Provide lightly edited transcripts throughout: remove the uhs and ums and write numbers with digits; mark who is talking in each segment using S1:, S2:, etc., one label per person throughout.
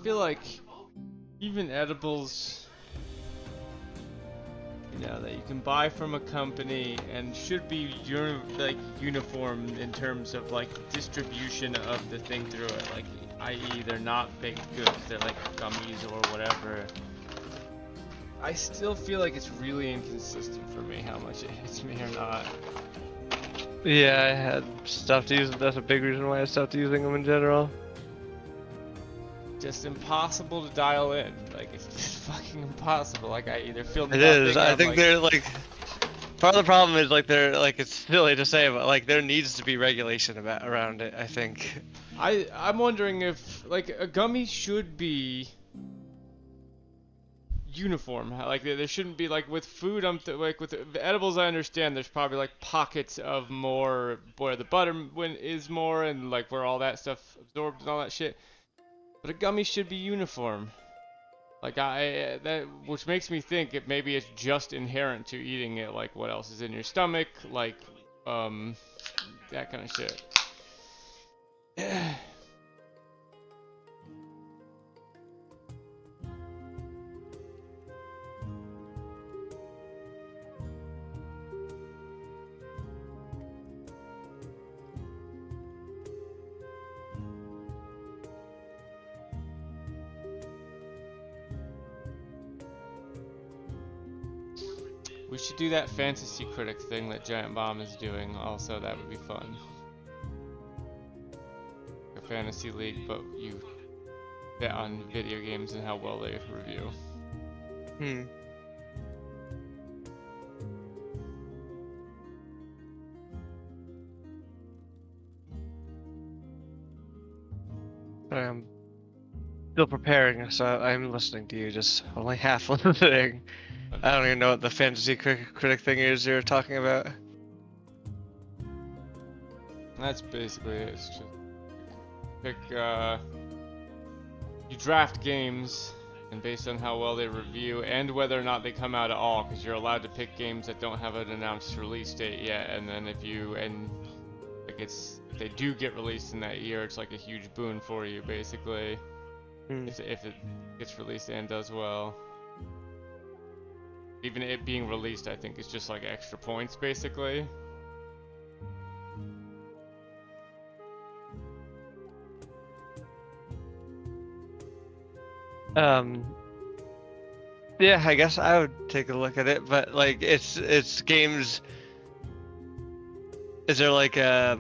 S1: feel like even edibles, that you can buy from a company and should be uniform in terms of like distribution of the thing through it. Like, i.e., they're not baked goods; they're like gummies or whatever. I still feel like it's really inconsistent for me how much it hits me or not.
S2: Yeah, I had stopped using. That's a big reason why I stopped using them in general.
S1: Just impossible to dial in. Like, it's just fucking impossible. Like, I either feel
S2: It
S1: nothing
S2: is.
S1: or
S2: I
S1: I'm
S2: think
S1: like,
S2: they're like part of the problem is like they're like it's silly to say, but like there needs to be regulation around it. I think.
S1: I'm wondering if like a gummy should be uniform. Like there shouldn't be like with food. Like with the edibles, I understand there's probably like pockets of more where the butter is more and like where all that stuff absorbed and all that shit. But a gummy should be uniform. Like that, which makes me think maybe it's just inherent to eating it. Like what else is in your stomach, like that kind of shit. We should do that fantasy critic thing that Giant Bomb is doing. Also, that would be fun. A fantasy league, but you bet on video games and how well they review.
S2: Hmm. I'm still preparing, so I'm listening to you. Just only half listening. I don't even know what the fantasy critic thing is you're talking about.
S1: That's basically it. It's just pick. You draft games, and based on how well they review and whether or not they come out at all, because you're allowed to pick games that don't have an announced release date yet, and then if they do get released in that year, it's like a huge boon for you, basically.
S2: Hmm.
S1: If it gets released and does well. Even it being released, I think, is just like extra points, basically.
S2: Yeah, I guess I would take a look at it, but like it's games. Is there like a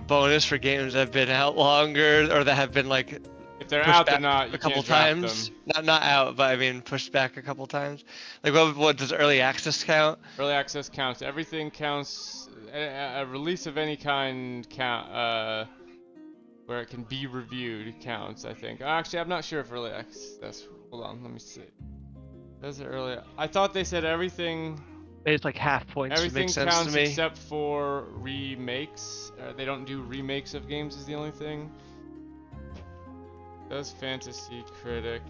S2: bonus for games that have been out longer or that have been like
S1: If they're
S2: pushed
S1: out, they're
S2: back
S1: not.
S2: a
S1: You
S2: couple
S1: can't draft them.
S2: times? Not out, but I mean pushed back a couple times. Like what does early access count?
S1: Early access counts. Everything counts. A release of any kind where it can be reviewed counts. I think. Actually, I'm not sure if early access. Hold on, let me see. Does it early? I thought they said everything.
S2: It's like half points would make
S1: Everything
S2: sense to
S1: counts
S2: me.
S1: except for remakes. They don't do remakes of games. Is the only thing. Does Fantasy Critic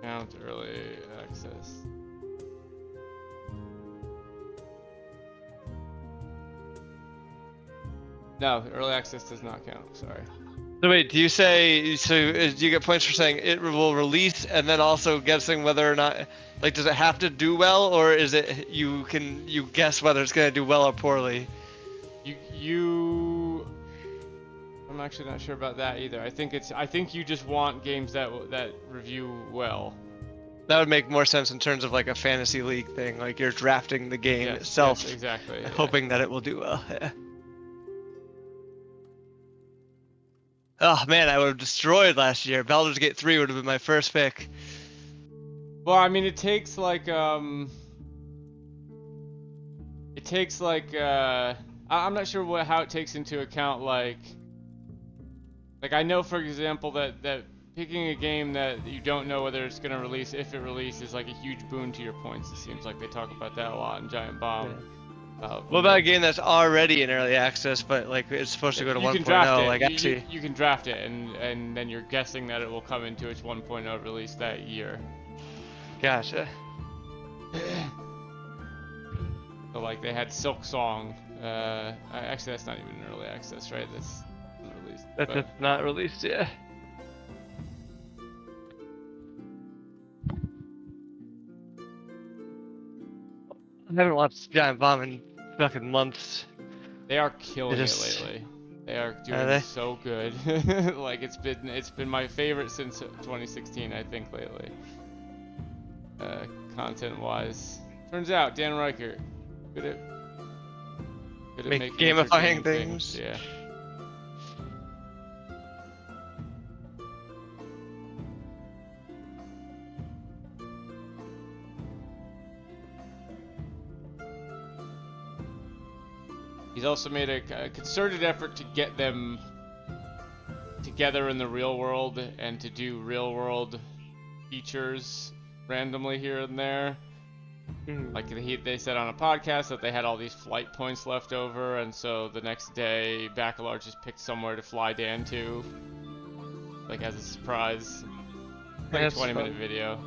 S1: count early access? No, early access does not count. Sorry.
S2: So wait, do you say do you get points for saying it will release and then also guessing whether or not like does it have to do well or is it you guess whether it's gonna do well or poorly?
S1: I'm actually not sure about that either. I think you just want games that review well.
S2: That would make more sense in terms of like a fantasy league thing, like you're drafting the game itself,
S1: Yes, exactly. Yeah.
S2: hoping that it will do well. Yeah. Oh man, I would have destroyed last year. Baldur's Gate 3 would have been my first pick.
S1: Well, I mean, it takes like I'm not sure how it takes into account like I know for example that picking a game that you don't know whether it's gonna release if it releases is like a huge boon to your points. It seems like they talk about that a lot in Giant Bomb.
S2: Yeah. What about a game that's already in early access, but like it's supposed to go to
S1: You
S2: 1.0?
S1: can draft it.
S2: Like actually,
S1: you can draft it, and then you're guessing that it will come into its 1.0 release that year.
S2: gotcha.
S1: So like they had Silk Song. Actually, that's not even early access, right? That's released. released.
S2: That's
S1: But
S2: just not released yet. I haven't watched Giant Bomb in fucking months.
S1: they are killing it
S2: just-
S1: lately. They are
S2: Are
S1: doing
S2: they?
S1: so good. Like it's been my favorite since 2016, I think, lately. Content wise. Turns out Dan Riker, good at making
S2: Gamifying
S1: entertaining
S2: things.
S1: Yeah. He's also made a concerted effort to get them together in the real world and to do real world features randomly here and there. Like they said on a podcast that they had all these flight points left over, and so the next day Bacalar just picked somewhere to fly Dan to, like as a surprise. Like
S2: That's
S1: a 20-minute
S2: fun.
S1: video.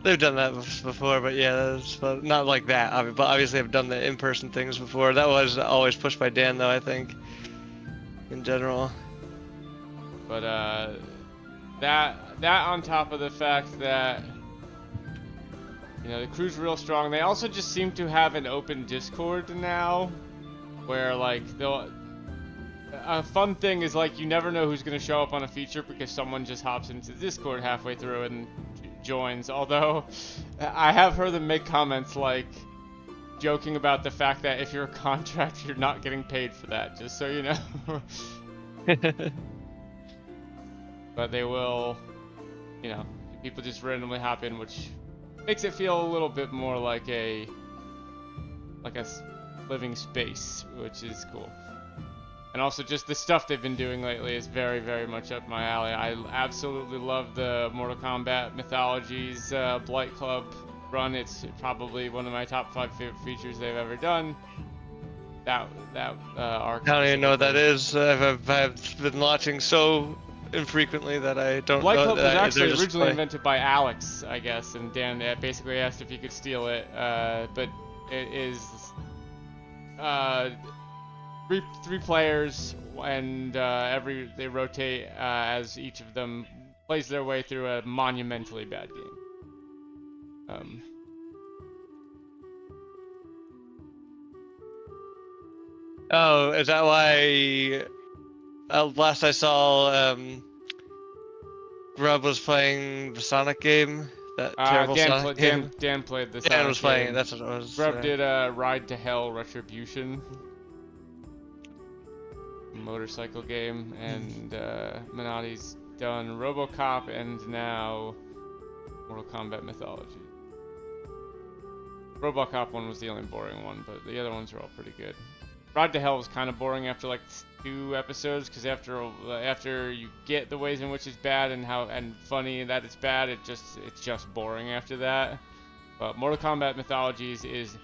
S2: They've done that before, but yeah, that's fun. Not like that. But obviously, I've done the in-person things before. That was always pushed by Dan, though. I think, in general.
S1: But that on top of the fact that the crew's real strong. They also just seem to have an open Discord now, where like a fun thing is like you never know who's gonna show up on a feature because someone just hops into Discord halfway through and joins. Although I have heard them make comments like joking about the fact that if you're a contractor, you're not getting paid for that. Just so you know. But they will, people just randomly hop in, which makes it feel a little bit more like a living space, which is cool. And also just the stuff they've been doing lately is very, very much up my alley. I absolutely love the Mortal Kombat Mythologies Blight Club run. It's probably one of my top 5 favorite features they've ever done. That arc.
S2: I don't even know what that is. I've been watching so infrequently that I don't
S1: Blight
S2: know.
S1: Club was actually originally
S2: play.
S1: invented by Alex, I guess, and Dan basically asked if he could steal it. But it is three players, and they rotate as each of them plays their way through a monumentally bad game.
S2: Oh, is that why? Last I saw, Grub was playing the Sonic game. That terrible Sonic game.
S1: Dan played the
S2: Dan
S1: Sonic
S2: was playing
S1: game.
S2: it. That's what it was.
S1: Grub did Ride to Hell Retribution motorcycle game, and Minotti's done RoboCop and now Mortal Kombat Mythology. RoboCop one was the only boring one, but the other ones are all pretty good. Ride to Hell was kind of boring after like 2 episodes, because after you get the ways in which it's bad and funny that it's bad, it's just boring after that. But Mortal Kombat Mythologies is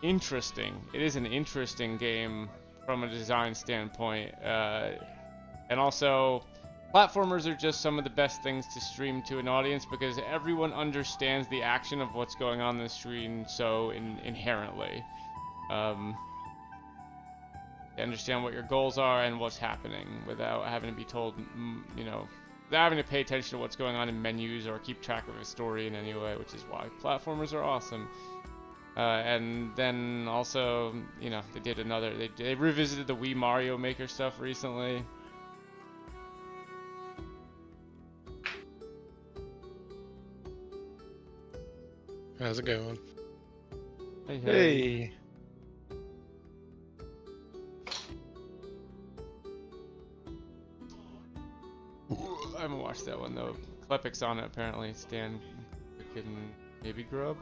S1: interesting. It is an interesting game from a design standpoint, and also platformers are just some of the best things to stream to an audience because everyone understands the action of what's going on the screen so inherently. They understand what your goals are and what's happening without having to be told, without having to pay attention to what's going on in menus or keep track of a story in any way, which is why platformers are awesome. And then also, they did they revisited the Wii Mario Maker stuff recently.
S3: How's it going?
S2: Hey.
S1: I haven't watched that one though. Klepic's on it apparently. Stan and maybe Grub.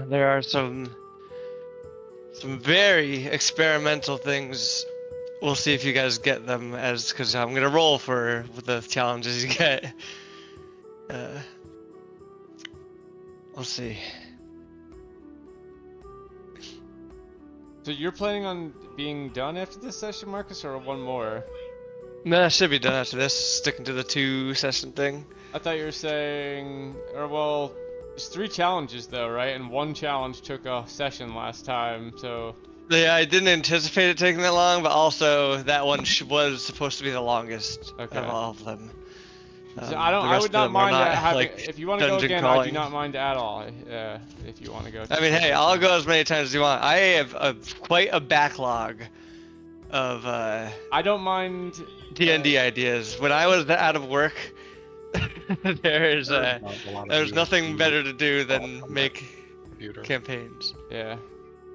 S2: There are some some very experimental things. We'll see if you guys get them, because I'm gonna roll for the challenges you get. We'll see.
S1: So you're planning on being done after this session, Marcus, or one more?
S2: No, it should be done after this. Sticking to the 2-session thing.
S1: I thought you were saying, or well, there's 3 challenges though, right? And 1 challenge took a session last time, so.
S2: Yeah, I didn't anticipate it taking that long, but also that one was supposed to be the longest
S1: Okay.
S2: of all of them.
S1: So I
S2: rest
S1: would
S2: of
S1: not
S2: them are
S1: mind having.
S2: like,
S1: If you want to go
S2: dungeon
S1: again, I do
S2: crawling.
S1: not mind at all. If you want to go.
S2: I mean, hey, I'll go as many times as you want. I have quite a backlog of
S1: I don't mind.
S2: D&D ideas. When I was out of work, there's nothing better to do than make
S3: Computer.
S2: campaigns.
S1: Yeah.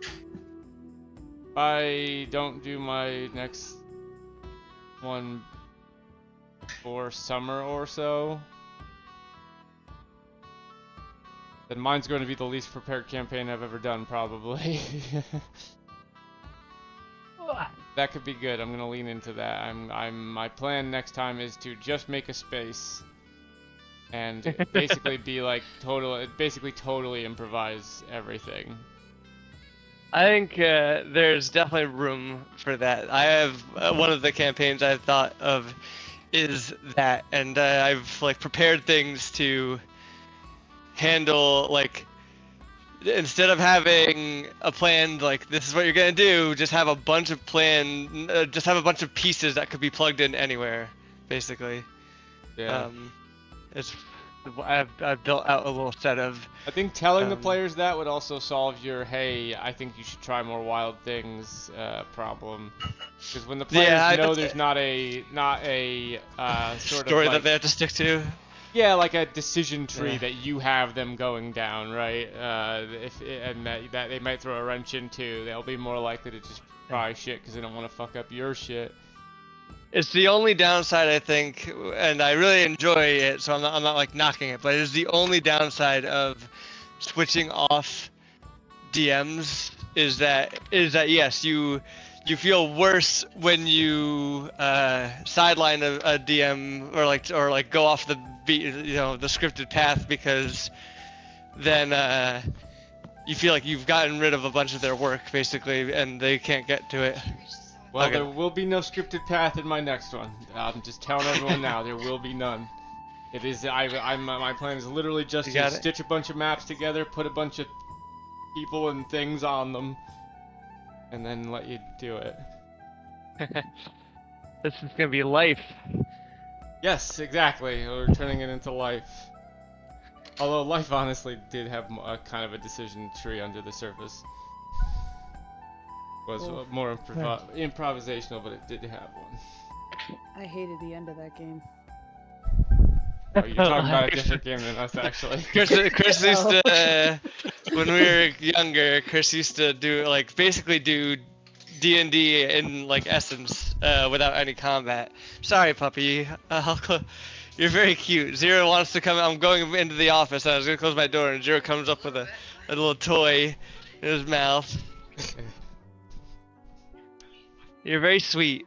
S1: If I don't do my next one for summer or so, then mine's going to be the least prepared campaign I've ever done, probably. That could be good. I'm gonna lean into that. My plan next time is to just make a space and basically be like totally improvise everything.
S2: I think there's definitely room for that. I have one of the campaigns I've thought of is that, and I've like prepared things to handle like, instead of having a plan like this is what you're gonna do, just have a bunch of just have a bunch of pieces that could be plugged in anywhere, basically.
S1: Yeah.
S2: I've built out a little set of.
S1: I think telling the players that would also solve your "hey, I think you should try more wild things" problem. Because when the players know there's not a sort
S2: story
S1: of like,
S2: that they have to stick to.
S1: yeah, like a decision tree that you have them going down, right? And that they might throw a wrench into, they'll be more likely to just try shit because they don't want to fuck up your shit.
S2: It's the only downside, I think, and I really enjoy it, so I'm not like knocking it, but it is the only downside of switching off DMs is that yes, you feel worse when you sideline a DM or like go off the the scripted path, because then you feel like you've gotten rid of a bunch of their work basically, and they can't get to it.
S1: Well,
S2: Okay.
S1: there will be no scripted path in my next one. I'm just telling everyone now, there will be none. It is my plan is literally just to stitch a bunch of maps together, put a bunch of people and things on them, and then let you do it.
S2: This is gonna be life.
S1: Yes, exactly. We're turning it into life. Although life honestly did have a kind of a decision tree under the surface. Was more improvisational, but it did have one.
S4: I hated the end of that game.
S1: Oh, you're talking about a different game than us, actually.
S2: Chris used to, when we were younger, Chris used to basically do D&D in like essence, without any combat. Sorry, puppy. You're very cute. Zero wants to come. I'm going into the office, and I was gonna close my door, and Zero comes up with a little toy in his mouth. You're very sweet.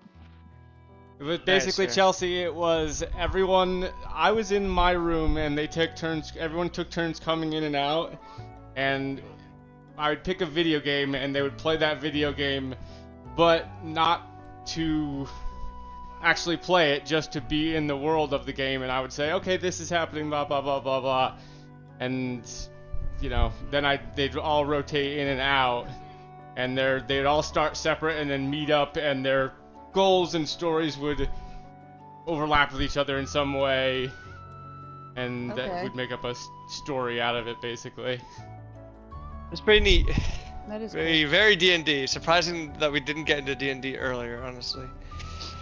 S1: But basically,
S2: Nice,
S1: Chelsea, it was everyone. I was in my room, and they took turns. Everyone took turns coming in and out, and I would pick a video game, and they would play that video game, but not to actually play it, just to be in the world of the game. And I would say, okay, this is happening, blah blah blah blah blah, and then they'd all rotate in and out, and they'd all start separate and then meet up, and their goals and stories would overlap with each other in some way, and that would make up a story out of it, basically.
S2: It's pretty neat.
S4: That is
S2: Very D&D. Surprising that we didn't get into D&D earlier, honestly.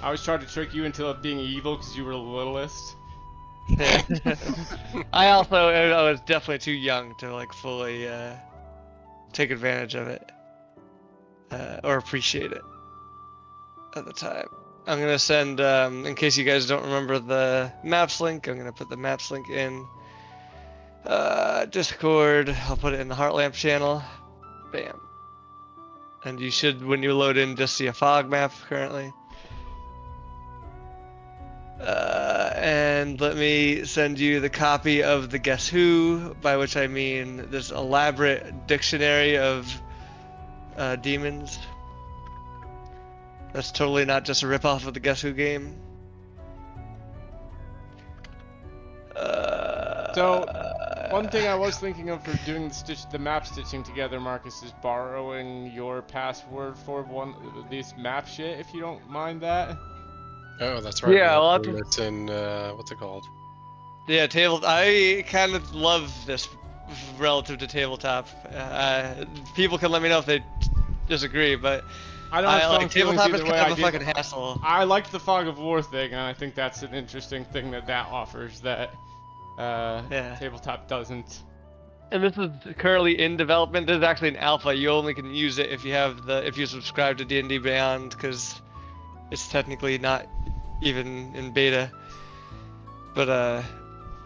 S1: I was trying to trick you into being evil because you were the littlest.
S2: I was definitely too young to like fully take advantage of it or appreciate it at the time. I'm gonna send, in case you guys don't remember the maps link, I'm gonna put the maps link in Discord. I'll put it in the Heartlamp channel. Bam. And you should, when you load in, just see a fog map currently. And let me send you the copy of the Guess Who, by which I mean this elaborate dictionary of demons. That's totally not just a ripoff of the Guess Who game.
S1: So, one thing I was thinking of for doing the map stitching together, Marcus, is borrowing your password for one of these map shit, if you don't mind that.
S3: Oh, that's right.
S2: Yeah, I'll have to-
S3: It's in what's it called?
S2: Yeah, I kind of love this relative to tabletop. People can let me know if they disagree, but
S1: I don't have strong
S2: like
S1: feelings
S2: tabletop is
S1: either way.
S2: kind of a
S1: I did-
S2: fucking hassle.
S1: I liked the Fog of War thing, and I think that's an interesting thing that offers that
S2: Yeah.
S1: tabletop doesn't.
S2: And this is currently in development. This is actually an alpha. You only can use it if you subscribe to D&D Beyond, because it's technically not even in beta. But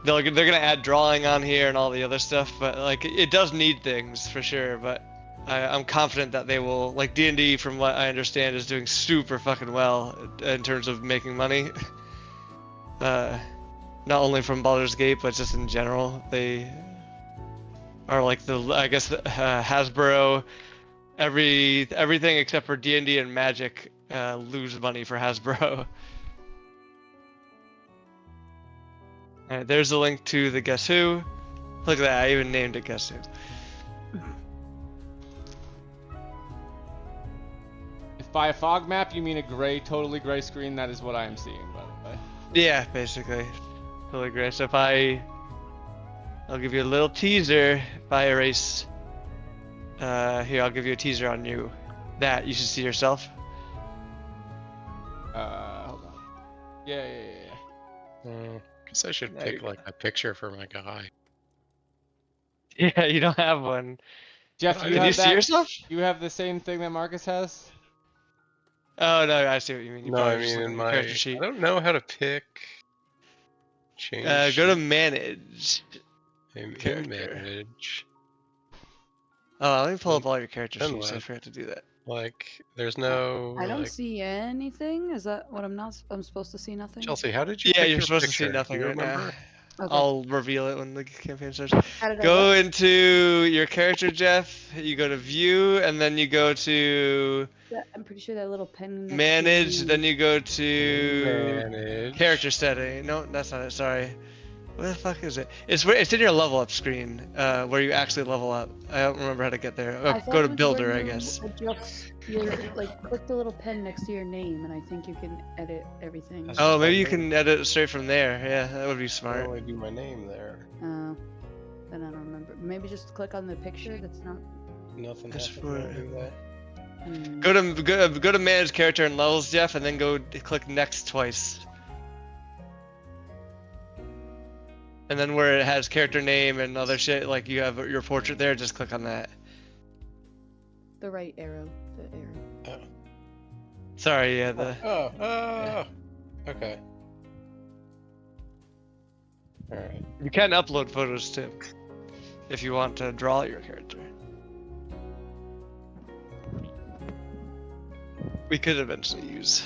S2: they're gonna add drawing on here and all the other stuff. But like it does need things for sure. But I'm confident that they will. Like D&D, from what I understand, is doing super fucking well in terms of making money. Not only from Baldur's Gate, but just in general. They are like Hasbro. Everything except for D&D and Magic lose money for Hasbro. Alright, there's a link to the Guess Who. Look at that, I even named it Guess Who.
S1: If by a fog map you mean a totally gray screen, that is what I am seeing, by the way.
S2: Yeah, basically. Totally great. So I'll give you a little teaser. If I erase, here, I'll give you a teaser on you. That you should see yourself.
S1: Hold on. Yeah.
S3: Guess I should
S2: There
S3: pick
S2: you go.
S3: like a picture for my guy.
S2: Yeah, you don't have one.
S1: Jeff,
S2: Can you see yourself?
S1: You have the same thing that Marcus has?
S2: Oh no, I see what you mean. You
S3: No,
S2: probably
S3: I
S2: just
S3: mean
S2: look
S3: in
S2: at the
S3: my.
S2: character sheet.
S3: I don't know how to pick. Change.
S2: Go to manage. character.
S3: Manage.
S2: Oh, let me pull up all your character
S3: Then
S2: sheets. I
S3: what?
S2: forgot to do that.
S3: Like, there's no.
S4: I don't
S3: like,
S4: see anything. Is that what I'm supposed to see nothing?
S3: Chelsea, how did you?
S2: Yeah,
S3: pick
S2: you're
S3: your
S2: supposed to
S3: picture?
S2: see nothing
S3: Do you
S2: right now.
S3: remember?
S4: Okay.
S2: I'll reveal it when the campaign starts.
S4: How did I
S2: Go
S4: look?
S2: into your character, Jeff. You go to view, and then you go to
S4: I'm pretty sure that little pen. next to
S2: manage.
S4: the-
S2: Then you go to
S3: Manage.
S2: character setting. No, that's not it. Sorry. Where the fuck is it? It's in your level up screen, where you actually level up. I don't remember how to get there. Oh,
S4: I thought
S2: go
S4: it
S2: to
S4: was
S2: builder,
S4: where
S2: I
S4: you
S2: guess.
S4: adjust your, click the little pen next to your name, and I think you can edit everything.
S3: That's
S2: Oh,
S3: just
S2: maybe
S3: my
S2: you
S3: name.
S2: can edit it straight from there. Yeah, that would be
S3: I
S2: smart.
S3: only do my name there.
S4: Then I don't remember. Maybe just click on the picture. That's not.
S3: Nothing
S2: That's
S3: happens when I
S2: for-
S3: do that.
S2: Go to manage character and levels, Jeff, and then click next twice. And then where it has character name and other shit, like you have your portrait there, just click on that.
S4: The right arrow. The arrow.
S2: Sorry, yeah, the
S3: Oh. Okay. All right.
S2: you can upload photos too, if you want to draw your character. We could eventually use.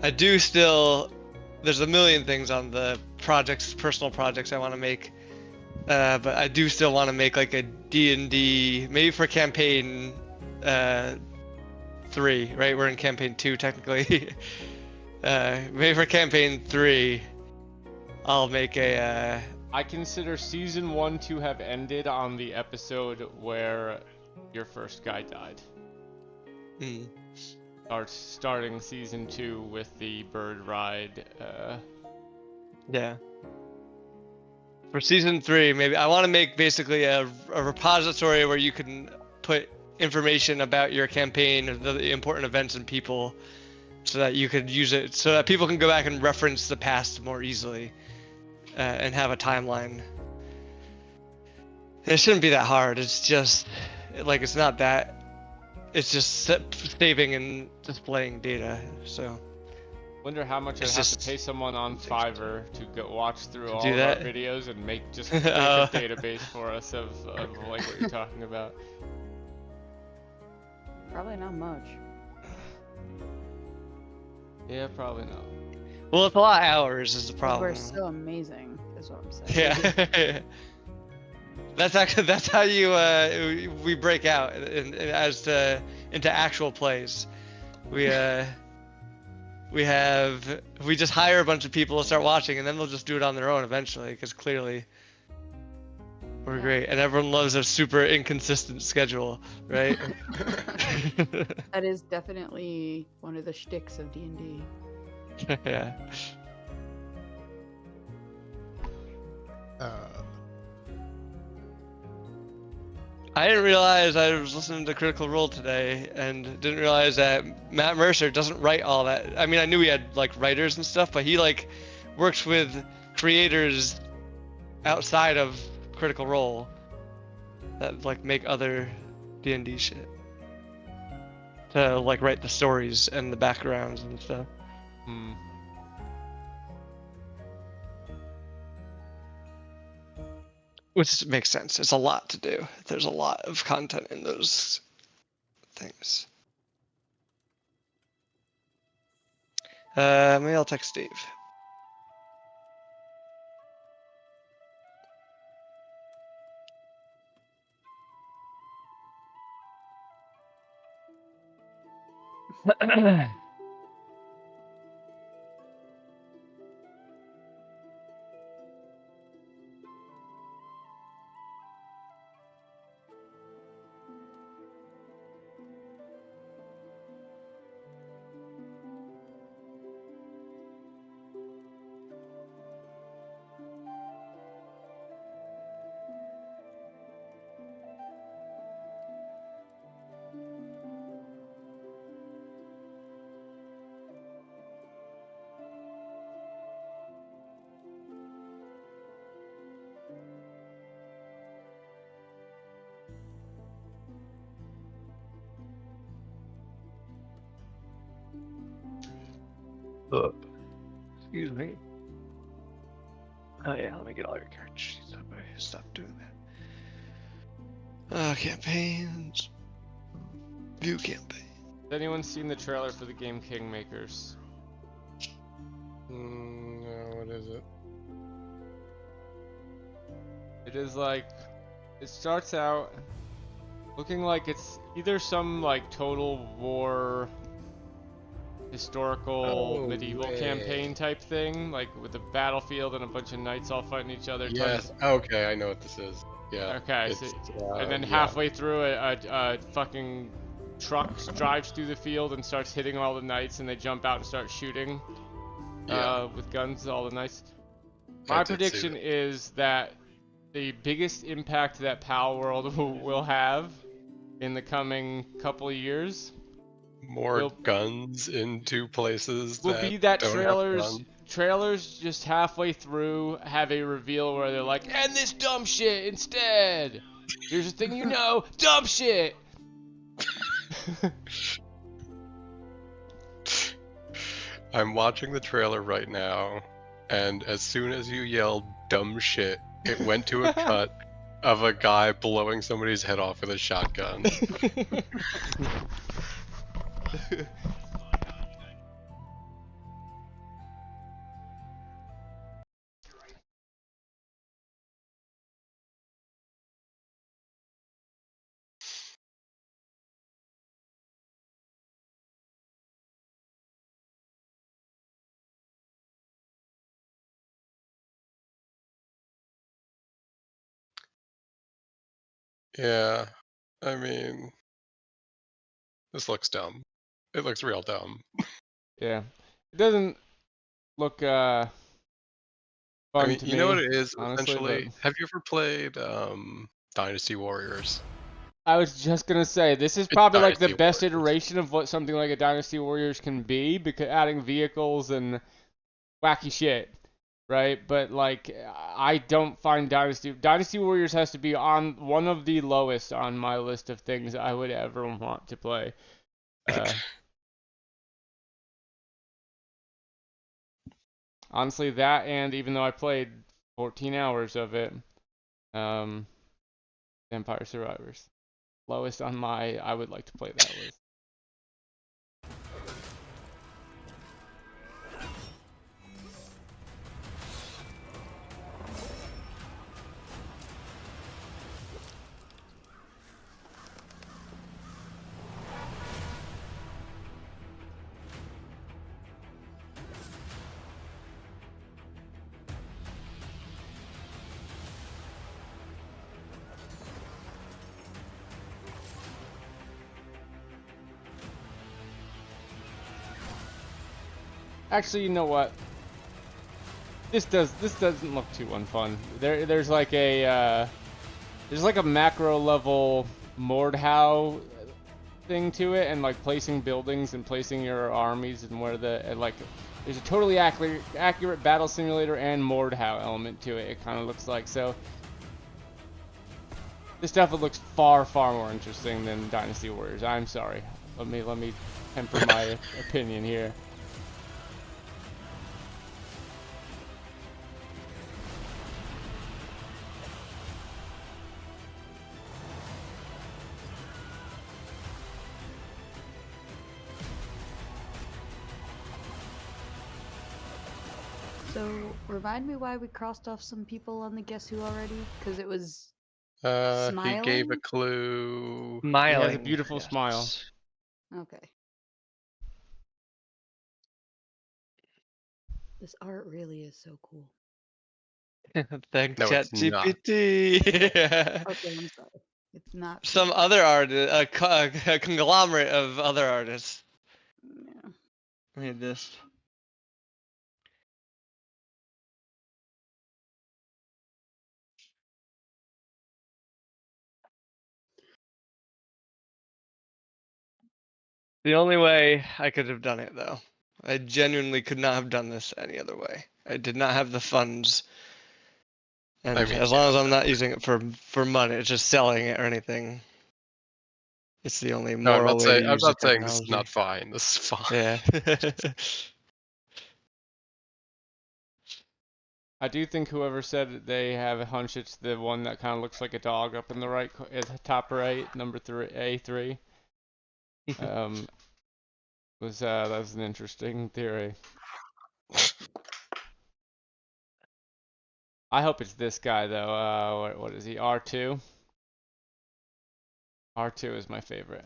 S2: I do still. There's a million things on the personal projects I want to make, but I do still want to make like a D&D, maybe for campaign 3, right? We're in campaign 2 technically. Maybe for campaign 3, I'll make a.
S1: I consider season 1 to have ended on the episode where your first guy died.
S2: Hmm.
S1: Starting season 2 with the bird ride.
S2: Yeah. For season 3, maybe I want to make basically a repository where you can put information about your campaign, the important events and people, so that you could use it, so that people can go back and reference the past more easily, and have a timeline. It shouldn't be that hard. It's just like it's not that. It's just saving and displaying data. So
S1: Wonder how much I'd
S2: It's
S1: have to
S2: just
S1: pay someone on Fiverr to go watch through all
S2: do
S1: of
S2: that.
S1: our videos and just make a database for us of like what you're talking about.
S4: Probably not much.
S1: Yeah, probably not.
S2: Well, it's a lot of hours is the
S4: But
S2: problem.
S4: we're so amazing, is what I'm saying.
S2: Yeah. That's how you we break out into actual plays. We we just hire a bunch of people to start watching, and then they'll just do it on their own eventually, because clearly we're
S4: Yeah.
S2: great, and everyone loves a super inconsistent schedule, right?
S4: That is definitely one of the shticks of D&D.
S2: Yeah. I didn't realize I was listening to Critical Role today, and didn't realize that Matt Mercer doesn't write all that. I mean, I knew he had like writers and stuff, but he like works with creators outside of Critical Role that like make other D&D shit to like write the stories and the backgrounds and stuff.
S1: Hmm.
S2: Which makes sense. It's a lot to do. There's a lot of content in those things. Maybe I'll text Steve. Excuse me. Oh yeah, let me get all your character sheets up. Stop doing that. Campaigns. View campaign.
S1: Has anyone seen the trailer for the game Kingmakers?
S3: No, what is it?
S1: It is like, it starts out looking like it's either some like total war historical
S3: Oh,
S1: medieval
S3: yeah.
S1: campaign type thing, like with a battlefield and a bunch of knights all fighting each other.
S3: Yes. Okay, I know what this is. Yeah.
S1: Okay,
S3: it's,
S1: and then
S3: yeah.
S1: halfway through a fucking truck drives through the field and starts hitting all the knights, and they jump out and start shooting with guns, all the knights. My prediction is that the biggest impact that Pal World will have in the coming couple of years
S3: More guns into places
S1: will
S3: that
S1: be that
S3: don't have guns.
S1: trailers just halfway through have a reveal where they're like, and this dumb shit instead. Here's the thing you know, dumb shit.
S3: I'm watching the trailer right now, and as soon as you yelled dumb shit, it went to a cut of a guy blowing somebody's head off with a shotgun. Yeah, I mean, this looks dumb. It looks real dumb.
S1: Yeah, it doesn't look fun
S3: I mean,
S1: to
S3: you know what
S1: me,
S3: it is,
S1: honestly,
S3: essentially?
S1: but
S3: Have you ever played Dynasty Warriors?
S1: I was just gonna say this is
S3: It's
S1: probably like the
S3: Dynasty
S1: best
S3: Warriors.
S1: iteration of what something like a Dynasty Warriors can be, because adding vehicles and wacky shit, right? But like, I don't find Dynasty Warriors has to be on one of the lowest on my list of things I would ever want to play. Honestly, that, and even though I played 14 hours of it, Vampire Survivors. Lowest on my I would like to play that list. Actually, you know what? This doesn't look too unfun. There's like a macro level Mordhau thing to it, and like placing buildings and placing your armies and where there's a totally accurate battle simulator and Mordhau element to it. It kind of looks like so. This stuff looks far more interesting than Dynasty Warriors. I'm sorry. Let me temper my opinion here.
S4: So, remind me why we crossed off some people on the Guess Who already? Because it was
S3: He gave a
S4: Smiling?
S3: clue.
S1: He has a
S2: Smiling.
S1: beautiful smile.
S4: okay. This art really is so cool.
S2: Thanks,
S3: No, it's not.
S2: ChatGPT.
S4: Okay, I'm sorry. It's not.
S2: Some other artist, a conglomerate of other artists
S4: Yeah.
S2: made this. The only way I could have done it, though, I genuinely could not have done this any other way. I did not have the funds, and
S3: I mean,
S2: as long as I'm not using it for money, it's just selling it or anything. It's the only
S3: no,
S2: moral way to
S3: I'm
S2: use the
S3: not saying this is
S2: technology.
S3: not fine. This is fine.
S2: Yeah.
S1: I do think whoever said they have a hunch it's the one that kind of looks like a dog up in the right, top right, number 3, A3. That was an interesting theory. I hope it's this guy though. What is he? R2. R2 is my favorite.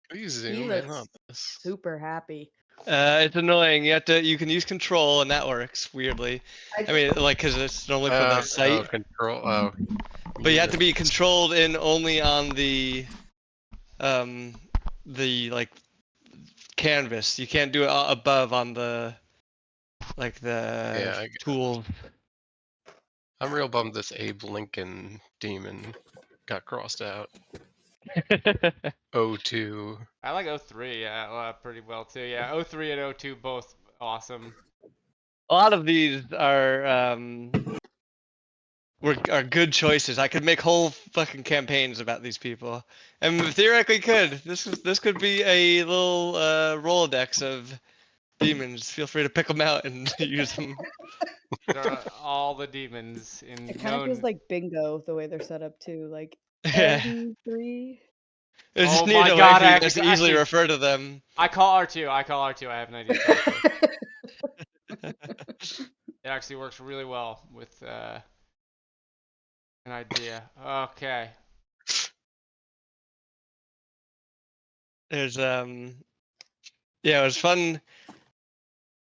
S3: Please
S4: He
S3: zoom in
S4: looks
S3: on this.
S4: super happy.
S2: It's annoying. You can use control, and that works weirdly. I mean, like, cause it's normally for the site,
S3: Control. Oh,
S2: but you have
S3: yeah.
S2: to be controlled in only on like canvas. You can't do it above on the
S3: Yeah, I-
S2: tool.
S3: I'm real bummed this Abe Lincoln demon got crossed out. O2.
S1: I like O3 pretty well too. Yeah, O3 and O2 both awesome.
S2: A lot of these are are good choices. I could make whole fucking campaigns about these people, and theoretically could. This could be a little Rolodex of demons. Feel free to pick them out and use them.
S1: There are all the demons in
S4: It kind of feels
S1: known.
S4: like bingo the way they're set up too. Like
S2: Yeah.
S4: N3.
S2: I just
S1: Oh
S2: need
S1: my
S2: a way
S1: God!
S2: for you guys to easily refer to them.
S1: I call R2. I call R2. I have an idea. For R2. It actually works really well with an idea. Okay.
S2: There's yeah, it was fun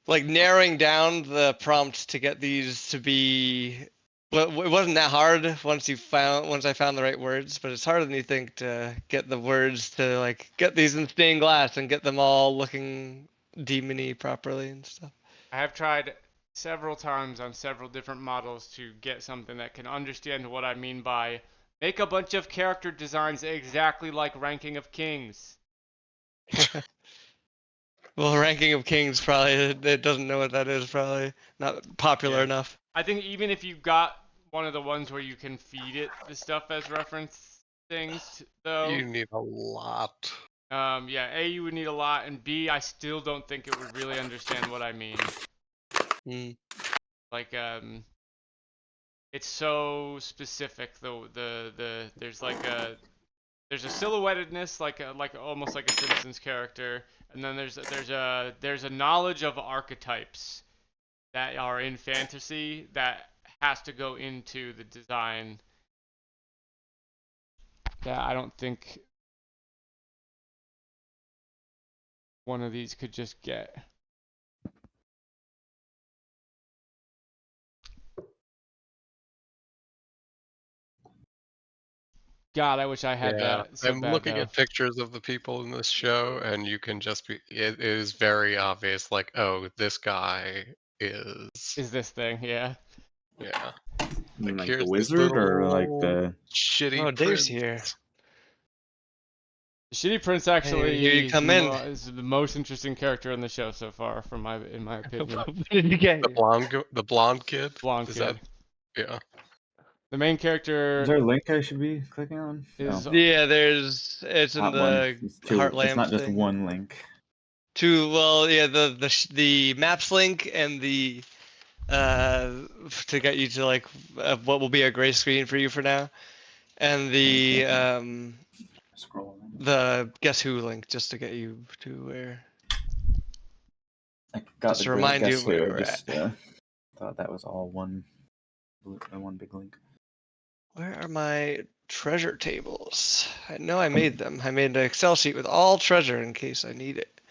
S2: like narrowing down the prompt to get these to be well, it wasn't that hard once I found the right words, but it's harder than you think to get the words to like get these in stained glass and get them all looking demony properly and stuff.
S1: I have tried several times on several different models to get something that can understand what I mean by make a bunch of character designs exactly like Ranking of Kings.
S2: Well, Ranking of Kings probably it doesn't know what that is. Probably not popular
S1: Yeah.
S2: enough.
S1: I think even if you got one of the ones where you can feed it the stuff as reference things, though.
S3: You need a lot.
S1: Yeah, A, you would need a lot, and B, I still don't think it would really understand what I mean.
S2: Mm.
S1: Like, it's so specific. There's like a silhouettedness, like almost like a Simpsons character, and then there's a knowledge of archetypes that are in fantasy that has to go into the design. That I don't think one of these could just get. God, I wish I had
S3: Yeah,
S1: that so
S3: I'm
S1: bad
S3: looking
S1: though.
S3: at pictures of the people in this show, and you can just be. It is very obvious, like, oh, this guy is.
S1: Is this thing? Yeah.
S3: Yeah.
S5: You mean
S3: Like,
S5: like the
S3: here's this
S5: wizard or like
S3: little
S5: the?
S3: shitty
S2: Oh, Dave's
S3: prince.
S2: here.
S1: The Shitty Prince
S2: Here
S1: actually
S2: you come in.
S1: is the most interesting character in the show so far, in my opinion.
S2: What did you get?
S3: The blonde kid.
S1: Blonde
S3: Is
S1: kid.
S3: that? Yeah.
S1: The main
S5: Is
S1: character
S5: there a link I should be clicking on?
S1: is
S5: No,
S2: Yeah, it's in
S5: not one.
S2: the
S5: It's two.
S2: heart
S5: It's
S2: lamp
S5: not just
S2: thing.
S5: one link.
S2: Yeah, the maps link and the to get you to like what will be a gray screen for you for now, and the
S5: Scroll.
S2: the guess who link just to get you to where.
S5: I got
S2: Just
S5: the
S2: to
S5: great
S2: remind you
S5: guess
S2: of where
S5: who.
S2: we're
S5: Just thought that was all one big link.
S2: Where are my treasure tables? I know I made them. I made an Excel sheet with all treasure in case I need it.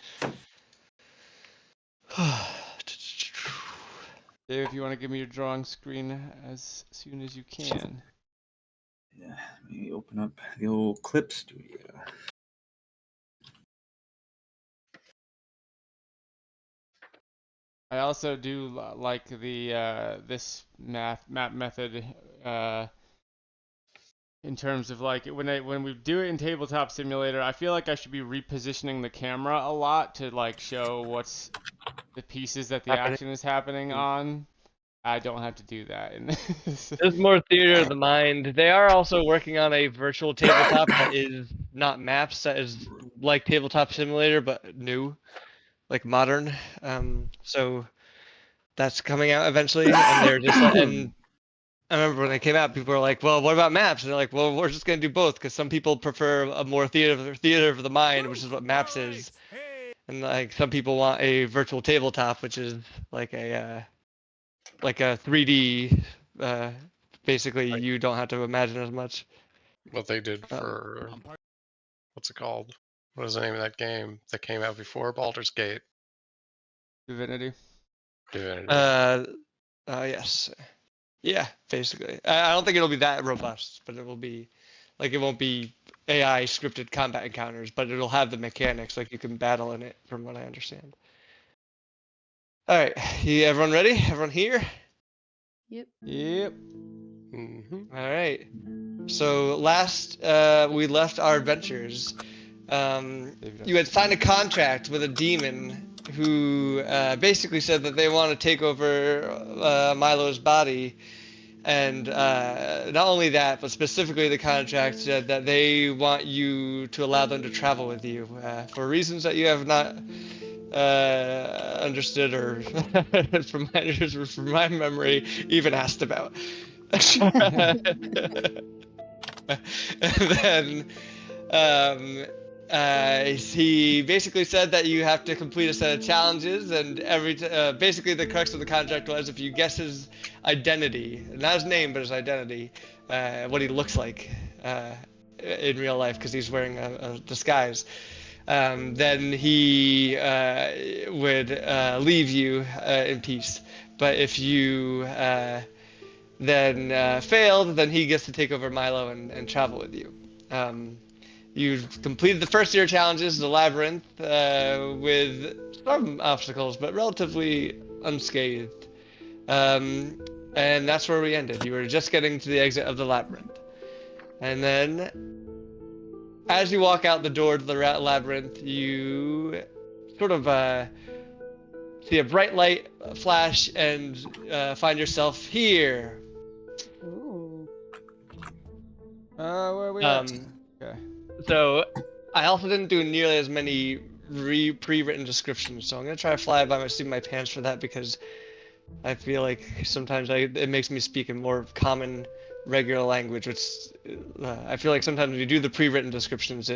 S1: Dave, if you want to give me your drawing screen as soon as you can.
S5: Yeah, let me open up the old Clip Studio.
S1: I also do like the this map method in terms of like when we do it in Tabletop Simulator. I feel like I should be repositioning the camera a lot to like show what's the pieces that the
S2: Happening.
S1: action is happening on. I don't have to do that in this.
S2: There's more theater of the mind. They are also working on a virtual tabletop that is not maps, that is like Tabletop Simulator but new, like modern. So that's coming out eventually, and they're just and I remember when they came out, people were like, "Well, what about maps?" And they're like, "Well, we're just gonna do both because some people prefer a more theater of the mind, which is what maps is, and like some people want a virtual tabletop, which is like a 3D. Basically, you don't have to imagine as much.
S3: What they did for what's it called? What is the name of that game that came out before Baldur's Gate?
S1: Divinity.
S3: Divinity.
S2: Yes. Yeah, basically. I don't think it'll be that robust, but it will be, like, it won't be AI scripted combat encounters, but it'll have the mechanics, like you can battle in it, from what I understand. All right, everyone ready? Everyone here?
S4: Yep.
S1: Yep.
S3: Mhm.
S2: All right. So last we left our adventures. You had signed a contract with a demon who basically said that they want to take over Milo's body. And not only that, but specifically the contract said that they want you to allow them to travel with you for reasons that you have not understood or, from my memory, even asked about. And then he basically said that you have to complete a set of challenges, and basically the crux of the contract was if you guess his identity, not his name, but his identity, what he looks like in real life, because he's wearing a disguise, then he would leave you in peace. But if you then failed, then he gets to take over Milo and travel with you. You completed the first year challenges, the labyrinth, with some obstacles, but relatively unscathed. And that's where we ended. You were just getting to the exit of the labyrinth. And then, as you walk out the door to the labyrinth, you sort of see a bright light flash and find yourself here.
S4: Ooh.
S1: Where are we at? Okay.
S2: So, I also didn't do nearly as many pre-written descriptions, so I'm gonna try to fly by my seat of my pants for that because I feel like sometimes it makes me speak in more common, regular language, which I feel like sometimes when you do the pre-written descriptions,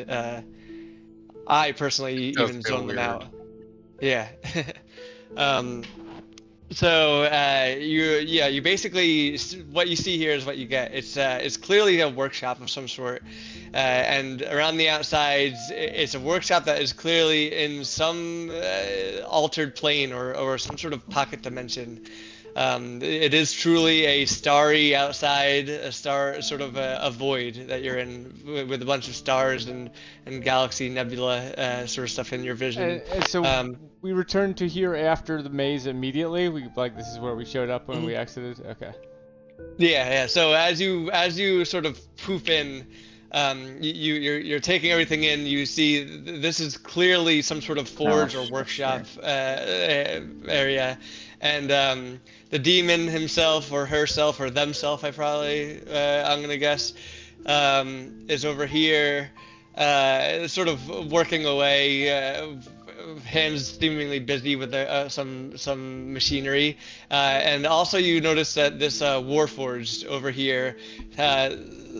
S2: I personally
S3: Does
S2: even
S3: feel
S2: zone them
S3: weird.
S2: out. Yeah. um, So you basically what you see here is what you get. It's clearly a workshop of some sort, and around the outsides, it's a workshop that is clearly in some altered plane or some sort of pocket dimension. It is truly a starry outside, a star sort of a void that you're in with a bunch of stars and galaxy nebula sort of stuff in your vision.
S1: And so
S2: Um,
S1: we returned to here after the maze immediately. We like this is where we showed up when
S2: Mhm.
S1: we exited. Okay.
S2: Yeah. So as you sort of poof in, you're taking everything in. You see this is clearly some sort of forge or
S5: Gosh,
S2: workshop
S5: sure.
S2: area, and the demon himself or herself or themself, I'm gonna guess, is over here, sort of working away. Hands seemingly busy with some machinery, and also you notice that this Warforged over here,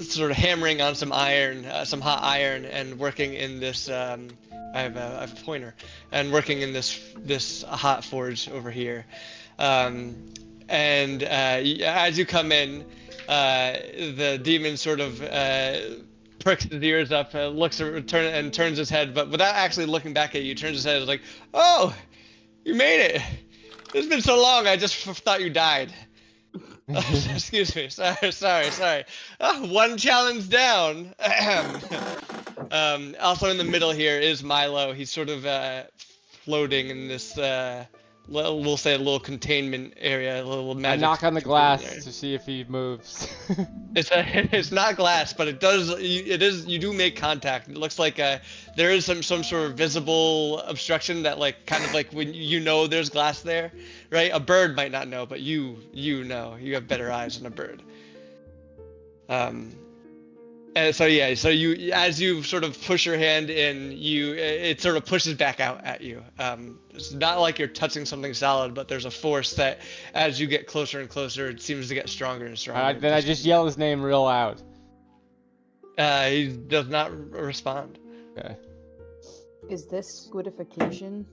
S2: sort of hammering on some iron, some hot iron, and working in this. I have a pointer, and working in this hot forge over here, um, and as you come in, the demon sort of pricks his ears up, turns his head, but without actually looking back at you, turns his head like, "Oh, you made it! It's been so long. I just thought you died." Excuse me. Sorry. One challenge down. Also in the middle here is Milo. He's sort of floating in this, we'll say a little containment area, a little
S1: I
S2: magic
S1: knock on the
S2: containment
S1: glass
S2: area.
S1: to see if he moves.
S2: It's not glass, but you do make contact. It looks like there is some sort of visible obstruction that like kind of like when you know there's glass there, right? A bird might not know, but you know. You have better eyes than a bird. Um, and so yeah, so you as you sort of push your hand in, it sort of pushes back out at you. It's not like you're touching something solid, but there's a force that as you get closer and closer, it seems to get stronger and stronger.
S1: Then I just yell his name real loud.
S2: He does not respond.
S1: Okay.
S4: Is this squidification?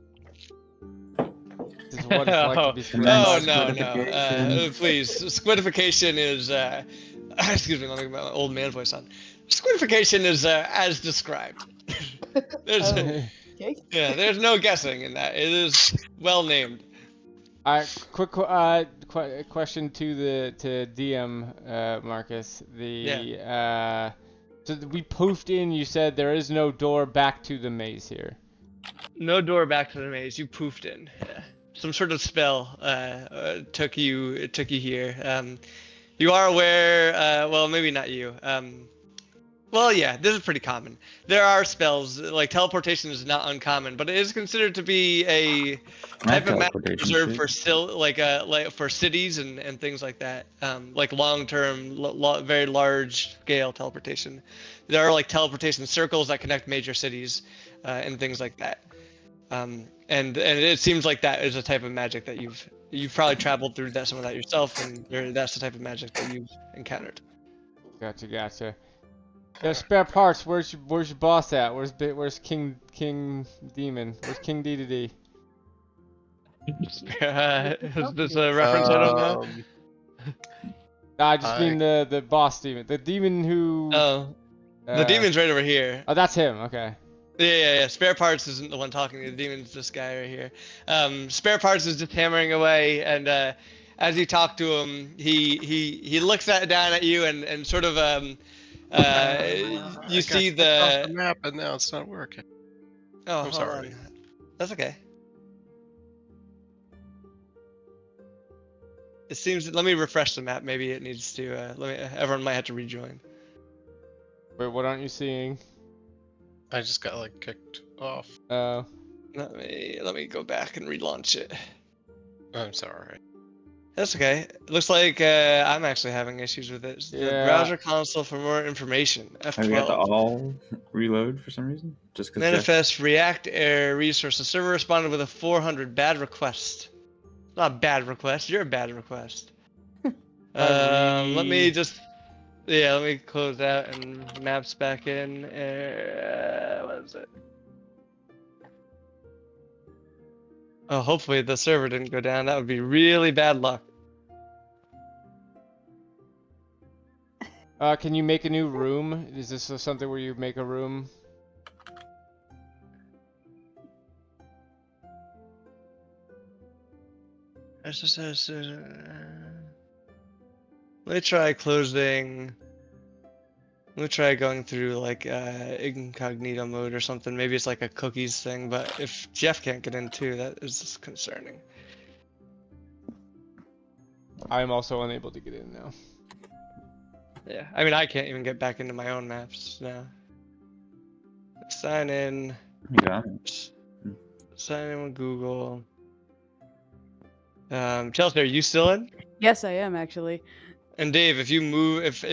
S1: This is what it's like to be
S2: Oh
S1: squid.
S2: no.
S5: Squidification.
S2: Please, squidification is. Excuse me. Let me get my old man voice on. Squidification is as described. There's
S4: Oh. Okay.
S2: yeah. There's no guessing in that. It is well named.
S1: Alright, quick question to the DM Marcus. So we poofed in. You said there is no door back to the maze here.
S2: No door back to the maze. You poofed in. Yeah. Some sort of spell took you here. You are aware. Well, maybe not you. Well, yeah, this is pretty common. There are spells like teleportation is not uncommon, but it is considered to be a type of magic
S5: teleportation
S2: reserved
S5: shit.
S2: for like for cities and things like that. Like long-term, very large-scale teleportation. There are like teleportation circles that connect major cities and things like that. And it seems like that is a type of magic that you've probably traveled through some of that yourself, and that's the type of magic that you've encountered.
S1: Gotcha. Yeah, spare parts. Where's your boss at? Where's King Demon? Where's King D?
S2: Is this a reference I don't know?
S1: I just mean the boss demon. The demon who.
S2: Oh, the demon's right over here.
S1: Oh, that's him. Okay.
S2: Yeah. Spare parts isn't the one talking to you. The demon's this guy right here. Spare parts is just hammering away, and as you talk to him, he looks down at you and sort of you see
S3: off
S2: the.
S3: the map and now it's not working.
S2: Oh,
S3: I'm
S2: hold
S3: sorry.
S2: on. That's okay. It seems. Let me refresh the map. Maybe it needs to. Everyone might have to rejoin.
S1: Wait, what aren't you seeing?
S3: I just got like kicked off.
S1: Oh.
S2: Let me go back and relaunch it.
S3: I'm sorry.
S2: That's okay. It looks like I'm actually having issues with it. The
S1: Yeah.
S2: browser console for more information.
S5: Oh, we got the
S2: F12.
S5: all reload for some reason? Just because Jeff.
S2: Manifest React error resource. The server responded with a 400 bad request. Not a bad request. You're a bad request. Let me just. Yeah, let me close out and maps back in. What is it? Oh, hopefully the server didn't go down. That would be really bad luck.
S1: Can you make a new room? Is this something where you make a room?
S2: Let me try closing. Let me try going through like incognito mode or something. Maybe it's like a cookies thing, but if Jeff can't get in too, that is concerning.
S1: I am also unable to get in now.
S2: Yeah, I mean I can't even get back into my own maps now. Sign in.
S5: You got it.
S2: Sign in with Google. Chelsea, are you still in?
S4: Yes, I am actually.
S2: And Dave, if you move, if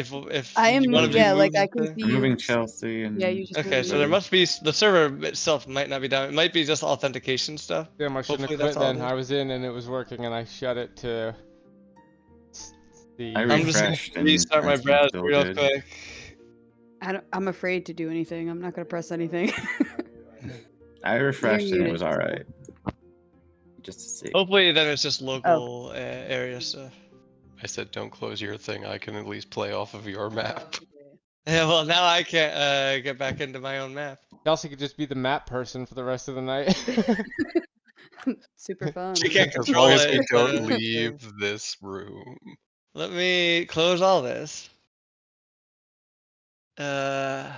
S4: I am.
S2: you want to be
S4: Yeah, like
S2: moved
S4: I can
S2: to-
S4: see
S5: I'm
S4: you.
S5: moving Chelsea and.
S4: Yeah, you just
S2: Okay,
S4: moved
S2: so
S4: me.
S2: there must be the server itself might not be down. It might be just authentication stuff.
S1: Damn, I shouldn't
S2: Hopefully
S1: have
S2: that's
S1: quit
S2: all
S1: then.
S2: it is.
S1: I was in and it was working and I shut it to see.
S5: I
S2: I'm just gonna
S5: refreshed and
S2: restart my
S5: it's
S2: browser
S5: still
S2: real
S5: good.
S2: quick.
S4: I'm afraid to do anything. I'm not gonna press anything.
S5: I refreshed and it
S4: muted.
S5: was alright. Just to see.
S2: Hopefully then it's just local area stuff.
S3: I said don't close your thing. I can at least play off of your map.
S2: Yeah, well now I can't get back into my own map.
S1: Chelsea could just be the map person for the rest of the night.
S4: Super fun.
S2: She can't
S3: As
S2: control
S3: long as
S2: it.
S3: we
S2: it's
S3: don't
S2: a
S3: leave
S2: thing.
S3: this room.
S2: Let me close all this. Oh,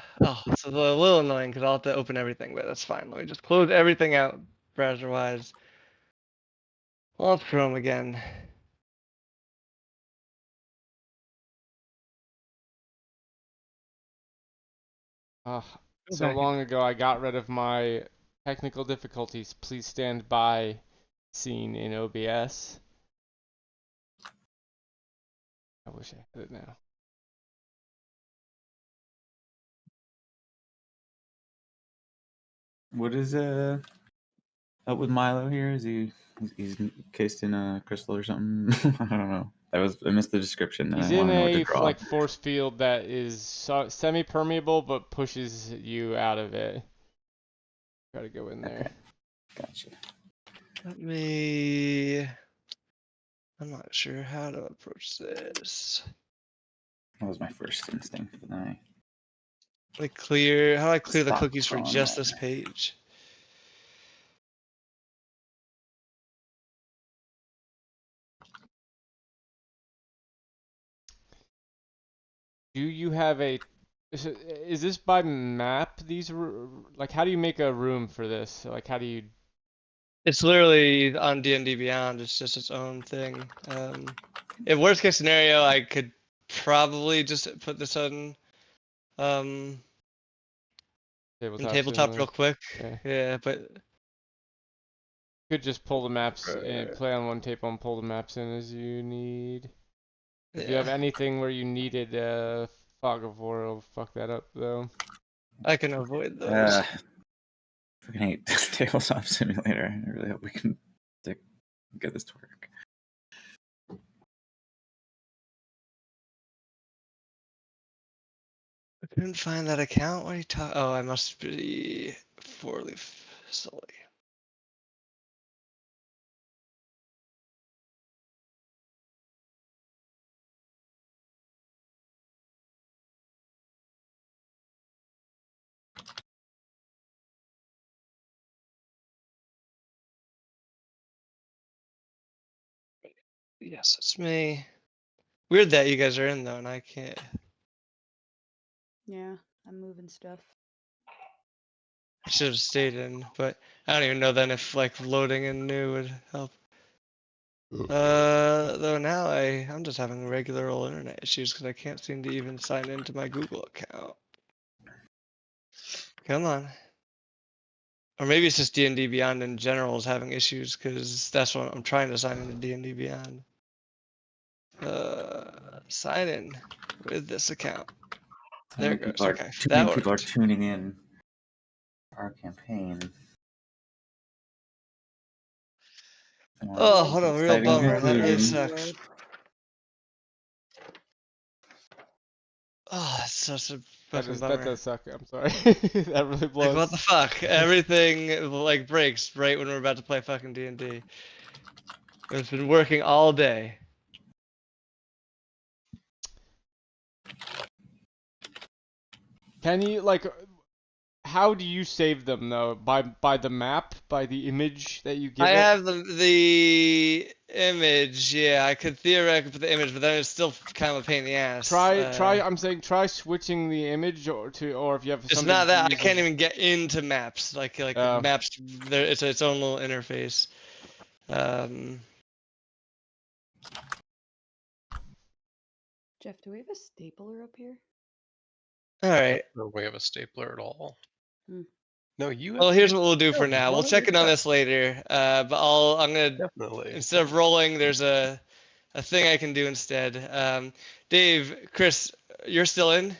S2: it's a little annoying because I'll have to open everything, but that's fine. Let me just close everything out browser-wise. Launch Chrome again.
S1: Ah,
S2: Go
S1: so
S2: back
S1: long ago I got rid of my technical difficulties. Please stand by scene in OBS. I wish I had it now.
S5: What is up with Milo here? Is he's cased in a crystal or something? I don't know. I missed the description. And
S1: He's
S5: I want
S1: in
S5: to know what to
S1: a
S5: draw.
S1: like force field that is semi-permeable but pushes you out of it. Gotta go in there.
S5: Okay. Gotcha.
S2: Let me. I'm not sure how to approach this.
S5: That was my first instinct, but then I
S2: Like clear. How do I clear the
S5: stopped
S2: cookies for
S5: drawing
S2: just
S5: that.
S2: this page?
S1: Do you have a? Is this by map? These like how do you make a room for this? Like how do you?
S2: It's literally on D&D Beyond. It's just its own thing. If worst case scenario, I could probably just put this on in tabletop real quick.
S1: Yeah.
S2: Yeah, but
S1: Could just pull the maps and play on one tape and pull the maps in as you need. If you have
S2: yeah,
S1: anything where you needed Fog of War, it'll fuck that up though.
S2: I can avoid those.
S5: Freaking hate Tabletop Simulator. I really hope we can get this to work.
S2: I couldn't find that account. What are you talking? Oh, I must be 4-leaf silly. Yes, it's me. Weird that you guys are in though, and I can't.
S4: Yeah, I'm moving stuff.
S2: I should have stayed in, but I don't even know then if like loading in new would help. Though now I'm just having regular old internet issues because I can't seem to even sign into my Google account. Come on. Or maybe it's just D&D Beyond in general is having issues because that's what I'm trying to sign into D&D Beyond. Sign in with this account.
S5: Too
S2: There
S5: many
S2: it goes.
S5: people are,
S2: Okay,
S5: too
S2: that
S5: many people are
S2: worked.
S5: tuning in for our campaign.
S2: Oh, what a real
S5: Exciting
S2: bummer. That really
S5: conclusion.
S2: sucks. Oh, that's such a fucking
S1: That
S2: bummer.
S1: does suck. I'm sorry. That really
S2: Like,
S1: blows.
S2: what the fuck? Everything like breaks right when we're about to play fucking D&D. It's been working all day.
S1: Can you like? How do you save them though? By the map, by the image that you give
S2: I
S1: it.
S2: have the image. Yeah, I could theoretically put the image, but then it's still kind of a pain in the ass.
S1: Try. I'm saying try switching the image or if you have
S2: It's
S1: something
S2: not
S1: that
S2: that I
S1: uses.
S2: can't even get into maps. Like
S1: Oh.
S2: maps, there it's its own little interface.
S4: Jeff, do we have a stapler up here?
S2: All right.
S3: No, we have a stapler at all.
S4: Hmm.
S3: No, you have.
S2: Well, here's what we'll do for
S3: Yeah,
S2: now. We'll
S3: why
S2: check in on
S3: not?
S2: this later. But I'm gonna
S3: Definitely.
S2: instead of rolling, there's a thing I can do instead. Dave, Chris, you're still in.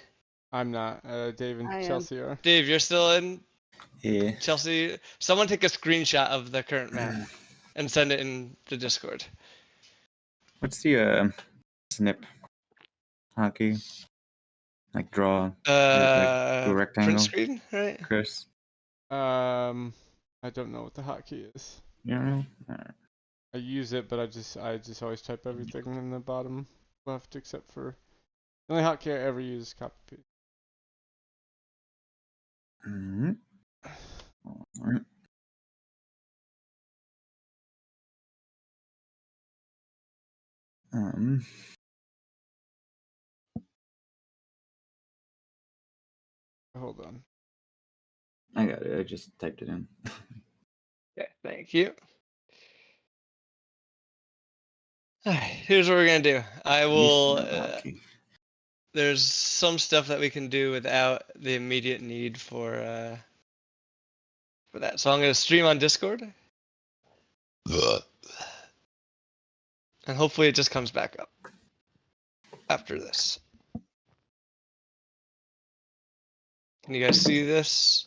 S1: I'm not. Dave and
S4: I am.
S1: Chelsea are.
S2: Dave, you're still in.
S5: Yeah.
S2: Chelsea, someone take a screenshot of the current map and send it in the Discord.
S5: What's the snip hockey? Like draw like a
S2: Print
S5: rectangle,
S2: screen, right?
S5: Chris?
S1: I don't know what the hotkey is.
S5: You don't know? Alright.
S1: I use it, but I just always type everything in the bottom left except for the only hotkey I ever use is copy paste.
S5: Mhm. Alright.
S1: Hold on.
S5: I got it. I just typed it in.
S2: Okay, thank you. Alright, here's what we're gonna do. I will.
S5: Snip hockey.
S2: There's some stuff that we can do without the immediate need for that. So I'm gonna stream on Discord, and hopefully it just comes back up after this. Can you guys see this?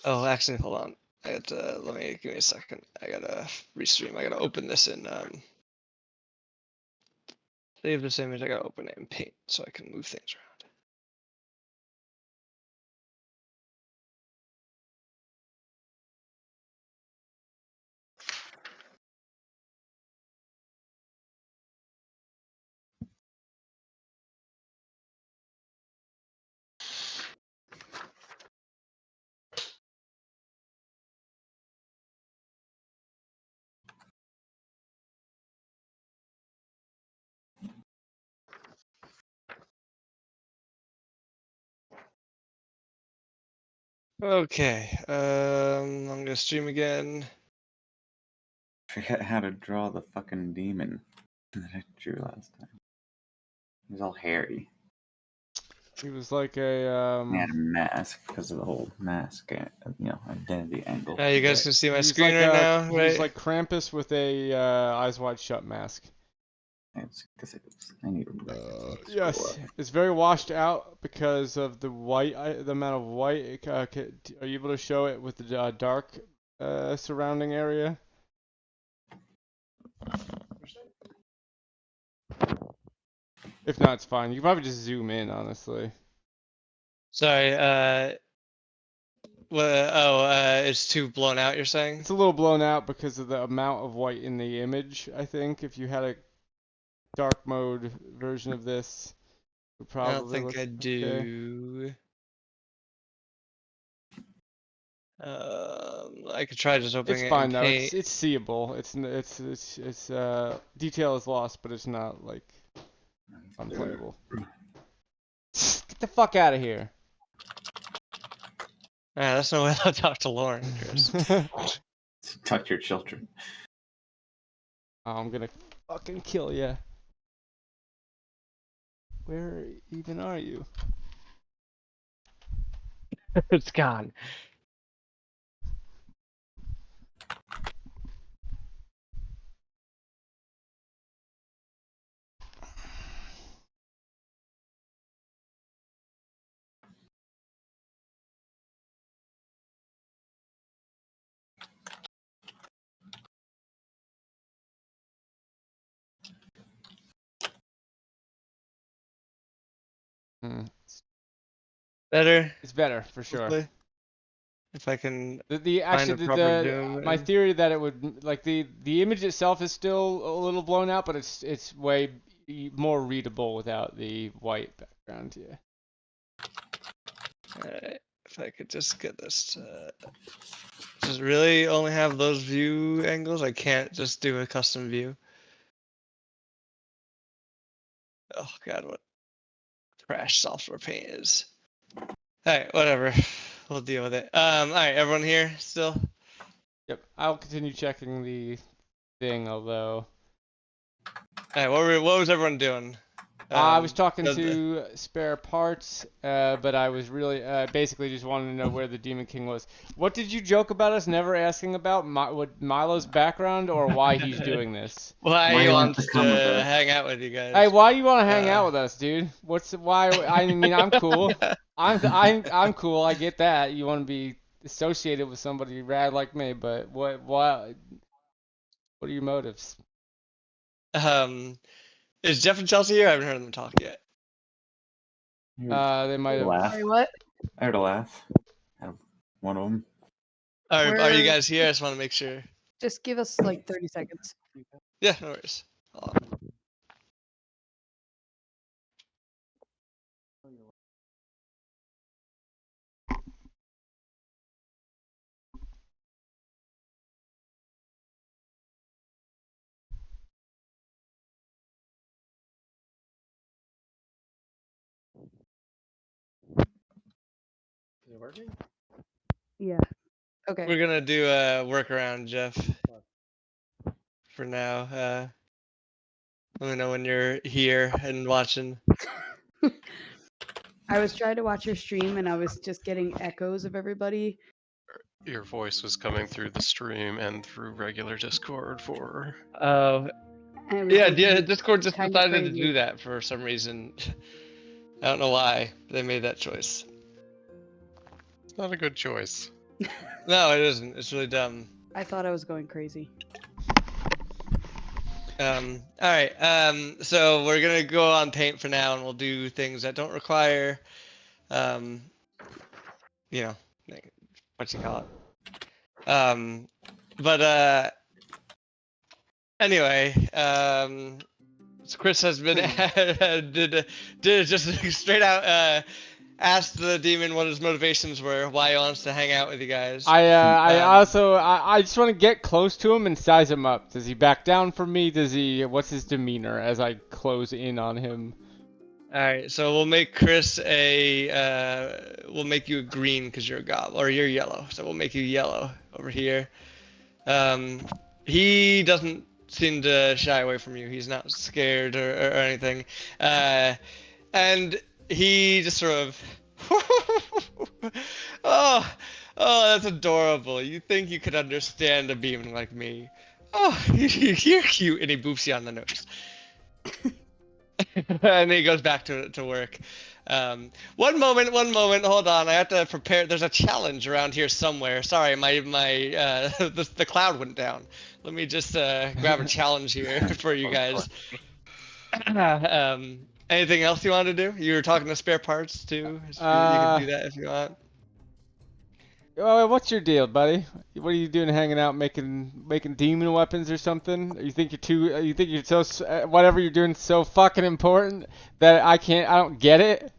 S2: Oh, actually, hold on. I got to, give me a second. I gotta restream. I gotta open this in save this image. I gotta open it in Paint so I can move things around. Okay, I'm gonna stream again.
S5: Forget how to draw the fucking demon that I drew last time. He was all hairy.
S1: He was like a
S5: He had a mask because of the whole mask, identity angle.
S2: You guys can see my
S1: He was
S2: screen
S1: like
S2: right now,
S1: he
S2: right?
S1: was like Krampus with a eyes wide shut mask.
S5: It's because I need to
S1: Yes, it's very washed out because of the white, the amount of white. Are you able to show it with the dark surrounding area? If not, it's fine. You can probably just zoom in, honestly.
S2: Sorry, it's too blown out, you're saying?
S1: It's a little blown out because of the amount of white in the image, I think. If you had a dark mode version of this, it would probably
S2: I don't think
S1: look
S2: I
S1: okay.
S2: do. I could try just opening
S1: It's
S2: it
S1: fine
S2: in
S1: though.
S2: Paint.
S1: It's seeable. It's detail is lost, but it's not like unplayable. Get the fuck out of here.
S2: That's no way I'll talk to Lauren, Chris.
S5: Talk to your children.
S1: I'm gonna fucking kill you. Where even are you?
S2: It's gone. Better.
S1: It's better for sure.
S2: Hopefully. If I can
S1: The
S2: find
S1: actually
S2: a proper zoom.
S1: my theory that it would like the image itself is still a little blown out, but it's way more readable without the white background. Yeah.
S2: Alright, if I could just get this to just really only have those view angles, I can't just do a custom view. Oh god, what trash software paint is. Alright, whatever. We'll deal with it. Alright, everyone here still?
S1: Yep. I'll continue checking the thing, although
S2: Alright, what was everyone doing?
S1: I was talking
S2: the-
S1: to spare parts, but I was really basically just wanted to know where the Demon King was. What did you joke about us never asking about what Milo's background or why he's doing this?
S2: Why
S5: Why
S2: he
S5: you want
S2: wants
S5: to come with
S2: to
S5: us?
S2: hang out with you guys.
S1: Hey, why do you want to hang
S2: Yeah.
S1: out with us, dude? What's why? I mean, I'm cool. I'm cool. I get that. You want to be associated with somebody rad like me, but what are your motives?
S2: Is Jeff and Chelsea here? I haven't heard them talk yet.
S1: They might have.
S5: Laugh.
S4: Sorry, what?
S5: I heard a laugh. Out of one of them.
S2: Are you
S4: We're-
S2: guys here? I just want to make sure.
S4: Just give us like 30 seconds.
S2: Yeah, no worries. Hold on.
S3: Is it working?
S4: Yeah. Okay.
S2: We're gonna do a workaround, Jeff. For now, let me know when you're here and watching.
S4: I was trying to watch your stream and I was just getting echoes of everybody.
S3: Your voice was coming through the stream and through regular Discord for.
S2: Oh,
S4: And it was
S2: yeah,
S4: making it
S2: Discord just
S4: kinda
S2: decided to
S4: crazy.
S2: do that for some reason. I don't know why they made that choice.
S3: It's not a good choice.
S2: No, it isn't. It's really dumb.
S4: I thought I was going crazy.
S2: Alright, so we're gonna go on paint for now and we'll do things that don't require, you know, like, what you call it. Anyway, so Chris has been, did just straight out, asked the demon what his motivations were, why he wants to hang out with you guys.
S1: I just want to get close to him and size him up. Does he back down from me? What's his demeanor as I close in on him?
S2: Alright, so we'll make Chris we'll make you a green because you're a goblin, or you're yellow, so we'll make you yellow over here. He doesn't seem to shy away from you, he's not scared or anything. And he just sort of, oh, that's adorable. You think you could understand a demon like me. Oh, you're cute, and he boops you on the nose. And then he goes back to work. One moment, hold on. I have to prepare. There's a challenge around here somewhere. Sorry, my the cloud went down. Let me just grab a challenge here for you guys. Anything else you want to do? You were talking to spare parts too. You can do that if you want.
S1: Oh, what's your deal, buddy? What are you doing, hanging out, making demon weapons or something? You think you're so whatever you're doing so fucking important that I don't get it?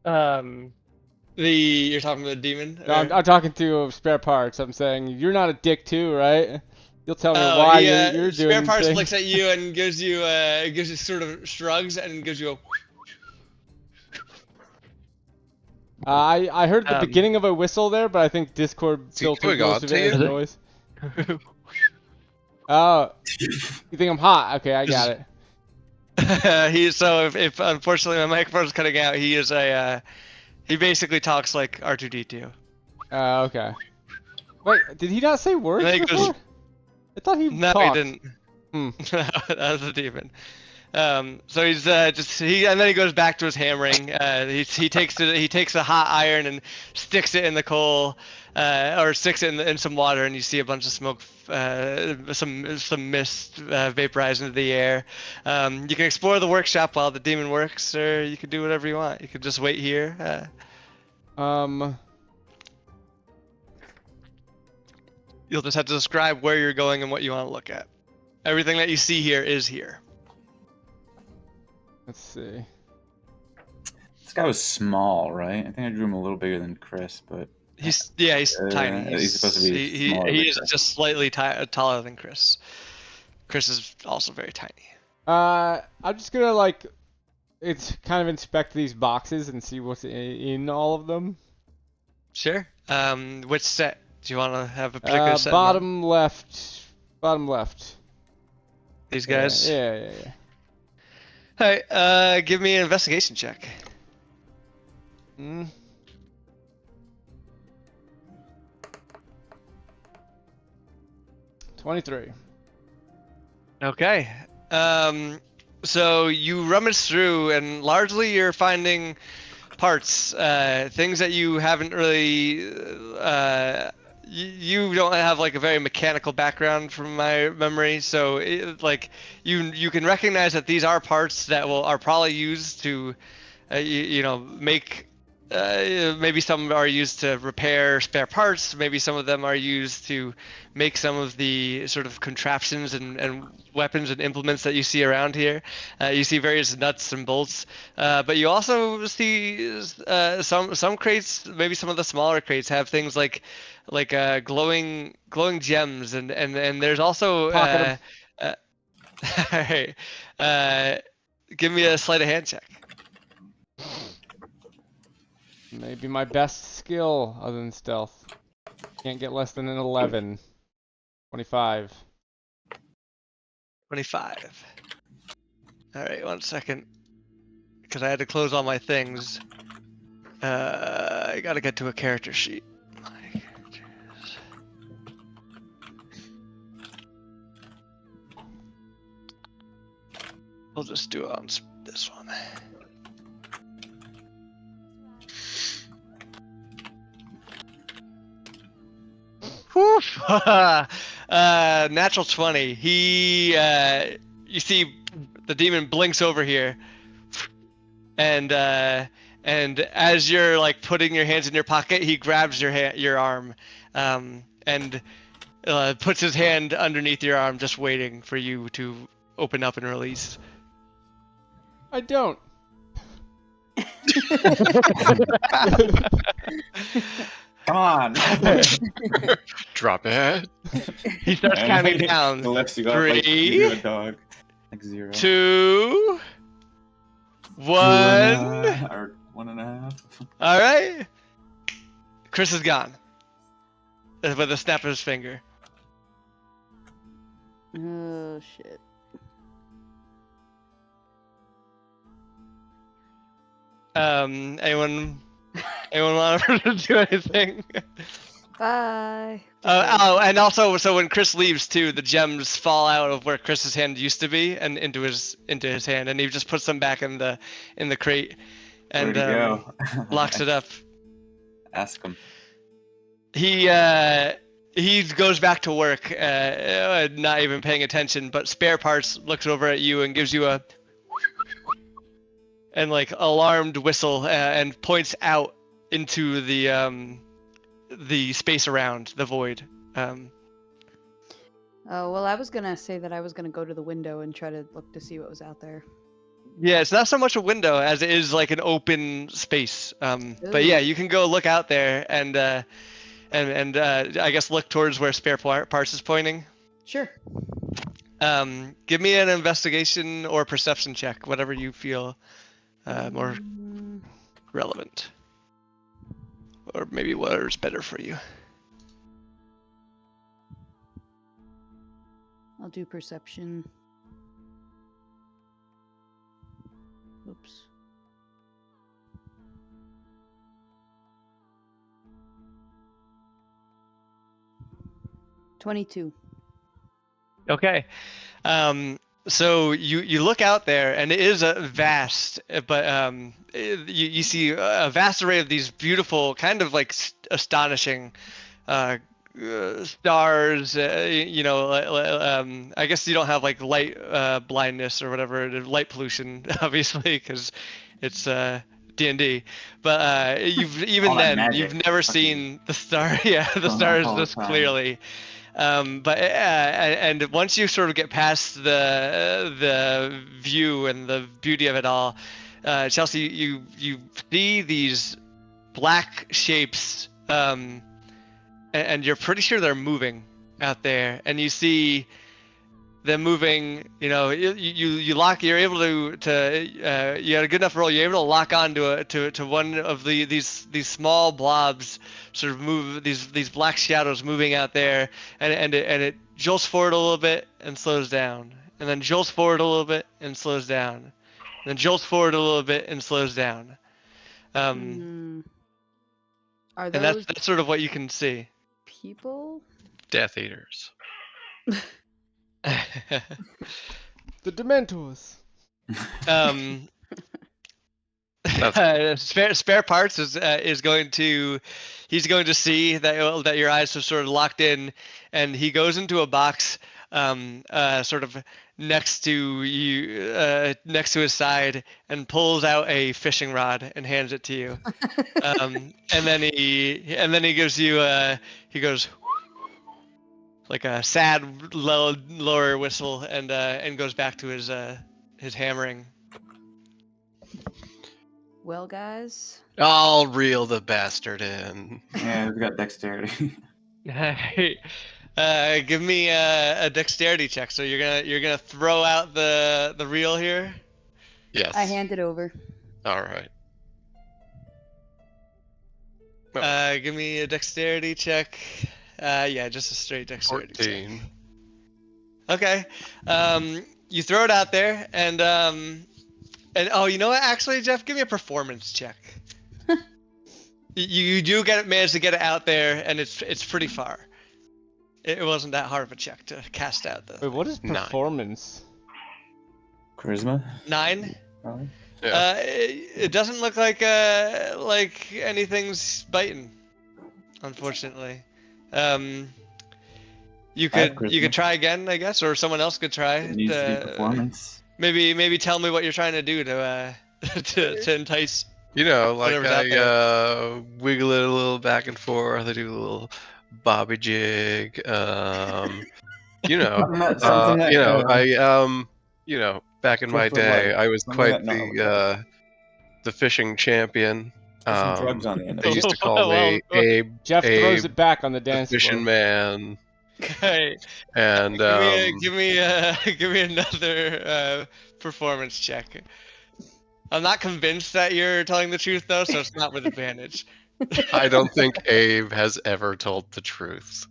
S2: You're talking to the demon?
S1: No, I'm talking to spare parts. I'm saying you're not a dick too, right? You'll tell me
S2: Oh,
S1: why
S2: he,
S1: you're doing
S2: spare parts
S1: things.
S2: looks at you and gives you sort of shrugs and gives you a.
S1: I heard the
S2: Um,
S1: beginning of a whistle there, but I think Discord
S3: he
S1: filtered
S3: going
S1: most
S3: on
S1: of
S3: to
S1: it as
S3: you?
S1: noise. Oh, you think I'm hot? Okay, I got it.
S2: So if unfortunately my microphone's cutting out, he is he basically talks like R2D2.
S1: Okay. Wait, did he not say words
S2: I think it was-
S1: before? I thought he
S2: No,
S1: talked.
S2: he didn't.
S1: Hmm.
S2: That was the demon. So he's and then he goes back to his hammering. He takes a hot iron and sticks it in the coal, or sticks it in some water, and you see a bunch of smoke, some mist vaporize into the air. You can explore the workshop while the demon works, or you can do whatever you want. You could just wait here. You'll just have to describe where you're going and what you want to look at. Everything that you see here is here.
S1: Let's see.
S5: This guy was small, right? I think I drew him a little bigger than Chris, but
S2: He's tiny.
S5: he's supposed to be
S2: he
S5: smaller than
S2: is
S5: Chris.
S2: just slightly taller than Chris. Chris is also very tiny.
S1: I'm just gonna like, it's kind of inspect these boxes and see what's in all of them.
S2: Sure. Which set? Do you want to have a particular set?
S1: Bottom left. Bottom left.
S2: These guys.
S1: Yeah.
S2: All right. Give me an investigation check.
S1: 23.
S2: Okay. So you rummage through, and largely you're finding parts, things that you haven't really. You don't have like a very mechanical background from my memory, so you can recognize that these are parts that are probably used to, make. Maybe some are used to repair spare parts. Maybe some of them are used to make some of the sort of contraptions and weapons and implements that you see around here. You see various nuts and bolts, but you also see some crates. Maybe some of the smaller crates have things like glowing gems, and there's also.
S1: Pocket 'em.
S2: All right. Give me a sleight of hand check.
S1: Maybe my best skill other than stealth. Can't get less than an 11. 25.
S2: 25. All right, 1 second. Because I had to close all my things. I gotta get to a character sheet. My characters. We'll just do it on this one. Whew. Natural 20. You see the demon blinks over here, and as you're like putting your hands in your pocket, he grabs your arm, and puts his hand underneath your arm, just waiting for you to open up and release.
S1: I don't.
S5: Come on.
S3: Drop it.
S2: He starts counting down.
S5: He lifts you up like
S2: 3,
S5: you do a dog. Like 0.
S2: 2, 1.
S5: Or 1.5.
S2: All right. Chris is gone. With a snap of his finger.
S4: Oh shit.
S2: Anyone want to do anything?
S4: Bye.
S2: And also, so when Chris leaves too, the gems fall out of where Chris's hand used to be and into his hand, and he just puts them back in the crate and
S5: Where'd he go?
S2: locks it up.
S5: Ask him.
S2: He goes back to work, not even paying attention. But Spare Parts looks over at you and gives you a and like alarmed whistle, and points out into the space around the void.
S4: Oh well, I was gonna say that I was gonna go to the window and try to look to see what was out there.
S2: Yeah, it's not so much a window as it is like an open space. But yeah, you can go look out there and I guess look towards where Spare Parts is pointing.
S4: Sure.
S2: Give me an investigation or perception check, whatever you feel more relevant, or maybe whatever's better for you.
S4: I'll do perception. Oops. $22.
S2: Okay. So you look out there, and it is a vast, but you see a vast array of these beautiful, kind of like astonishing stars. I guess you don't have like light blindness or whatever, light pollution, obviously, because it's D&D. But
S5: All
S2: even
S5: that
S2: then, you've
S5: magic
S2: never
S5: fucking
S2: seen the star, yeah, the
S5: going off
S2: stars
S5: all the
S2: this
S5: time.
S2: clearly. And once you sort of get past the view and the beauty of it all, Chelsea, you see these black shapes, and you're pretty sure they're moving out there, and you see them moving. You're able to you had a good enough roll. You're able to lock on to one of these small blobs, sort of move these black shadows moving out there, and it jolts forward a little bit and slows down, and then jolts forward a little bit and slows down, and then jolts forward a little bit and slows down.
S4: Are
S2: And
S4: those
S2: that's sort of what you can see.
S4: people?
S3: Death Eaters.
S1: The Dementors.
S2: Spare parts is going to, he's going to see that your eyes have sort of locked in, and he goes into a box sort of next to you, next to his side, and pulls out a fishing rod and hands it to you. And then he gives you he goes like a sad lower whistle, and goes back to his hammering.
S4: Well, guys.
S3: I'll reel the bastard in.
S5: Yeah, we've got dexterity.
S2: Give me a dexterity check. So you're gonna throw out the reel here.
S3: Yes.
S4: I hand it over.
S3: All right.
S2: Give me a dexterity check. Yeah, just a straight dexterity
S3: 14.
S2: check. Okay. You throw it out there, and oh, you know what? Actually, Jeff, give me a performance check. You do manage to get it out there, and it's pretty far. It wasn't that hard of a check to cast out the
S1: Wait, what is
S3: 9.
S1: performance?
S5: Charisma?
S2: 9.
S5: Probably.
S3: Yeah.
S2: It doesn't look like anything's biting, unfortunately. You
S5: I have
S2: could
S5: charisma.
S2: try again, I guess, or someone else could try.
S5: It needs to be performance.
S2: Maybe tell me what you're trying to do to to entice.
S3: You know, like
S2: Whatever's out
S3: I wiggle it a little back and forth. I do a little bobby jig. You know,
S5: Something that,
S3: back in
S5: for
S3: my day,
S5: life.
S3: I was
S5: Something
S3: quite
S5: that
S3: the fishing champion.
S5: Put some drugs on the end of
S3: They
S5: it.
S3: used to call me Abe,
S1: Jeff throws
S3: Abe,
S1: it back on the
S3: the
S1: dance floor.
S3: fishing man,
S2: Hey,
S3: and
S2: give me another performance check. I'm not convinced that you're telling the truth though, so it's not with advantage.
S3: I don't think Abe has ever told the truth.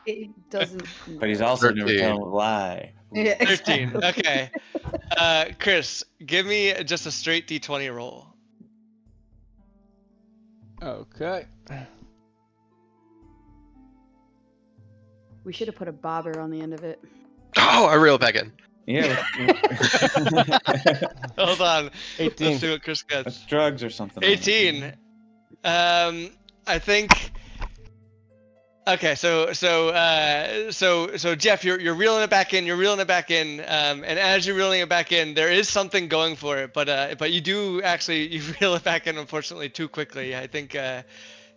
S4: It doesn't.
S5: But he's also never
S3: 13.
S5: telling a lie.
S4: Yeah,
S2: 13.
S4: exactly.
S2: Okay. Chris, give me just a straight D20 roll.
S1: Okay.
S4: We should have put a bobber on the end of it.
S3: Oh, I reel it back in.
S5: Yeah.
S2: Hold on.
S1: 18.
S2: Let's see what Chris
S5: With
S2: gets.
S5: drugs or something.
S2: 18. I think. Okay, so Jeff, you're reeling it back in. You're reeling it back in, and as you're reeling it back in, there is something going for it, but you do actually you reel it back in, unfortunately, too quickly. I think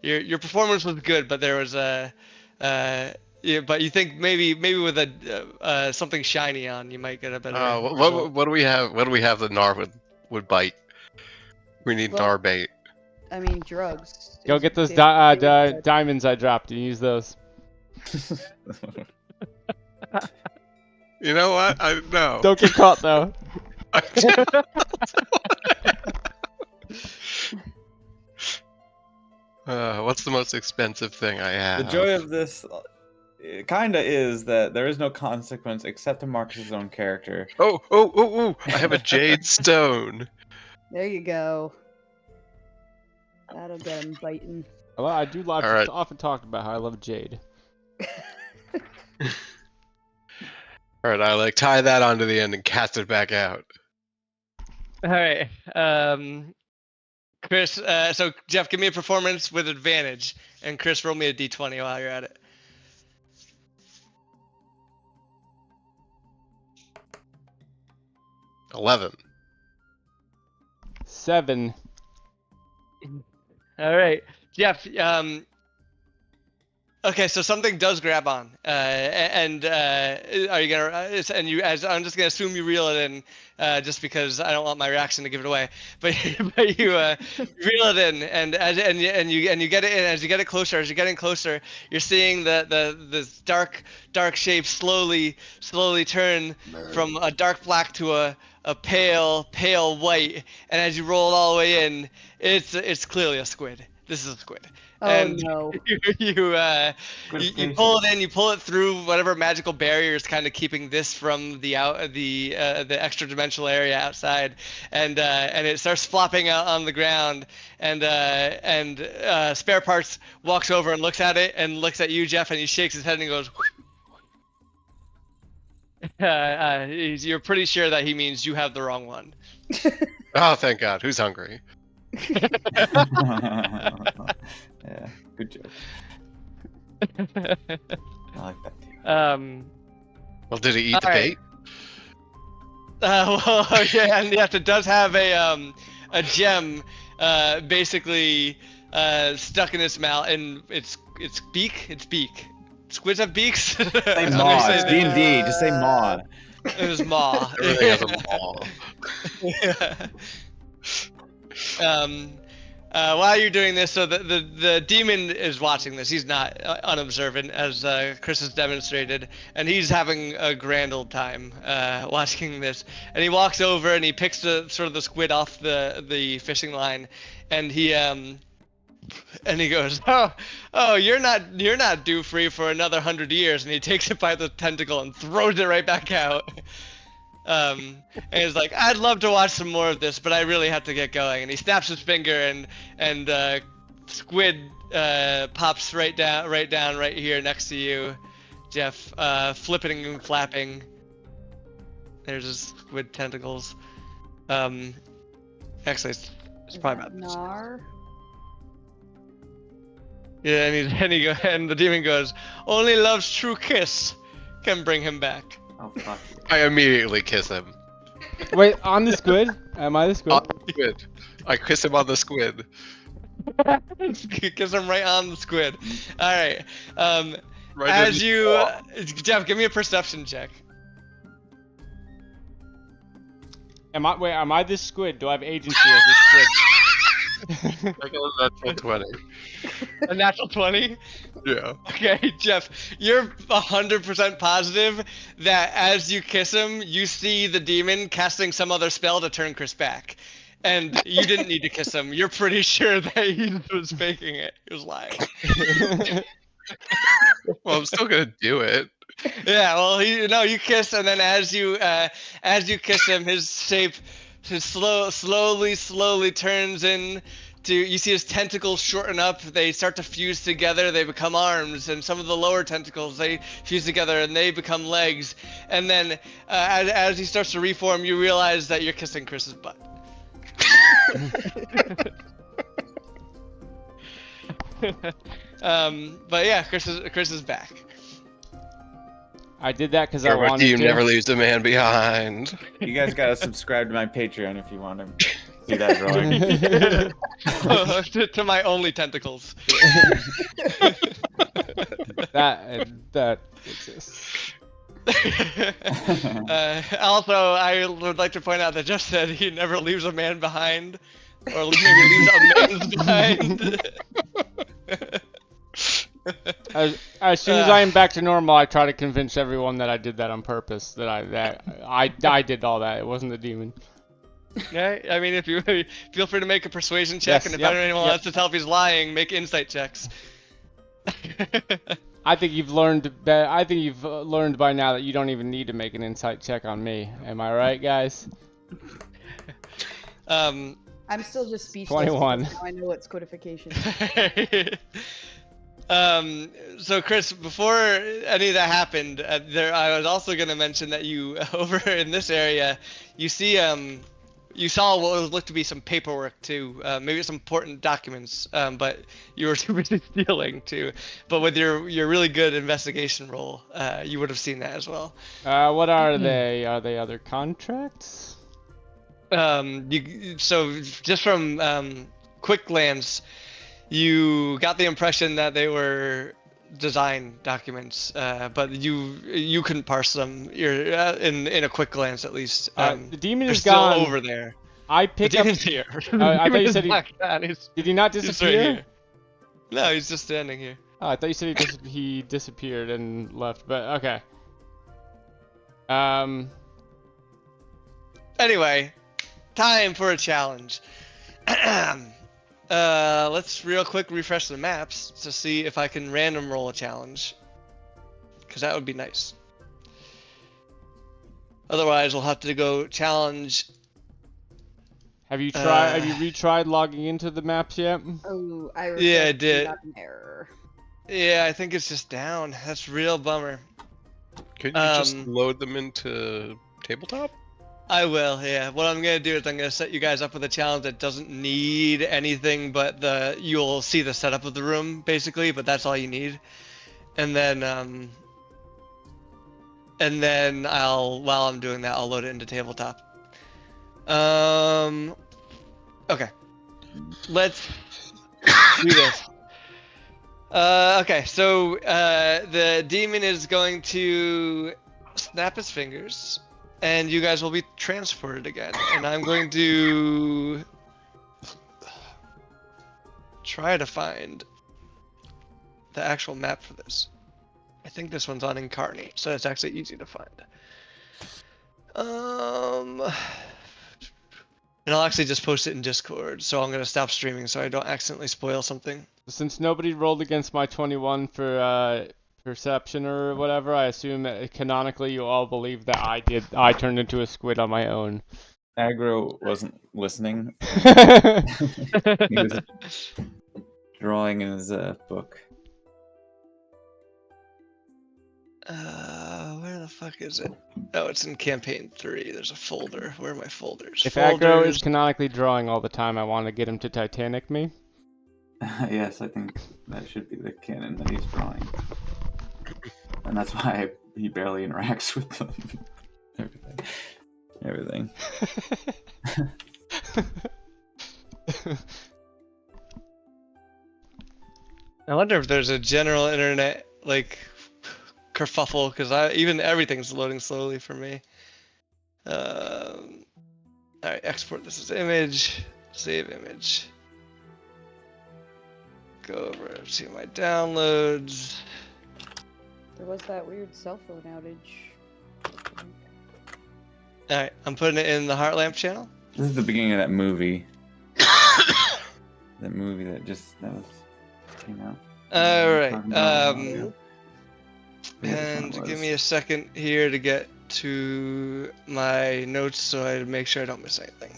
S2: your performance was good, but there was yeah, but you think maybe with a something shiny on, you might get a better. result.
S3: What do we have? What do we have that Nar would bite? We need
S4: Well-
S3: Nar bait.
S4: I mean, drugs.
S1: Go
S4: is
S1: get those
S4: basically-
S1: diamonds I dropped and use those.
S3: You know what? I know.
S1: Don't get caught though.
S3: What's the most expensive thing I have?
S5: The joy of this kind of is that there is no consequence except to Marcus's own character.
S3: Oh! I have a jade stone.
S4: There you go. That'll get him biting.
S1: Well, I do love
S3: Alright.
S1: often talk about how I love Jade.
S3: All right, I like tie that onto the end and cast it back out.
S2: All right. Chris, so Jeff, give me a performance with advantage, and Chris, roll me a d20 while you're at it.
S3: $11.
S1: 7.
S2: All right, Jeff. Okay, so something does grab on, and are you gonna? And you, as I'm just gonna assume you reel it in, just because I don't want my reaction to give it away. But but you reel it in, and you get it in. As you get it closer, as you're getting closer, you're seeing this dark shape slowly turn from a dark black to a pale white, and as you roll it all the way in, it's clearly a squid. This is a squid.
S4: Oh
S2: And
S4: no.
S2: you pull it in, you pull it through whatever magical barrier is kind of keeping this from the extra dimensional area outside, and it starts flopping out on the ground, and Spare Parts walks over and looks at it and looks at you, Jeff, and he shakes his head and he goes. You're pretty sure that he means you have the wrong one.
S3: Oh, thank God. Who's hungry?
S5: Yeah, good joke. I like that too.
S3: Well, did he eat the
S2: Alright.
S3: bait?
S2: Well, yeah, and yes, it does have a gem, basically stuck in its mouth, and its beak. Its beak. Squids have beaks.
S5: Say
S2: I'm gonna
S5: maw.
S2: say
S5: It's
S2: that.
S5: D&D. Just say maw.
S2: It was maw.
S3: Everything has a maw.
S2: While you're doing this, so the demon is watching this. He's not unobservant, as Chris has demonstrated, and he's having a grand old time watching this. And he walks over and he picks the squid off the fishing line, and he goes, oh, you're not due free for another 100 years. And he takes it by the tentacle and throws it right back out. And he's like, I'd love to watch some more of this, but I really have to get going. And he snaps his finger, and squid pops right down right here next to you, Jeff, flipping and flapping. There's his squid tentacles. Actually, it's probably about this.
S4: Nar.
S2: Yeah, and the demon goes, only love's true kiss can bring him back.
S5: Oh, fuck you.
S3: I immediately kiss him.
S1: Wait, on the squid? Am I the squid?
S3: On the squid. I kiss him on the squid.
S2: Kiss him right on the squid. All right.
S3: Right
S2: As
S3: in-
S2: you, Jeff, give me a perception check.
S1: Am I this squid? Do I have agency as this squid?
S3: I got a natural 20.
S2: A natural 20?
S3: Yeah.
S2: Okay, Jeff, you're 100% positive that as you kiss him, you see the demon casting some other spell to turn Chris back. And you didn't need to kiss him. You're pretty sure that he was faking it. He was lying.
S3: Well, I'm still gonna do it.
S2: Yeah, well, you kiss, and then as you kiss him, his shape slowly turns in. You see his tentacles shorten up. They start to fuse together. They become arms, and some of the lower tentacles they fuse together, and they become legs. And then, as he starts to reform, you realize that you're kissing Chris's butt. But yeah, Chris is back.
S1: I did that because I
S3: Your
S1: wanted
S3: team
S1: to.
S3: never leaves a man behind.
S5: You guys gotta subscribe to my Patreon if you want to see that drawing.
S2: To my only tentacles.
S1: that exists.
S2: Also, I would like to point out that Jeff said he never leaves a man behind, or maybe leaves a man behind.
S1: As soon as I am back to normal, I try to convince everyone that I did that on purpose. That I did all that. It wasn't the demon.
S2: Yeah, I mean, if you feel free to make a persuasion check,
S1: Yes,
S2: and if
S1: yep,
S2: anyone
S1: yep.
S2: wants to tell if he's lying, make insight checks.
S1: I think you've learned that. I think you've learned by now that you don't even need to make an insight check on me. Am I right, guys?
S4: I'm still just speechless.
S1: 21.
S4: Now I know what's codification.
S2: So Chris, before any of that happened, I was also gonna mention that you over in this area, you see you saw what looked to be some paperwork too, maybe some important documents, but you were too busy stealing too. But with your really good investigation roll, you would have seen that as well.
S1: What are they? Are they other contracts?
S2: So just from quick glance, you got the impression that they were design documents, but you couldn't parse them. You're in a quick glance at least.
S1: The demon
S2: They're
S1: is
S2: still
S1: gone.
S2: over there.
S1: I
S2: The
S1: pick up.
S2: demon's here.
S1: I thought you said he.
S2: He's
S1: Did he not
S2: right
S1: disappear?
S2: here. No, he's just standing here.
S1: Oh, I thought you said he disappeared and left. But okay.
S2: Anyway, time for a challenge. Let's real quick refresh the maps to see if I can random roll a challenge, because that would be nice. Otherwise, we'll have to go challenge.
S1: Have you retried logging into the maps yet?
S4: Oh, I
S2: Yeah, I
S4: refreshed and
S2: did.
S4: got an error.
S2: Yeah, I think it's just down. That's real bummer.
S3: Could you just load them into tabletop?
S2: I will, yeah. What I'm gonna do is I'm gonna set you guys up with a challenge that doesn't need anything but you'll see the setup of the room basically, but that's all you need. And then while I'm doing that, I'll load it into tabletop. Okay. Let's do this. Okay, so the demon is going to snap his fingers, and you guys will be transported again. And I'm going to try to find the actual map for this. I think this one's on Incarnate, so it's actually easy to find. And I'll actually just post it in Discord, so I'm gonna stop streaming so I don't accidentally spoil something.
S1: Since nobody rolled against my 21 for perception or whatever, I assume that canonically you all believe that I turned into a squid on my own.
S5: Aggro wasn't listening. He was drawing in his book.
S2: Where the fuck is it? Oh, it's in campaign 3. There's a folder. Where are my folders?
S1: If Aggro is canonically drawing all the time, I want to get him to Titanic me.
S5: Yes, I think that should be the canon that he's drawing. And that's why he barely interacts with them. Everything.
S2: I wonder if there's a general internet like kerfuffle, because even everything's loading slowly for me. All right, export this as image, save image. Go over to my downloads.
S4: There was that weird cell phone outage.
S2: All right, I'm putting it in the Heartlamp channel.
S5: This is the beginning of that movie. That movie that came out.
S2: All right.
S5: Yeah,
S2: And give me a second here to get to my notes so I make sure I don't miss anything.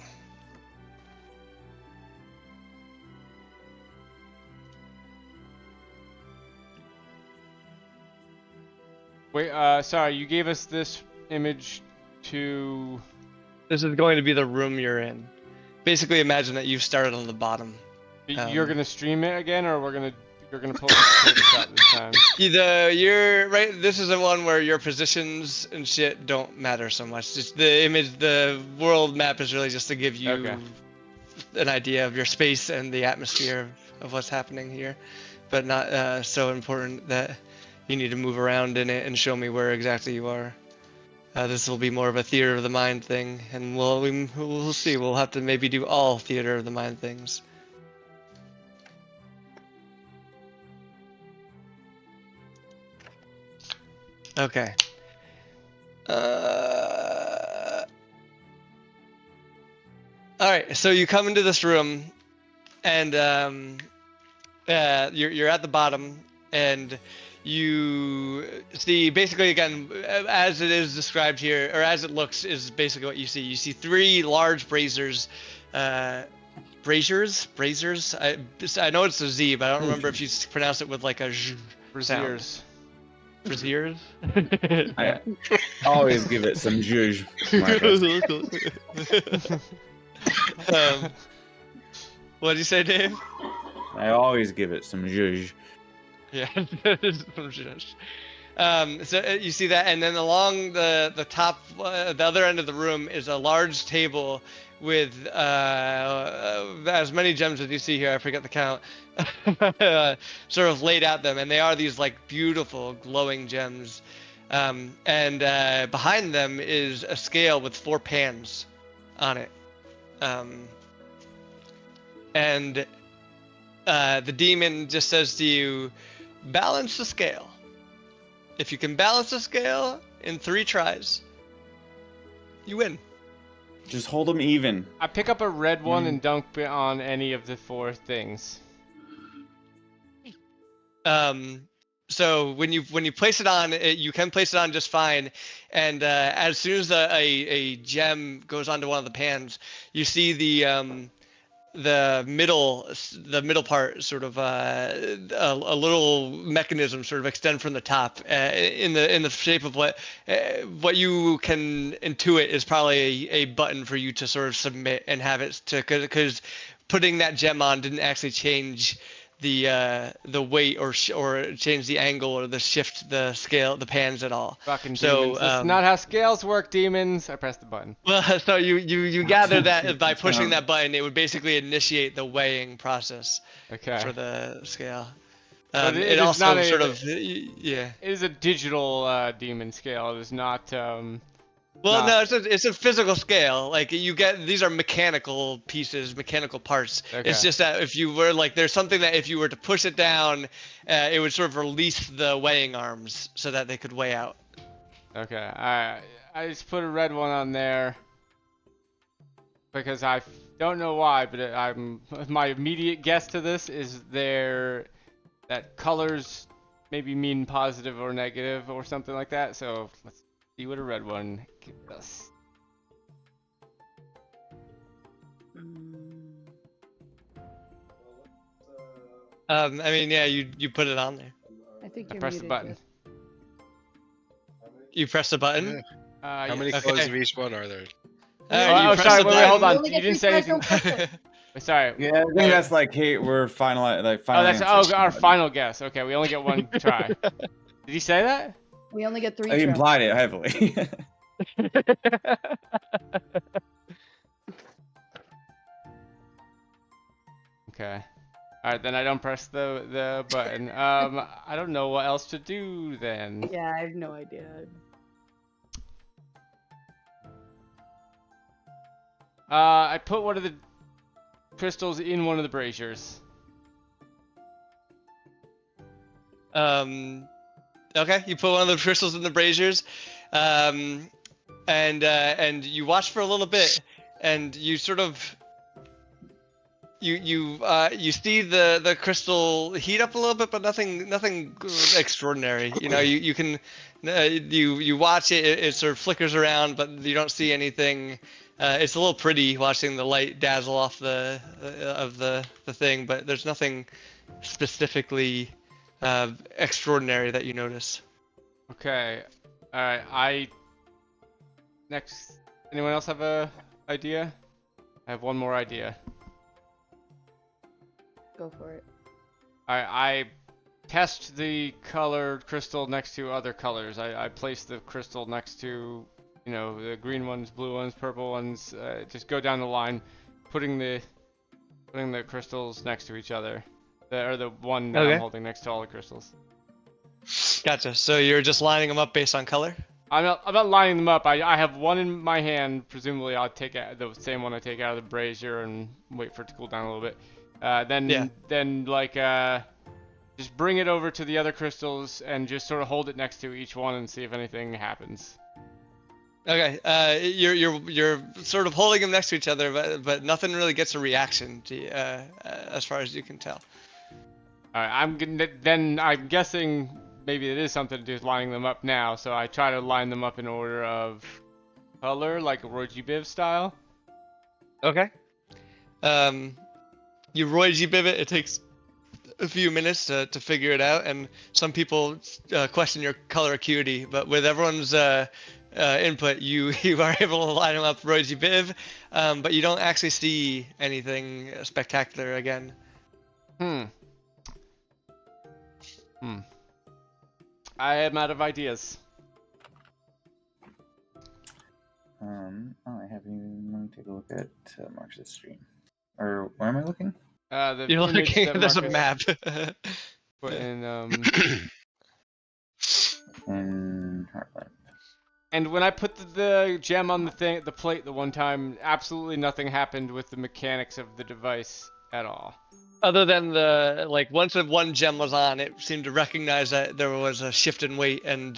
S1: Wait, sorry, you gave us this image to...
S2: This is going to be the room you're in. Basically, imagine that you've started on the bottom.
S1: You're gonna stream it again, or you're gonna pull the shot this time?
S2: You're right. This is the one where your positions and shit don't matter so much. Just the image, the world map is really just to give you an idea of your space and the atmosphere of what's happening here, but not so important that you need to move around in it and show me where exactly you are. This will be more of a theater of the mind thing, and we'll see. We'll have to maybe do all theater of the mind things. Okay. All right. So you come into this room, and you're at the bottom, and you see basically again as it is described here, or as it looks, is basically what you see. You see 3 large braziers braziers. I know it's a Z, but I don't remember if you pronounce it with like a zh sound.
S1: Braziers.
S2: Braziers.
S5: I always give it some zhuzh, Marcus.
S2: What did you say, Dave?
S5: I always give it some zhuzh.
S2: Yeah. So you see that, and then along the top, the other end of the room is a large table with as many gems as you see here. I forget the count. Sort of laid out them, and they are these like beautiful glowing gems. And behind them is a scale with 4 pans on it. And the demon just says to you, balance the scale. If you can balance the scale in 3 tries, you win.
S5: Just hold them even.
S1: I pick up a red one and dunk it on any of the 4 things.
S2: So when you place it on, you can place it on just fine, and as soon as a gem goes onto one of the pans, you see the middle part sort of a little mechanism sort of extend from the top in the shape of what you can intuit is probably a button for you to sort of submit and have it to, because putting that gem on didn't actually change the weight or change the angle or shift the scale, the pans at all.
S1: Fucking
S2: So,
S1: demons. That's not how scales work, demons. I press the button.
S2: Well, so you gather that by pushing that button, it would basically initiate the weighing process
S1: Okay.
S2: for the scale.
S1: But
S2: It
S1: is
S2: also
S1: not a-
S2: sort of yeah.
S1: It is a digital demon scale. It is not.
S2: Well,
S1: not-
S2: no, it's a physical scale. Like you get, these are mechanical pieces, mechanical parts.
S1: Okay.
S2: It's just that if you were like, there's something that if you were to push it down, it would sort of release the weighing arms so that they could weigh out.
S1: Okay. I just put a red one on there because I don't know why, but my immediate guess to this is that colors maybe mean positive or negative or something like that. So let's see what a red one gives us.
S2: I mean, yeah, you put it on there.
S4: I think
S1: I
S4: you're
S1: press the
S4: muted,
S1: button.
S4: Jeff.
S2: You press the button.
S3: How many
S1: Yes.
S3: clothes
S2: Okay.
S3: of each one are there?
S2: You
S1: Oh,
S2: press
S1: sorry.
S2: the
S1: Wait, hold
S4: You
S1: on.
S4: only
S1: You
S4: get
S1: didn't
S4: 3
S1: say
S4: tries, don't press
S1: anything.
S4: it.
S1: Sorry.
S5: Yeah, I think that's like, hey, we're final
S1: Oh, that's
S5: answers.
S1: our final guess. Okay, we only get one try. Did he say that?
S4: We only get 3
S5: I
S4: tries.
S5: implied it heavily.
S1: Okay. All right, then I don't press the button. I don't know what else to do then.
S4: Yeah, I have no idea.
S1: I put one of the crystals in one of the braziers.
S2: Okay, you put one of the crystals in the braziers, and you watch for a little bit, and you sort of you see the crystal heat up a little bit, but nothing extraordinary. You know, you can you watch it, it sort of flickers around, but you don't see anything. It's a little pretty watching the light dazzle off the thing, but there's nothing specifically extraordinary that you notice.
S1: Okay. All right. Next. Anyone else have a idea? I have one more idea.
S4: Go for it.
S1: I test the colored crystal next to other colors. I place the crystal next to, you know, the green ones, blue ones, purple ones. Just go down the line, putting the crystals next to each other. The one that
S2: Okay.
S1: I'm holding next to all the crystals.
S2: Gotcha. So you're just lining them up based on color?
S1: I'm not lining them up. I have one in my hand. Presumably, I'll take the same one I take out of the brazier and wait for it to cool down a little bit. Then just bring it over to the other crystals and just sort of hold it next to each one and see if anything happens.
S2: Okay. You're sort of holding them next to each other, but nothing really gets a reaction to as far as you can tell.
S1: All right, I'm guessing maybe it is something to do with lining them up now. So I try to line them up in order of color, like a Roji Biv style.
S2: Okay. You Roy G. Biv it. It takes a few minutes to figure it out, and some people question your color acuity, but with everyone's input, you are able to line them up Roy G. Biv, but you don't actually see anything spectacular again.
S1: I am out of ideas.
S5: Oh, I haven't even. Let me take a look at Marx's stream. Or where am I looking?
S1: The
S2: You're
S1: image
S2: looking.
S1: that
S2: There's a
S1: Marcus
S2: map.
S1: put in,
S5: In Heartland.
S1: and when I put the gem on the plate the one time, absolutely nothing happened with the mechanics of the device at all.
S2: Other than the once the one gem was on, it seemed to recognize that there was a shift in weight and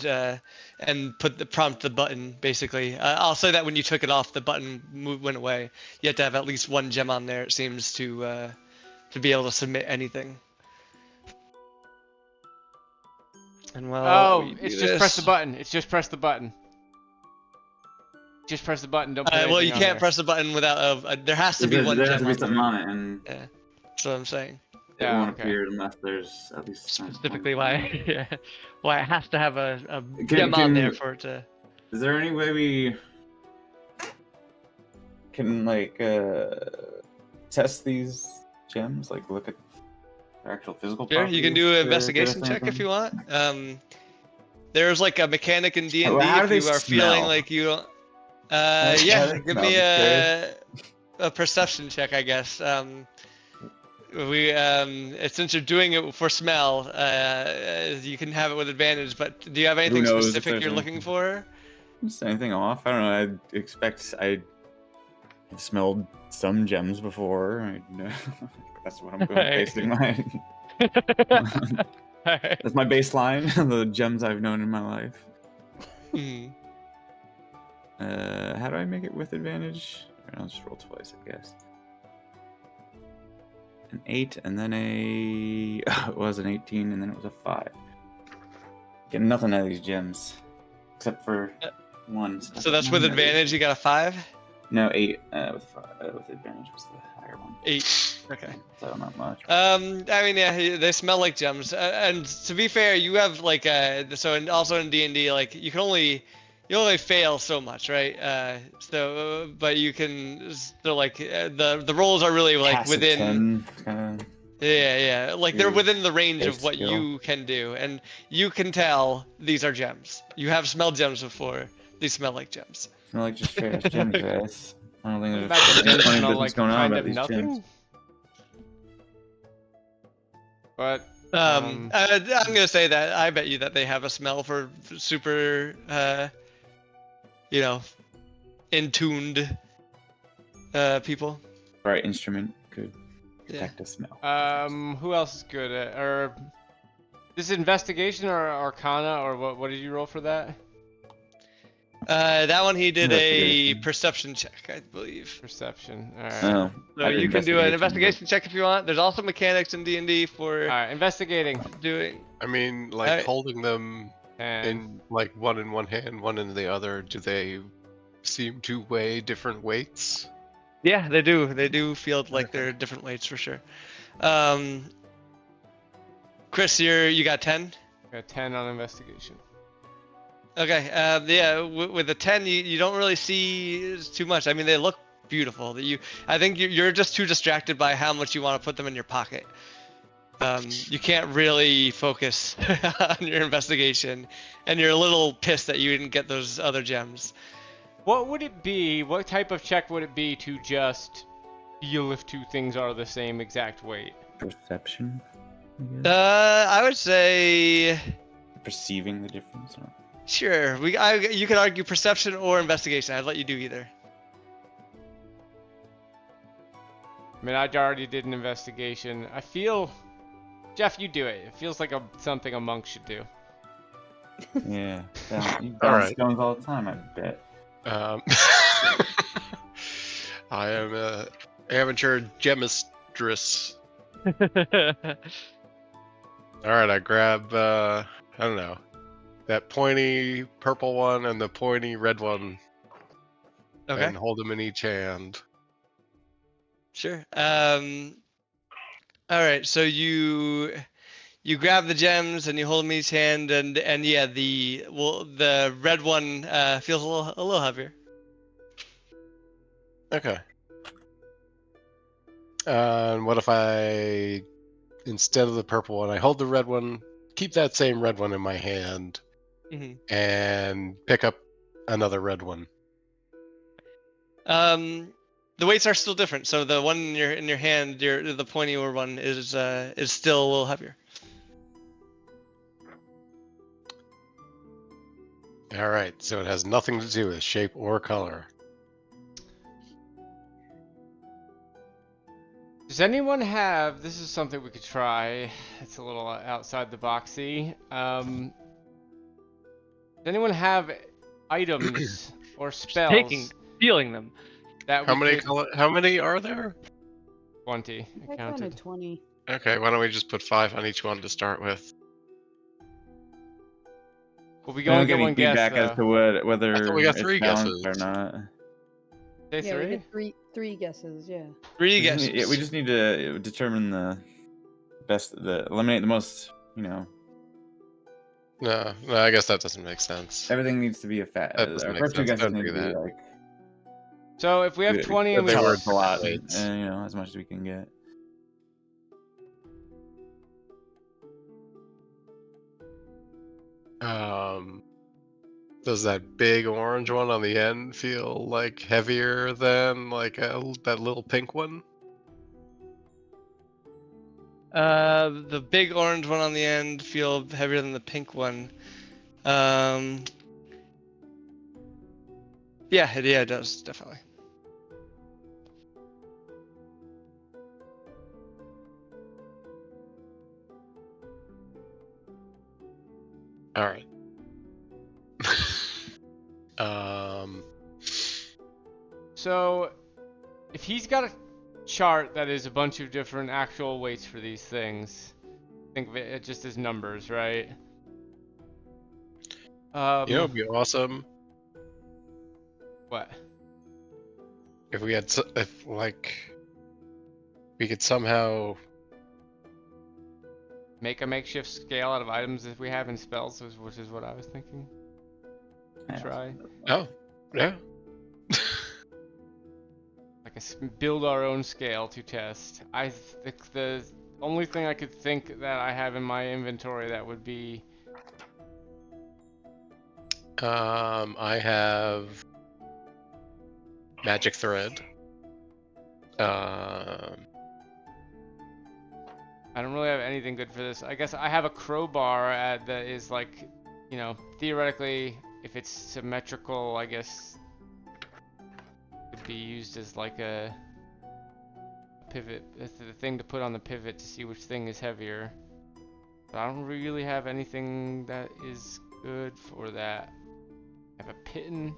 S2: prompt the button basically. I'll say that when you took it off, the button went away. You had to have at least one gem on there. It seems to be able to submit anything. And
S1: Oh, it's just press the button. It's just press the button. Just press the button. Don't put anything
S2: well, you
S1: on
S2: can't
S1: there.
S2: press the button without. There has to be one
S5: There
S2: gem
S5: has to be
S2: on
S5: something
S2: there.
S5: on it, and
S2: That's what I'm saying.
S5: it
S1: Yeah,
S5: won't
S1: okay.
S5: appear unless there's at least
S2: Specifically why why it has to have a
S5: Can-
S2: gem on
S5: can-
S2: there for it to.
S5: Is there any way we can test these gems? Like look at their actual physical
S2: Sure, you can do
S5: properties
S2: an
S5: to
S2: investigation
S5: get us
S2: check if
S5: anything?
S2: you want. There's like a mechanic in D&D
S5: Well, how do
S2: if
S5: they
S2: you are feeling
S5: smell?
S2: like you don't.
S5: How do
S2: Yeah,
S5: they
S2: give
S5: smell?
S2: me
S5: Just curious.
S2: a perception check, I guess. Since you're doing it for smell, you can have it with advantage. But do you have anything
S5: knows if
S2: specific
S5: there's
S2: you're looking
S5: anything.
S2: for?
S5: Just anything off? I don't know. I'd expect I've smelled some gems before. That's what I'm going
S2: Right.
S5: basing my.
S2: Alright.
S5: That's my baseline. The gems I've known in my life.
S2: Hmm.
S5: How do I make it with advantage? I'll just roll twice, I guess. An 8, and then it was an 18, and then it was a 5. Getting nothing out of these gems, except for one.
S2: So that's with advantage. You got a 5.
S5: No, 8 with advantage was the higher one.
S2: 8. Okay.
S5: So not much.
S2: I mean, yeah, they smell like gems. And to be fair, you have also in D&D, you only fail so much, right? But you can still the rolls are really
S5: Pass a
S2: within.
S5: 10, kinda.
S2: Yeah. They're
S5: Your
S2: within the range of
S5: base
S2: what
S5: skill.
S2: you can do, and you can tell these are gems. You have smelled gems before. These smell like gems.
S5: Smell like just straight ass gems, guys. I don't think
S1: What
S5: there's
S1: about the gems
S5: funny
S1: smell
S5: business
S1: like
S5: going on
S1: kind
S5: about
S1: of
S5: these
S1: nothing?
S5: gems.
S1: But
S2: I'm gonna say that I bet you that they have a smell for super, in-tuned people.
S5: Right instrument could
S2: Yeah.
S5: detect a smell.
S1: who else is good at or this is investigation or arcana or what did you roll for that?
S2: That one he did a
S5: Investigation.
S2: perception check, I believe.
S1: Perception. All right.
S5: Oh,
S2: So
S5: I did
S2: you can do an
S5: investigation,
S2: investigation check if you want. There's also mechanics in D&D for
S1: All right. Investigating.
S2: doing.
S3: I mean,
S2: Alright.
S3: holding them
S1: And
S3: in one in one hand, one in the other, do they seem to weigh different weights?
S2: Yeah, they do. They do feel like they're different weights for sure. Chris, you got 10.
S1: got 10 on investigation.
S2: Okay. Yeah. With the 10, you don't really see too much. I mean, they look beautiful. I think you're just too distracted by how much you want to put them in your pocket. You can't really focus on your investigation, and you're a little pissed that you didn't get those other gems.
S1: What would it be? What type of check would it be to just feel if two things are the same exact weight?
S5: perception. I guess.
S2: I would say
S5: Perceiving the difference. Or...
S2: sure. You could argue perception or investigation. I'd let you do either.
S1: I mean, I already did an investigation. I feel, Jeff, you do it. It feels like something a monk should do.
S5: Yeah. You balance
S3: Alright.
S5: stones all the time, I bet.
S3: I am a amateur gemistress. Alright, I grab, I don't know, that pointy purple one and the pointy red one,
S2: Okay.
S3: and hold them in each hand.
S2: Sure. All right, so you grab the gems and you hold them in each hand, and yeah, the red one feels a little heavier.
S3: Okay. And what if I, instead of the purple one, I hold the red one, keep that same red one in my hand, and pick up another red one?
S2: The weights are still different. So the one in your hand, the pointier one is still a little heavier.
S3: All right, so it has nothing to do with shape or color.
S1: Does anyone have? This is something we could try. It's a little outside the boxy. Does anyone have items or spells
S2: Stealing them.
S1: that
S3: How
S1: we
S3: many
S1: could?
S3: how many are there?
S1: 20. I
S4: I counted
S1: counted.
S4: 20.
S3: Okay, why don't we just put 5 on each one to start with?
S1: Well, we
S5: I
S1: can only
S5: don't
S1: get
S5: get any
S1: one guess
S5: feedback as
S1: though.
S5: to whether
S3: I thought we got
S5: it's
S3: 3
S5: balanced
S3: guesses.
S5: or not.
S1: Say
S4: Yeah, we
S1: 3.
S4: get three guesses. Yeah.
S2: Three
S5: We just,
S2: guesses.
S5: need, we just need to determine the eliminate the most.
S3: No, I guess that doesn't make sense.
S5: Everything needs to be a fat.
S3: That doesn't
S5: Our
S3: make
S5: first two
S3: sense.
S5: guesses
S3: Don't
S5: need
S3: do
S5: to be
S3: that.
S5: like
S1: So if we have 20 and we
S3: They
S5: tell
S3: were
S5: us a lot,
S3: weights.
S5: as much as we can get.
S3: Does that big orange one on the end feel like heavier than like that little pink one?
S2: The big orange one on the end feel heavier than the pink one. Yeah, it does definitely.
S3: All right.
S1: So, if he's got a chart that is a bunch of different actual weights for these things, think of it just as numbers, right?
S3: It'd be awesome
S1: What?
S3: if we had we could somehow
S1: Make a makeshift scale out of items that we have in spells, which is what I was thinking. Try.
S3: Oh, yeah.
S1: Like build our own scale to test. I think the only thing I could think that I have in my inventory that would be.
S3: I have magic thread.
S1: I don't really have anything good for this. I guess I have a crowbar that is like, theoretically, if it's symmetrical, I guess could be used as like a pivot. That's the thing to put on the pivot to see which thing is heavier. But I don't really have anything that is good for that. I have a pitten.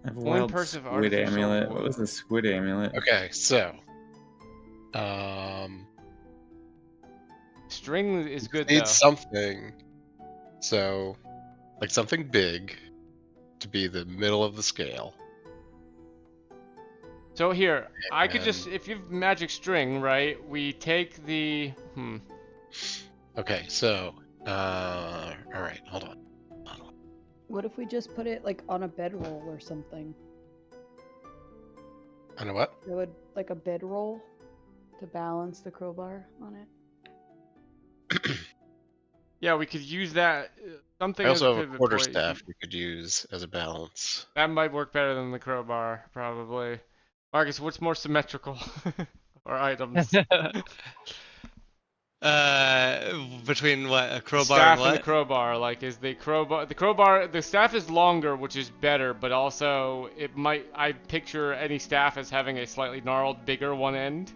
S5: I have a
S1: One
S5: wild
S1: purse of
S5: squid
S1: artificial
S5: amulet.
S1: wood.
S5: What was the squid amulet?
S3: Okay, so
S1: String is good
S3: need
S1: though.
S3: something. So, like something big to be the middle of the scale.
S1: So here, I could
S3: And-
S1: just, if you've magic string, right? We take the,
S3: Okay, so all right, hold on.
S4: What if we just put it like on a bedroll or something?
S3: I know what?
S4: It would like a bedroll to balance the crowbar on it.
S1: Yeah, we could use that. Something
S3: I also
S1: as
S3: have a
S1: pivot point.
S3: quarterstaff we could use as a balance.
S1: That might work better than the crowbar, probably. Marcus, what's more symmetrical? Or items?
S2: Between what, a crowbar
S1: Staff
S2: and what?
S1: the crowbar, like, is the crowbar, the staff is longer, which is better, but also I picture any staff as having a slightly gnarled, bigger one end.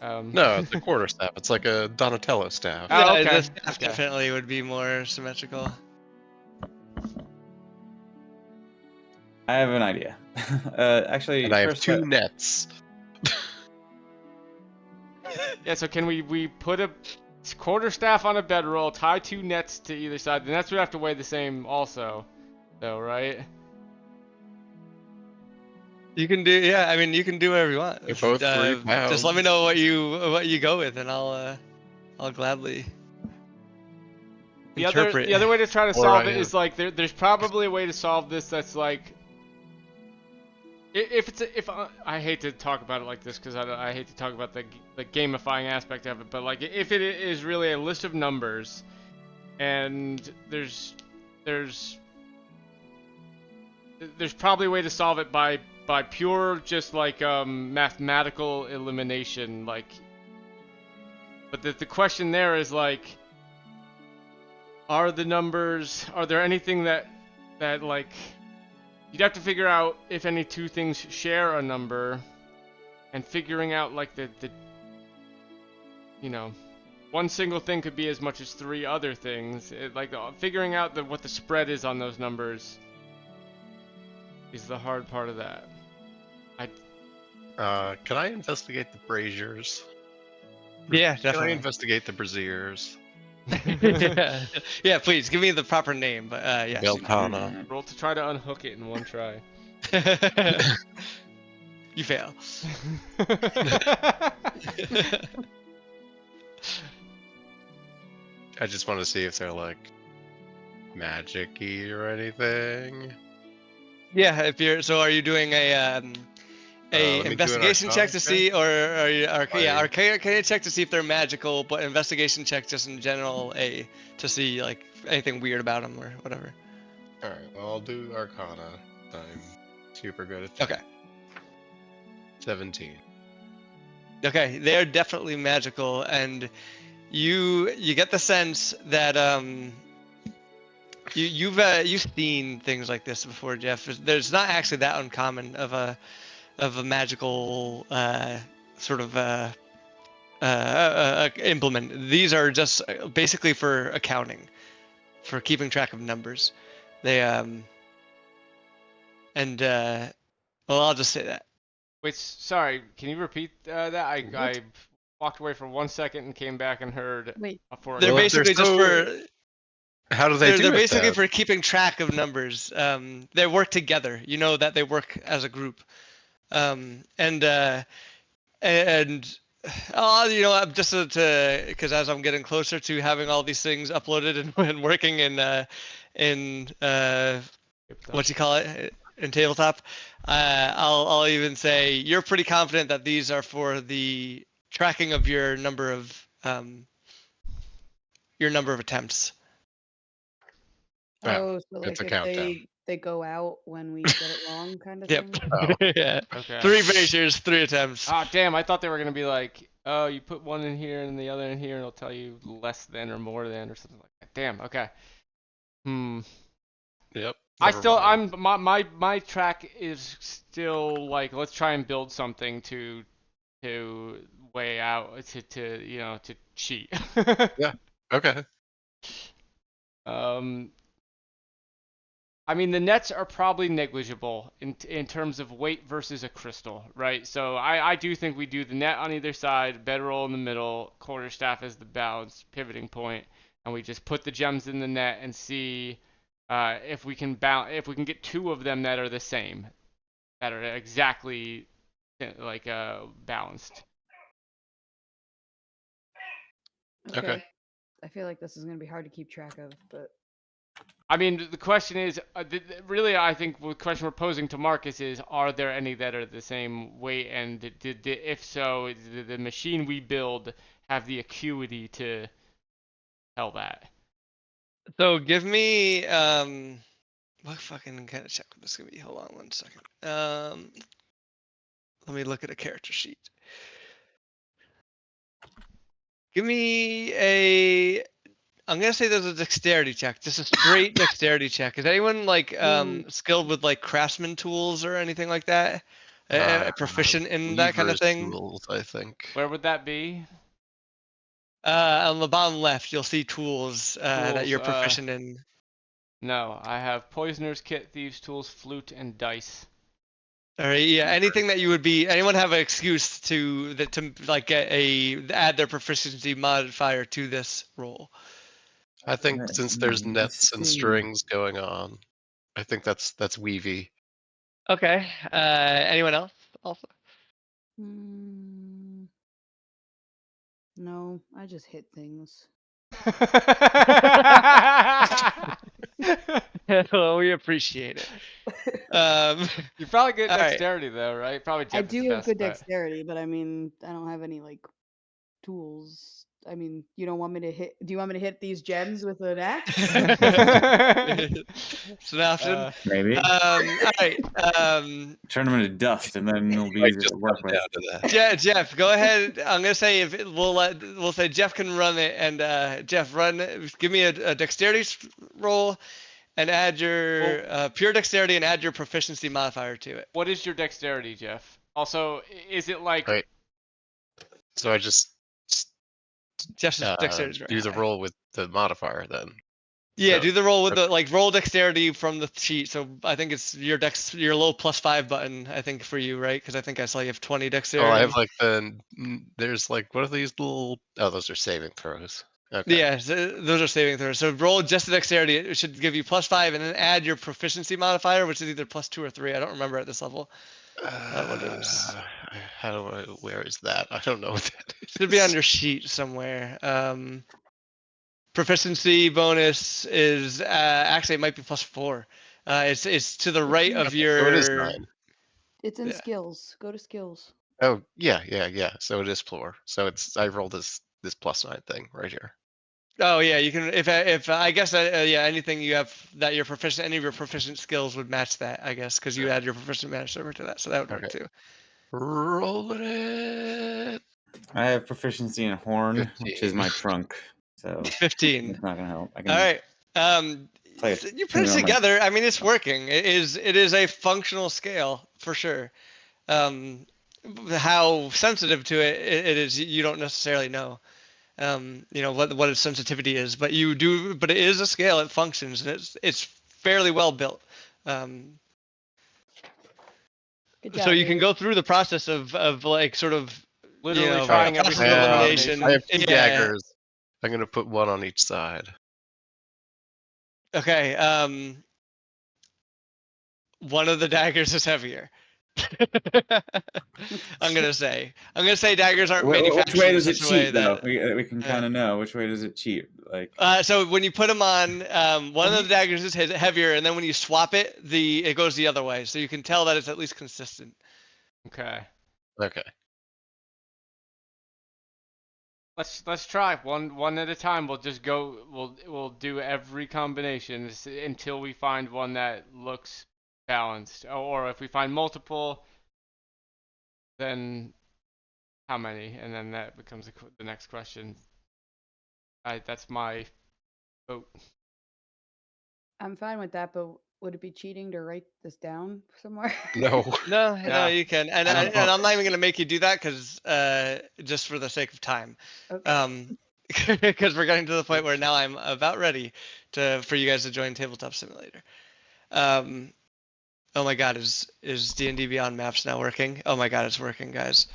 S3: No, it's a quarterstaff. It's like a Donatello staff.
S1: Oh,
S2: Yeah,
S1: okay,
S2: the staff
S1: okay.
S2: definitely would be more symmetrical.
S5: I have an idea. Actually,
S3: And I have
S5: first
S3: 2 nets.
S1: Yeah, so can we put a quarterstaff on a bedroll, tie 2 nets to either side? The nets would have to weigh the same also, though, right?
S2: You can do, yeah. I mean, you can do whatever you want.
S3: You're both 3 pounds.
S2: Just let me know what you go with, and I'll gladly
S1: The other
S2: interpret.
S1: way to try to
S3: Or
S1: solve
S3: I
S1: it is like there's probably a way to solve this that's like I hate to talk about it like this because I hate to talk about the gamifying aspect of it, but like if it is really a list of numbers and there's probably a way to solve it by pure just like mathematical elimination, like, but the question there is like, are there anything that like you'd have to figure out if any two things share a number, and figuring out like the you know, one single thing could be as much as 3 other things. Figuring out what the spread is on those numbers is the hard part of that.
S3: Can I investigate the braziers?
S2: Yeah,
S3: Can I
S2: definitely.
S3: investigate the braziers?
S2: yeah. Yeah, please give me the proper name. But yes.
S3: Beltana.
S1: Roll to try to unhook it in one try.
S2: You fail.
S3: I just want to see if they're like magic-y or anything.
S2: Yeah, if you're are you doing
S3: let me do an
S2: investigation check
S3: Arcana
S2: to see, or are you
S3: I-
S2: arcana check to see if they're magical, but investigation check just in general to see like anything weird about them or whatever.
S3: All right, well, I'll do Arcana. I'm super good at that.
S2: Okay.
S3: 17.
S2: Okay, they're definitely magical, and you get the sense that you've seen things like this before, Jeff. There's not actually that uncommon of a magical sort of implement. These are just basically for accounting, for keeping track of numbers. They well, I'll just say that.
S1: Wait, sorry, can you repeat that? I walked away for 1 second and came back and heard.
S4: Wait.
S2: They're
S3: Well, if they're
S2: basically just
S3: so-
S2: for.
S3: How do they do
S2: They're
S3: it
S2: basically
S3: then?
S2: for keeping track of numbers. They work together. You know that they work as a group. And you know, just because as I'm getting closer to having all these things uploaded and working in what you call it in tabletop, I'll even say you're pretty confident that these are for the tracking of your number of attempts.
S3: Yeah,
S4: Oh, so like
S3: it's a
S4: if
S3: countdown.
S4: they go out when we get it wrong, kind of
S2: Yep.
S4: thing.
S3: Oh.
S2: Yeah.
S1: Okay.
S2: 3 braziers, 3 attempts.
S1: Ah, damn! I thought they were gonna be like, oh, you put one in here and the other in here, and it'll tell you less than or more than or something like that. Damn. Okay.
S3: Yep.
S1: I
S3: never
S1: still,
S3: mind.
S1: my track is still like, let's try and build something to weigh out to you know, to cheat.
S3: Okay.
S1: I mean, the nets are probably negligible in terms of weight versus a crystal, right? So I do think we do the net on either side, bedroll in the middle, quarterstaff as the balance pivoting point, and we just put the gems in the net and see if we can get 2 of them that are the same, that are exactly like balanced.
S3: Okay.
S4: I feel like this is gonna be hard to keep track of, but
S1: I mean, the question is, really, I think the question we're posing to Marcus is, are there any that are the same weight? And if so, did the machine we build have the acuity to tell that?
S2: So give me what fucking kind of check would this gonna be? Hold on 1 second. Let me look at a character sheet. Give me I'm gonna say there's a dexterity check, just a straight dexterity check. Is anyone like skilled with like craftsman tools or anything like that? Proficient in that kind of
S3: Weaver's
S2: thing?
S3: Tools, I think.
S1: Where would that be?
S2: On the bottom left, you'll see tools that
S1: Tools,
S2: you're proficient in.
S1: No, I have poisoner's kit, thieves' tools, flute, and dice.
S2: All right, yeah. Anything that you would be, anyone have an excuse to like get add their proficiency modifier to this roll?
S3: I think
S5: Let's
S3: since there's
S5: see,
S3: nets and
S5: let's see.
S3: strings going on, I think that's weavy.
S2: Okay. Anyone else? Also.
S4: Mm, no, I just hit things.
S2: Well, we appreciate it.
S1: You're probably good at
S2: All right.
S1: dexterity though, right? Probably
S4: I
S1: Jeff is
S4: do
S1: the
S4: have
S1: best
S4: good
S1: bet.
S4: dexterity, but I mean, I don't have any like tools. I mean, you don't want me to hit? Do you want me to hit these gems with an axe?
S2: It's an option.
S5: Maybe
S2: All right.
S5: turn them into dust, and then it'll be
S3: Might
S5: easier
S3: just
S5: to work
S3: come
S5: with.
S3: down to that.
S2: Jeff, go ahead. I'm gonna say we'll say Jeff can run it, and Jeff, give me a dexterity roll, and add your pure dexterity, and add your proficiency modifier to it.
S1: What is your dexterity, Jeff? Also, is it like
S3: Right. So I just
S2: Jeff's dexterity is very
S3: do the
S2: high.
S3: roll with the modifier then.
S2: Yeah,
S3: So-
S2: do the roll with the roll dexterity from the sheet. So I think it's your little +5 button. I think for you, right? Because I think I saw you have 20 dexterity.
S3: Oh, I have like there's like what are these little? Oh, those are saving throws. Okay.
S2: Yeah, so those are saving throws. So roll just the dexterity. It should give you +5, and then add your proficiency modifier, which is either +2 or 3. I don't remember at this level. What it is.
S3: How do I? Where is that? I don't know what that is.
S2: Should be on your sheet somewhere. Proficiency bonus is actually it might be +4. It's to the right of your.
S3: So it is 9.
S4: It's in
S2: Yeah.
S4: skills. Go to skills.
S3: Oh yeah. So it is floor. So it's I rolled this +9 thing right here.
S2: Oh yeah, you can if I guess yeah, anything you have that you're proficient, any of your proficient skills would match that, I guess, because you add your proficient match over to that, so that would work too.
S3: Rolling it.
S5: I have proficiency in horn, which is
S3: 15.
S5: my trunk, so
S2: 15.
S5: it's not gonna help. I can
S2: All right.
S5: play it
S2: You put it
S5: tune on my-
S2: together. I mean, it's working. It is a functional scale for sure. How sensitive to it is, you don't necessarily know. You know what its sensitivity is, but you do. But it is a scale. It functions, and it's fairly well built.
S4: Good
S2: So
S4: job,
S2: you can
S4: Avery.
S2: go through the process of like sort of
S1: literally
S2: know,
S1: trying every
S2: possible
S1: single
S2: elimination.
S1: combination?
S3: I have 2
S2: Yeah.
S3: daggers. I'm gonna put one on each side.
S2: Okay. One of the daggers is heavier. I'm gonna say daggers aren't manufactured
S5: Which way does
S2: in
S5: it
S2: such a way
S5: cheat, though?
S2: that.
S5: We can kind of know which way does it cheat. Like,
S2: So when you put them on, one of the daggers is heavier, and then when you swap it, it goes the other way. So you can tell that it's at least consistent.
S1: Okay.
S3: Okay.
S1: Let's try one at a time. We'll just go. We'll do every combination until we find one that looks balanced. Or if we find multiple, then how many? And then that becomes the next question. That's my vote.
S4: I'm fine with that, but would it be cheating to write this down somewhere?
S3: No.
S2: No,
S1: No.
S2: you can, and
S5: I don't
S2: and
S5: know.
S2: I'm not even gonna make you do that because just for the sake of time.
S4: Okay.
S2: Because we're getting to the point where now I'm about ready for you guys to join Tabletop Simulator. Oh my God, is D&D Beyond Maps now working? Oh my God, it's working, guys.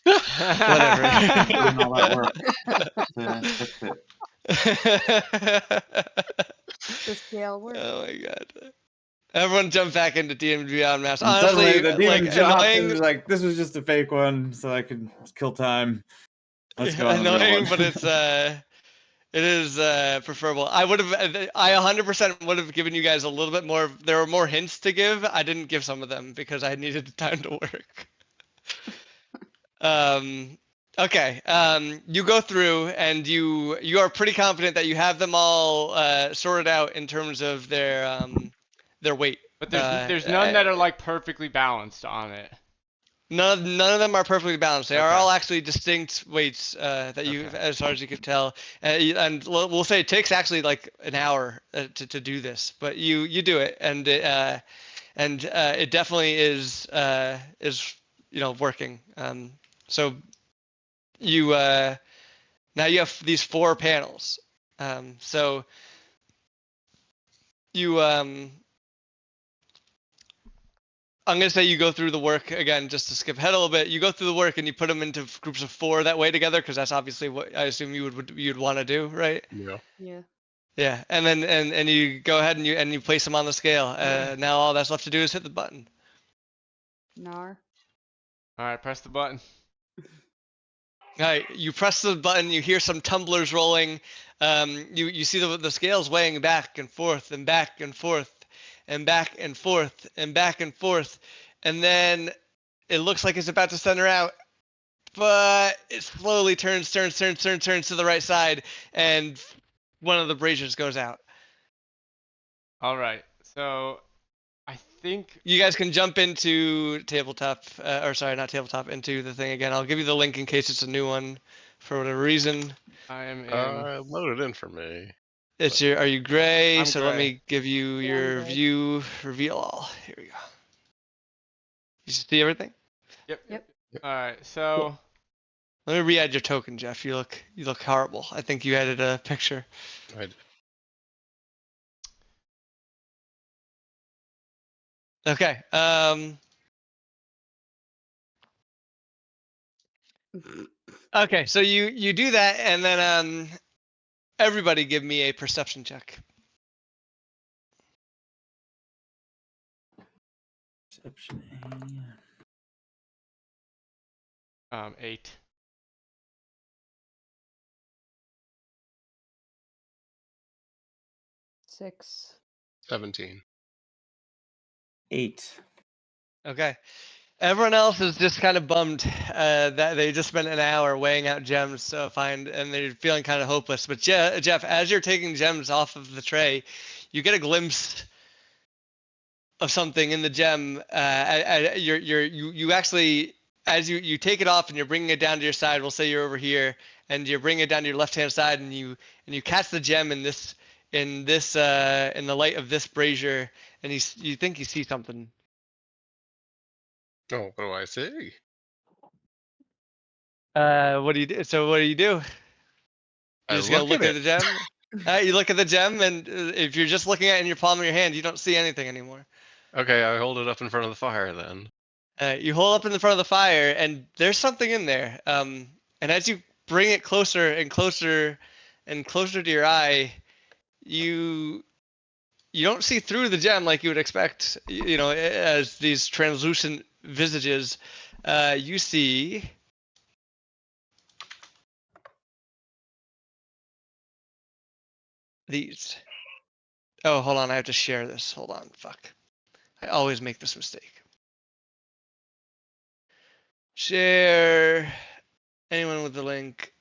S2: Whatever.
S5: doing all that work to fix it.
S4: The scale works.
S2: Oh my God. Everyone jump back into D&D Beyond Maps.
S5: And
S2: Honestly,
S5: suddenly the demon
S2: like
S5: dropped
S2: annoying,
S5: and was like, "This was just a fake one, so I could kill time." Let's go on the real
S2: annoying,
S5: one.
S2: but it is preferable. I 100% would have given you guys a little bit more. There were more hints to give. I didn't give some of them because I needed time to work. Okay. You go through and you are pretty confident that you have them all sorted out in terms of their weight.
S1: But there's none that are like perfectly balanced on it.
S2: None of them are perfectly balanced. They are
S1: Okay.
S2: all actually distinct weights that you,
S1: Okay.
S2: as far as you can tell. And we'll say it takes actually like an hour to do this, but you do it, and it definitely is working. So you now you have these 4 panels. So you I'm gonna say you go through the work again, just to skip ahead a little bit. You go through the work and you put them into groups of 4 that way together, because that's obviously what I assume you'd want to do, right?
S3: Yeah.
S4: Yeah.
S2: Yeah, and then and you go ahead and you place them on the scale. Now all that's left to do is hit the button.
S4: Nar.
S1: All right, press the button.
S2: All right, you press the button. You hear some tumblers rolling. You see the scales weighing back and forth and back and forth and back and forth and back and forth, and then it looks like it's about to center out, but it slowly turns to the right side, and one of the braziers goes out.
S1: All right, so I think
S2: You guys can jump into tabletop, or sorry, not tabletop, into the thing again. I'll give you the link in case it's a new one, for whatever reason.
S1: I am in.
S3: Load it in for me.
S2: It's your. Are you gray?
S1: I'm
S2: So let
S1: gray.
S2: me give you
S4: Yeah, I'm
S2: your
S4: gray.
S2: view reveal all. Here we go. You see everything?
S1: Yep.
S4: Yep.
S1: All right, so
S2: Let me re-add your token, Jeff. You look horrible. I think you added a picture.
S3: I,
S2: Okay. Okay. So you do that, and then everybody give me a perception check.
S5: Perception
S1: 8.
S4: 6.
S3: 17.
S5: 8.
S2: Okay. Everyone else is just kind of bummed that they just spent an hour weighing out gems to find, and they're feeling kind of hopeless. But Jeff, as you're taking gems off of the tray, you get a glimpse of something in the gem. You actually, as you take it off and you're bringing it down to your side. We'll say you're over here, and you're bringing it down to your left hand side, and you catch the gem in the light of this brazier, and you think you see something.
S3: Oh, what do I see?
S2: What do you do? So what do you do?
S3: I
S2: You're just gonna
S3: look at
S2: look at
S3: it.
S2: the gem. You look at the gem, and if you're just looking at it in your palm of your hand, you don't see anything anymore.
S3: Okay, I hold it up in front of the fire then.
S2: You hold up in the front of the fire, and there's something in there. And as you bring it closer and closer and closer to your eye, you you don't see through the gem like you would expect. You know, as these translucent visages, you see. These. Oh, hold on. I have to share this. Hold on. Fuck. I always make this mistake. Share. Anyone with the link.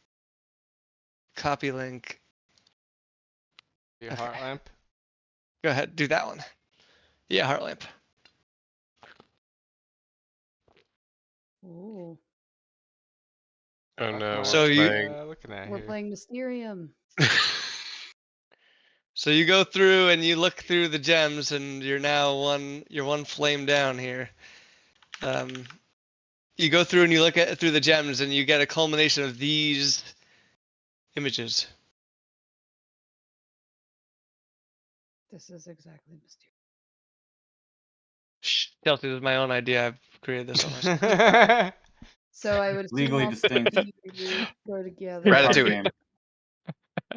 S2: Copy link.
S1: Your
S2: Okay.
S1: heart lamp.
S2: Go ahead. Do that one. Yeah, heart lamp.
S4: Ooh.
S3: Oh
S1: Fuck,
S3: no,
S1: what
S2: So
S3: we're
S1: am
S2: you
S3: playing.
S1: I looking at
S4: We're
S1: here?
S4: playing Mysterium.
S2: so you go through and you look through the gems, and you're one flame down here. You go through and you look at through the gems, and you get a culmination of these images.
S4: This is exactly Mysterium.
S2: Shh, Chelsea, this is my own idea. I've created this on myself.
S4: So I would assume
S5: Legally
S4: all
S5: distinct.
S4: the ears go together.
S5: Card
S3: Ratatouille.
S5: game.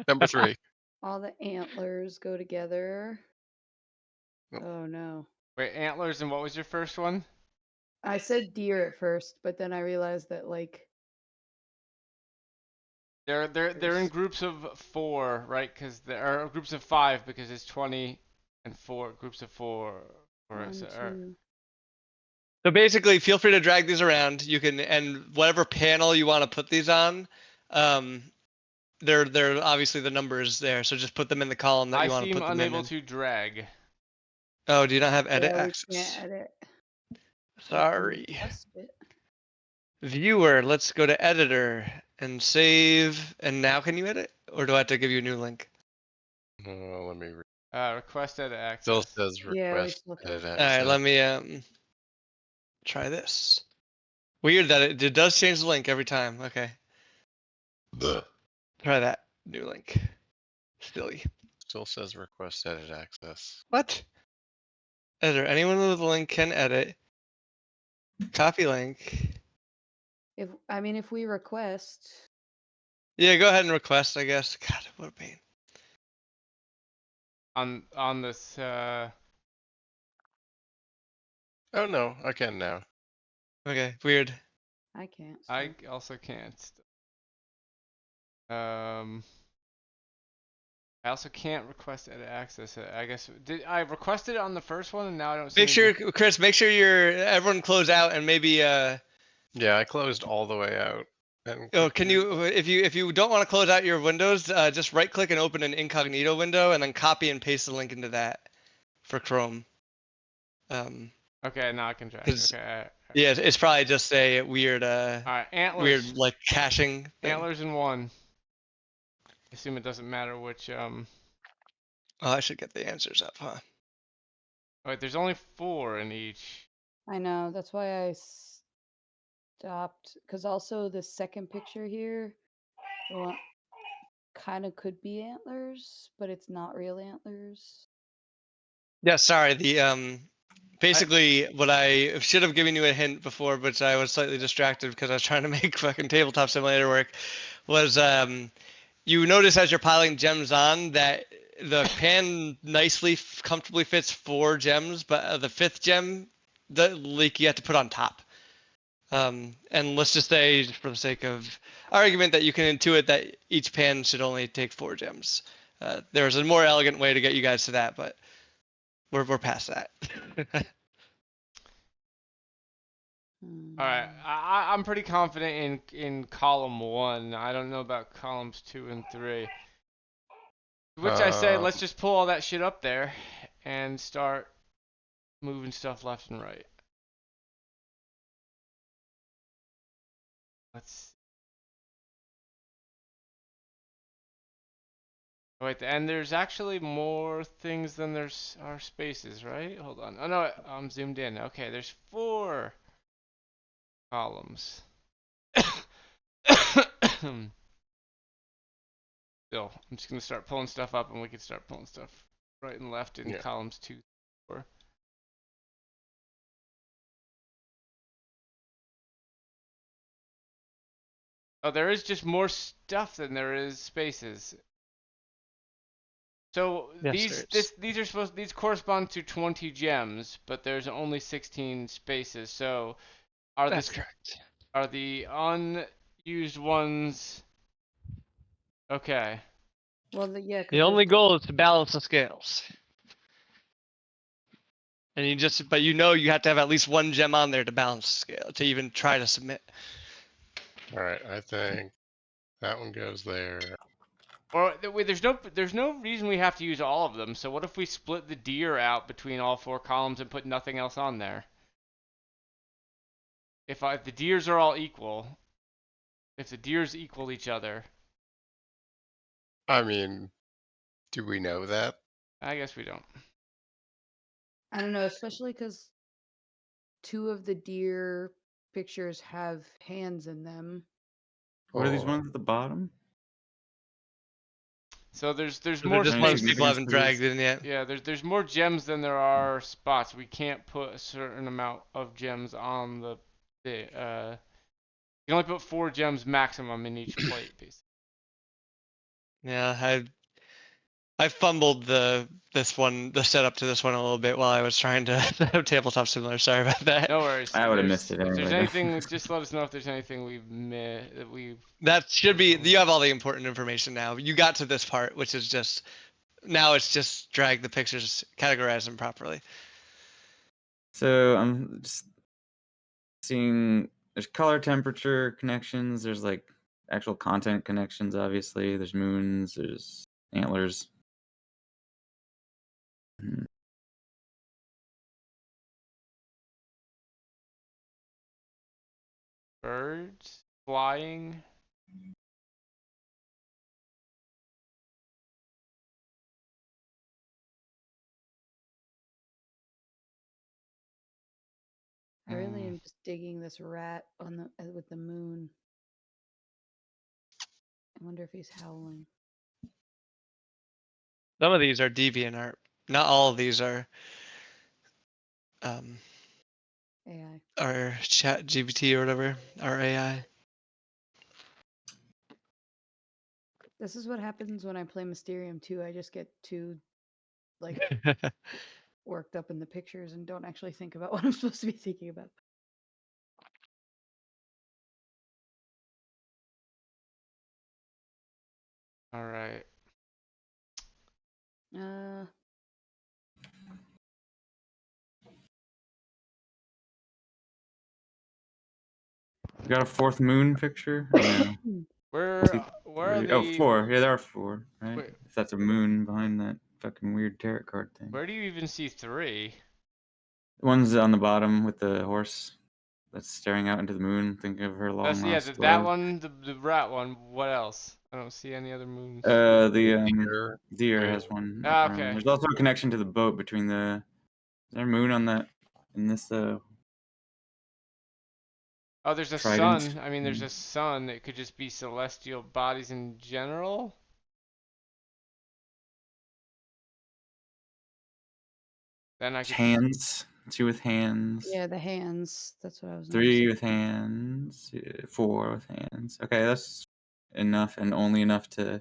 S3: Number 3.
S4: All the antlers go together.
S3: Nope.
S4: Oh no.
S1: Wait, antlers, and what was your first one?
S4: I said deer at first, but then I realized that like
S1: They're in groups of 4, right? Because there are groups of 5 because it's 20 and 4 groups of 4. Or,
S4: 1,
S1: so-
S4: 2.
S2: So basically, feel free to drag these around. You can, and whatever panel you want to put these on, they're obviously the numbers there. So just put them in the column that
S1: I
S2: you want to
S1: seem
S2: put them in.
S1: unable to drag.
S2: Oh, do you not have edit
S4: Yeah, we
S2: access?
S4: can't edit. We can
S2: Sorry.
S4: adjust it.
S2: Viewer, let's go to editor and save. And now can you edit? Or do I have to give you a new link?
S3: Let me.
S1: Request edit
S3: Still
S1: access.
S3: says
S4: Yeah, we
S3: request
S4: still
S3: edit
S4: have.
S2: All right,
S3: access.
S2: let me try this. Weird that it does change the link every time. Okay, try that new link. Silly.
S3: Still says request edit access.
S2: What? Editor. Anyone with a link can edit. Copy link.
S4: If we request,
S2: Yeah, go ahead and request, I guess. God, what a pain.
S1: On this
S3: Oh no, I can now.
S2: Okay, weird.
S4: I can't.
S1: I
S4: so-
S1: also can't. I also can't request edit access. I guess did I requested it on the first one and now I don't see.
S2: Make sure, Chris. Make sure everyone close out and maybe
S3: Yeah, I closed all the way out. And
S2: Oh, can you if you don't want to close out your windows, just right click and open an incognito window and then copy and paste the link into that for Chrome.
S1: Okay, now I can track.
S2: 'Cause-
S1: Okay.
S2: Yeah, it's probably just a weird
S1: All right, antlers.
S2: weird like caching thing.
S1: Antlers in one. I assume it doesn't matter which.
S2: Oh, I should get the answers up, huh?
S1: Wait, there's only 4 in each.
S4: I know. That's why I stopped. Because also the second picture here, kind of could be antlers, but it's not real antlers.
S2: Yeah, sorry. The basically what I should have given you a hint before, but I was slightly distracted because I was trying to make fucking Tabletop Simulator work. Was you notice as you're piling gems on that the pan nicely, comfortably fits 4 gems, but the 5th gem, the leak you have to put on top. And let's just say, just for the sake of argument, that you can intuit that each pan should only take 4 gems. There's a more elegant way to get you guys to that, but we're past that.
S1: All right, I'm pretty confident in column 1. I don't know about columns 2 and 3. Which I say, let's just pull all that shit up there and start moving stuff left and right. Let's. Wait, and there's actually more things than there's are spaces, right? Hold on. Oh no, I'm zoomed in. Okay, there's 4 columns. Still, I'm just gonna start pulling stuff up, and we can start pulling stuff right and left in columns 2, 4. Oh, there is just more stuff than there is spaces. So
S2: Yes,
S1: these correspond to 20 gems, but there's only 16 spaces. So
S2: That's correct.
S1: Are the unused ones okay?
S4: Well, yeah. 'cause
S2: The
S4: there's
S2: only
S4: the-
S2: goal is to balance the scales. And but you have to have at least 1 gem on there to balance the scale to even try to submit.
S3: all right, I think that one goes there.
S1: Or wait, there's no reason we have to use all of them. So what if we split the deer out between all 4 columns and put nothing else on there? If the deers are all equal, if the deers equal each other,
S3: I mean, do we know that?
S1: I guess we don't.
S4: I don't know, especially because 2 of the deer pictures have hands in them.
S5: What are these
S3: Or-
S5: ones at the bottom?
S1: So there's
S2: They're
S1: more
S2: just
S5: Any
S2: ones
S1: spaces.
S2: people
S5: significance
S2: haven't
S5: to
S2: dragged
S5: these?
S2: in yet.
S1: Yeah, there's more gems than there are spots. We can't put a certain amount of gems on the you can only put 4 gems maximum in each plate piece.
S2: Yeah, I fumbled the setup to this one a little bit while I was trying to set up Tabletop Simulator. Sorry about that.
S1: No worries.
S5: I would've
S1: There's-
S5: missed it
S1: If there's
S5: anyway.
S1: anything, just let us know if there's anything we've missed.
S2: That should be. You have all the important information now. You got to this part, which is just now. It's just drag the pictures, categorize them properly.
S5: So I'm just seeing there's color temperature connections, there's like actual content connections, obviously. There's moons, there's antlers.
S1: Birds flying.
S4: I really am just digging this rat on the with the moon. I wonder if he's howling.
S2: Some of these are DeviantArt. Not all of these are
S4: AI.
S2: are Chat GPT or whatever, are AI.
S4: This is what happens when I play Mysterium 2. I just get too like worked up in the pictures and don't actually think about what I'm supposed to be thinking about.
S1: All right.
S5: You got a fourth moon picture? Or no?
S1: Where
S5: See
S1: where are
S5: three- Oh,
S1: the?
S5: 4. Yeah, there are 4, right?
S1: Wait,
S5: If that's a moon behind that fucking weird tarot card thing.
S1: where do you even see 3?
S5: One's on the bottom with the horse that's staring out into the moon, thinking of her long
S1: That's yeah,
S5: lost
S1: that
S5: love.
S1: one, the rat one. What else? I don't see any other moons.
S5: The
S3: Deer.
S5: deer
S3: Right.
S5: has one.
S1: Ah,
S5: up around.
S1: okay.
S5: There's also a connection to the boat between the. Is there a moon on that? In this
S1: Oh, there's a
S5: trident?
S1: sun. I mean, there's a sun. It could just be celestial bodies in general. Then I could.
S5: Hands. 2 with hands.
S4: Yeah, the hands. That's what I was
S5: 3
S4: noticing.
S5: with hands. 4 with hands. Okay, that's enough and only enough to.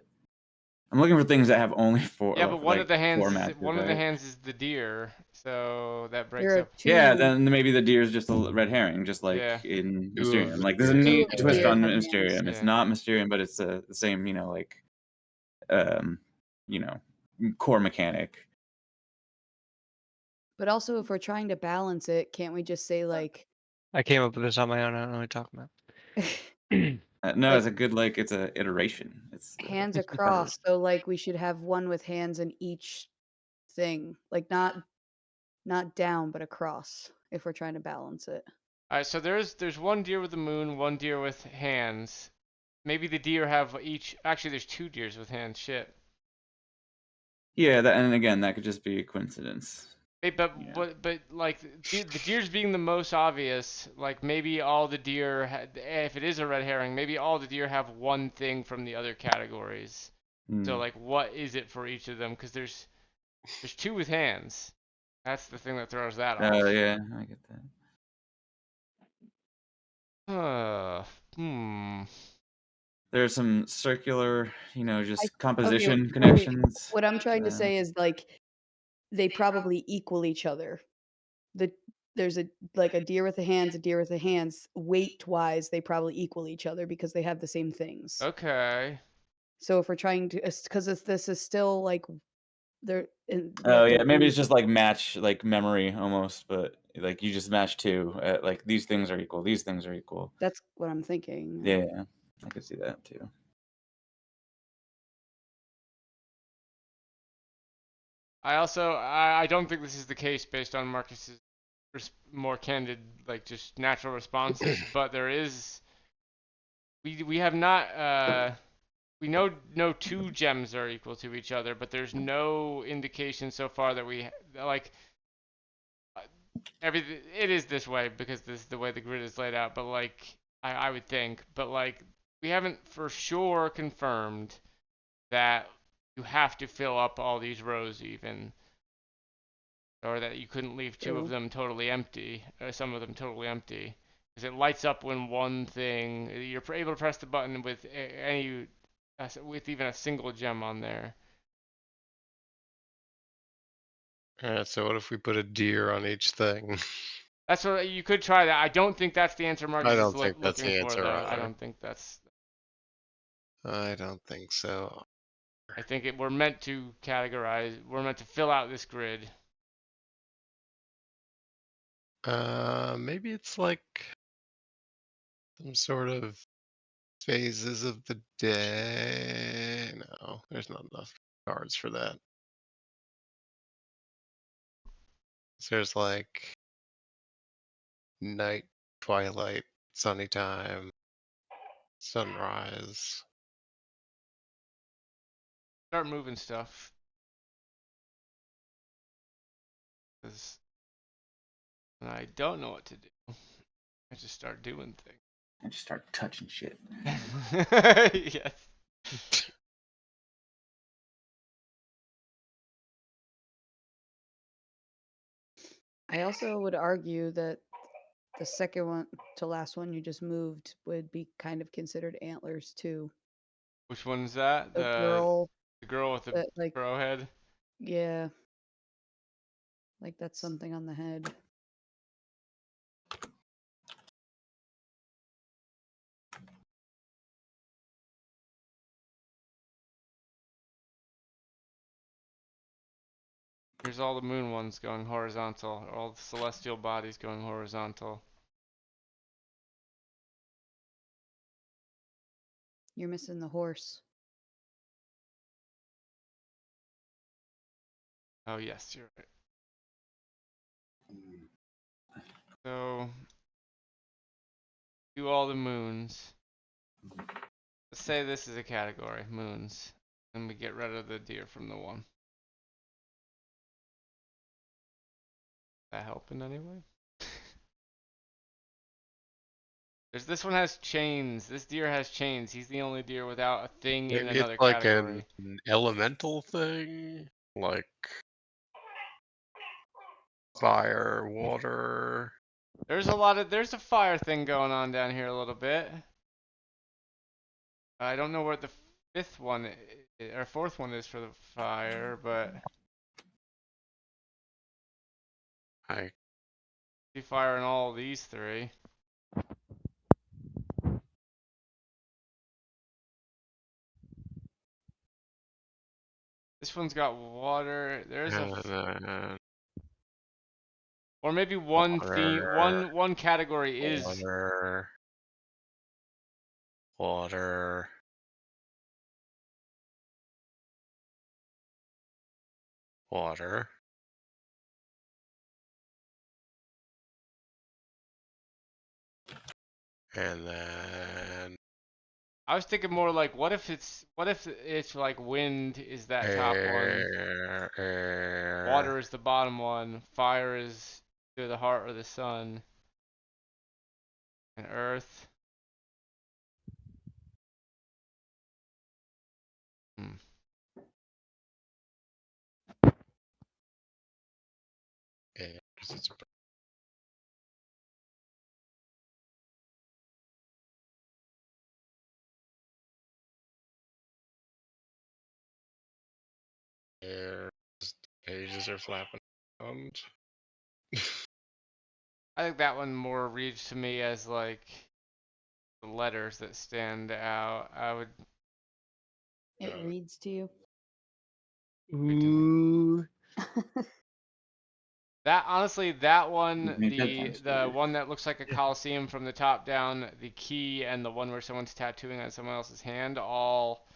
S5: I'm looking for things that have only 4.
S1: Yeah, but one of the hands,
S5: 4 matches,
S1: one of the
S5: right?
S1: hands is the deer, so that breaks
S4: There are
S1: up.
S4: two.
S5: Yeah, then maybe the deer is just a red herring, just like
S1: Yeah.
S5: in
S3: Two
S5: Mysterium.
S3: of
S5: Like, there's a
S3: deers.
S5: neat
S4: Two of
S5: twist
S4: deer
S5: on
S4: have hands.
S5: Mysterium. It's
S1: Yeah.
S5: not Mysterium, but it's the same, like, you know, core mechanic.
S4: But also, if we're trying to balance it, can't we just say like,
S2: I came up with this on my own. I don't know what you're talking about.
S5: No,
S4: Like-
S5: it's a good, like, it's a iteration. It's
S4: hands
S5: part of
S4: across? So like, we should have one with hands in each thing, like not down but across. If we're trying to balance it.
S1: All right, so there's one deer with the moon, one deer with hands. Maybe the deer have each. Actually, there's 2 deers with hands. Shit.
S5: Yeah, and again, that could just be a coincidence.
S1: Hey, but
S5: Yeah.
S1: but like the deers being the most obvious, like maybe all the deer, if it is a red herring, maybe all the deer have one thing from the other categories. So
S5: Hmm.
S1: like, what is it for each of them? Because there's 2 with hands. That's the thing that throws that off.
S5: Yeah, I get that.
S1: Hmm.
S5: There's some circular, just
S4: Okay,
S5: composition
S4: wait.
S5: connections.
S4: What I'm trying to say is like they probably equal each other. There's a deer with the hands, a deer with the hands. Weight wise, they probably equal each other because they have the same things.
S1: Okay.
S4: So if we're trying to, because this is still like they're
S5: Oh yeah, maybe it's just like match like memory almost, but like you just match 2. Like these things are equal. These things are equal.
S4: That's what I'm thinking.
S5: Yeah, I could see that too.
S1: I don't think this is the case based on Marcus's more candid, like just natural responses, but there is. We have not. We know no 2 gems are equal to each other, but there's no indication so far that we like. Everything it is this way because this is the way the grid is laid out, but like I would think, but like we haven't for sure confirmed that you have to fill up all these rows even, or that you couldn't leave 2 of
S4: True.
S1: them totally empty, or some of them totally empty, because it lights up when one thing you're able to press the button with any with even a single gem on there.
S3: Alright, so what if we put a deer on each thing?
S1: That's what you could try that. I don't think that's the answer Marcus
S3: I
S1: is
S3: don't think that's
S1: looking
S3: the
S1: for
S3: answer
S1: though. I
S3: either.
S1: don't think that's.
S3: I don't think so.
S1: I think we're meant to categorize. We're meant to fill out this grid.
S3: Maybe it's like some sort of phases of the day. No, there's not enough cards for that. So there's like night, twilight, sunny time, sunrise.
S1: Start moving stuff. 'Cause when I don't know what to do, I just start doing things.
S5: I just start touching shit.
S1: Yes.
S4: I also would argue that the second one to last one you just moved would be kind of considered antlers too.
S1: Which one's that?
S4: The girl
S1: The girl with the
S4: that like
S1: crow head.
S4: yeah, like that's something on the head.
S1: Here's all the moon ones going horizontal, all the celestial bodies going horizontal.
S4: You're missing the horse.
S1: Oh yes, you're right. So do all the moons. Let's say this is a category, moons. And we get rid of the deer from the one. That help in any way? This one has chains. This deer has chains. He's the only deer without a thing in
S3: Maybe
S1: another
S3: it's like
S1: category.
S3: an elemental thing, like fire, water.
S1: There's a fire thing going on down here a little bit. I don't know what the fifth one or fourth one is for the fire, but
S3: I
S1: see fire in all these three. This one's got water. There's a or maybe one theme,
S3: water,
S1: one category is
S3: water, water, water. And then
S1: I was thinking more like what if it's like wind is that top one,
S3: air.
S1: water is the bottom one, fire is either the heart or the sun, and earth. Hmm.
S3: Air, 'cause it's air. Pages are flapping around.
S1: I think that one more reads to me as like the letters that stand out. I would
S4: It reads to you.
S1: read to me.
S2: Ooh.
S1: That honestly, that one,
S5: Make that sound
S1: the
S5: sweeter.
S1: one that looks like a coliseum from the top down, the key, and the one where someone's tattooing on someone else's hand, all,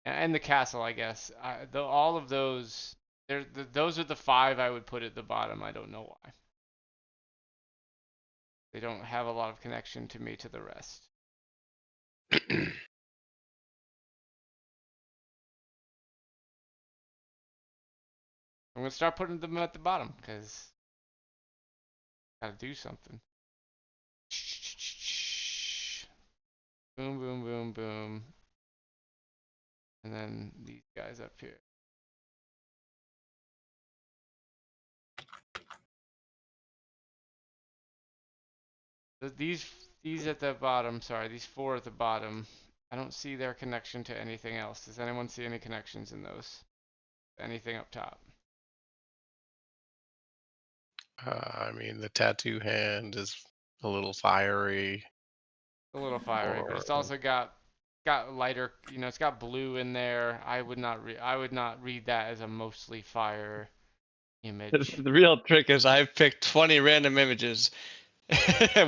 S1: and the castle, I guess. All of those, those are the five I would put at the bottom. I don't know why. They don't have a lot of connection to me to the rest. I'm gonna start putting them at the bottom because gotta do something. Boom, boom, boom, boom. And then these guys up here. These at the bottom, sorry, these four at the bottom. I don't see their connection to anything else. Does anyone see any connections in those? Anything up top?
S3: I mean, the tattoo hand is a little fiery.
S1: A little fiery, but it's also got lighter, it's got blue in there. I would not read that as a mostly fire image.
S2: The real trick is I've picked 20 random images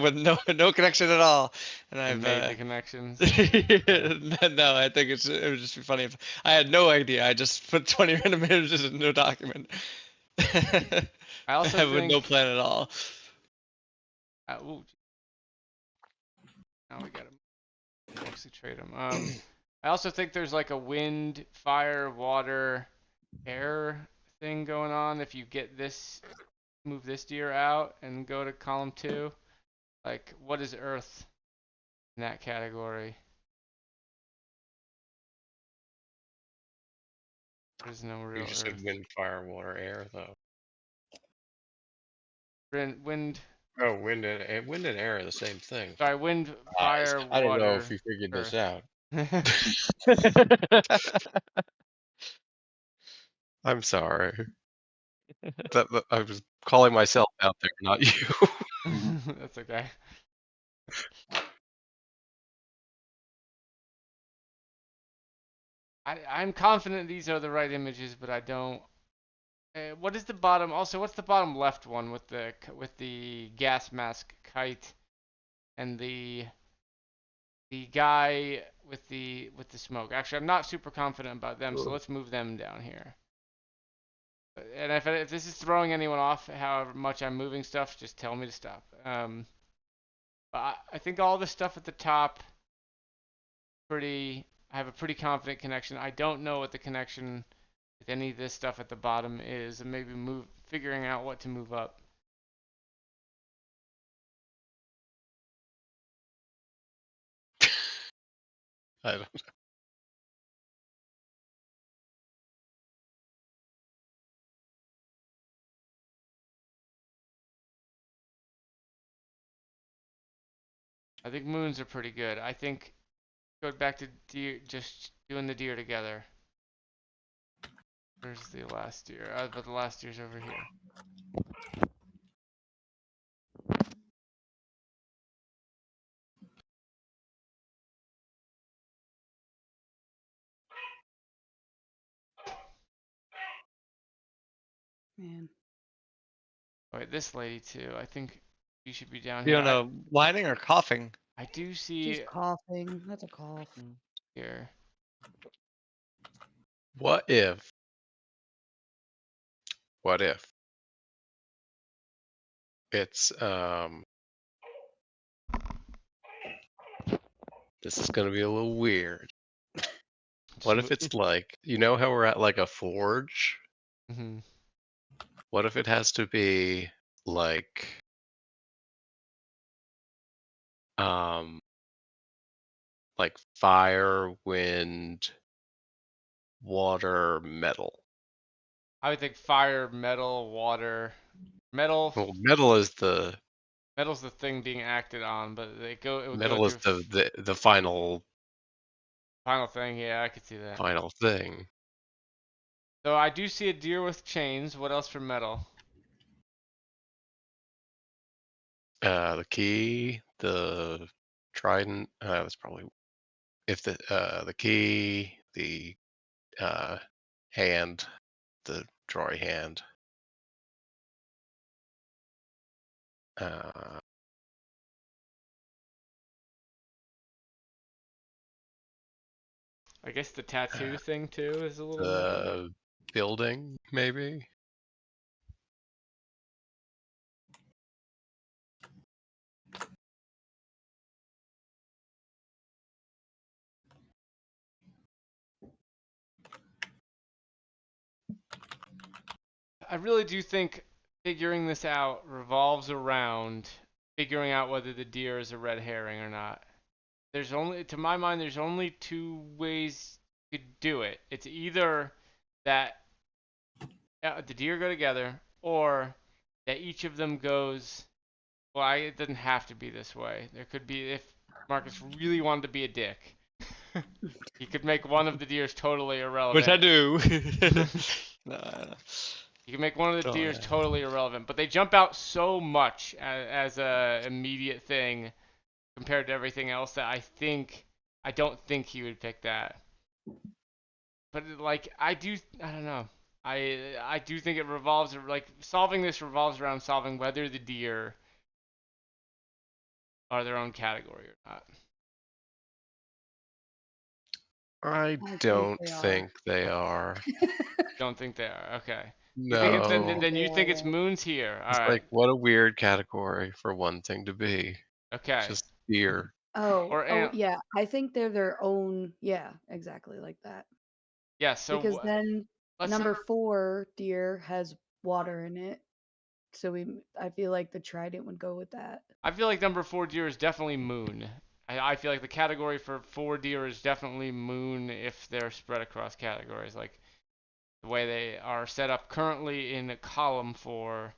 S2: with no connection at all, and
S1: I
S2: I've
S1: made the connections.
S2: no, I think it would just be funny if I had no idea. I just put 20 random images in no document.
S1: I also
S2: with no
S1: think
S2: plan at all.
S1: ooh, now we gotta mostly trade them. I also think there's like a wind, fire, water, air thing going on. If you get this, move this deer out and go to column 2, like what is earth in that category? There's no
S3: You
S1: real
S3: just
S1: earth.
S3: said wind, fire, water, air, though.
S1: Wind,
S3: Oh, wind and air are the same thing.
S1: sorry, wind, fire,
S3: I don't know
S1: water,
S3: if you figured this
S1: earth.
S3: out. I'm sorry. I was calling myself out there, not you.
S1: That's okay. I'm confident these are the right images, but I don't What is the bottom? Also, what's the bottom left one with the gas mask kite and the guy with the smoke? Actually, I'm not super confident about them, so let's move them down here. And if this is throwing anyone off, however much I'm moving stuff, just tell me to stop. But I think all the stuff at the top, I have a pretty confident connection. I don't know what the connection with any of this stuff at the bottom is, and maybe figuring out what to move up.
S3: I don't know.
S1: I think moons are pretty good. I think go back to deer, just doing the deer together. Where's the last deer? But the last deer's over here.
S4: Man.
S1: Oh, wait, this lady too. I think you should be down
S2: You
S1: here.
S2: don't know, whining or coughing?
S1: I do
S4: She's
S1: see
S4: coughing. That's a cough.
S1: here.
S3: What if? What if? It's This is gonna be a little weird. What if it's like, you know how we're at like a forge?
S1: Mm-hmm.
S3: What if it has to be like um like fire, wind, water, metal?
S1: I would think fire, metal, water. Metal.
S3: Well, metal is the
S1: Metal's the thing being acted on, but it would go
S3: metal is
S1: through
S3: the final
S1: final thing. Yeah, I could see that.
S3: final thing.
S1: So I do see a deer with chains. What else for metal?
S3: The key, the trident. That's probably if the key, the hand, the Troy hand. Uh,
S1: I guess the tattoo thing too is a little metal.
S3: the building, maybe.
S1: I really do think figuring this out revolves around figuring out whether the deer is a red herring or not. To my mind, there's only two ways you could do it. It's either that the deer go together, or that each of them goes. Well, it doesn't have to be this way. There could be, if Marcus really wanted to be a dick, he could make one of the deers totally irrelevant.
S2: Which I do. No.
S1: You can make one of the
S2: Oh,
S1: deers
S2: yeah.
S1: totally irrelevant, but they jump out so much as a immediate thing compared to everything else that I don't think he would pick that. But like I don't know. I do think it revolves like solving this revolves around solving whether the deer are their own category or not.
S3: I
S4: think
S3: don't
S4: they are.
S3: think they are.
S1: Don't think they are. Okay.
S3: No.
S1: You think then you
S4: They
S1: think it's
S4: are.
S1: moons here. All
S3: It's
S1: right.
S3: like, what a weird category for one thing to be.
S1: Okay.
S3: Just deer.
S1: Or
S4: Yeah. I think they're their own. Yeah, exactly like that.
S1: yeah. So
S4: Because then
S1: let's
S4: number 4 deer has water in it. So I feel like the trident would go with that.
S1: I feel like number 4 deer is definitely moon. I feel like the category for 4 deer is definitely moon if they're spread across categories, like the way they are set up currently in column 4.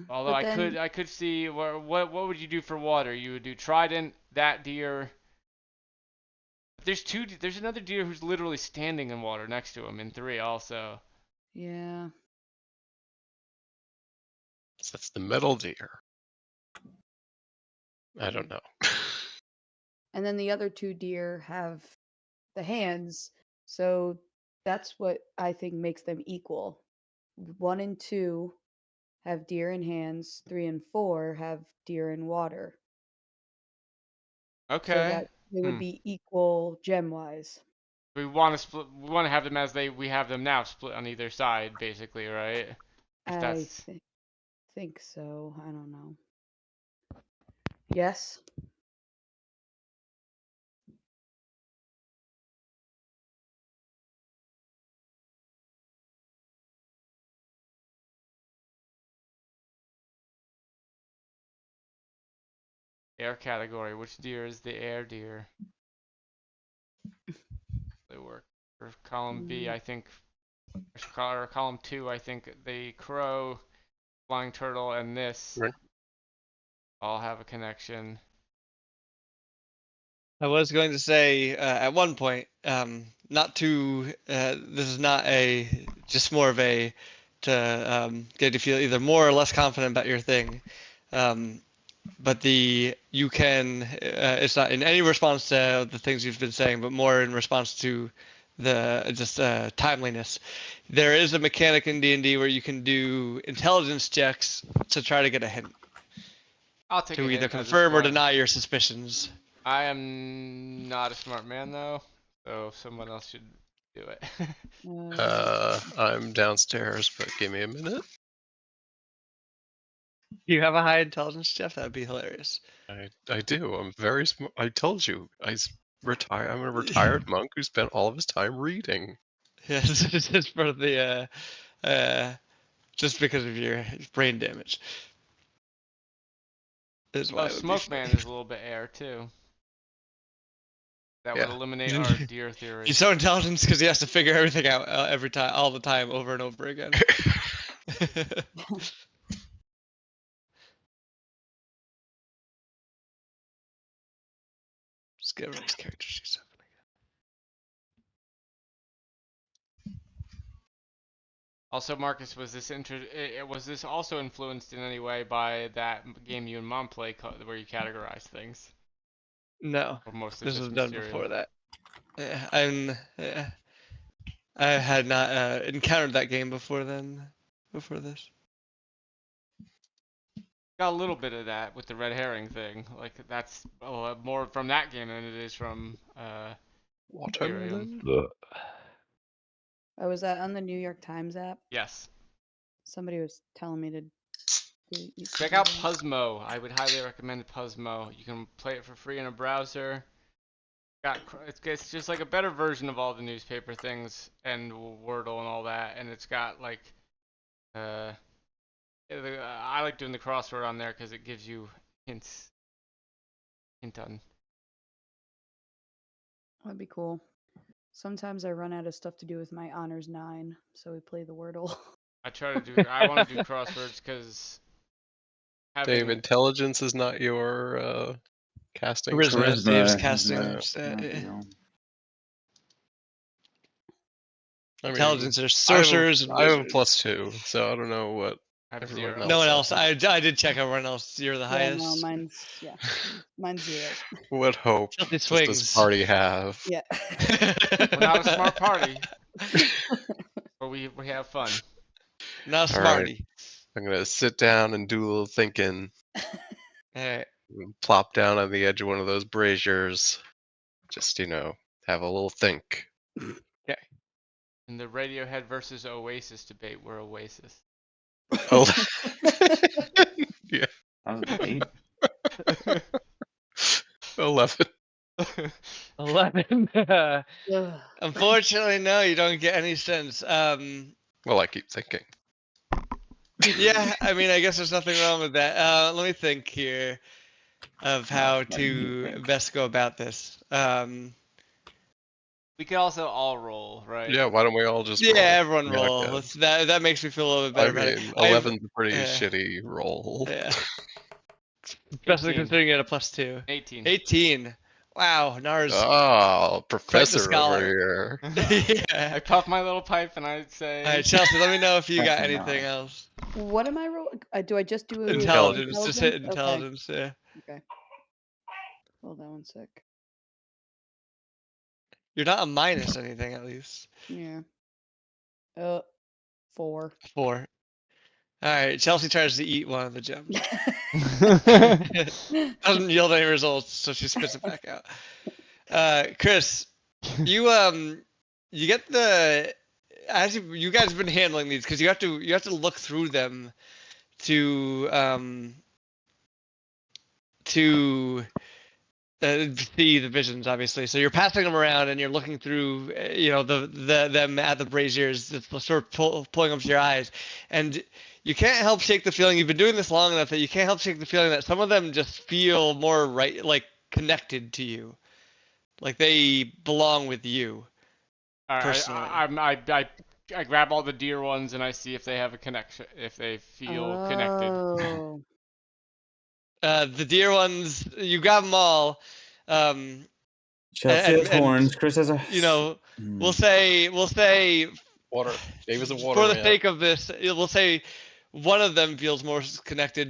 S1: Although
S4: But then,
S1: I could see what would you do for water? You would do trident, that deer. There's another deer who's literally standing in water next to him in 3 also.
S4: yeah.
S3: So that's the metal deer. I don't know.
S4: And then the other 2 deer have the hands. So That's what I think makes them equal. 1 and 2 have deer in hands. 3 and 4 have deer in water. So
S1: Okay.
S4: that they would be equal gem wise.
S1: We want to split. We want to have them as we have them now, split on either side, basically, right? If
S4: I
S1: that's
S4: think so. I don't know. Yes.
S1: air category. Which deer is the air deer? They work for column B. I think. Or column 2. I think the crow, flying turtle, and this
S3: Right.
S1: all have a connection.
S2: I was going to say at one point, not to. This is not a just more of a to get you to feel either more or less confident about your thing. But you can. It's not in any response to the things you've been saying, but more in response to the just timeliness. There is a mechanic in D&D where you can do intelligence checks to try to get a hint,
S1: I'll take
S2: to
S1: a
S2: either
S1: hint as a
S2: confirm or
S1: smart.
S2: deny your suspicions.
S1: I am not a smart man though, so someone else should do it.
S3: I'm downstairs, but give me a minute.
S2: You have a high intelligence, Jeff? That'd be hilarious.
S3: I do. I'm very smart. I told you. I'm a retired monk who spent all of his time reading.
S2: Yeah, just for the just because of your brain damage. Is why
S1: Oh,
S2: it would be
S1: Smoke
S2: funny.
S1: Man is a little bit air too. That would
S3: Yeah.
S1: eliminate our deer theory.
S2: He's so intelligent because he has to figure everything out every time, all the time, over and over again. Just get Rick's character sheets open
S1: Also, Marcus, was this also influenced in any way by that game you and Mom play where you categorize things?
S2: again. No,
S1: Or mostly
S2: this
S1: just
S2: was done
S1: Mysterium?
S2: before that. I had not encountered that game before then. Before this.
S1: Got a little bit of that with the red herring thing. Like that's more from that game than it is from Mysterium.
S3: Watermelon?
S4: Oh, was that on the New York Times app?
S1: Yes.
S4: Somebody was telling me to
S1: Check out Puzzmo. I would highly recommend Puzzmo. You can play it for free in a browser. It's just like a better version of all the newspaper things and Wordle and all that, and it's got like I like doing the crossword on there because it gives you hints. Hint on.
S4: That'd be cool. Sometimes I run out of stuff to do with my honors 9, so we play the Wordle.
S1: I want to do crosswords because
S3: Dave, intelligence is not your casting.
S2: Charisma.
S3: stat?
S2: Dave's
S5: Charisma.
S2: casting.
S5: Not deal.
S3: I mean,
S2: Intelligence are sorcerers and
S3: I have a
S2: wizards.
S3: +2, so I don't know what
S1: I have
S3: everyone
S1: 0.
S2: No one
S3: else
S2: else.
S3: has.
S2: I did check everyone else. You're the
S4: Yeah, no,
S2: highest.
S4: mine's 0.
S3: What hope
S2: Chelsea
S3: does
S2: swings.
S3: this party have?
S4: Yeah.
S1: We're not a smart party, but we have fun.
S2: Not a
S3: All right.
S2: smarty.
S3: I'm gonna sit down and do a little thinking.
S2: Alright.
S3: Plop down on the edge of one of those braziers. Just have a little think.
S1: In the Radiohead versus Oasis debate, we're Oasis.
S3: Oh.
S5: That was a debate.
S3: 11.
S2: 11.
S4: Ugh.
S2: Unfortunately, no, you don't get any sense.
S3: Well, I keep thinking.
S2: Yeah, I mean, I guess there's nothing wrong with that. Let me think here of how to best go about this.
S1: We could also all roll, right?
S3: Yeah, why don't we all just
S2: Yeah,
S3: roll?
S2: everyone
S3: Yeah,
S2: roll.
S3: okay.
S2: That makes me feel a little bit better
S3: I
S2: about it.
S3: mean,
S2: I have-
S3: 11's a pretty
S2: yeah.
S3: shitty roll.
S2: Yeah. Especially
S1: 18.
S2: considering you had a +2.
S1: 18.
S2: 18. Wow, Nars.
S3: Oh, professor
S2: scholar.
S3: over here.
S2: Yeah.
S1: I puff my little pipe and I say.
S2: All right, Chelsea, let me know if you got
S5: That's a
S2: anything
S5: nod.
S2: else.
S4: What am I rolling? Do I just do
S2: Intelligence. Just hit
S4: Okay.
S2: intelligence. Yeah.
S4: Okay. Hold on one sec.
S2: You're not a minus anything, at least.
S4: Yeah. 4.
S2: 4. All right, Chelsea tries to eat one of the gems. Doesn't yield any results, so she spits it back out. Chris, you get the as you guys have been handling these because you have to look through them to see the visions, obviously. So you're passing them around and you're looking through, them at the braziers, just sort of pulling up to your eyes, and you can't help shake the feeling. You've been doing this long enough that you can't help shake the feeling that some of them just feel more right, like connected to you, like they belong with you
S1: All right,
S2: personally.
S1: I grab all the deer ones and I see if they have a connection, if they feel connected.
S4: Oh.
S2: The deer ones, you grab them all.
S5: Chelsea has
S2: and
S5: horns. Chris has a.
S2: we'll say
S3: Water. Dave is a water
S2: for the
S3: man.
S2: sake of this, we'll say one of them feels more connected.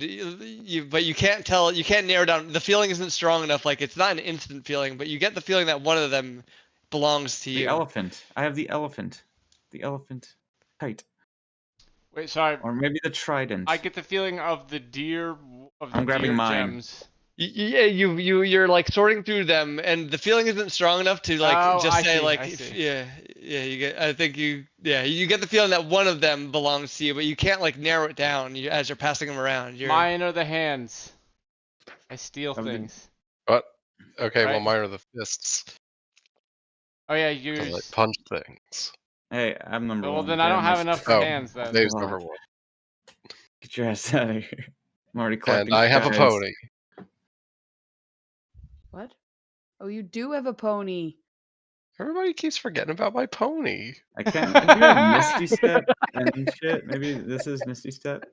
S2: But you can't tell. You can't narrow down. The feeling isn't strong enough. Like it's not an instant feeling, but you get the feeling that one of them belongs to
S5: The
S2: you.
S5: elephant. I have the elephant. The elephant kite.
S1: Wait, sorry.
S5: Or maybe the trident.
S1: I get the feeling of the deer
S5: I'm grabbing mine.
S1: gems.
S2: Yeah, you're like sorting through them, and the feeling isn't strong enough to like
S1: Oh,
S2: just
S1: I
S2: say
S1: see,
S2: like
S1: I see.
S2: you get. I think you get the feeling that one of them belongs to you, but you can't like narrow it down as you're passing them around.
S1: Mine are the hands. I steal
S5: Of the-
S1: things.
S3: What? Okay, well
S1: Right.
S3: mine are the fists.
S1: Oh yeah,
S3: 'Cause I
S1: yours.
S3: like punch things.
S5: Hey, I'm number
S1: Well,
S5: one.
S1: then I don't
S5: okay?
S1: have enough for
S3: Oh,
S1: hands then.
S3: Dave's
S5: Wow.
S3: number 1.
S5: Get your ass out of here. I'm already
S3: And
S5: collecting.
S3: I have a
S5: shards.
S3: pony.
S4: What? Oh, you do have a pony.
S3: Everybody keeps forgetting about my pony.
S5: I can't. I do have Misty Step and shit. Maybe this is Misty Step.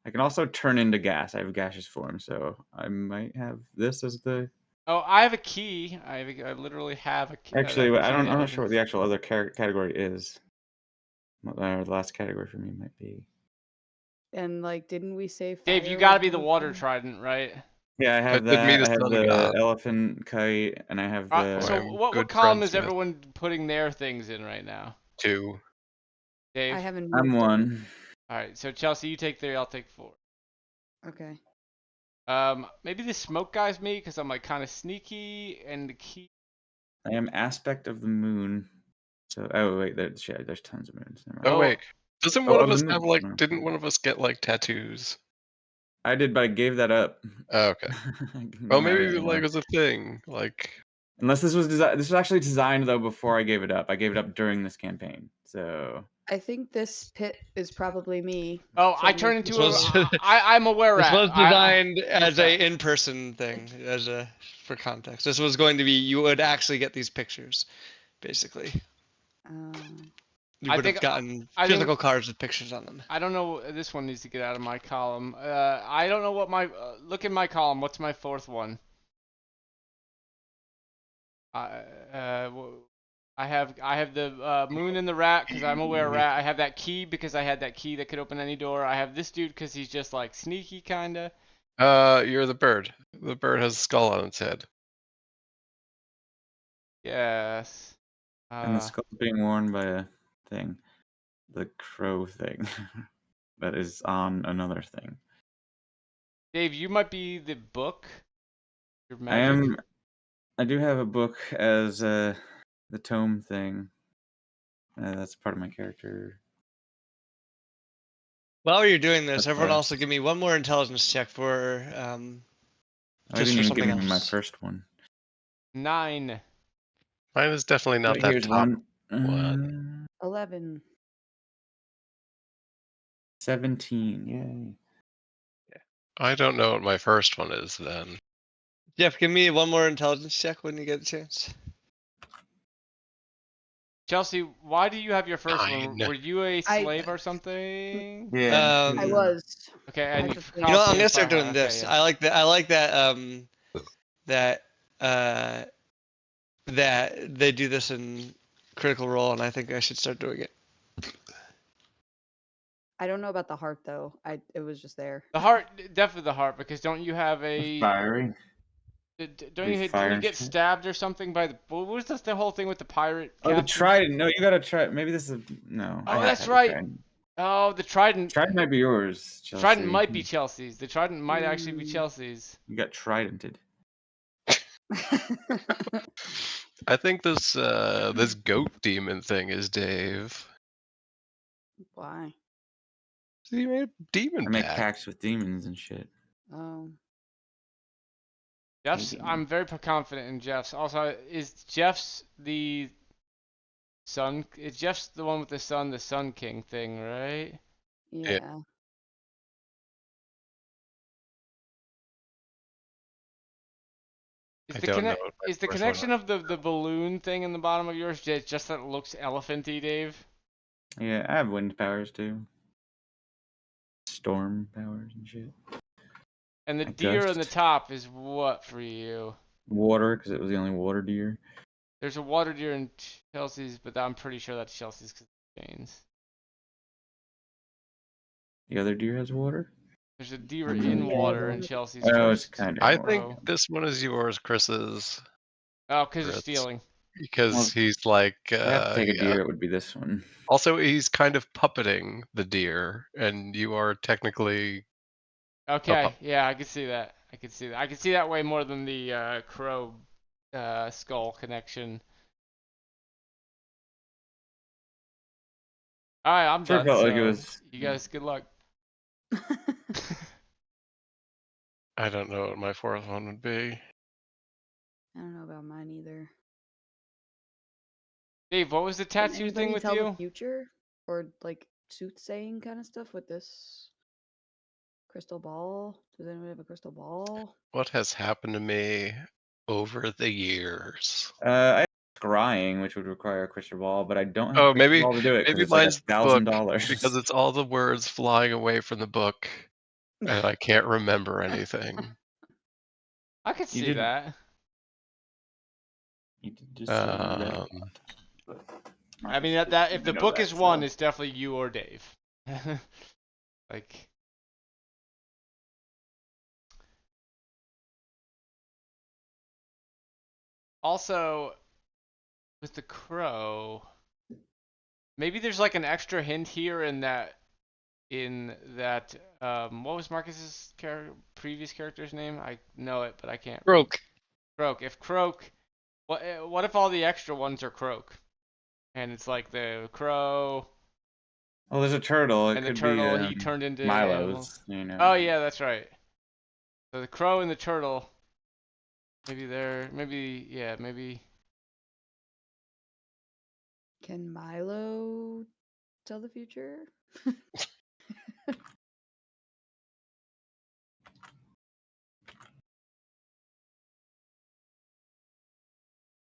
S5: I can also turn into gas. I have gaseous form, so I might have this as the.
S1: Oh, I have a key. I literally have a key.
S5: Actually,
S1: a key
S5: I'm
S1: to
S5: not sure what
S1: everything.
S5: the actual other category is. What the last category for me might be.
S4: And like, didn't we say
S1: Dave,
S4: fire
S1: you gotta
S4: was
S1: be the
S4: one of
S1: water
S4: them?
S1: trident, right?
S5: Yeah, I have
S3: did me
S5: that.
S3: the
S5: I have
S3: sun
S5: the
S3: god.
S5: elephant kite, and I have the.
S1: So
S3: I'm
S1: what
S3: good
S1: column
S3: friends
S1: is
S3: with.
S1: everyone putting their things in right now?
S3: 2.
S1: Dave?
S4: I haven't.
S5: I'm
S4: moved
S5: one.
S1: Alright, so Chelsea, you take 3, I'll take 4.
S4: Okay.
S1: Maybe the smoke guy's me because I'm like kind of sneaky, and the key.
S5: I am aspect of the moon. So wait, there's tons of moons. Never mind.
S3: Oh
S1: Oh.
S3: wait, doesn't
S5: Oh,
S3: one
S5: of
S3: of
S5: the
S3: us
S5: moon.
S3: have like?
S5: No.
S3: Didn't one of us get like tattoos?
S5: I did, but I gave that up.
S3: Oh, okay.
S5: I
S3: Well,
S5: don't have it
S3: maybe like
S5: anymore.
S3: it was a thing. Like,
S5: Unless this was designed. This was actually designed though before I gave it up. I gave it up during this campaign. So
S4: I think this pit is probably me.
S1: Oh,
S4: so
S1: I
S4: I'm
S1: turn
S4: making
S1: into a.
S2: sure.
S1: I'm aware
S2: This
S1: rat.
S2: was
S1: I-
S2: designed as
S1: okay.
S2: a in-person thing, for context. This was going to be you would actually get these pictures, basically. You
S1: I
S2: would have
S1: think-
S2: gotten
S1: I think-
S2: physical cards with pictures on them.
S1: I don't know. This one needs to get out of my column. I don't know what my. Look in my column. What's my 4th one? I have the moon and the rat because I'm aware rat. I have that key because I had that key that could open any door. I have this dude because he's just like sneaky kinda.
S3: you're the bird. The bird has a skull on its head.
S1: Yes.
S5: and the skull's being worn by a thing, the crow thing, that is on another thing.
S1: Dave, you might be the book. Your
S5: I
S1: magic.
S5: am. I do have a book as the tome thing. That's part of my character.
S2: While you're doing this,
S5: That's
S2: everyone
S5: fine.
S2: also give me one more intelligence check for
S5: I
S2: just
S5: didn't
S2: for
S5: even
S2: something
S5: give him my
S2: else.
S5: first one.
S1: 9.
S3: Mine is definitely not
S5: But
S3: that
S5: here's
S3: top
S5: one.
S3: one.
S4: 11.
S5: 17. Yay.
S3: I don't know what my first one is then.
S2: Jeff, give me one more intelligence check when you get a chance.
S1: Chelsea, why do you have your first one?
S3: 9.
S1: Were you a slave or something?
S5: Yeah.
S4: I was.
S1: Okay,
S4: I
S1: and
S4: just-
S2: You know, I'm gonna
S1: Chelsea,
S2: start doing
S1: okay,
S2: this.
S1: yeah.
S2: I like that. I like that. That they do this in Critical Role, and I think I should start doing it.
S4: I don't know about the heart though. It was just there.
S1: The heart, definitely the heart, because don't you have a?
S5: Fiery.
S1: Don't you
S5: fire
S1: didn't you
S5: and
S1: get
S5: shit.
S1: stabbed or something by the? What was this? The whole thing with the pirate
S5: Oh, the
S1: captain?
S5: trident. No, you gotta try. Maybe this is no.
S1: Oh,
S5: I
S1: that's
S5: have the
S1: right.
S5: Trident.
S1: Oh, the trident.
S5: Trident might be yours.
S1: The trident
S5: Chelsea.
S1: might be Chelsea's. The trident might actually be
S4: Mm.
S1: Chelsea's.
S5: You got tridented.
S3: I think this goat demon thing is Dave.
S4: Why?
S3: He made a demon
S5: I make
S3: pact.
S5: pacts with demons and shit.
S4: Oh.
S1: Jeff's.
S5: Maybe.
S1: I'm very confident in Jeff's. Also, is Jeff's the Sun? Is Jeff's the one with the Sun King thing, right?
S4: Yeah.
S1: Is
S3: I
S1: the
S3: don't know.
S1: Is the connection of the balloon thing in the bottom of yours just that it looks elephanty, Dave?
S5: Yeah, I have wind powers too. Storm powers and shit.
S1: And the
S5: A
S1: deer on the
S5: gust.
S1: top is what for you?
S5: Water, because it was the only water deer.
S1: There's a water deer in Chelsea's, but I'm pretty sure that's Chelsea's because of chains.
S5: The other deer has water.
S1: There's a deer
S5: Mm.
S1: in
S4: Yeah,
S1: water
S4: the
S1: in
S4: one-
S1: Chelsea's
S5: Oh, it's
S1: first.
S5: kind of.
S3: I
S1: row.
S3: think this one is yours, Chris's,
S1: Oh, because you're
S3: Chris.
S1: stealing.
S3: because
S5: Well,
S3: he's like,
S5: If I have to take a
S3: yeah.
S5: deer, it would be this one.
S3: Also, he's kind of puppeting the deer, and you are technically
S1: Okay, yeah, I can see that. I can see that. I can see that way more than the crow skull connection. All right, I'm
S5: Sure
S1: done.
S5: felt like it
S1: So
S5: was.
S1: you guys, good luck.
S3: I don't know what my fourth one would be.
S4: I don't know about mine either.
S1: Dave, what was the
S4: Can
S1: tattoo thing
S4: anybody
S1: with
S4: tell the
S1: you?
S4: future or like soothsaying kind of stuff with this crystal ball? Does anyone have a crystal ball?
S3: What has happened to me over the years?
S5: I have scrying, which would require a crystal ball, but I don't have
S3: Oh,
S5: a crystal
S3: maybe
S5: ball to do it because
S3: maybe
S5: it's like
S3: mine's the book because
S5: $1,000.
S3: it's all the words flying away from the book, and I can't remember anything.
S1: I could see
S5: didn't-
S1: that.
S5: You did just say you read a
S3: Um,
S5: lot, but
S1: I mean
S5: Marcus
S1: that
S5: didn't
S1: if the
S5: know
S1: book
S5: that,
S1: is one,
S5: so-
S1: it's definitely you or Dave. Like. Also, with the crow, maybe there's like an extra hint here in that what was Marcus's previous character's name? I know it, but I can't.
S3: Croak.
S1: Croak. If Croak, what if all the extra ones are Croak? And it's like the crow
S5: Oh, there's a turtle. It
S1: and the
S5: could
S1: turtle
S5: be
S1: he turned into
S5: Milo's.
S1: animals.
S5: You know.
S1: Oh yeah, that's right. So the crow and the turtle. Maybe maybe.
S4: Can Milo tell the future?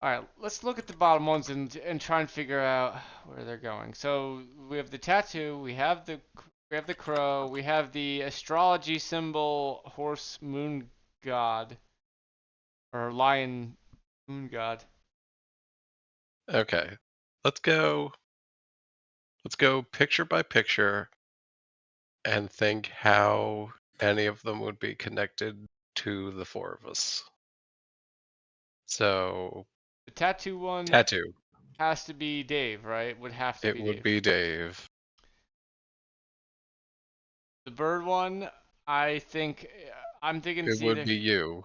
S1: All right, let's look at the bottom ones and try and figure out where they're going. So we have the tattoo, we have the crow, we have the astrology symbol horse moon god or lion moon god.
S3: Okay, let's go picture by picture and think how any of them would be connected to the four of us. So,
S1: The tattoo one
S3: tattoo.
S1: has to be Dave, right? Would have to
S3: It
S1: be
S3: would
S1: Dave.
S3: be Dave.
S1: The bird one, I'm thinking
S3: It
S1: it's
S3: would
S1: either
S3: be you.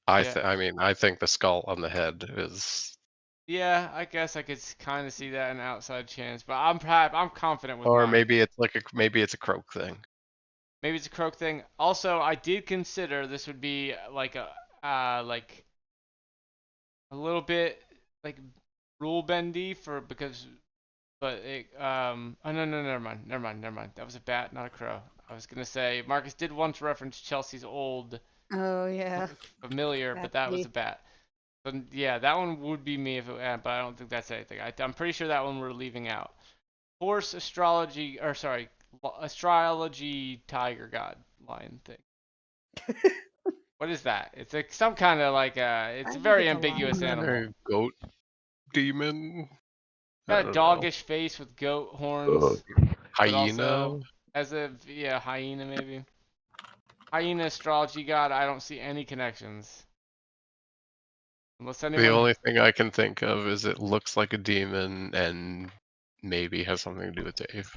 S1: Yeah.
S3: I mean, I think the skull on the head is,
S1: Yeah, I guess I could kind of see that an outside chance, but I'm confident with
S3: or
S1: mine.
S3: maybe it's a croak thing.
S1: Maybe it's a croak thing. Also, I did consider this would be like a little bit like rule bendy but it oh no, never mind. That was a bat, not a crow. I was gonna say Marcus did once reference Chelsea's old
S4: Oh yeah.
S1: familiar, but that was
S4: Batsy.
S1: a bat. But yeah, that one would be me if it, but I don't think that's anything. I'm pretty sure that one we're leaving out. Horse astrology, or sorry, astrology tiger god lion thing. What is that? It's like some kind of like it's
S4: I
S1: a
S4: think
S1: very
S4: it's a
S1: ambiguous
S4: lion.
S1: animal.
S3: A goat demon. I
S1: Got a
S3: don't know.
S1: doggish face with goat horns. but
S3: Hyena.
S1: also as a hyena maybe. Hyena astrology god, I don't see any connections. Unless
S3: The
S1: anyone.
S3: only thing I can think of is it looks like a demon and maybe has something to do with Dave.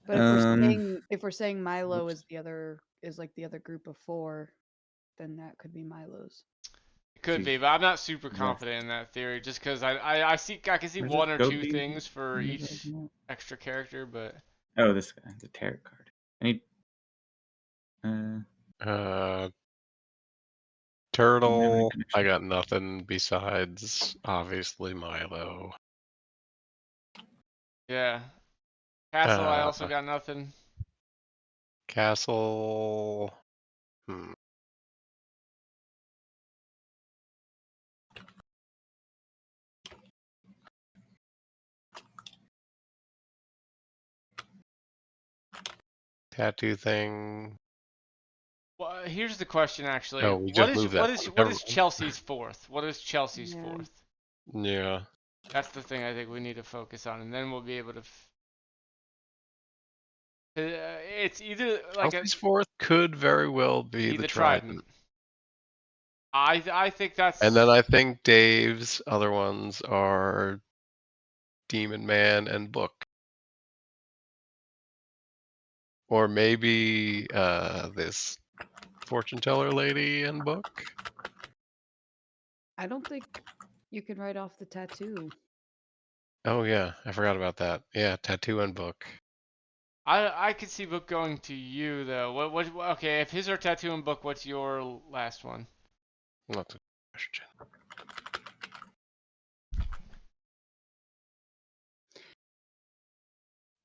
S4: But if we're saying Milo
S5: Whoops.
S4: is like the other group of 4, then that could be Milo's.
S1: Could be,
S5: Jeez.
S1: but I'm not super
S5: Yeah.
S1: confident in that theory, just because I can see
S5: Where's
S1: one
S5: this
S1: or
S5: goat
S1: two
S5: beam
S1: things for
S5: you're
S1: each
S5: talking about?
S1: extra character, but
S5: Oh, this guy, the tarot card. I need.
S3: Uh,
S5: any
S3: Turtle. I
S5: connection?
S3: got nothing besides obviously Milo.
S1: yeah. Castle, I
S3: Uh,
S1: also got nothing.
S3: Castle. Hmm. Tattoo thing.
S1: Well, here's the question actually.
S3: Oh, we just moved that one.
S1: What
S3: Never
S1: is
S3: mind.
S1: Chelsea's fourth? What is Chelsea's
S4: Yeah.
S1: fourth?
S3: Yeah.
S1: That's the thing I think we need to focus on, and then we'll be able to. It's either like
S3: Chelsea's fourth could very well be the Trident.
S1: I think that's.
S3: And then I think Dave's other ones are Demon Man and Book. Or maybe this fortune teller lady and Book.
S4: I don't think you can write off the tattoo.
S3: Oh yeah, I forgot about that. Yeah, tattoo and Book.
S1: I could see Book going to you though. What? Okay, if his are tattoo and Book, what's your last one?
S3: That's a question.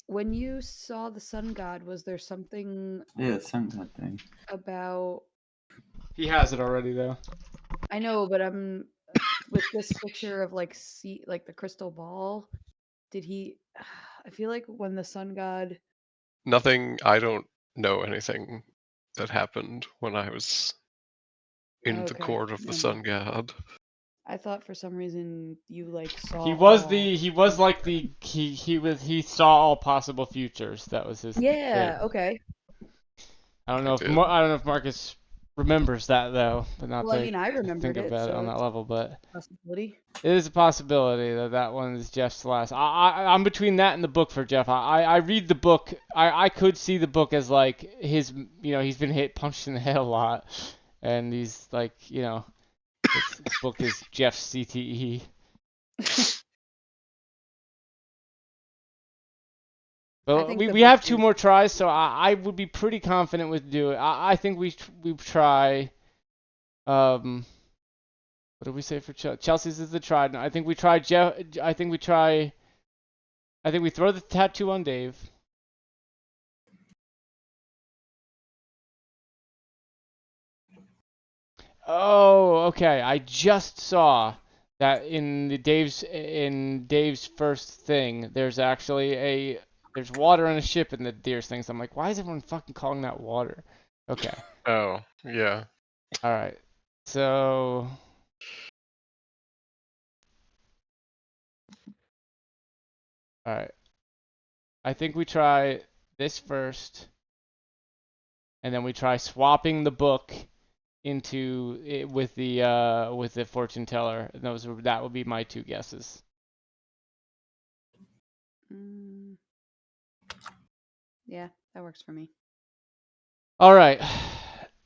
S4: When you saw the sun god, was there something
S5: Yeah, the sun god thing.
S4: about?
S1: He has it already though.
S4: I know, but I'm with this picture of like the crystal ball. Did he? I feel like when the sun god.
S3: Nothing. I don't know anything that happened when I was in the
S4: Okay,
S3: court of the
S4: never
S3: sun
S4: mind.
S3: god.
S4: I thought for some reason you like saw.
S1: He was
S4: all.
S1: he saw all possible futures. That was his.
S4: Yeah.
S1: thing.
S4: Okay.
S1: I don't know
S3: did.
S1: I don't know if Marcus remembers that though, but not
S4: Well, I
S1: to
S4: mean, I remembered
S1: think
S4: it,
S1: about it
S4: so
S1: on that
S4: it's
S1: level. But
S4: a possibility.
S1: it is a possibility that that one is Jeff's last. I'm between that and the book for Jeff. I read the book. I could see the book as like his. You know, he's been punched in the head a lot, and he's like, you know, his book is Jeff's CTE. But
S4: think
S1: we,
S4: the
S1: we
S4: book
S1: have 2
S4: is-
S1: more tries, so I would be pretty confident with do it. I think we try. What did we say for Chelsea's is the trident. I think we try Jeff. I think we try. I think we throw the tattoo on Dave. Oh, okay. I just saw that in Dave's first thing. There's actually there's water on a ship in the Deer's things. I'm like, why is everyone fucking calling that water? Okay.
S3: Oh, yeah.
S1: All right. So. All right. I think we try this first, and then we try swapping the book into it with the fortune teller. That would be my 2 guesses.
S4: Mm, yeah, that works for me.
S1: All right.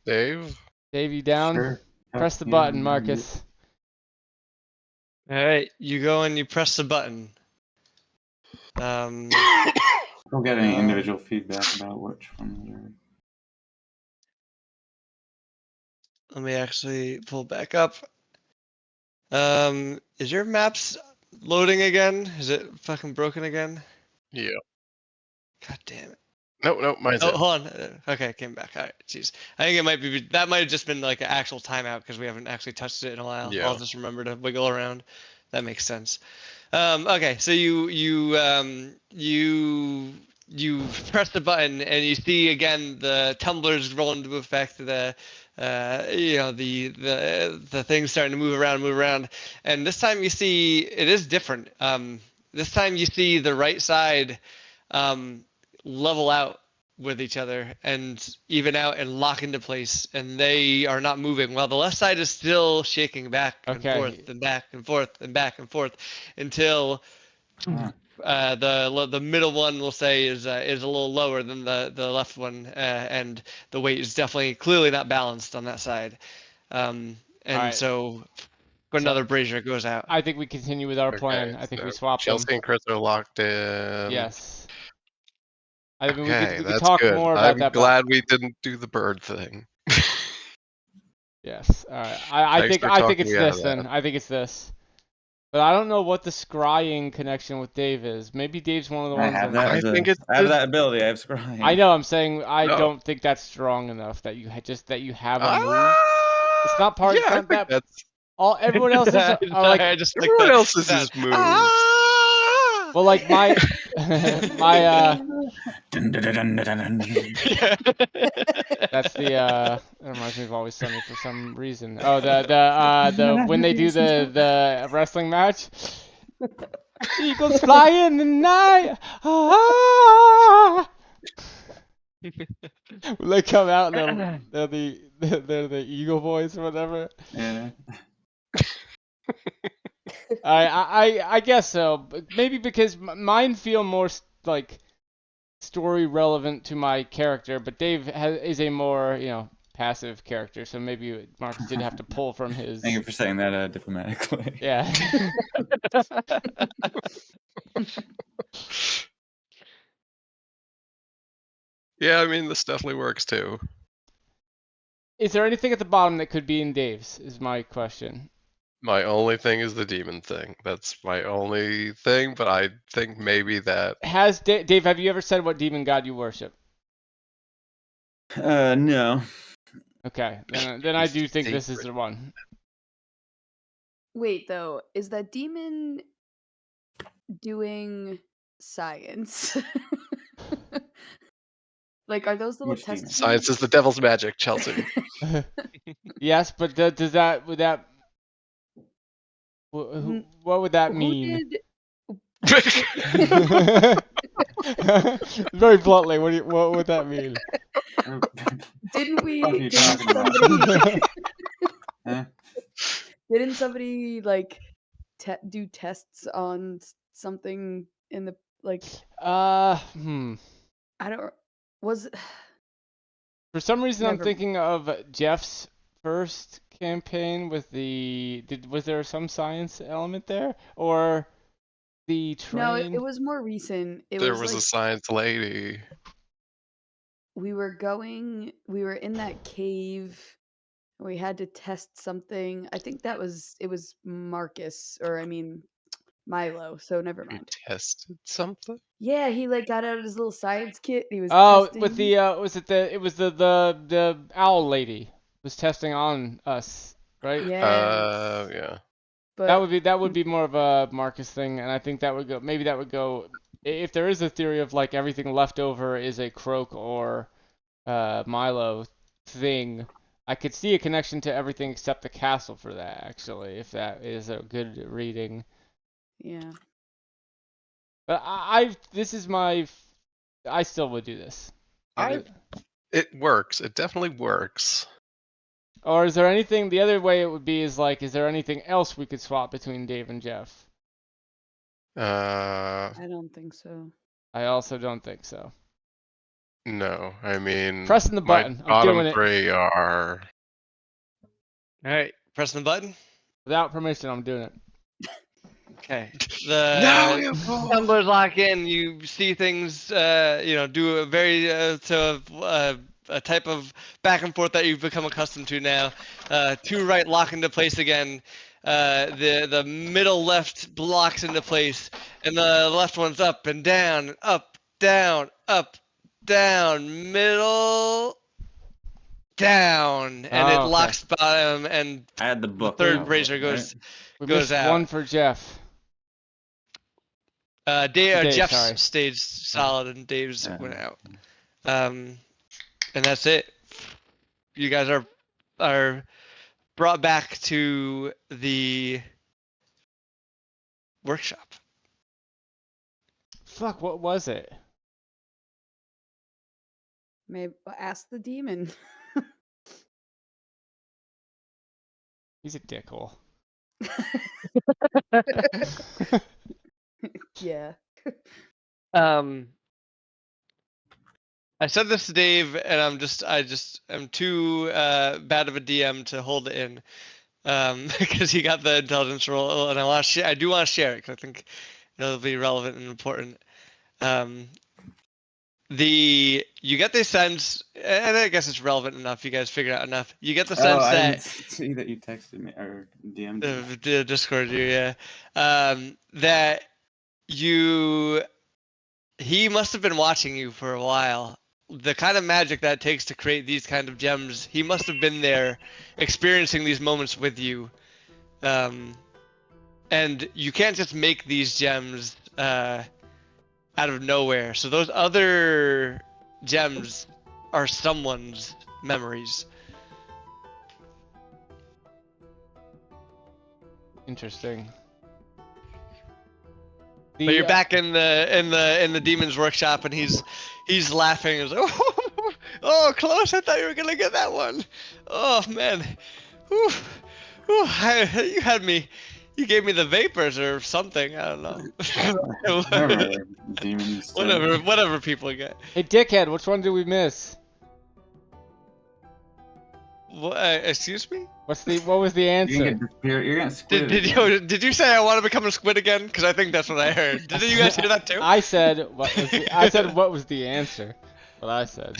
S3: Dave?
S1: Dave, you down?
S5: Sure.
S1: Press the
S5: Yeah,
S1: button,
S5: I'm
S1: Marcus.
S2: All right, you go and you press the button.
S5: We'll get any individual feedback about which ones are.
S2: Let me actually pull back up. Is your maps loading again? Is it fucking broken again?
S3: Yeah.
S2: God damn it.
S3: Nope, mine's
S2: Oh,
S3: it.
S2: hold on. Okay, it came back. All right, jeez. I think it might be that might have just been like an actual timeout because we haven't actually touched it in a while.
S3: Yeah.
S2: I'll just remember to wiggle around. That makes sense. Okay, so you press the button and you see again the tumblers roll into effect. The the things starting to move around, and this time you see it is different. This time you see the right side level out with each other and even out and lock into place, and they are not moving while the left side is still shaking back and
S1: Okay.
S2: forth and back and forth and back and forth until the middle one we'll say is a little lower than the left one, and the weight is definitely clearly not balanced on that side, and
S1: Alright.
S2: so another brazier goes out.
S1: I think we continue with our plan. I think we swap them.
S3: Chelsea and Chris are locked in.
S1: Yes. I mean,
S3: Okay,
S1: we could
S3: that's
S1: talk
S3: good.
S1: more about
S3: I'm
S1: that.
S3: glad we didn't do the bird thing.
S1: Yes. All right. I
S3: Thanks
S1: think
S3: for
S1: I think
S3: talking
S1: it's
S3: me out
S1: this
S3: of
S1: then.
S3: that.
S1: I think it's this. But I don't know what the scrying connection with Dave is. Maybe Dave's one of the
S5: I
S1: ones
S5: have
S1: that.
S5: that.
S3: I
S5: As
S3: think
S5: a,
S3: it's
S5: I have
S3: the-
S5: that ability. I have scrying.
S1: I know. I'm saying I
S3: No.
S1: don't think that's strong enough that you just that you have a move.
S3: Ah,
S1: It's not part.
S3: Yeah,
S1: It's
S3: I
S1: not
S3: think
S1: that.
S3: that's
S1: All everyone else is are like.
S2: I just like
S3: everyone
S2: the
S3: else's
S2: sound.
S3: is moves.
S2: Ah!
S1: Well, like my my
S5: Dun, dun, dun, dun, dun, dun.
S2: Yeah.
S1: That's the it reminds me of Always Sunny for some reason. Oh, the when they do the wrestling match. Eagles fly in the night. Ah! When they come out, they're the Eagle Boys or whatever.
S5: Yeah.
S1: I guess so. But maybe because mine feel more like story relevant to my character, but Dave is a more passive character, so maybe Marcus did have to pull from his.
S5: Thank you for saying that diplomatically.
S1: Yeah.
S3: Yeah, I mean this definitely works too.
S1: Is there anything at the bottom that could be in Dave's? Is my question.
S3: My only thing is the demon thing. That's my only thing, but I think maybe that
S1: Has Dave? Have you ever said what demon god you worship?
S5: No.
S1: Okay, then I do think this is
S3: secret.
S1: the one.
S4: Wait, though, is that demon doing science? Like, are those little
S5: Which
S4: test
S5: demon?
S3: Science is the devil's magic, Chelsea.
S1: Yes, but does that would that what would that
S4: Who
S1: mean?
S4: did?
S1: Very bluntly, what would that mean?
S4: Didn't we?
S5: What are you
S4: Didn't
S5: talking about?
S4: somebody?
S5: Huh?
S4: Didn't somebody like do tests on something in the like? I don't. Was
S1: For some reason, I'm
S4: Never mind.
S1: thinking of Jeff's first campaign with was there some science element there, or the
S4: no? It
S1: train?
S4: was more recent. It
S3: There
S4: was
S3: was a
S4: like
S3: science lady.
S4: we were going. We were in that cave. We had to test something. I think it was Marcus, or I mean Milo. So never
S3: You
S4: mind.
S3: tested something?
S4: Yeah, he like got out his little science kit. He was
S1: Oh,
S4: testing.
S1: with the it was the owl lady was testing on us, right?
S4: Yeah.
S3: Yeah.
S4: But
S1: That would be more of a Marcus thing, and I think that would go maybe that would go if there is a theory of like everything left over is a Croak or Milo thing. I could see a connection to everything except the castle for that actually, if that is a good reading.
S4: yeah.
S1: But this is I still would do this.
S3: It works. It definitely works.
S1: Or is there anything, the other way it would be is like, is there anything else we could swap between Dave and Jeff?
S4: I don't think so.
S1: I also don't think so.
S3: No. I mean
S1: Pressing the
S3: my
S1: button. I'm
S3: bottom
S1: doing it.
S3: three are
S2: All right, pressing the button.
S1: Without permission, I'm doing it.
S2: Okay.
S3: No,
S2: The
S3: you fool!
S2: tumblers lock in. You see things, do a very a type of back and forth that you've become accustomed to now. Two right lock into place again. The middle left blocks into place, and the left one's up and down, up, down, middle, down, and it
S1: Oh, okay.
S2: locks bottom, and
S5: I had the
S2: the
S5: book.
S2: third
S5: now,
S2: brazier
S5: right?
S2: goes
S1: We
S2: goes
S1: missed
S2: out.
S1: one for Jeff. Dave,
S2: Jeff's
S1: sorry.
S2: stayed solid and Dave's
S5: Yeah.
S2: went out. And that's it. You guys are brought back to the workshop.
S1: Fuck, what was it?
S4: Maybe ask the demon.
S1: He's a dickhole.
S4: Yeah.
S2: I said this to Dave, and I'm too bad of a DM to hold it in, because he got the intelligence roll, and I do want to share it because I think it'll be relevant and important. You get the sense, and I guess it's relevant enough. You guys figured out enough. You get the
S5: Oh,
S2: sense
S5: I didn't
S2: that
S5: see that you texted me or DM'd me.
S2: the Discord, yeah, that he must have been watching you for a while. The kind of magic that it takes to create these kind of gems, he must have been there, experiencing these moments with you. And you can't just make these gems out of nowhere. So those other gems are someone's memories.
S1: Interesting.
S2: But you're back in the demon's workshop, and he's laughing. He's like, oh, close! I thought you were gonna get that one. Oh man, Whew. You had me. You gave me the vapors or something. I don't know.
S5: Remember, demons.
S2: Whatever people get.
S1: Hey, dickhead, which one did we miss?
S2: What, excuse me?
S1: What was the
S5: You're
S1: answer?
S5: gonna get disappeared. You're gonna squid
S2: Did you say I want to become a squid again? Because I think that's what I heard. Did you guys hear that too?
S1: I said what was the answer? What I said.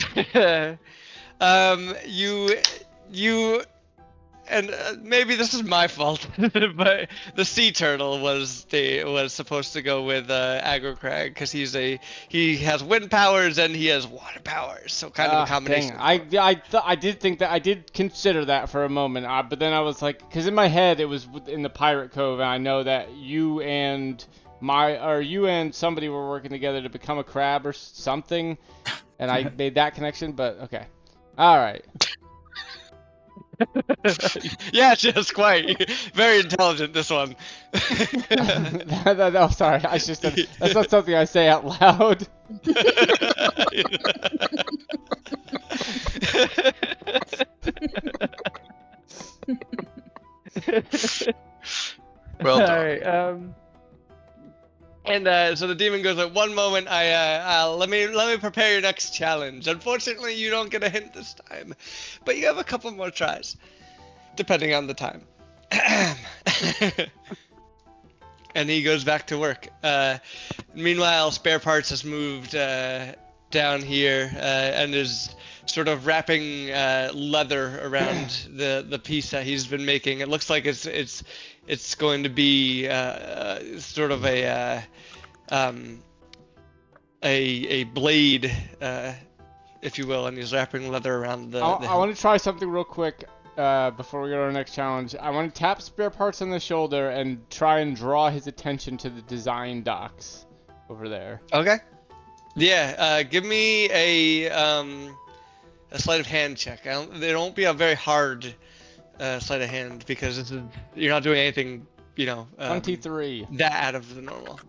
S2: You and maybe this is my fault, but the sea turtle was supposed to go with Aggro Crag because he has wind powers and he has water powers, so kind of a combination.
S1: Dang. I did think that, I did consider that for a moment, but then I was like, because in my head it was in the Pirate Cove, and I know that you and somebody were working together to become a crab or something, and I made that connection. But okay, all right.
S2: Yeah, just quite. Very intelligent, this one.
S1: No, sorry. I just said that's not something I say out loud.
S3: Well done.
S2: All right. And so the demon goes, "At one moment, let me prepare your next challenge. Unfortunately, you don't get a hint this time, but you have a couple more tries, depending on the time." And he goes back to work. Meanwhile, Spare Parts has moved down here and is sort of wrapping leather around the piece that he's been making. It looks like it's going to be sort of a blade, if you will, and he's wrapping leather around the.
S1: I want to try something real quick before we go to our next challenge. I want to tap Spare Parts on the shoulder and try and draw his attention to the design docs over there.
S2: Okay. Yeah. Give me a sleight of hand check. They don't be a very hard sleight of hand because you're not doing anything,
S1: 23.
S2: that out of the normal.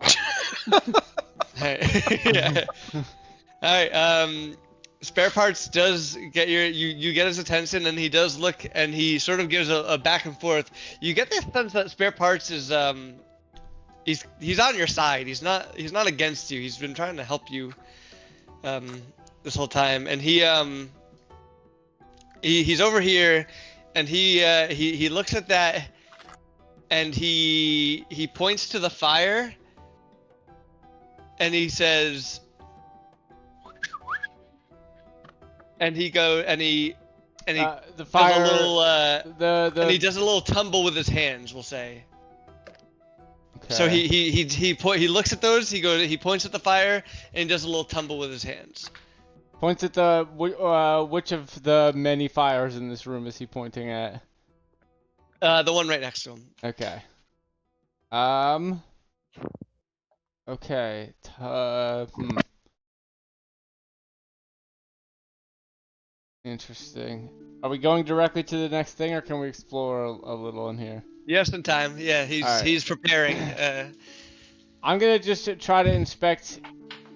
S2: Yeah. All right. Spare Parts does get you get his attention, and he does look, and he sort of gives a back and forth. You get the sense that Spare Parts is he's on your side. He's not against you. He's been trying to help you this whole time, and he's over here, and he looks at that, and he points to the fire, and he says, and he
S1: The fire.
S2: does a little and he
S1: the.
S2: does a little tumble with his hands, we'll say.
S1: Okay.
S2: So he looks at those. He points at the fire, and he does a little tumble with his hands.
S1: Points at which of the many fires in this room is he pointing at?
S2: The one right next to him.
S1: Okay. Okay. Interesting. Are we going directly to the next thing, or can we explore a little in here?
S2: Yes, in time. Yeah,
S1: Alright.
S2: he's preparing.
S1: I'm gonna just try to inspect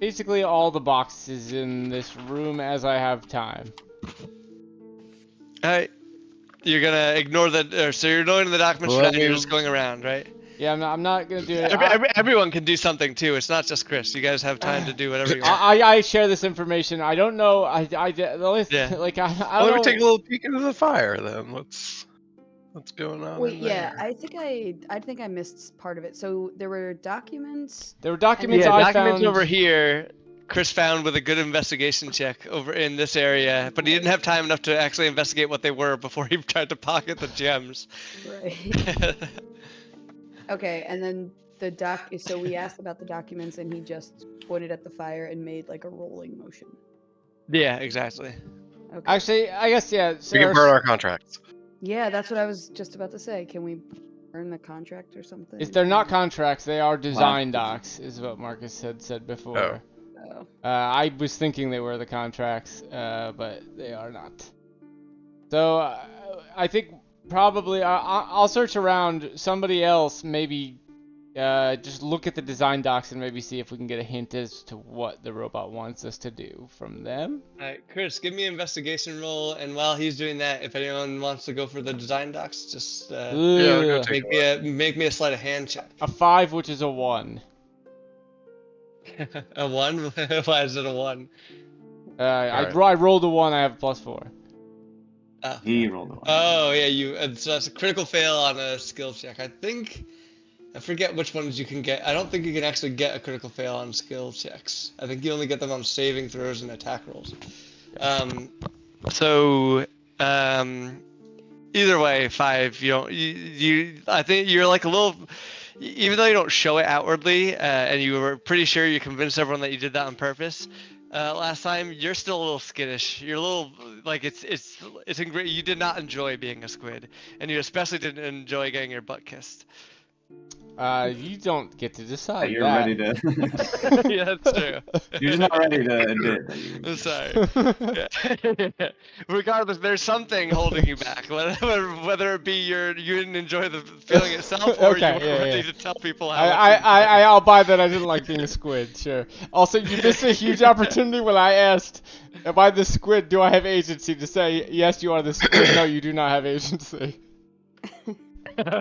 S1: basically all the boxes in this room as I have time.
S2: Alright. You're gonna ignore so you're ignoring the documents for now,
S1: Let
S2: and you're
S1: me-
S2: just going around, right?
S1: Yeah, I'm not gonna do it.
S2: Everyone can do something too. It's not just Chris. You guys have time to do whatever you want.
S1: I share this information. I don't know. The only
S2: Yeah.
S1: like I
S3: Well,
S1: don't
S3: let me
S1: know.
S3: take a little peek into the fire then. What's going on
S4: Wait,
S3: in
S4: yeah,
S3: there?
S4: I think I missed part of it. So there were documents.
S1: There were documents
S2: Yeah,
S1: I
S2: documents
S1: found
S2: over here. Chris found with a good investigation check over in this area, but he didn't have time enough to actually investigate what they were before he tried to pocket the gems.
S4: Right. Okay, and then so we asked about the documents and he just pointed at the fire and made like a rolling motion.
S2: Yeah, exactly.
S4: Okay.
S1: Actually, I guess yeah. So
S3: We can burn our contracts.
S4: Yeah, that's what I was just about to say. Can we burn the contract or something?
S1: if they're not contracts, they are design docs, is what Marcus had said before.
S4: Oh.
S1: I was thinking they were the contracts, but they are not. So I think probably I'll search around. Somebody else maybe just look at the design docs and maybe see if we can get a hint as to what the robot wants us to do from them.
S2: Alright, Chris, give me an investigation roll, and while he's doing that, if anyone wants to go for the design docs, just
S3: Yeah, I'll go
S1: Ugh.
S3: take
S2: make me a sleight of hand check.
S1: A 5, which is a 1.
S2: A 1? Why is it a 1?
S1: I rolled a 1. I have a +4.
S2: Oh.
S5: He rolled a 1.
S2: Oh yeah, so that's a critical fail on a skill check. I forget which ones you can get. I don't think you can actually get a critical fail on skill checks. I think you only get them on saving throws and attack rolls. So either way, 5. You don't. I think you're like a little. Even though you don't show it outwardly, and you were pretty sure you convinced everyone that you did that on purpose. Last time, you're still a little skittish. You're a little like you did not enjoy being a squid, and you especially didn't enjoy getting your butt kissed.
S1: You don't get to decide
S5: You're
S1: that.
S5: ready to.
S2: Yeah, that's true.
S5: You're just not ready to admit that you.
S2: I'm sorry. Yeah. Regardless, there's something holding you back. Whether it be you didn't enjoy the feeling itself, or
S1: Okay,
S2: you weren't
S1: yeah,
S2: ready
S1: yeah.
S2: to tell people how.
S1: I'll buy that. I didn't like being a squid. Sure. Also, you missed a huge opportunity when I asked, "Am I the squid? Do I have agency?" To say, "Yes, you are the squid." No, you do not have agency.
S2: Yeah.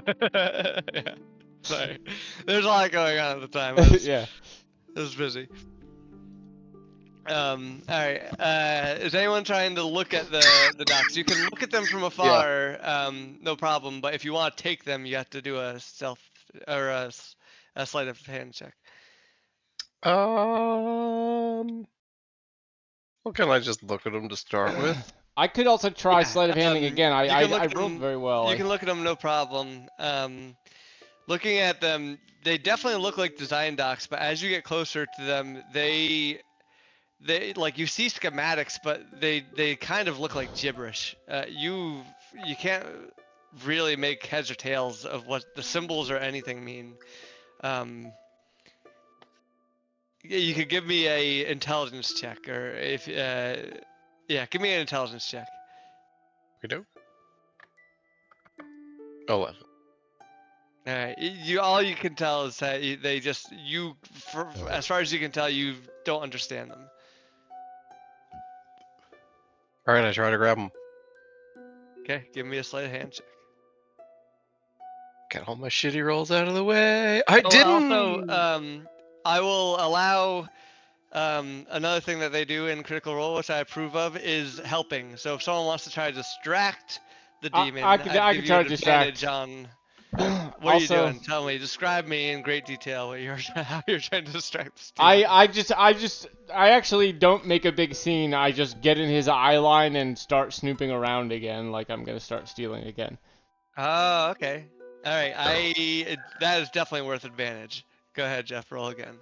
S2: Sorry. There's a lot going on at the time.
S1: Yeah.
S2: It was busy. Alright. Is anyone trying to look at the docs? You can look at them from afar, no problem, but if you want to take them, you have to do a stealth or a sleight of hand check.
S3: Well, can I just look at them to start with?
S1: I could also try sleight of handing again.
S2: you can look
S1: I
S2: at
S1: rolled
S2: them-
S1: very well.
S2: You can look at them, no problem. Looking at them, they definitely look like design docs, but as you get closer to them, they like you see schematics, but they kind of look like gibberish. You can't really make heads or tails of what the symbols or anything mean. You could give me a intelligence check, or if yeah, give me an intelligence check.
S3: We do. 11.
S2: Alright, all you can tell is that as far as you can tell, you don't understand them.
S3: All right, I try to grab them.
S2: Okay, give me a sleight of hand check.
S3: Get all my shitty rolls out of the way. I didn't.
S2: Also, I will allow another thing that they do in Critical Role, which I approve of, is helping. So if someone wants to try to distract the demon,
S1: I could
S2: I'd give
S1: try
S2: you
S1: to
S2: an
S1: distract.
S2: advantage on. What are
S1: Also-
S2: you doing? Tell me. Describe me in great detail how you're trying to distract this demon.
S1: I actually don't make a big scene. I just get in his eye line and start snooping around again, like I'm gonna start stealing again.
S2: Oh, okay. All right. That is definitely worth advantage. Go ahead, Jeff. Roll again.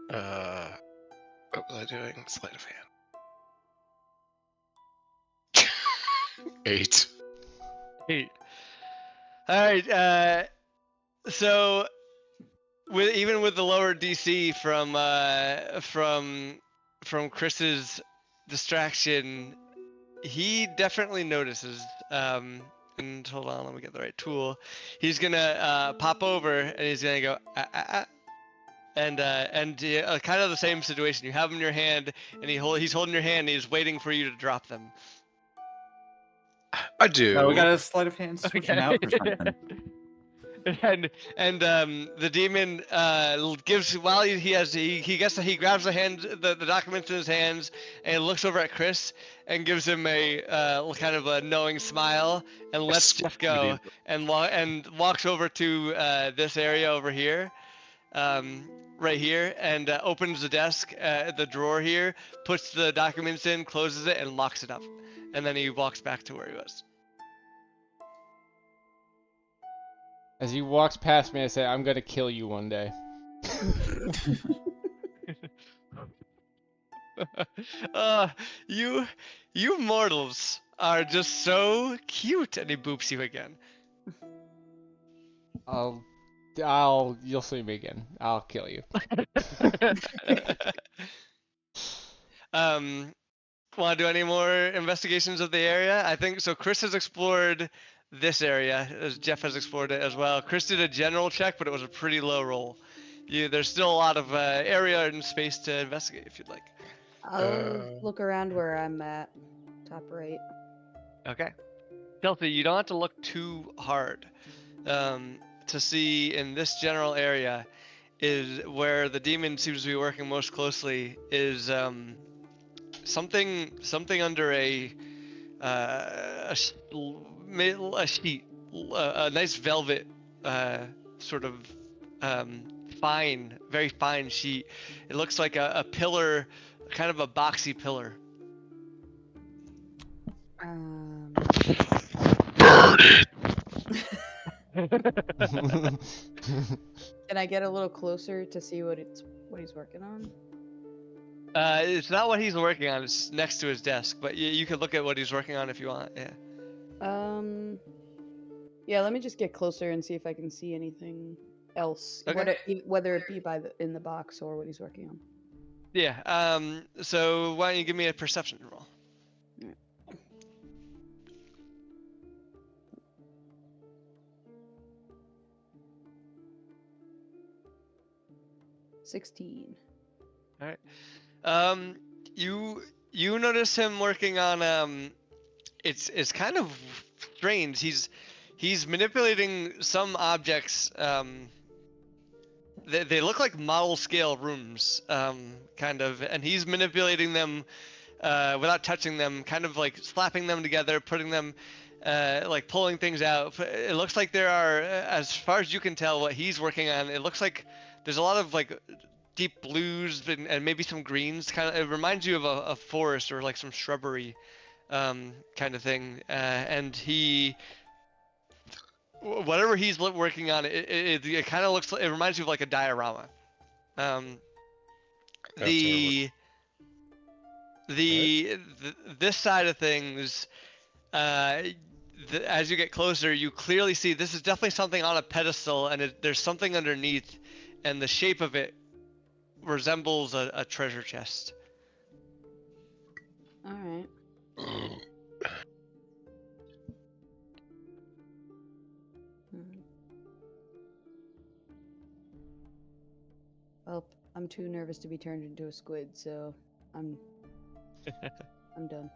S3: What was I doing? Sleight of hand. 8.
S2: 8. All right. So, even with the lower DC from Chris's distraction, he definitely notices. And hold on, let me get the right tool. He's gonna pop over and he's gonna go and kind of the same situation. You have them in your hand, and he's holding your hand. And he's waiting for you to drop them.
S3: I do.
S5: Oh, we got a sleight of hand switch him out or something.
S2: and the demon gives while he grabs the documents in his hands and looks over at Chris and gives him a kind of a knowing smile and lets Jeff go and walks over to this area over here, right here, and opens the desk, the drawer here, puts the documents in, closes it, and locks it up, and then he walks back to where he was.
S1: As he walks past me, I say, "I'm gonna kill you one day."
S2: You mortals are just so cute, and he boops you again.
S1: You'll see me again. I'll kill you.
S2: Want to do any more investigations of the area? I think so. Chris has explored this area, as Jeff has explored it as well. Chris did a general check, but it was a pretty low roll. There's still a lot of area and space to investigate if you'd like.
S4: I'll look around where I'm at. Top right.
S2: Okay. Kelsey, you don't have to look too hard to see in this general area is where the demon seems to be working most closely is something under a sheet, a nice velvet sort of very fine sheet. It looks like a pillar, kind of a boxy pillar.
S3: Burn it.
S4: Can I get a little closer to see what he's working on?
S2: It's not what he's working on. It's next to his desk, but you can look at what he's working on if you want. Yeah.
S4: Yeah. Let me just get closer and see if I can see anything else,
S2: Okay.
S4: whether it be in the box or what he's working on.
S2: Yeah. So why don't you give me a perception roll?
S4: 16.
S2: All right. You notice him working on it's kind of strange. He's manipulating some objects. They look like model scale rooms, kind of, and he's manipulating them without touching them, kind of like slapping them together, putting them, like pulling things out. It looks like there are, as far as you can tell, what he's working on. It looks like there's a lot of like deep blues and maybe some greens. Kind of, it reminds you of a forest or like some shrubbery, kind of thing. And whatever he's working on, it kind of looks. It reminds you of like a diorama. This side of things, as you get closer, you clearly see this is definitely something on a pedestal, and there's something underneath, and the shape of it resembles a treasure chest.
S4: All right. Well, I'm too nervous to be turned into a squid, so I'm done.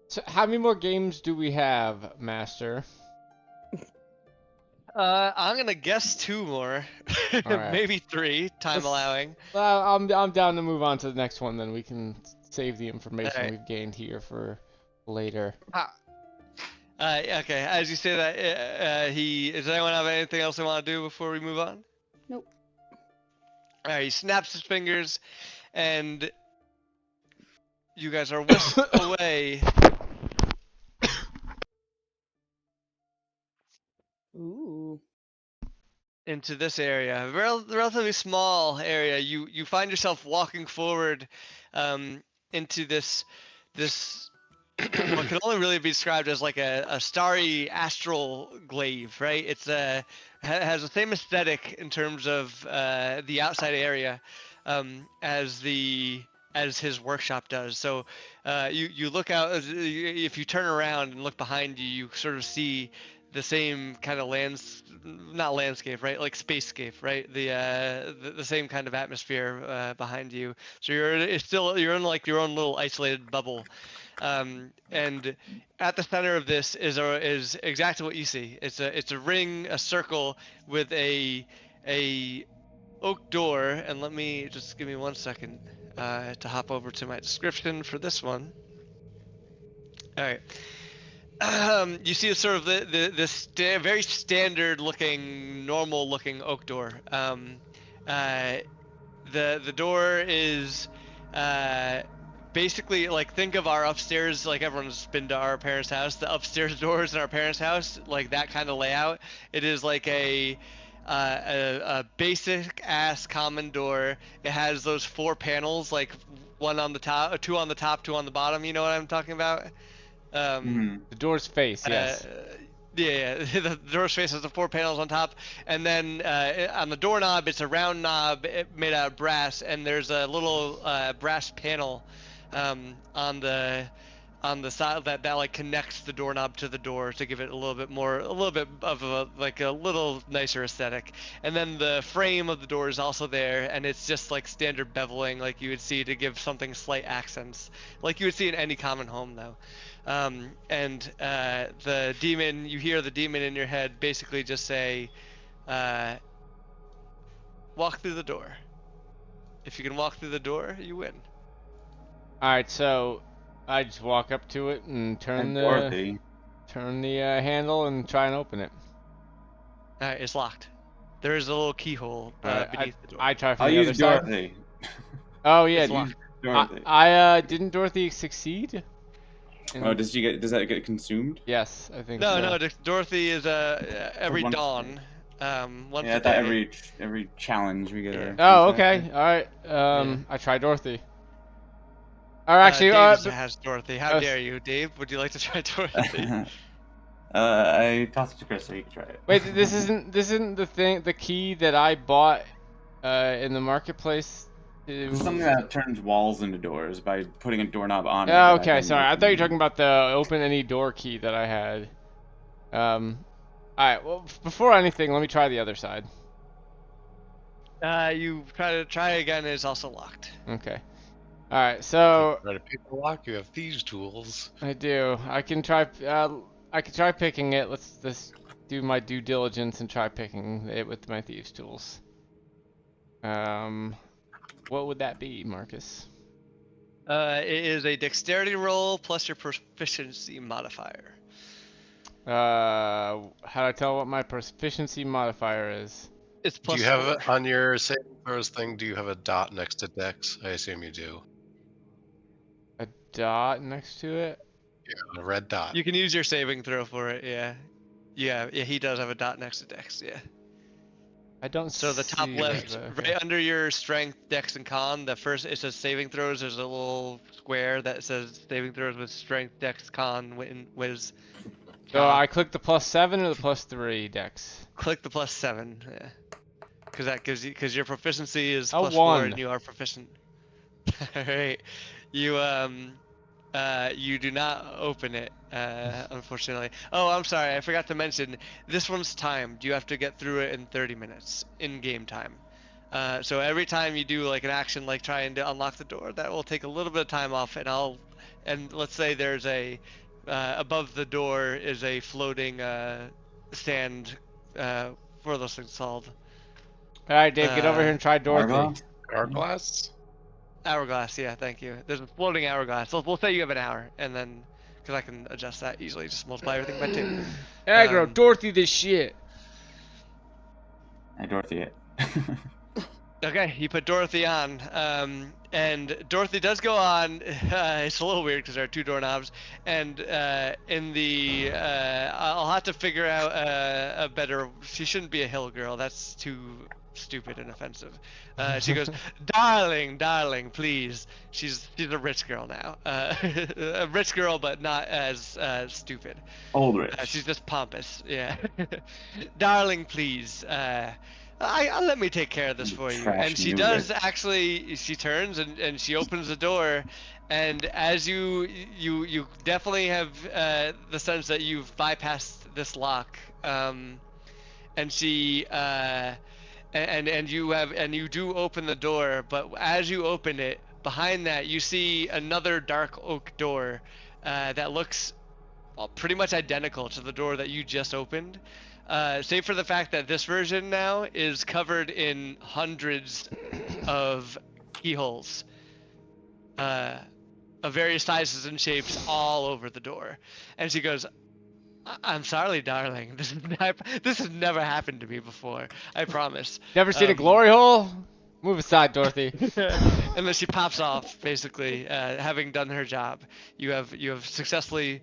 S1: So how many more games do we have, Master?
S2: I'm gonna guess 2 more,
S1: Alright.
S2: maybe 3, time allowing.
S1: Well, I'm down to move on to the next one. Then we can save the information
S2: Alright.
S1: we've gained here for later.
S2: Okay, as you say that, does anyone have anything else they want to do before we move on?
S4: Nope.
S2: Alright, he snaps his fingers, and you guys are whisked away.
S4: Ooh.
S2: Into this area, a relatively small area. You find yourself walking forward into this what can only really be described as like a starry astral glaive, right? It's has the same aesthetic in terms of the outside area as his workshop does. So you look out, if you turn around and look behind you, you sort of see the same kind of not landscape, right? Like spacescape, right? The same kind of atmosphere behind you. So you're in like your own little isolated bubble, and at the center of this is exactly what you see. It's a ring, a circle with a oak door, and let me just give me 1 second to hop over to my description for this one. All right. You see sort of very standard looking, normal looking oak door. The door is basically like, think of our upstairs, like everyone's been to our parents' house. The upstairs doors in our parents' house, like that kind of layout. It is like a basic ass common door. It has those 4 panels, like one on the top, 2 on the top, 2 on the bottom. You know what I'm talking about?
S1: The door's face, yes.
S2: Yeah, the door's face has the 4 panels on top, and then on the doorknob, it's a round knob made out of brass, and there's a little brass panel on the side that like connects the doorknob to the door to give it a little bit of a little nicer aesthetic. And then the frame of the door is also there, and it's just like standard beveling, like you would see to give something slight accents, like you would see in any common home, though. And the demon, you hear the demon in your head basically just say, walk through the door. If you can walk through the door, you win.
S1: Alright, so I just walk up to it and turn
S5: And
S1: the
S5: Dorothy.
S1: handle and try and open it.
S2: Alright, it's locked. There is a little keyhole
S1: Alright,
S2: beneath the door.
S1: I try from
S5: I'll
S1: the other
S5: use
S1: side.
S5: Dorothy.
S1: Oh yeah,
S2: It's locked.
S5: Dorothy.
S1: didn't Dorothy succeed?
S5: Oh, does that get consumed?
S1: Yes, I think
S2: No,
S1: so.
S2: no, Dorothy is every
S5: once-
S2: dawn. Once
S5: Yeah, I
S2: a
S5: thought
S2: day.
S5: every challenge we get
S2: Yeah.
S5: a.
S1: Oh,
S5: piece
S1: okay.
S5: after.
S1: Alright. I try Dorothy. Or actually,
S2: Dave has Dorothy. How
S1: uh,
S2: dare you, Dave? Would you like to try Dorothy?
S5: I tossed it to Chris so he could try it.
S1: wait, this isn't the key that I bought in the marketplace.
S5: It's something that turns walls into doors by putting a doorknob on it.
S1: Oh,
S5: that
S1: okay,
S5: then
S1: sorry. I
S5: open
S1: thought you were
S5: them.
S1: talking about the open any door key that I had. Alright, well, before anything, let me try the other side.
S2: You try again. It's also locked.
S1: Okay. Alright, so
S3: Try to pick the lock. You have thieves' tools.
S1: I do. I can try picking it. Let's do my due diligence and try picking it with my thieves' tools. What would that be, Marcus?
S2: It is a dexterity roll plus your proficiency modifier.
S1: How do I tell what my proficiency modifier is?
S2: It's
S3: Do
S2: plus
S3: you have
S2: 4.
S3: it on your saving throws thing? Do you have a dot next to Dex? I assume you do.
S1: A dot next to it?
S3: Yeah, a red dot.
S2: You can use your saving throw for it. Yeah. Yeah. He does have a dot next to Dex. Yeah.
S1: I don't
S2: So the top
S1: see it,
S2: left,
S1: but okay.
S2: right under your strength, Dex, and Con, the first it says saving throws. There's a little square that says saving throws with strength, Dex, Con, Wiz.
S1: So I click the +7 or the +3, Dex?
S2: Click the +7. Yeah. Because that gives you, because your proficiency is
S1: A
S2: +4
S1: 1.
S2: and you are proficient. All right. You do not open it, unfortunately. Oh, I'm sorry, I forgot to mention, this one's timed. You have to get through it in 30 minutes, in game time. So every time you do like an action like trying to unlock the door, that will take a little bit of time off, and let's say there's above the door is a floating stand, for those things called.
S1: Alright, Dave, get over here and try Dorothy.
S5: Hourglass?
S3: Hourglass?
S2: Hourglass, yeah, thank you. There's a floating hourglass. So we'll say you have an hour, and then, because I can adjust that easily, just multiply everything by 2.
S1: Aggro, Dorothy this shit.
S5: Hey, Dorothy. It.
S2: Okay, you put Dorothy on, and Dorothy does go on. It's a little weird because there are 2 doorknobs, and I'll have to figure out a better. She shouldn't be a hill girl. That's too stupid and offensive. She goes, "Darling, darling, please." She's a rich girl now. A rich girl, but not as stupid.
S5: Old rich.
S2: She's just pompous. Yeah. Darling, please. Let me take care of this for you.
S5: Trash
S2: And she
S5: new
S2: does
S5: rich.
S2: actually. She turns and she opens the door, and as you definitely have the sense that you've bypassed this lock. And she and you do open the door, but as you open it, behind that you see another dark oak door that looks pretty much identical to the door that you just opened, save for the fact that this version now is covered in hundreds of keyholes of various sizes and shapes all over the door. And she goes, "I'm sorry, darling. This has never happened to me before. I promise."
S1: Never seen a glory hole? Move aside, Dorothy.
S2: And then she pops off, basically, having done her job. You have successfully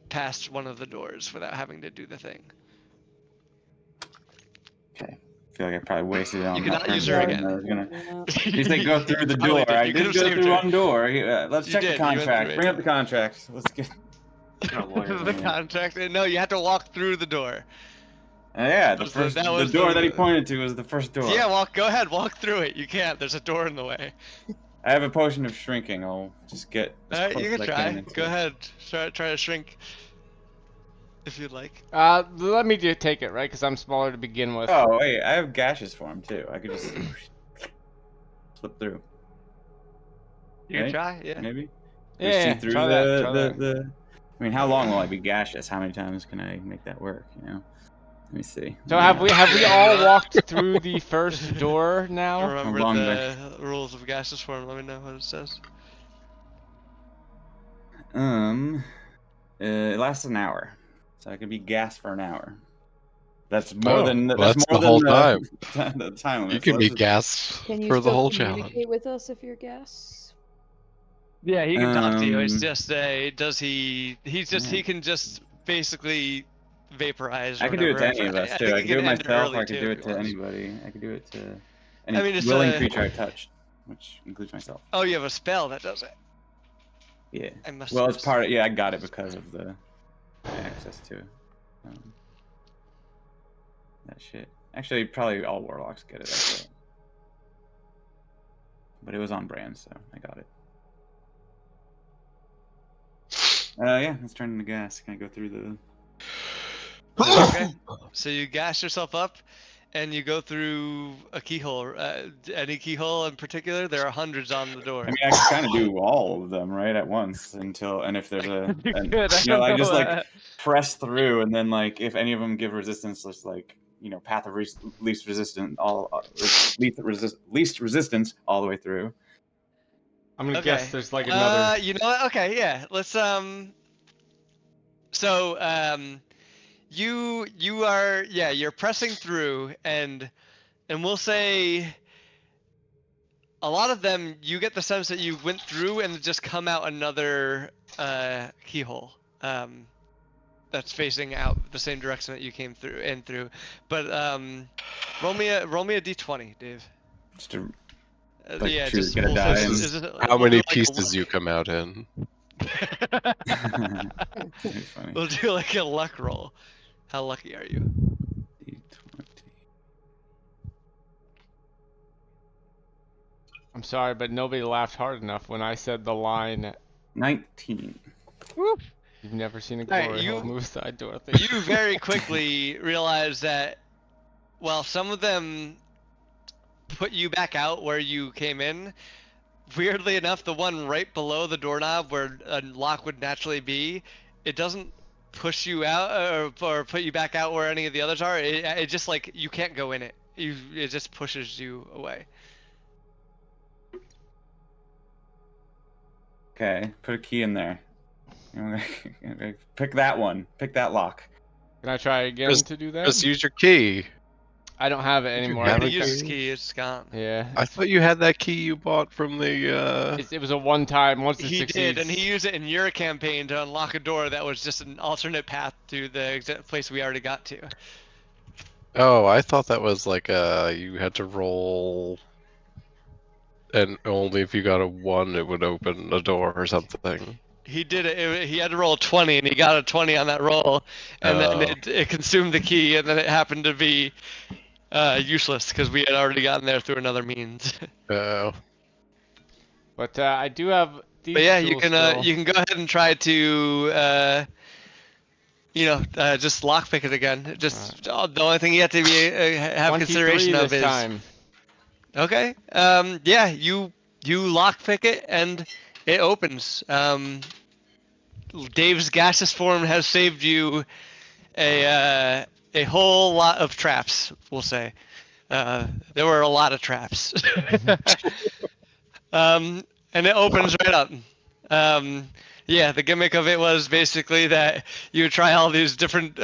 S2: passed one of the doors without having to do the thing.
S5: Okay. I feel like I probably wasted it on
S2: You
S5: my
S2: cannot use
S5: turn
S2: her
S5: there.
S2: again.
S5: I was gonna...
S4: Yeah.
S5: You say go through the
S2: You probably
S5: door. I
S2: You could
S5: did
S2: have
S5: go
S2: saved
S5: through
S2: her.
S5: one door. Let's
S2: You
S5: check
S2: did,
S5: the
S2: you went
S5: contract.
S2: through it.
S5: Bring up the contract. Let's get. Got lawyers in
S2: The
S5: here.
S2: contract. No, you have to walk through the door.
S5: Yeah, the
S2: was the-
S5: first
S2: that
S5: the
S2: was
S5: door
S2: the-
S5: that he pointed to was the first door.
S2: Yeah, go ahead, walk through it. You can't. There's a door in the way.
S5: I have a potion of shrinking. I'll just get as
S2: Alright,
S5: close
S2: you
S5: as
S2: can
S5: I
S2: try.
S5: into
S2: Go
S5: it.
S2: ahead. Try to shrink. If you'd like.
S1: Let me just take it, right? Because I'm smaller to begin with.
S5: Oh wait, I have gaseous form too. I could just slip through.
S2: You can
S5: Right?
S2: try, yeah.
S5: Maybe.
S1: Yeah,
S5: See through
S1: try that, try that.
S5: the. I mean, how long will I be gaseous? How many times can I make that work? You know. Let me see.
S1: So have we all walked through the first door now?
S2: Remember
S5: long
S2: the rules of gaseous form. Let me know what it says.
S5: It lasts an hour, so I could be gassed for an hour. That's more
S3: Oh,
S5: than
S3: well,
S5: that's
S3: that's
S5: more
S3: the whole
S5: than
S3: time.
S5: the time limit.
S3: You
S5: so
S3: can be
S5: let's just-
S3: gassed
S4: Can you
S3: for the
S4: still
S3: whole
S4: communicate
S3: challenge.
S4: with us if you're gas?
S2: Yeah, he can talk to you. It's
S5: Um,
S2: just does he? He can just basically vaporize. Or
S5: I could do it to
S2: whatever.
S5: any of us
S2: I
S5: too.
S2: think
S5: I
S2: he
S5: could do it
S2: can end
S5: myself.
S2: early,
S5: I could
S2: too,
S5: do
S2: if
S5: it
S2: he
S5: to
S2: wants.
S5: anybody. I could do it to any
S2: mean, it's
S5: willing
S2: a-
S5: creature I touched, which includes myself.
S2: Oh, you have a spell that does it.
S5: Yeah.
S2: I must.
S5: Well,
S2: have
S5: it's part of I got it because of the access to it. That shit. Actually, probably all warlocks get it. Actually. But it was on brand, so I got it. Yeah, let's turn into gas. Can I go through the?
S2: Okay. So you gas yourself up, and you go through a keyhole. Any keyhole in particular? There are hundreds on the door.
S5: I mean, I can kind of do all of them right at once and if there's a,
S2: You
S5: and,
S2: could, I
S5: you know,
S2: don't
S5: I just
S2: know,
S5: like press through, and then like if any of them give resistance, just like path of least resistance, least resistance all the way through.
S1: I'm gonna
S2: Okay.
S1: guess there's like another.
S2: You know what? Okay, yeah. Let's So you are you're pressing through, and we'll say a lot of them you get the sense that you went through and just come out another keyhole that's facing out the same direction that you came through. But roll me a d20, Dave.
S5: Just to
S2: Yeah,
S5: choose,
S2: just
S5: get a
S2: we'll
S5: die
S2: say-
S5: and-
S2: is it-
S3: How
S2: we'll
S3: many
S2: do like a
S3: pieces you come out in?
S5: It's funny.
S2: We'll do like a luck roll. How lucky are you?
S5: D20.
S1: I'm sorry, but nobody laughed hard enough when I said the line.
S5: 19.
S1: You've never seen a
S2: Alright,
S1: glory hole
S2: you-
S1: move aside, Dorothy.
S2: You very quickly realize that while some of them put you back out where you came in, weirdly enough, the one right below the doorknob where a lock would naturally be, it doesn't push you out or put you back out where any of the others are. It just like you can't go in it. It just pushes you away.
S5: Okay, put a key in there. Pick that one. Pick that lock.
S1: Can I try again
S3: Just-
S1: to do that?
S3: Just use your key.
S1: I don't have it anymore.
S3: have
S1: I
S3: a
S1: think
S2: You
S1: that-
S2: use key, it's gone.
S1: yeah.
S3: I thought you had that key you bought from the.
S1: It was a one-time. Once it
S2: He
S1: succeeds.
S2: did, and he used it in your campaign to unlock a door that was just an alternate path to the place we already got to.
S3: Oh, I thought that was like you had to roll, and only if you got a 1 it would open a door or something.
S2: He did it. He had to roll a 20, and he got a 20 on that roll, and then
S3: Oh.
S2: it consumed the key, and then it happened to be useless because we had already gotten there through another means.
S3: Oh.
S1: But I do have these
S2: But yeah,
S1: tools still.
S2: you can go ahead and try to just lockpick it again. Just the only thing you have to be have
S1: 23
S2: consideration of
S1: this
S2: is
S1: time.
S2: okay. Yeah, you lockpick it and it opens. Dave's gaseous form has saved you a whole lot of traps. We'll say there were a lot of traps. And it opens right up. Yeah, the gimmick of it was basically that you would try all these different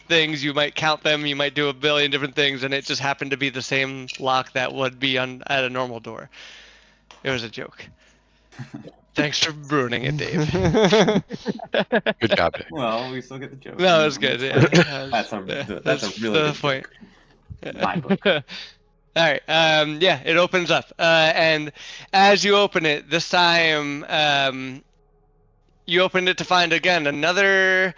S2: things. You might count them. You might do a billion different things, and it just happened to be the same lock that would be on at a normal door. It was a joke. Thanks for ruining it, Dave.
S3: Good job, Dave.
S5: Well, we still get the joke.
S2: No, it was good. Yeah,
S5: That's a really
S2: the
S5: good
S2: point.
S5: joke. In my book.
S2: All right. Yeah, it opens up, and as you open it, this time, you opened it to find again another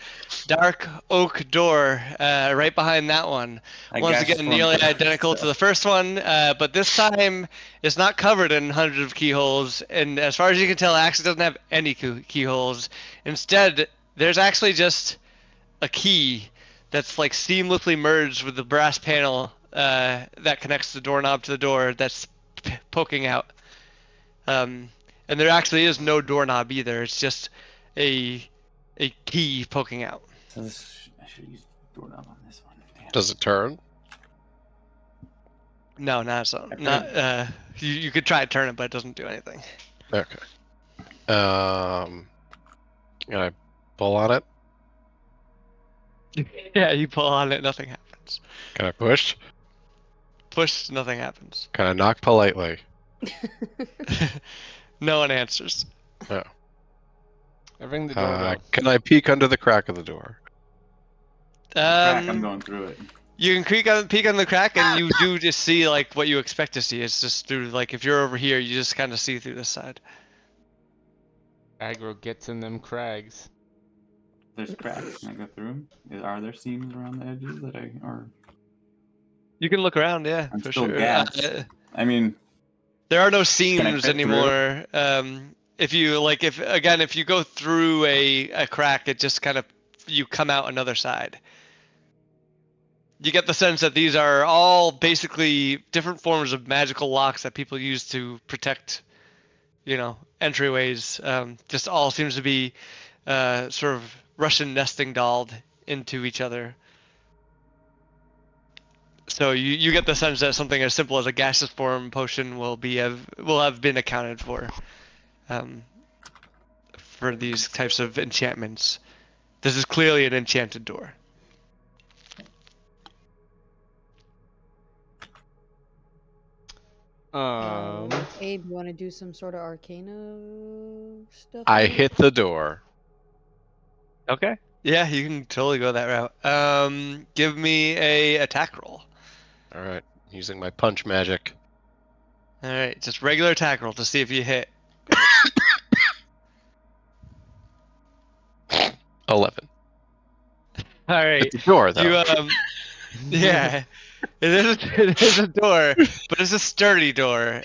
S2: dark oak door right behind that one.
S5: I
S2: Once
S5: guess
S2: again,
S5: from
S2: nearly
S5: the-
S2: identical to the first one, but this time it's not covered in hundreds of keyholes. And as far as you can tell, it actually doesn't have any keyholes. Instead, there's actually just a key that's like seamlessly merged with the brass panel that connects the doorknob to the door that's poking out. And there actually is no doorknob either. It's just a key poking out.
S5: So I should use doorknob on this one. Damn.
S3: Does it turn?
S2: No, not so. Not you could try to turn it, but it doesn't do anything.
S3: Okay. Can I pull on it?
S2: Yeah, you pull on it, nothing happens.
S3: Can I push?
S2: Push, nothing happens.
S3: Can I knock politely?
S2: No one answers.
S3: Oh.
S1: I ring the doorbell.
S3: Can I peek under the crack of the door?
S5: Crack, I'm going through it.
S2: You can peek on the crack, and you do just see like what you expect to see. It's just through like if you're over here, you just kind of see through this side.
S1: Aggro gets in them crags.
S5: There's cracks. Can I go through them? Are there seams around the edges that or?
S2: You can look around, yeah,
S5: I'm
S2: for
S5: still
S2: sure.
S5: gassed. I mean,
S2: There are no
S5: Can I
S2: seams
S5: fit
S2: anymore. If you go through a crack, it just kind of you come out another side. You get the sense that these are all basically different forms of magical locks that people use to protect, entryways. Just all seems to be sort of Russian nesting dolled into each other. So you get the sense that something as simple as a gaseous form potion will have been accounted for these types of enchantments. This is clearly an enchanted door.
S4: Abe, you want to do some sort of arcana stuff?
S3: I
S4: maybe?
S3: hit the door.
S2: Okay. Yeah, you can totally go that route. Give me a attack roll.
S3: All right, using my punch magic.
S2: All right, just regular attack roll to see if you hit.
S3: 11.
S2: All right.
S3: It's a door, though.
S2: Yeah, it is a door, but it's a sturdy door.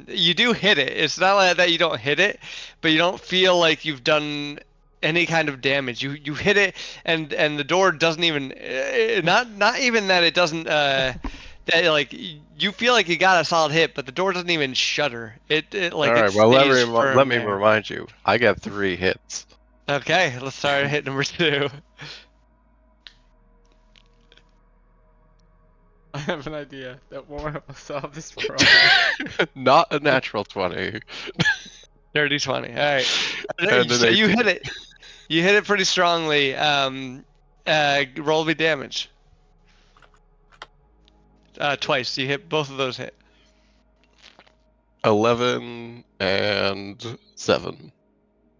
S2: You do hit it. It's not like that you don't hit it, but you don't feel like you've done any kind of damage. You hit it, and the door doesn't even not even that it doesn't that like you feel like you got a solid hit, but the door doesn't even shudder. It like
S3: All
S2: it
S3: right, well,
S2: stays firm
S3: let me
S2: there.
S3: remind you. I got 3 hits.
S2: Okay, let's start hit number 2.
S1: I have an idea that won't help us solve this problem.
S3: Not a natural 20.
S2: Dirty 20. All right.
S3: And
S2: So
S3: an
S2: you
S3: 18.
S2: hit it. You hit it pretty strongly. Roll me damage. Twice. You hit both of those hit.
S3: 11 and 7.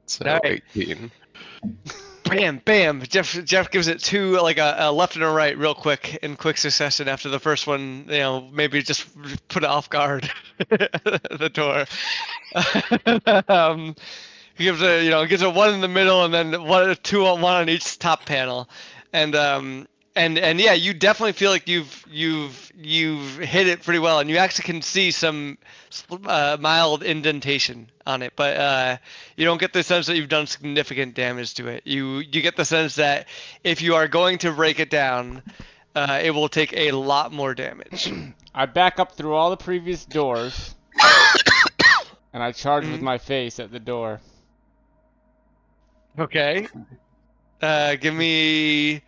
S3: So
S2: All right.
S3: 18.
S2: bam, bam. Jeff gives it two, like a left and a right, real quick in quick succession. After the first one, maybe just put it off guard, the door. He gives gives a one in the middle and then one on each top panel, and yeah, you definitely feel like you've hit it pretty well, and you actually can see some mild indentation on it, but you don't get the sense that you've done significant damage to it. You get the sense that if you are going to break it down, it will take a lot more damage.
S1: I back up through all the previous doors, and I charge with my face at the door.
S2: Okay. Give me.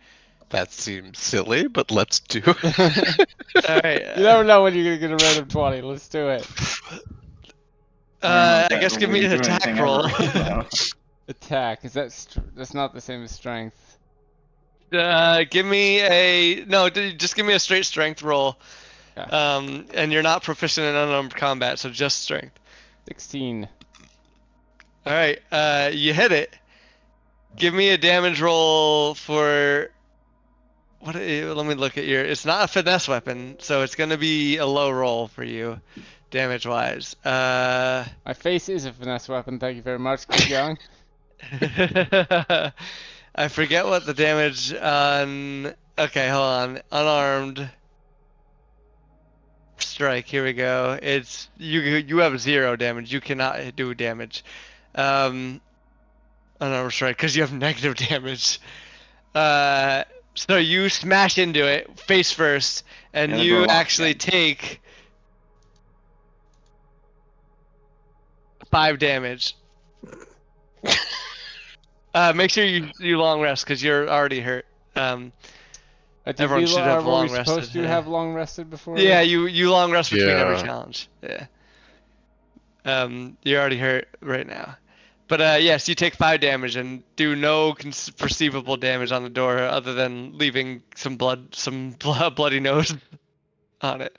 S3: That seems silly, but let's do it.
S2: All right.
S1: You never know when you're gonna get a random 20. Let's do it.
S2: I guess give me an attack roll.
S1: Attack. Is that that's not the same as strength?
S2: Give me just give me a straight strength roll.
S1: Okay.
S2: And you're not proficient in unarmed combat, so just strength.
S1: 16.
S2: All right. You hit it. Give me a damage roll for. Let me look at your. It's not a finesse weapon, so it's gonna be a low roll for you, damage-wise.
S1: My face is a finesse weapon. Thank you very much. Keep going.
S2: I forget what the damage on. Okay, hold on. Unarmed strike. Here we go. It's you have 0 damage. You cannot do damage. Unarmed strike because you have negative damage. So you smash into it face first, and
S5: Yeah, the
S2: you
S5: door locks
S2: actually
S5: again.
S2: take 5 damage. Make sure you long rest because you're already hurt. Everyone should have
S1: were we
S2: long
S1: supposed
S2: rested.
S1: to
S2: Yeah.
S1: have long rested before?
S2: Yeah,
S1: this?
S2: you long rest between every
S3: Yeah.
S2: challenge. Yeah. You're already hurt right now. But yes, you take 5 damage and do no perceivable damage on the door other than leaving some bloody nose on it.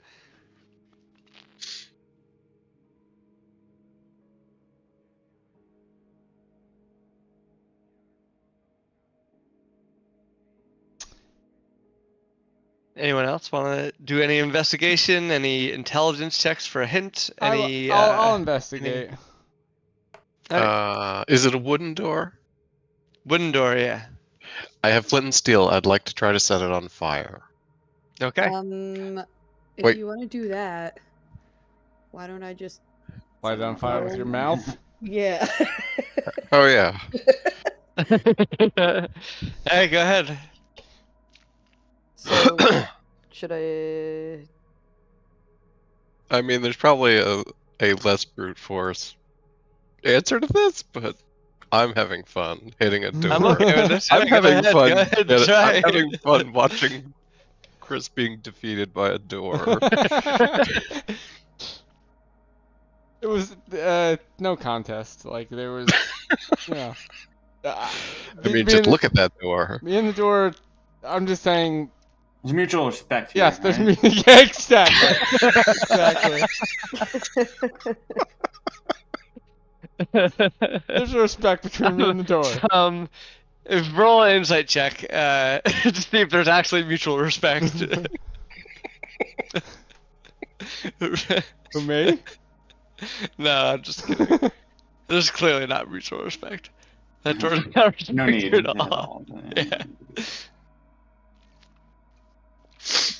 S2: Anyone else want to do any investigation? Any intelligence checks for a hint? Any?
S1: I'll investigate.
S3: Is it a wooden door?
S2: Wooden door, yeah.
S3: I have flint and steel. I'd like to try to set it on fire.
S2: Okay.
S4: If
S3: Wait.
S4: you want to do that, why don't I just?
S1: Light it on fire with your mouth.
S4: Yeah.
S3: Oh yeah.
S2: Hey, go ahead.
S4: So, should I?
S3: I mean, there's probably a less brute force answer to this, but I'm having fun hitting a door.
S2: I'm okay with this.
S3: I'm
S2: Yeah, go
S3: having
S2: ahead,
S3: fun.
S2: Go ahead,
S3: I'm
S2: try.
S3: having fun watching Chris being defeated by a door.
S1: It was no contest. Like there was, yeah.
S3: I mean, just look at that door.
S1: Me and the door. I'm just saying.
S5: There's mutual respect here.
S1: Yes, there's
S5: right?
S1: me. Yeah, exactly. Exactly. There's a respect between me and the door.
S2: Roll an insight check to see if there's actually mutual respect.
S1: For me?
S2: No, I'm just kidding. There's clearly not mutual respect. That door's not respect
S5: No need
S2: at
S5: at
S2: all.
S5: all.
S2: Yeah.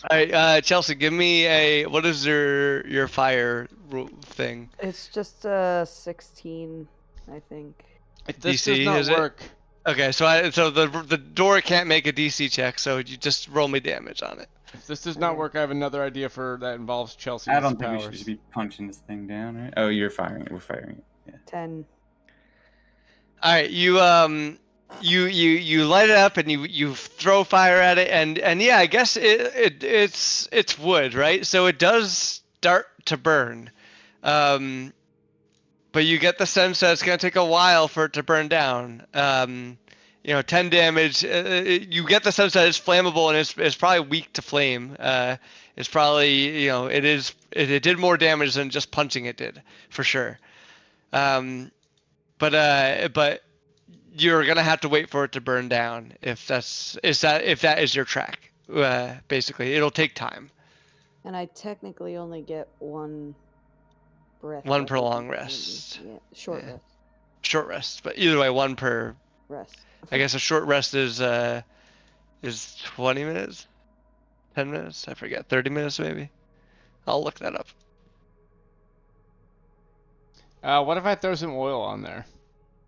S2: Alright, Chelsea, give me what is your fire thing?
S6: It's just 16, I think.
S1: This
S2: DC,
S1: does not
S2: is it?
S1: work.
S2: Okay, so the door can't make a DC check, so you just roll me damage on it.
S1: If this does not work, I have another idea for that involves Chelsea's
S5: I don't think
S1: powers.
S5: we should just be punching this thing down, right? Oh, you're firing it. We're firing it. Yeah.
S6: 10.
S2: All right, you light it up and you throw fire at it, and yeah, I guess it's wood, right? So it does start to burn, but you get the sense that it's gonna take a while for it to burn down. 10 damage. You get the sense that it's flammable and it's probably weak to flame. It's probably it did more damage than just punching it did, for sure. But you're gonna have to wait for it to burn down if that is your track. Basically, it'll take time.
S6: And I technically only get one breath.
S2: One
S6: left
S2: per
S6: in
S2: long
S6: me.
S2: rest.
S6: Yeah, short
S2: Yeah.
S6: rest.
S2: Short rest, but either way, one per.
S6: Rest.
S2: I guess a short rest is 20 minutes, 10 minutes. I forget, 30 minutes maybe. I'll look that up.
S1: What if I throw some oil on there?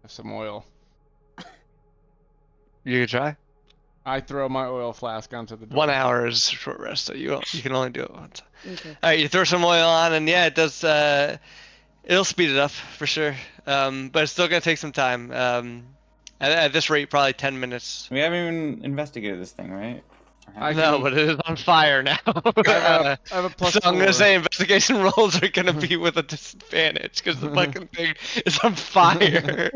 S1: Have some oil.
S2: You could try.
S1: I throw my oil flask onto the door.
S2: 1 hour is short rest, so you can only do it once.
S6: Okay.
S2: All right, you throw some oil on, and yeah, it does. It'll speed it up for sure. But it's still gonna take some time. At this rate, probably 10 minutes.
S5: We haven't even investigated this thing, right? Or have
S1: I
S5: we?
S2: No,
S1: can-
S2: but it is on fire now.
S1: I have a plus
S2: So I'm gonna
S1: 4.
S2: say investigation rolls are gonna be with a disadvantage because the fucking thing is on fire.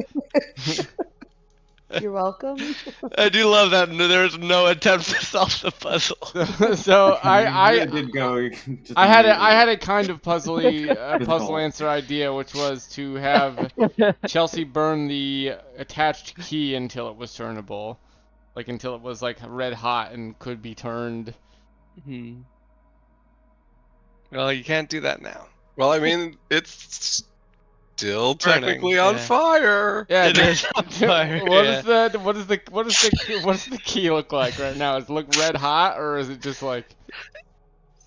S6: You're welcome.
S2: I do love that there's no attempt to solve the puzzle.
S1: So
S5: You
S1: I
S5: really did go. Just
S1: I had
S5: immediately.
S1: a kind of puzzle
S5: Physical.
S1: answer idea, which was to have Chelsea burn the attached key until it was turnable, like until it was like red hot and could be turned.
S2: Well, you can't do that now.
S3: Well, I mean, it's still
S2: Burning,
S3: technically on
S2: yeah.
S3: fire.
S1: Yeah,
S2: It is on fire.
S1: What
S2: yeah.
S1: is the key look like right now? Does it look red hot, or is it just like?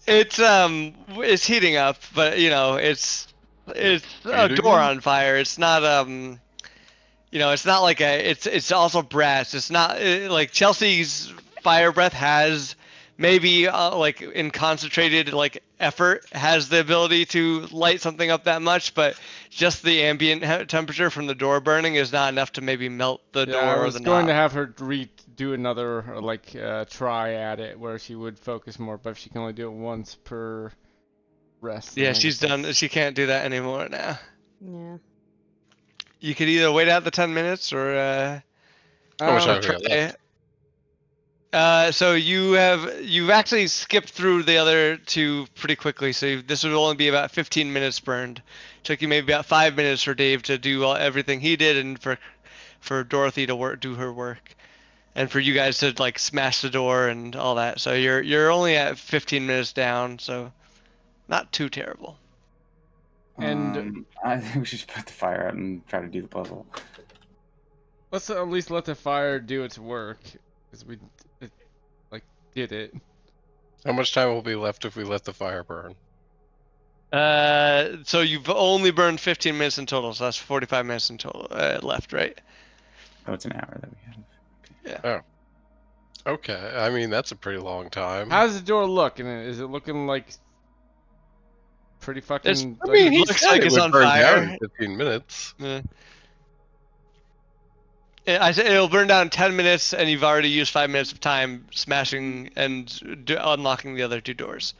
S2: It's heating up, but you know it's a
S3: Heating
S2: door
S3: up?
S2: on fire. It's not it's not like it's also brass. It's not like Chelsea's fire breath has maybe like in concentrated like effort has the ability to light something up that much, but just the ambient temperature from the door burning is not enough to maybe melt the
S1: Yeah,
S2: door
S1: I
S2: or
S1: was
S2: the
S1: going to
S2: knob.
S1: have her do another try at it where she would focus more, but she can only do it once per rest.
S2: Yeah,
S1: then I
S2: she's
S1: guess
S2: done. She can't do that anymore now.
S6: Yeah.
S2: You could either wait out the 10 minutes or
S3: How much
S1: Um,
S3: time we got left?
S2: so you've actually skipped through the other two pretty quickly. So this would only be about 15 minutes burned. Took you maybe about 5 minutes for Dave to do everything he did, and for Dorothy to do her work, and for you guys to like smash the door and all that. So you're only at 15 minutes down. So not too terrible.
S1: And-
S5: I think we should just put the fire out and try to do the puzzle.
S1: let's at least let the fire do its work, because did it.
S3: How much time will be left if we let the fire burn?
S2: So you've only burned 15 minutes in total. So that's 45 minutes in total left, right?
S5: Oh, it's an hour that we have.
S3: Okay, I mean that's a pretty long time.
S1: How does the door look? And is it looking like pretty fucking?
S2: It's-
S3: I mean, he
S2: looks
S3: said
S2: like
S3: it
S2: it's
S3: would
S2: on
S3: burn down
S2: fire.
S3: in 15 minutes.
S2: I said it'll burn down in 10 minutes, and you've already used 5 minutes of time smashing and unlocking the other two doors.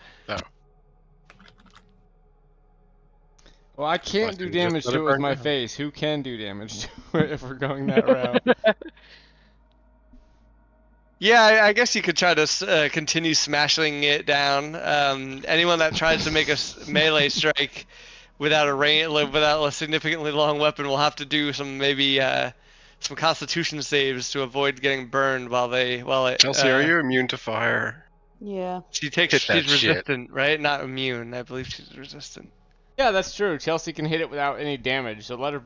S1: Well, I can't
S3: Must
S1: do
S3: have just
S1: damage
S3: let
S1: to
S3: it
S1: it with
S3: burn
S1: my
S3: down.
S1: face. Who can do damage to it if we're going that route?
S2: Yeah, I guess you could try to continue smashing it down. Anyone that tries to make a melee strike without a significantly long weapon will have to do some some Constitution saves to avoid getting burned while it.
S3: Chelsea, are you immune to fire?
S6: Yeah.
S2: She's
S3: Hit that shit.
S2: resistant, right? Not immune. I believe she's resistant.
S1: Yeah, that's true. Chelsea can hit it without any damage, so let her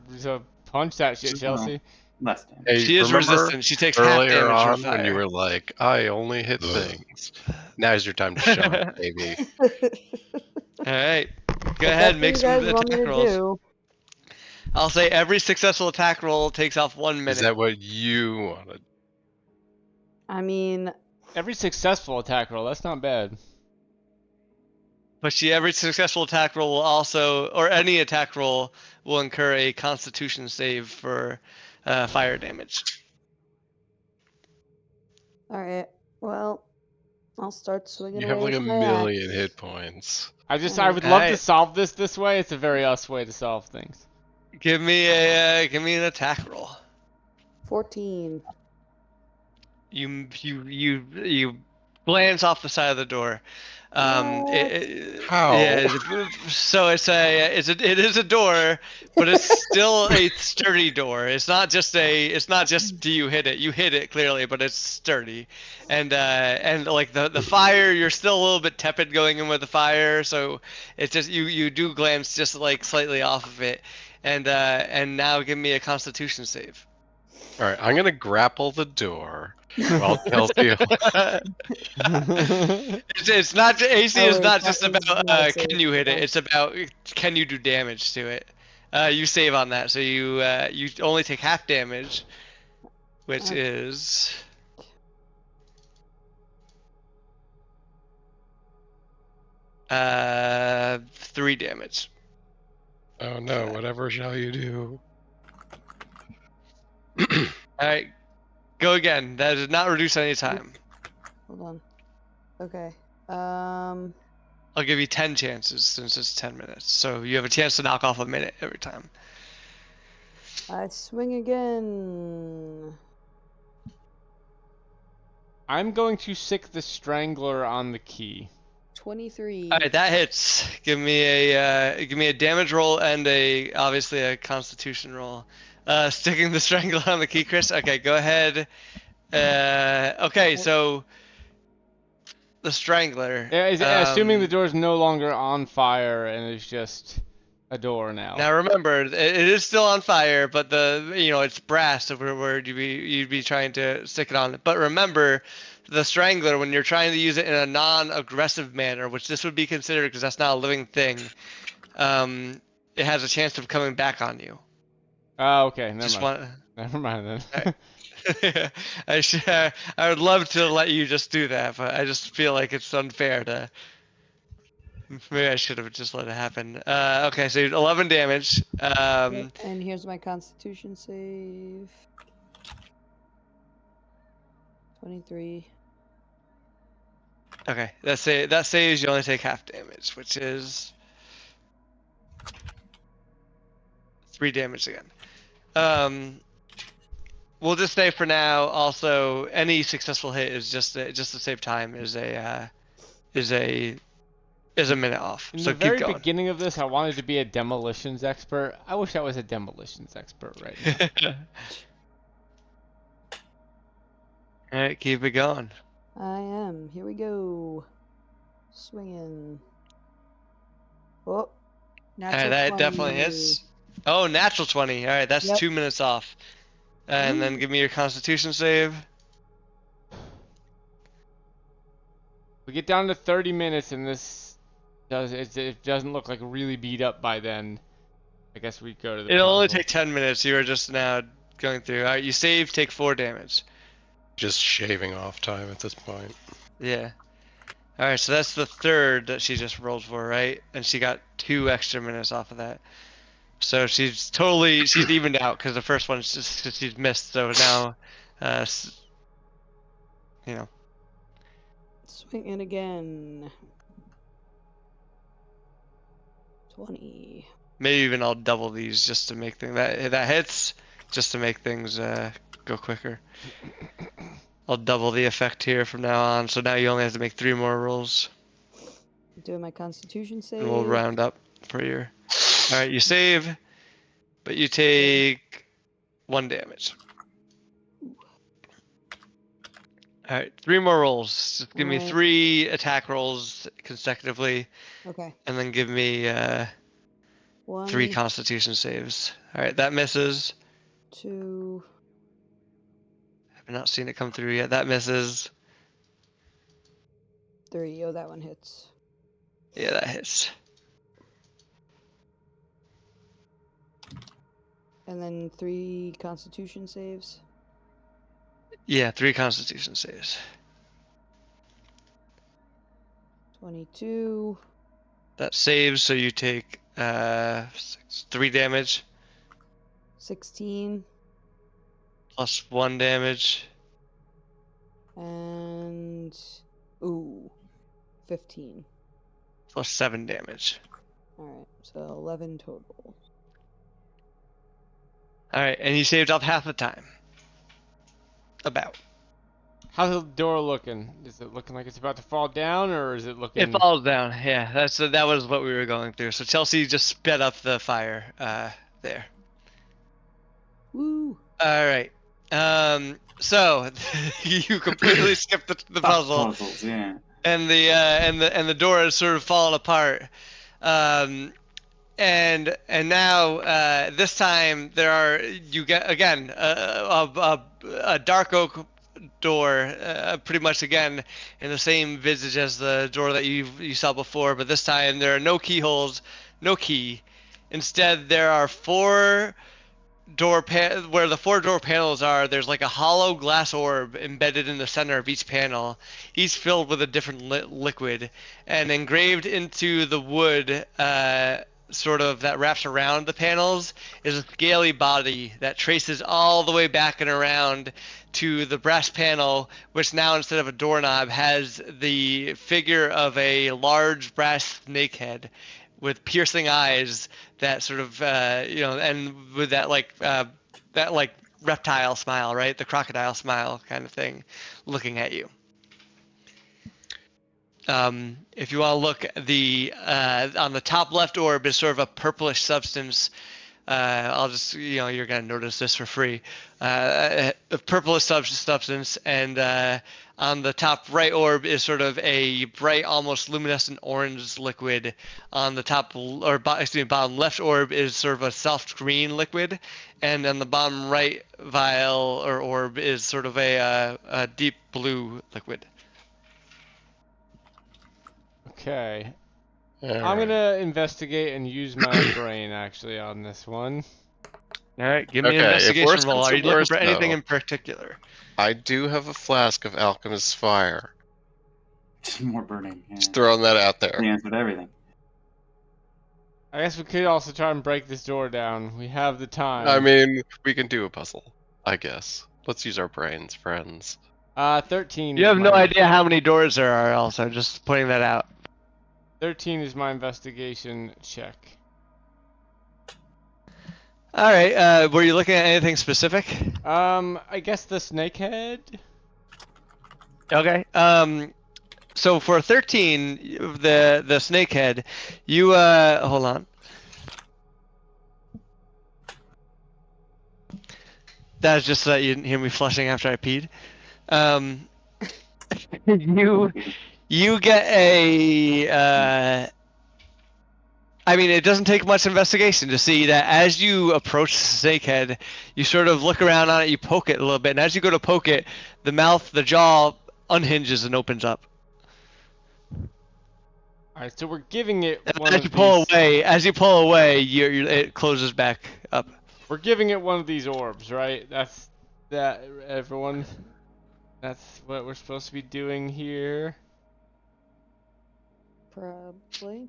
S1: punch that shit,
S5: Just
S1: Chelsea.
S5: Less damage.
S3: Hey,
S2: She is
S3: remember
S2: resistant. She takes half
S3: earlier
S2: damage
S3: on
S2: from
S3: when you
S2: fire.
S3: were like, I only hit things. Now's your time to shine, baby.
S2: All right, go
S6: If
S2: ahead,
S6: that's
S2: make
S6: what
S2: some
S6: you guys want me
S2: attack
S6: to
S2: rolls.
S6: do.
S2: I'll say every successful attack roll takes off 1 minute.
S3: Is that what you wanted?
S6: I mean,
S1: Every successful attack roll, that's not bad.
S2: But every successful attack roll will also, or any attack roll, will incur a Constitution save for fire damage.
S6: all right. Well, I'll start swinging
S3: You
S6: away
S3: have like a
S6: with my axe.
S3: million hit points.
S1: I would
S2: Alright.
S1: love to solve this way. It's a very us way to solve things.
S2: Give me an attack roll.
S6: 14.
S2: You glance off the side of the door.
S3: How?
S2: Yeah. So it is a door, but it's still a sturdy door. It's not just do you hit it? You hit it clearly, but it's sturdy. And like the fire, you're still a little bit tepid going in with the fire, so it's just you do glance just like slightly off of it. And now give me a Constitution save.
S3: All right, I'm gonna grapple the door while Kelsey.
S2: It's not AC
S4: Oh,
S2: is
S4: wait,
S2: not
S4: that
S2: just
S4: is
S2: about
S4: not a save.
S2: can you hit it.
S4: Okay.
S2: It's about can you do damage to it. You save on that, so you only take half damage, which
S6: Okay.
S2: is 3 damage.
S3: Oh no! Whatever shall you do?
S2: All right, go again. That did not reduce any time.
S6: Hold on. Okay.
S2: I'll give you 10 chances since it's 10 minutes, so you have a chance to knock off a minute every time.
S6: I swing again.
S1: I'm going to sick the strangler on the key.
S6: 23.
S2: All right, that hits. Give me a damage roll and obviously a Constitution roll. Sticking the strangler on the key, Chris. Okay, go ahead. Okay, so the strangler.
S1: Assuming the door's no longer on fire and is just a door now.
S2: Now remember, it is still on fire, but it's brass, so where you'd be trying to stick it on. But remember, the strangler, when you're trying to use it in a non-aggressive manner, which this would be considered because that's not a living thing, it has a chance of coming back on you.
S1: Oh, okay. Never
S2: Just
S1: mind. Never mind then.
S2: I would love to let you just do that, but I just feel like it's unfair to. Maybe I should have just let it happen. Okay, so 11 damage.
S6: Yep, and here's my Constitution save. 23.
S2: Okay, that saves you only take half damage, which is 3 damage again. We'll just say for now. Also, any successful hit is just to save time is a minute off.
S1: In
S2: So
S1: the
S2: keep
S1: very
S2: going.
S1: beginning of this, I wanted to be a demolitions expert. I wish I was a demolitions expert right now.
S2: All right, keep it going.
S6: I am. Here we go. Swinging. Oh.
S2: All
S6: Natural
S2: right, that
S6: 20.
S2: definitely hits. Oh, natural 20. All right, that's
S6: Yep.
S2: 2 minutes off. And then give me your Constitution save.
S1: We get down to 30 minutes and it doesn't look like really beat up by then. I guess we go to the
S2: It'll only
S1: puzzle.
S2: take 10 minutes. You are just now going through. All right, you save, take 4 damage.
S3: Just shaving off time at this point.
S2: Yeah. All right, so that's the third that she just rolled for, right? And she got 2 extra minutes off of that. So she's evened out because the first one she's missed. So now,
S6: Swinging again. 20.
S2: maybe even I'll double these just to make things that hits, just to make things go quicker. I'll double the effect here from now on. So now you only have to make 3 more rolls.
S6: Doing my Constitution save.
S2: And we'll round up for your. All right, you save, but you take 1 damage. All right, 3 more rolls. Just give me
S6: Alright.
S2: 3 attack rolls consecutively,
S6: Okay.
S2: and then give me
S6: 1,
S2: 3 Constitution saves. All right, that misses.
S6: 2,
S2: I've not seen it come through yet. That misses.
S6: 3. Oh, that one hits.
S2: Yeah, that hits.
S6: And then 3 Constitution saves.
S2: Yeah, 3 Constitution saves.
S6: 22.
S2: That saves, so you take 3 damage
S6: 16.
S2: plus 1 damage.
S6: And 15.
S2: Plus 7 damage.
S6: Alright, so 11 total.
S2: All right, and you saved off half the time. About.
S1: How's the door looking? Is it looking like it's about to fall down, or is it looking?
S2: It falls down. Yeah, that was what we were going through. So Chelsea just sped up the fire there.
S4: Woo.
S2: All right. So you completely skipped the
S5: Fuck
S2: puzzle,
S5: puzzles, yeah.
S2: and the door is sort of falling apart. And now this time you get again a dark oak door, pretty much again in the same visage as the door that you saw before, but this time there are no keyholes, no key. Instead, there are four where the four door panels are. There's like a hollow glass orb embedded in the center of each panel, each filled with a different liquid, and engraved into the wood sort of that wraps around the panels is a scaly body that traces all the way back and around to the brass panel, which now instead of a doorknob has the figure of a large brass snake head with piercing eyes that sort of and with that like reptile smile, right? The crocodile smile kind of thing looking at you. If you want to look, on the top left orb is sort of a purplish substance. I'll just, you're gonna notice this for free. A purplish substance, and on the top right orb is sort of a bright, almost luminescent orange liquid. On the bottom left orb is sort of a soft green liquid, and on the bottom right vial or orb is sort of a deep blue liquid.
S1: Okay. I'm
S3: Alright.
S1: gonna investigate and use my brain actually on this one.
S2: All right, give me an
S3: Okay, if
S2: investigation
S3: worse
S2: roll.
S3: comes
S2: Are
S3: to
S2: you looking
S3: worse,
S2: for anything
S3: though,
S2: in particular?
S3: I do have a flask of alchemist's fire.
S5: Just more burning. Yeah.
S3: Just throwing that out there.
S5: They answered everything.
S1: I guess we could also try and break this door down. We have the time.
S3: I mean, we can do a puzzle, I guess. Let's use our brains, friends.
S1: 13.
S2: You
S1: is
S2: have no
S1: my-
S2: idea how many doors there are. Also, just pointing that out.
S1: 13 is my investigation check.
S2: All right. Were you looking at anything specific?
S1: I guess the snakehead.
S2: Okay. So for 13, the snakehead, you hold on. That was just so that you didn't hear me flushing after I peed. You get a. I mean, it doesn't take much investigation to see that as you approach the snakehead, you sort of look around on it, you poke it a little bit, and as you go to poke it, the jaw unhinges and opens up.
S1: Alright, so we're giving it
S2: And
S1: one
S2: as
S1: of
S2: you pull
S1: these.
S2: away, it closes back up.
S1: We're giving it one of these orbs, right? That's that, everyone. That's what we're supposed to be doing here.
S6: Probably.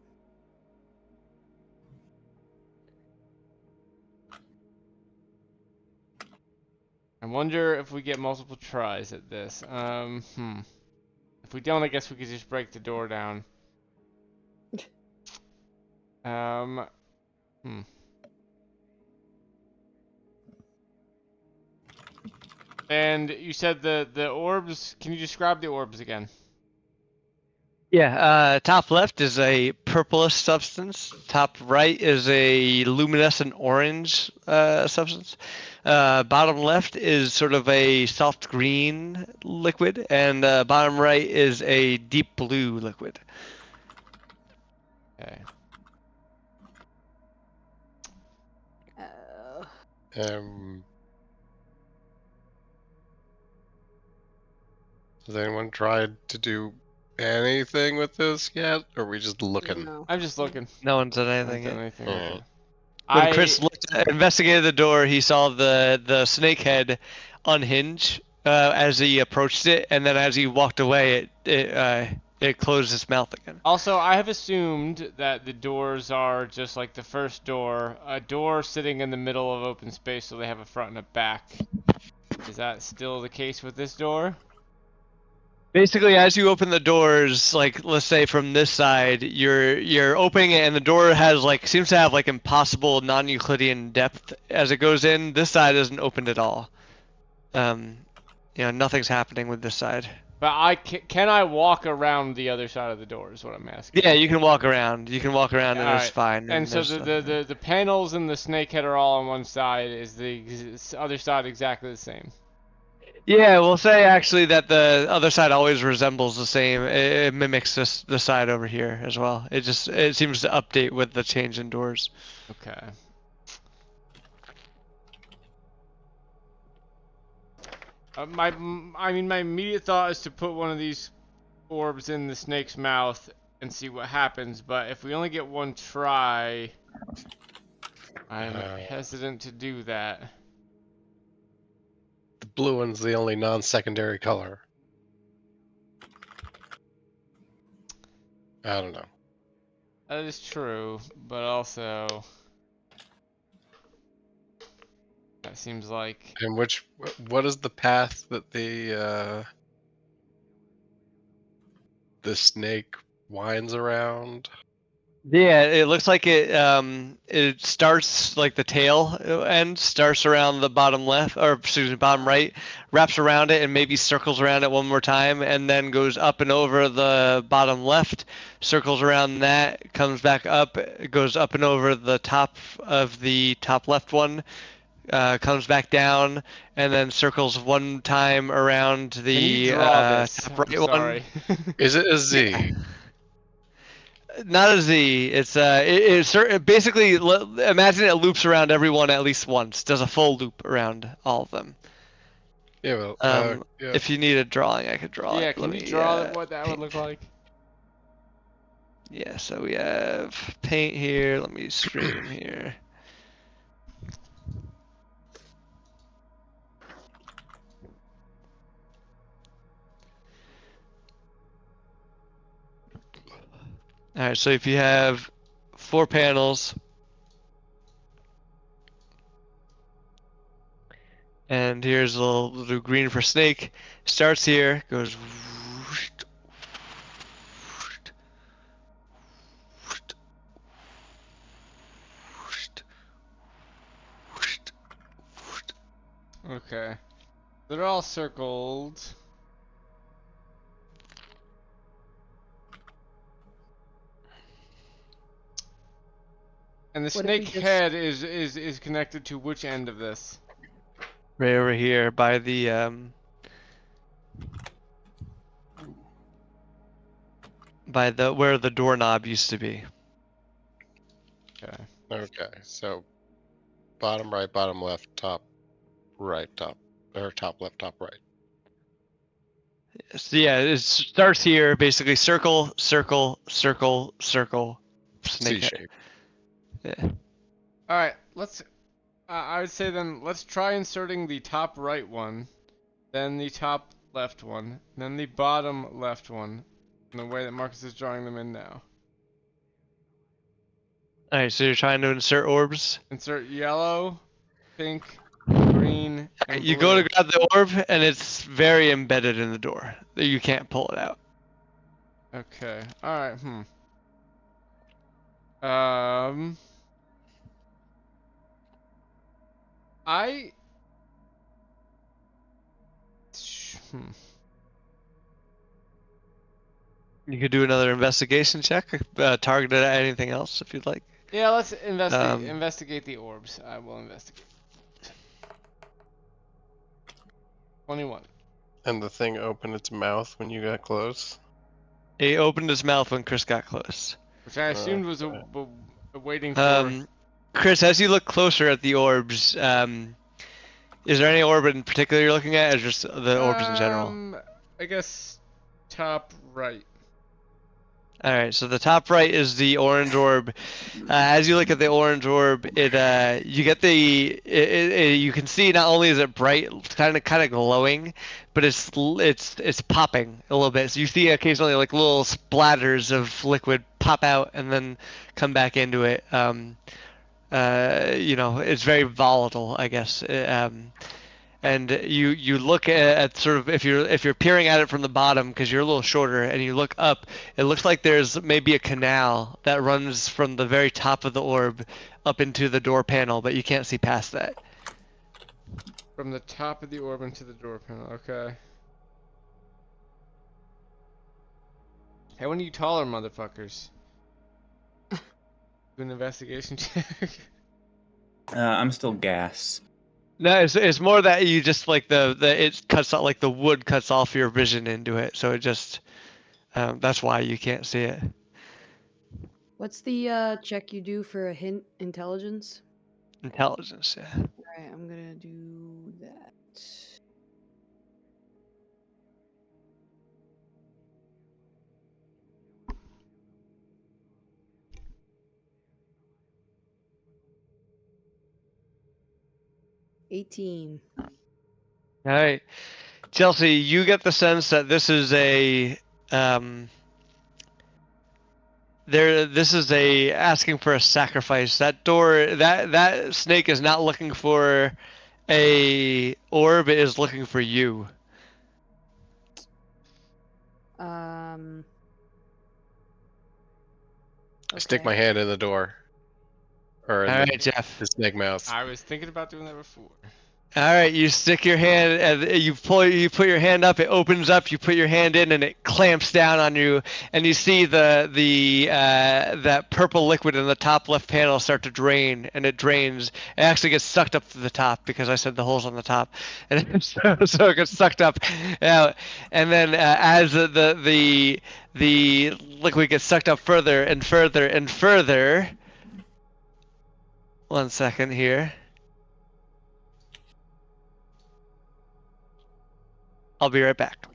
S1: I wonder if we get multiple tries at this. If we don't, I guess we could just break the door down. And you said the orbs. Can you describe the orbs again?
S2: Yeah, top left is a purplish substance. Top right is a luminescent orange substance. Bottom left is sort of a soft green liquid, and bottom right is a deep blue liquid.
S1: Okay.
S3: Has anyone tried to do anything with this yet? Or are we just looking?
S6: No.
S1: I'm just looking.
S2: No one said
S1: I
S2: anything
S1: haven't
S2: yet.
S1: done anything with it.
S2: When Chris investigated the door, he saw the snake head unhinge as he approached it, and then as he walked away, it closed its mouth again.
S1: Also, I have assumed that the doors are just like the first door, a door sitting in the middle of open space, so they have a front and a back. Is that still the case with this door?
S2: Basically, as you open the doors, like let's say from this side, you're opening it, and the door has seems to have impossible non-Euclidean depth as it goes in. This side isn't opened at all. nothing's happening with this side.
S1: But can I walk around the other side of the door? Is what I'm asking.
S2: Yeah, you can walk around. You can walk around, and it's
S1: Alright.
S2: fine.
S1: And so
S2: there's
S1: the,
S2: nothing there.
S1: the panels and the snake head are all on one side. Is the other side exactly the same?
S2: Yeah, we'll say actually that the other side always resembles the same. It mimics the side over here as well. It seems to update with the change in doors.
S1: Okay. My immediate thought is to put one of these orbs in the snake's mouth and see what happens. But if we only get one try, I'm hesitant to do that.
S3: The blue one's the only non-secondary color. I don't know.
S1: That is true, but also that seems like
S3: And what is the path that the snake winds around?
S2: Yeah, it looks like it starts like the tail end starts around the bottom left, or excuse me, bottom right, wraps around it and maybe circles around it one more time, and then goes up and over the bottom left, circles around that, comes back up, goes up and over the top of the top left one, comes back down, and then circles one time around
S1: Can
S2: the
S1: you draw this?
S2: top
S1: I'm
S2: right one.
S1: sorry.
S3: Is it a Z?
S2: Not a Z. It's basically imagine it loops around everyone at least once. Does a full loop around all of them.
S3: Yeah, well, yeah.
S2: If you need a drawing, I could draw
S1: Yeah,
S2: it.
S1: can you draw what that would look like?
S2: Yeah, so we have paint here. Let me stream here. All right, so if you have 4 panels, and here's a little green for snake, starts here, goes.
S1: Okay. They're all circled. And the
S4: What if we
S1: snake
S4: just-
S1: head is connected to which end of this?
S2: Right over here by the where the doorknob used to be.
S1: Okay.
S3: Okay, so bottom right, bottom left, top right, top left, top right.
S2: So yeah, it starts here, basically circle, circle, circle, circle, snake head.
S3: C-shape.
S2: Yeah.
S1: All right. I would say then let's try inserting the top right one, then the top left one, then the bottom left one, in the way that Marcus is drawing them in now.
S2: All right, so you're trying to insert orbs.
S1: Insert yellow, pink, green, and
S2: You
S1: blue.
S2: go to grab the orb, and it's very embedded in the door. You can't pull it out.
S1: Okay. All right.
S2: You could do another investigation check, targeted at anything else if you'd like.
S1: Yeah, let's investigate the orbs. I will investigate. 21.
S3: And the thing opened its mouth when you got close.
S2: He opened his mouth when Chris got close.
S1: Which I assumed was waiting for.
S2: Chris, as you look closer at the orbs, is there any orb in particular you're looking at, or just the orbs in general?
S1: I guess top right.
S2: All right, so the top right is the orange orb. As you look at the orange orb, you get you can see not only is it bright, kind of glowing, but it's popping a little bit. So you see occasionally like little splatters of liquid pop out and then come back into it. It's very volatile, I guess. And you look at sort of if you're peering at it from the bottom because you're a little shorter and you look up, it looks like there's maybe a canal that runs from the very top of the orb up into the door panel, but you can't see past that.
S1: From the top of the orb into the door panel. Okay. Hey, when are you taller, motherfuckers? Do an investigation check.
S5: I'm still gas.
S2: No, it's more that you just like the it cuts out like the wood cuts off your vision into it, so it just that's why you can't see it.
S4: What's the check you do for a hint intelligence?
S2: Intelligence, yeah.
S4: Alright, I'm gonna do that. $18.
S2: All right, Chelsea, you get the sense that this is a this is a asking for a sacrifice. That door, that snake is not looking for a orb; it is looking for you.
S3: I stick
S4: Okay.
S3: my hand in the door. Or in
S2: All
S3: the,
S2: right, Jeff.
S3: the snake mouth.
S1: I was thinking about doing that before.
S2: All right, you stick your hand and you put your hand up. It opens up. You put your hand in, and it clamps down on you. And you see that purple liquid in the top left panel start to drain, and it drains. It actually gets sucked up to the top because I said the hole's on the top, and so it gets sucked up out. And then as the liquid gets sucked up further and further and further. 1 second here. I'll be right back.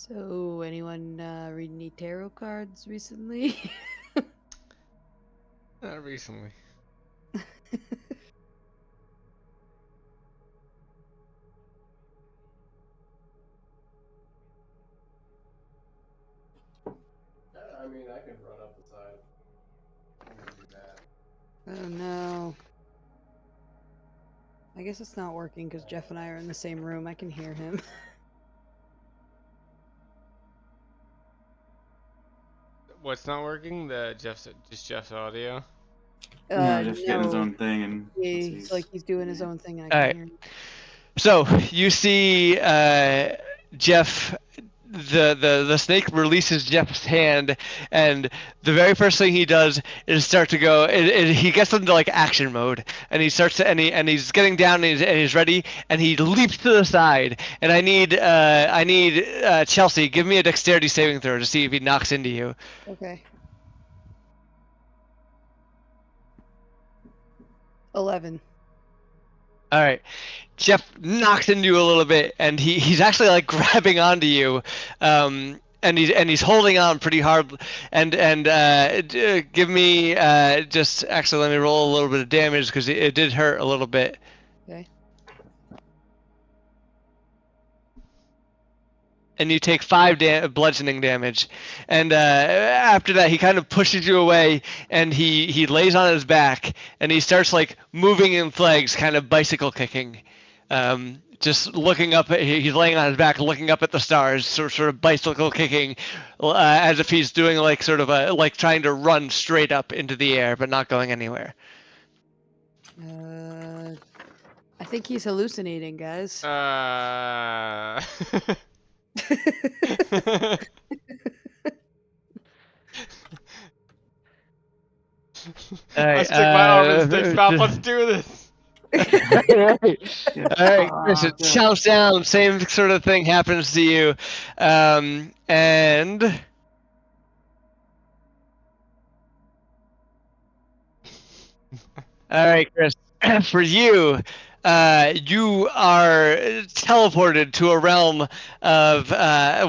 S4: So, anyone read any tarot cards recently?
S1: Not recently.
S3: I mean, I can run up the side. I'm gonna do that.
S4: Oh no. I guess it's not working because Jeff and I are in the same room. I can hear him.
S1: What's not working? Jeff's audio.
S5: Yeah, just getting his
S4: no.
S5: own thing and
S4: He's like he's doing his own thing and I
S2: Alright.
S4: can hear him.
S2: So you see Jeff, the snake releases Jeff's hand, and the very first thing he does is start to go. He gets into like action mode, and he starts to, and he's getting down, and he's ready, and he leaps to the side. And I need Chelsea, give me a dexterity saving throw to see if he knocks into you.
S4: Okay. 11.
S2: All right. Jeff knocks into you a little bit, and he's actually like grabbing onto you, and he's holding on pretty hard. And give me just actually let me roll a little bit of damage because it did hurt a little bit.
S4: Okay.
S2: And you take 5 bludgeoning damage. And after that, he kind of pushes you away, and he lays on his back, and he starts like moving in legs, kind of bicycle kicking. just looking up. He's laying on his back, looking up at the stars, sort of bicycle kicking, as if he's doing like sort of a like trying to run straight up into the air, but not going anywhere.
S4: I think he's hallucinating, guys.
S2: All
S1: I
S2: right,
S1: stick my arm in Stick's mouth. Let's do this.
S2: All right, Chris, it chomps down. Same sort of thing happens to you, and all right, Chris. For you, you are teleported to a realm of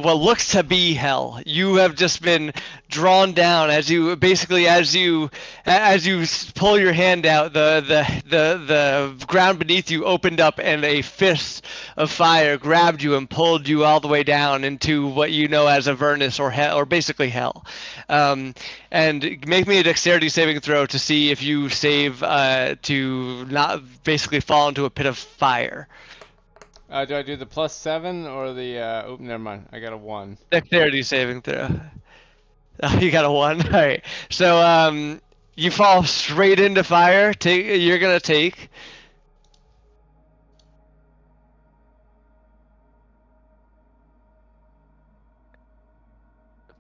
S2: what looks to be hell. You have just been drawn down as you pull your hand out. The ground beneath you opened up, and a fist of fire grabbed you and pulled you all the way down into what you know as Avernus or hell, or basically hell. And make me a dexterity saving throw to see if you save to not basically fall into a pit of fire.
S1: Do I do the +7 or the? Oh, never mind. I got a 1.
S2: Dexterity saving throw. Oh, you got a 1. All right. So you fall straight into fire. You're gonna take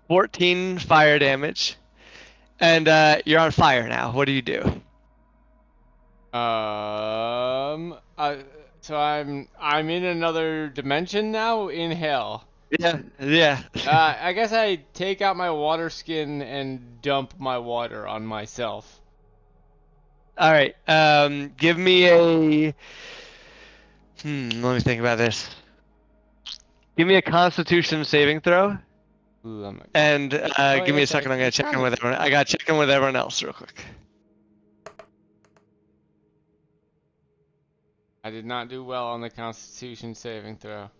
S2: 14 fire damage, and you're on fire now. What do you do?
S1: So I'm in another dimension now in hell.
S2: Yeah, yeah.
S1: I guess I take out my water skin and dump my water on myself.
S2: All right. Give me a. Let me think about this. Give me a Constitution saving throw,
S1: Ooh, I'm like,
S2: and
S1: oh,
S2: give me a
S1: yes,
S2: second. I'm gonna check in
S1: got
S2: with
S1: it.
S2: everyone. I gotta check in with everyone else real quick.
S1: I did not do well on the Constitution saving throw.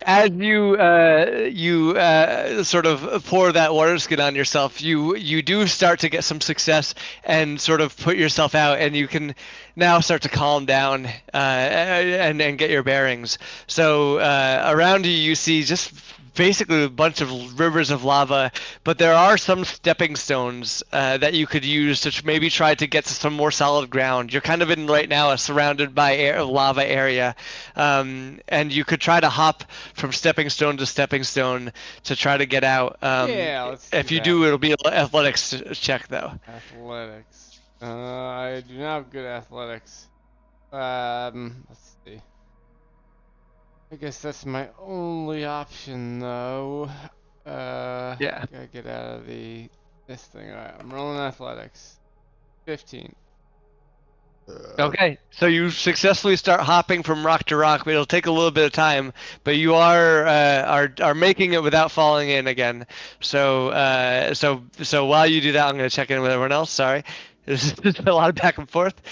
S2: as you sort of pour that water skin on yourself, you do start to get some success and sort of put yourself out, and you can now start to calm down and get your bearings. So around you, you see just basically a bunch of rivers of lava, but there are some stepping stones that you could use to maybe try to get to some more solid ground. You're kind of in right now a surrounded by lava area, and you could try to hop from stepping stone to stepping stone to try to get out.
S1: Yeah, let's do
S2: If you
S1: that.
S2: do, it'll be an athletics check though.
S1: Athletics. I do not have good athletics. Let's see. I guess that's my only option though.
S2: Yeah.
S1: Gotta get out of this thing. Alright, I'm rolling athletics. 15.
S2: Okay, so you successfully start hopping from rock to rock, but it'll take a little bit of time. But you are making it without falling in again. So while you do that, I'm gonna check in with everyone else. Sorry, there's a lot of back and forth.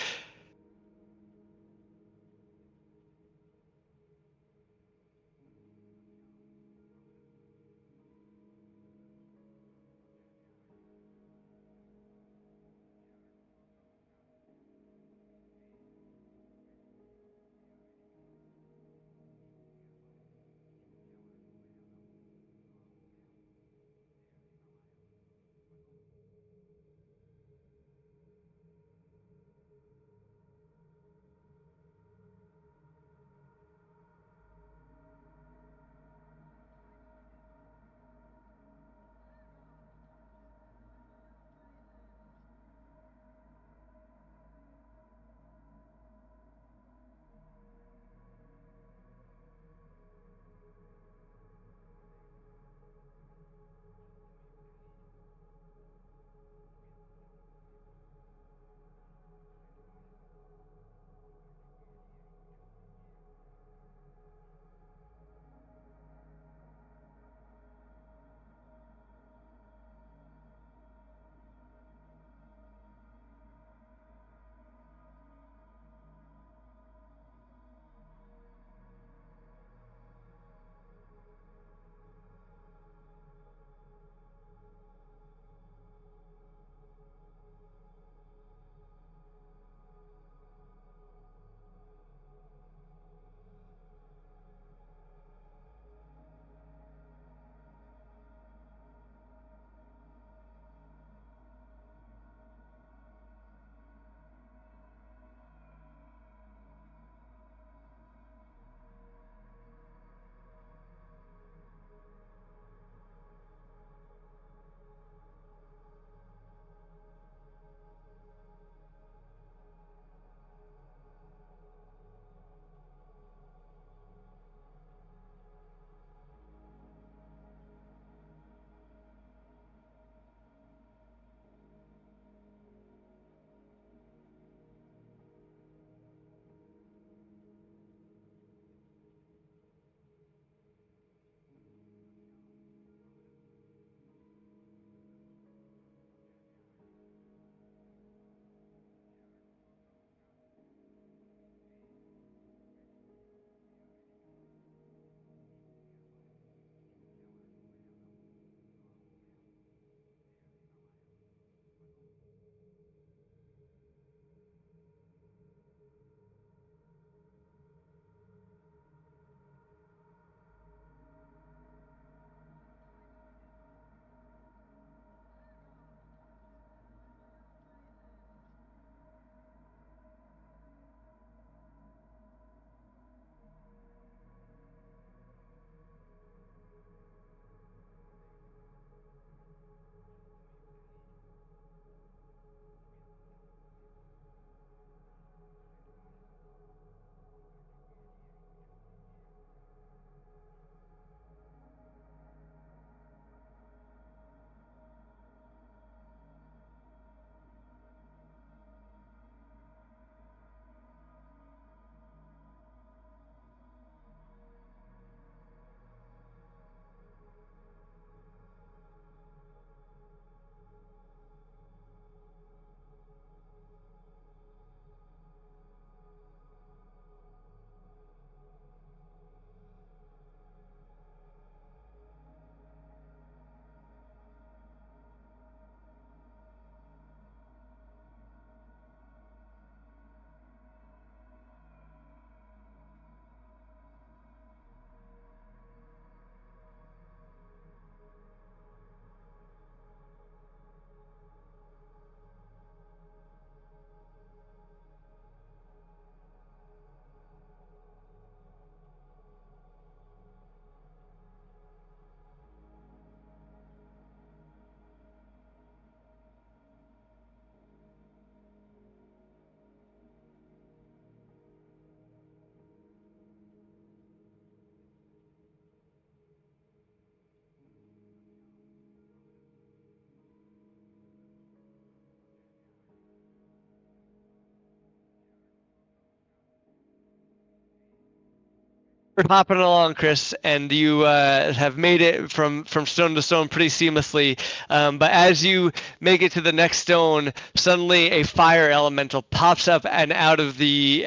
S2: You're hopping along, Chris, and you have made it from stone to stone pretty seamlessly. But as you make it to the next stone, suddenly a fire elemental pops up and out of the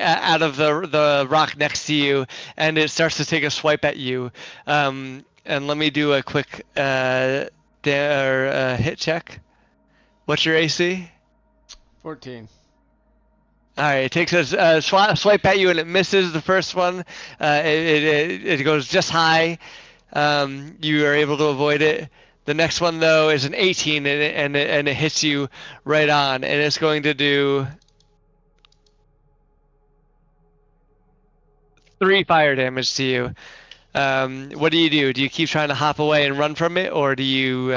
S2: rock next to you, and it starts to take a swipe at you. And let me do a quick hit check. What's your AC?
S1: 14.
S2: All right, it takes a swipe at you and it misses the first one. It goes just high. You are able to avoid it. The next one though is an 18 and it hits you right on, and it's going to do 3 fire damage to you. What do? Do you keep trying to hop away and run from it, or do you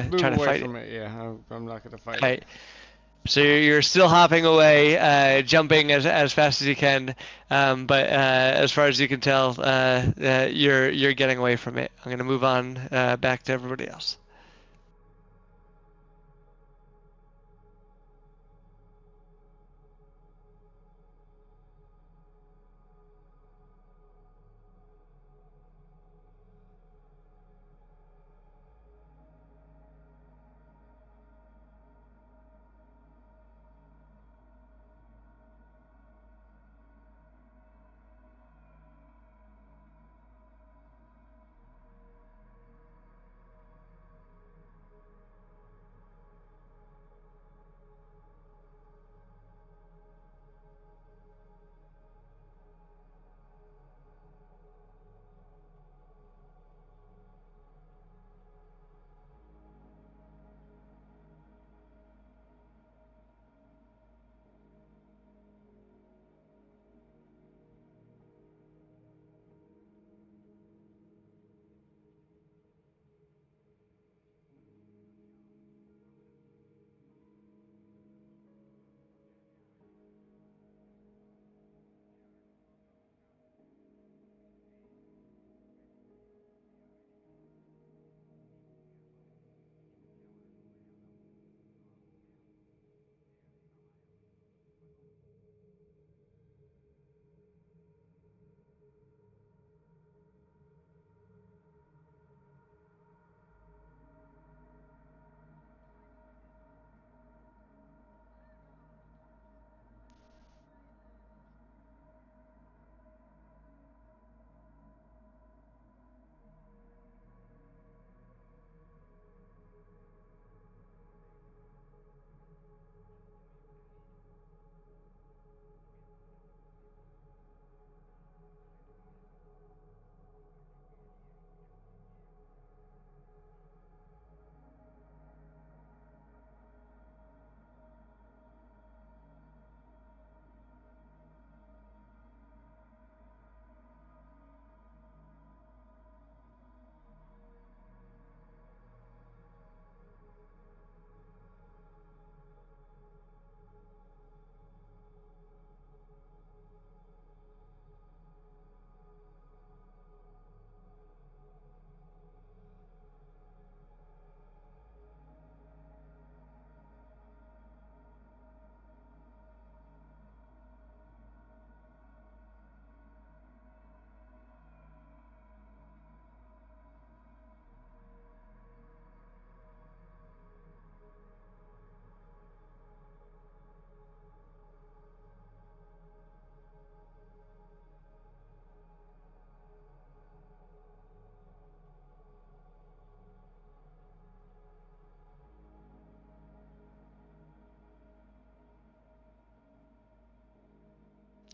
S1: Move
S2: try to
S1: away
S2: fight
S1: from
S2: it?
S1: it. Yeah, I'm not gonna fight
S2: Right.
S1: it.
S2: So you're still hopping away, jumping as fast as you can, but as far as you can tell, you're getting away from it. I'm gonna move on back to everybody else.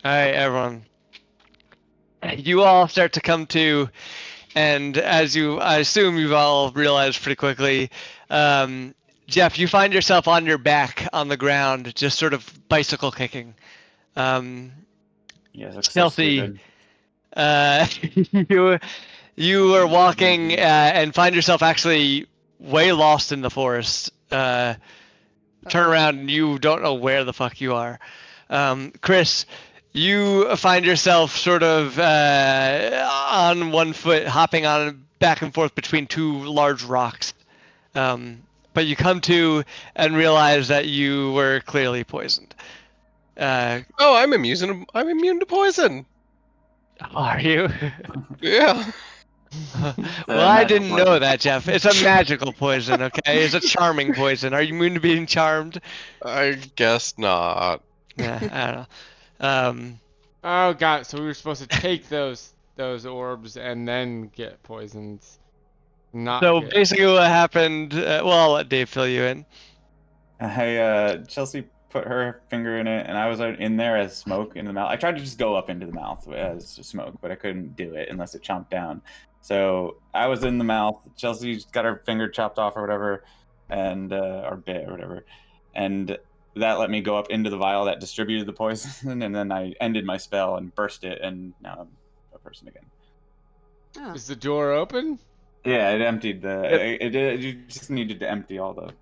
S2: All right, everyone. You all start to come to, and I assume you've all realized pretty quickly, Jeff, you find yourself on your back on the ground, just sort of bicycle kicking. Um,
S5: Yeah, that's so
S2: Chelsea,
S5: stupid.
S2: you you are walking and find yourself actually way lost in the forest. Turn around and you don't know where the fuck you are. Chris, you find yourself sort of on one foot, hopping on back and forth between 2 large rocks. But you come to and realize that you were clearly poisoned.
S3: Oh, I'm immune to poison.
S2: Are you?
S3: Yeah.
S2: Well, I
S5: magical
S2: didn't know
S5: poison.
S2: that, Jeff. It's a magical poison, okay? It's a charming poison. Are you immune to being charmed?
S3: I guess not.
S2: Yeah, I don't know.
S1: Oh god, so we were supposed to take those orbs and then get poisoned. Not
S2: So
S1: good.
S2: basically, what happened? Well, I'll let Dave fill you in.
S5: Chelsea put her finger in it, and I was in there as smoke in the mouth. I tried to just go up into the mouth as smoke, but I couldn't do it unless it chomped down. So I was in the mouth. Chelsea got her finger chopped off or whatever, and or bit or whatever, and that let me go up into the vial that distributed the poison, and then I ended my spell and burst it, and now I'm a person again.
S6: Oh.
S1: Is the door open?
S5: Yeah, it emptied the.
S2: Yep.
S5: You just needed to empty all the.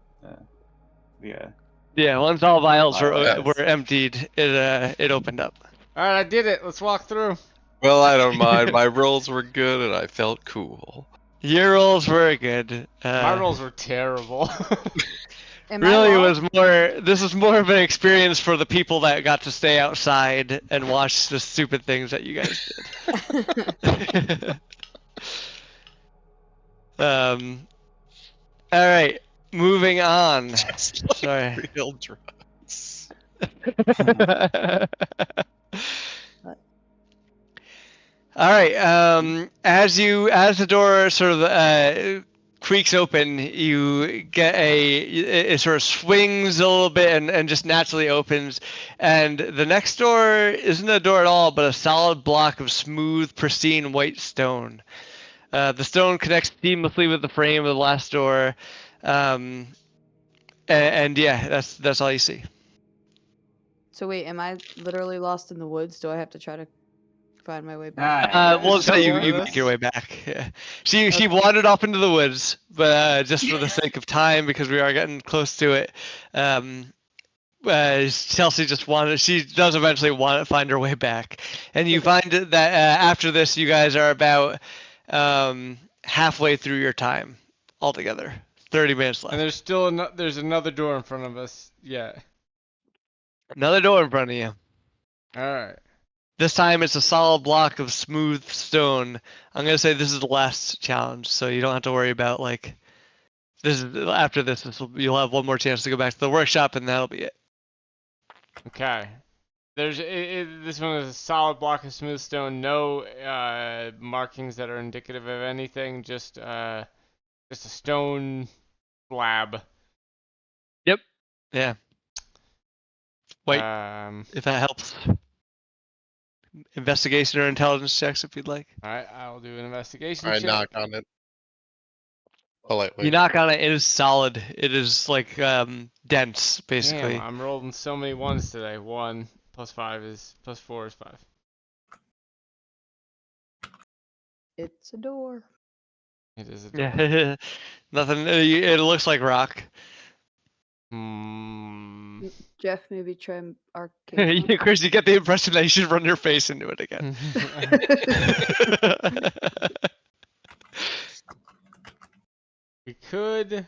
S2: Yeah, once all vials
S5: Vials.
S2: were emptied, it opened up.
S1: Alright, I did it. Let's walk through.
S3: Well, I don't mind. My rolls were good, and I felt cool.
S2: Your rolls were good.
S1: My rolls were terrible.
S6: Am I
S2: Really, it
S6: lost?
S2: was more. This was more of an experience for the people that got to stay outside and watch the stupid things that you guys did. All right, moving on.
S3: Just like
S2: Sorry.
S3: real drugs.
S2: All right. As the door sort of creaks open, you get it sort of swings a little bit and just naturally opens. And the next door isn't a door at all, but a solid block of smooth, pristine white stone. The stone connects seamlessly with the frame of the last door. And yeah, that's all you see.
S6: So wait, am I literally lost in the woods? Do I have to try to find my way back?
S2: We'll say you
S1: With
S2: make your
S1: us?
S2: way back. Yeah. She wandered off into the woods, but just for the sake of time, because we are getting close to it, Chelsea just wanted. She does eventually want to find her way back, and you find that after this, you guys are about halfway through your time altogether. 30 minutes left.
S1: And there's still there's another door in front of us. Yeah.
S2: Another door in front of you.
S1: Alright.
S2: This time it's a solid block of smooth stone. I'm gonna say this is the last challenge, so you don't have to worry about like this is after this. You'll have one more chance to go back to the workshop, and that'll be it.
S1: Okay. There's this one is a solid block of smooth stone, no markings that are indicative of anything, just a stone slab.
S2: Yeah. Wait, if that helps. Investigation or intelligence checks if you'd like.
S1: Alright, I'll do an investigation
S3: I
S1: check.
S3: knock on it politely.
S2: You knock on it. It is solid. It is like dense, basically.
S1: Damn, I'm rolling so many ones today. 1 plus 5 is plus 4 is 5.
S6: It's a door.
S1: It is a door.
S2: Yeah. Nothing. It looks like rock.
S6: Jeff, maybe try arcane.
S2: Chris, you get the impression that you should run your face into it again.
S1: We could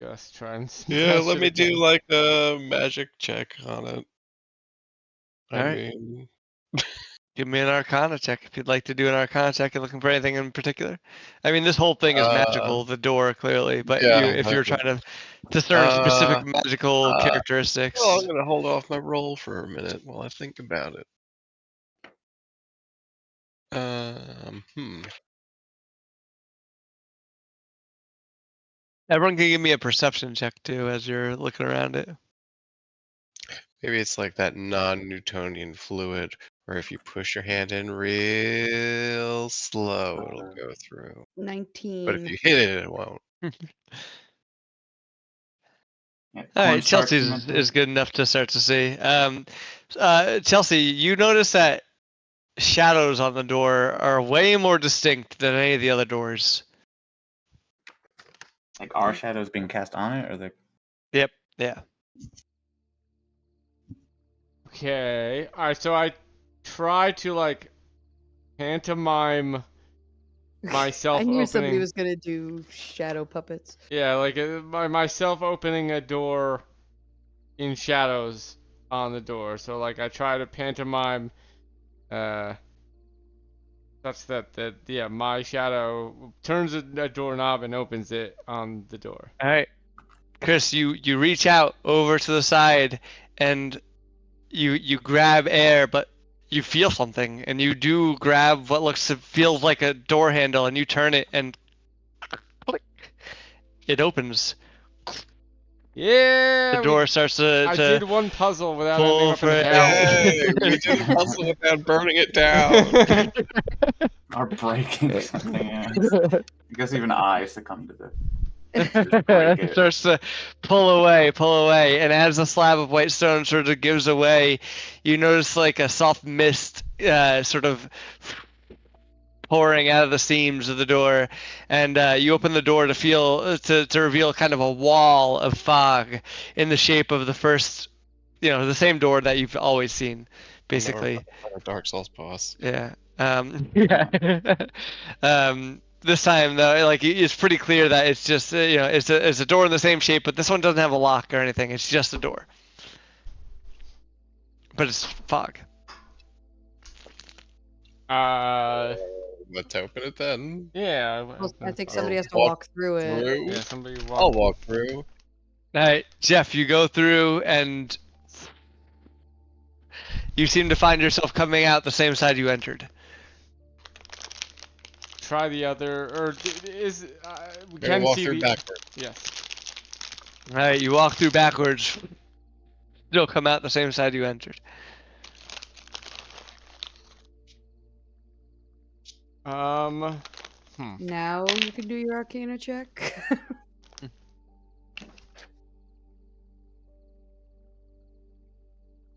S1: just try and
S3: Yeah,
S1: smash
S3: let
S1: it
S3: me do
S1: again.
S3: like a magic check on it.
S2: Alright.
S3: mean,
S2: Give me an Arcana check if you'd like to do an Arcana check and looking for anything in particular. I mean, this whole thing is magical, the door clearly, but
S3: yeah,
S2: if you're
S3: okay.
S2: trying to discern specific magical characteristics.
S3: well, I'm gonna hold off my roll for a minute while I think about it.
S2: Everyone can give me a perception check too as you're looking around it.
S3: Maybe it's like that non-Newtonian fluid where if you push your hand in real slow, it'll go through.
S6: 19.
S3: But if you hit it, it won't.
S5: Yeah,
S2: All right,
S5: cornstarch
S2: Chelsea's
S5: in my
S2: is good enough to start to see. Chelsea, you notice that shadows on the door are way more distinct than any of the other doors.
S5: Like our shadows being cast on it, or the.
S2: Yep. Yeah.
S1: Okay. Alright, so I try to like pantomime myself
S6: I knew somebody
S1: opening.
S6: was gonna do shadow puppets.
S1: Yeah, like myself opening a door in shadows on the door. So like I try to pantomime such that my shadow turns a doorknob and opens it on the door.
S2: All right, Chris, you reach out over to the side and you grab air, but you feel something, and you do grab what feels like a door handle, and you turn it, and click, it opens.
S1: Yeah.
S2: The door starts to
S1: I did one puzzle without
S2: pull
S1: ending up
S2: for
S1: in hell.
S3: Hey, we did the puzzle without burning it down.
S5: Or breaking something. Yeah. I guess even I succumb to this. Just break
S2: It
S5: it.
S2: starts to pull away, and as the slab of white stone sort of gives away, you notice like a soft mist sort of pouring out of the seams of the door, and you open the door to feel to reveal kind of a wall of fog in the shape of the first, the same door that you've always seen, basically.
S3: Dark Souls boss.
S2: Yeah. Yeah. This time though, like it's pretty clear that it's just it's a door in the same shape, but this one doesn't have a lock or anything. It's just a door. But it's fog.
S3: Let's open it then.
S1: Yeah.
S6: Well, I think
S3: Or
S6: somebody has to
S3: walk
S6: walk through it.
S3: Through.
S1: Yeah, somebody
S3: I'll
S1: walk.
S3: walk through.
S2: All right, Jeff, you go through and you seem to find yourself coming out the same side you entered.
S1: Try the other, or is we
S3: Gonna
S1: can
S3: walk
S1: see
S3: through
S1: the.
S3: backwards.
S1: Yes.
S2: All right, you walk through backwards. Still come out the same side you entered.
S6: Now you can do your Arcana check.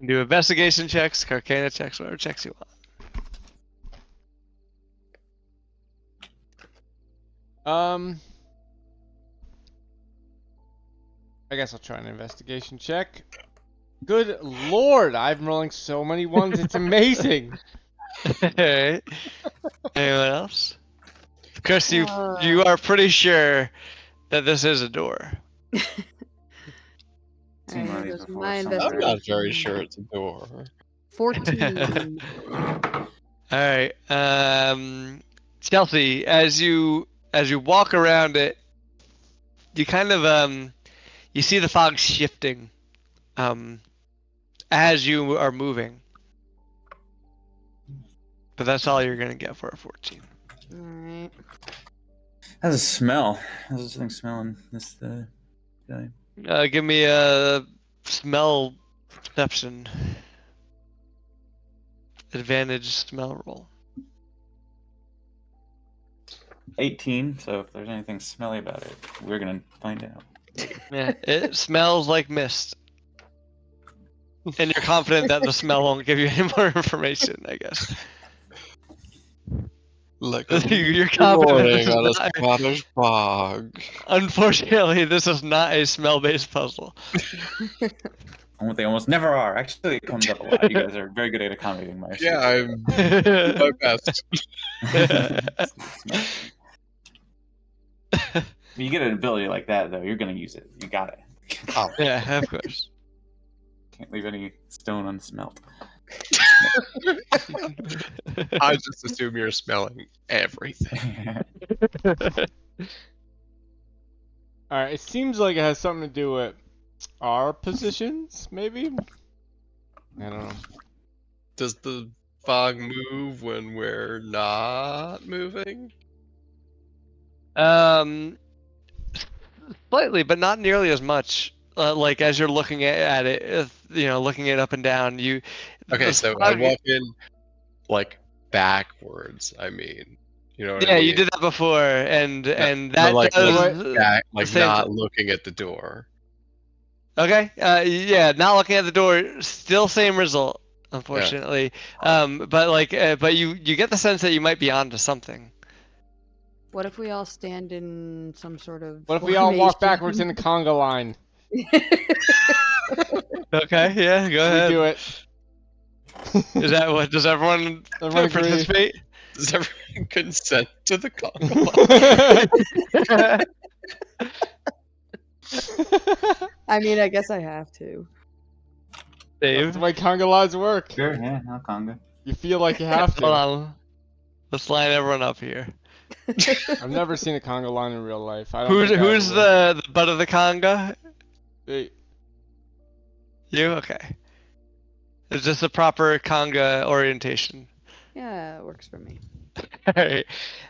S2: Do investigation checks, Arcana checks, whatever checks you want.
S1: I guess I'll try an investigation check. Good lord, I'm rolling so many ones, it's amazing.
S2: Alright. Anyone else? Chris, you are pretty sure that this is a door.
S5: Seen one of
S6: Alright,
S5: these
S6: goes
S5: before
S6: my
S5: somewhere.
S3: I'm not very
S6: investigation.
S3: sure it's a door.
S6: 14.
S2: Alright. Chelsea, as you walk around it, you kind of you see the fog shifting as you are moving. But that's all you're gonna get for a 14.
S6: Alright.
S5: How's it smell? How's this thing smelling? This guy?
S2: Give me a smell perception. Advantage smell roll.
S5: 18. So if there's anything smelly about it, we're gonna find out.
S2: Yeah, it smells like mist. And you're confident that the smell won't give you any more information, I guess.
S3: Like
S2: You're confident this
S3: morning on a
S2: is not,
S3: Scottish bog.
S2: unfortunately, this is not a smell-based puzzle.
S5: They almost never are. Actually, it comes up a lot. You guys are very good at accommodating my
S3: Yeah, I'm my best.
S5: You get an ability like that, though, you're gonna use it. You got it.
S2: Yeah, of course.
S5: Can't leave any stone unsmelt.
S3: I just assume you're smelling everything.
S1: Alright, it seems like it has something to do with our positions, maybe? I don't know.
S3: Does the fog move when we're not moving?
S2: Slightly, but not nearly as much. Like as you're looking at it, looking it up and down, you.
S3: Okay,
S2: the
S3: so I
S2: fog-
S3: walk in like backwards. I mean, you know what
S2: Yeah,
S3: I mean?
S2: you did that before, and
S3: but
S2: that
S3: like
S2: does.
S3: back, like
S2: same
S3: not
S2: thing.
S3: looking at the door.
S2: Okay. Yeah, not looking at the door. Still same result, unfortunately. But you get the sense that you might be onto something.
S6: What if we all stand in some sort of.
S1: What if we all walk
S6: formation?
S1: backwards in the conga line?
S2: Okay. Yeah. Go ahead.
S1: We do it.
S2: Is that what? Does everyone
S1: Everyone agree?
S2: participate?
S3: Does everyone consent to the call?
S6: I mean, I guess I have to.
S2: Dave.
S1: the way conga lines work.
S5: Sure, yeah, no conga.
S1: You feel like you have
S2: Hold
S1: to.
S2: on. Let's line everyone up here.
S1: I've never seen a conga line in real life. I don't
S2: Who's
S1: think I
S2: who's
S1: ever
S2: the butt of the conga?
S1: will. Hey,
S2: You? Okay. Is this a proper conga orientation?
S6: Yeah, it works for me.
S2: Alright.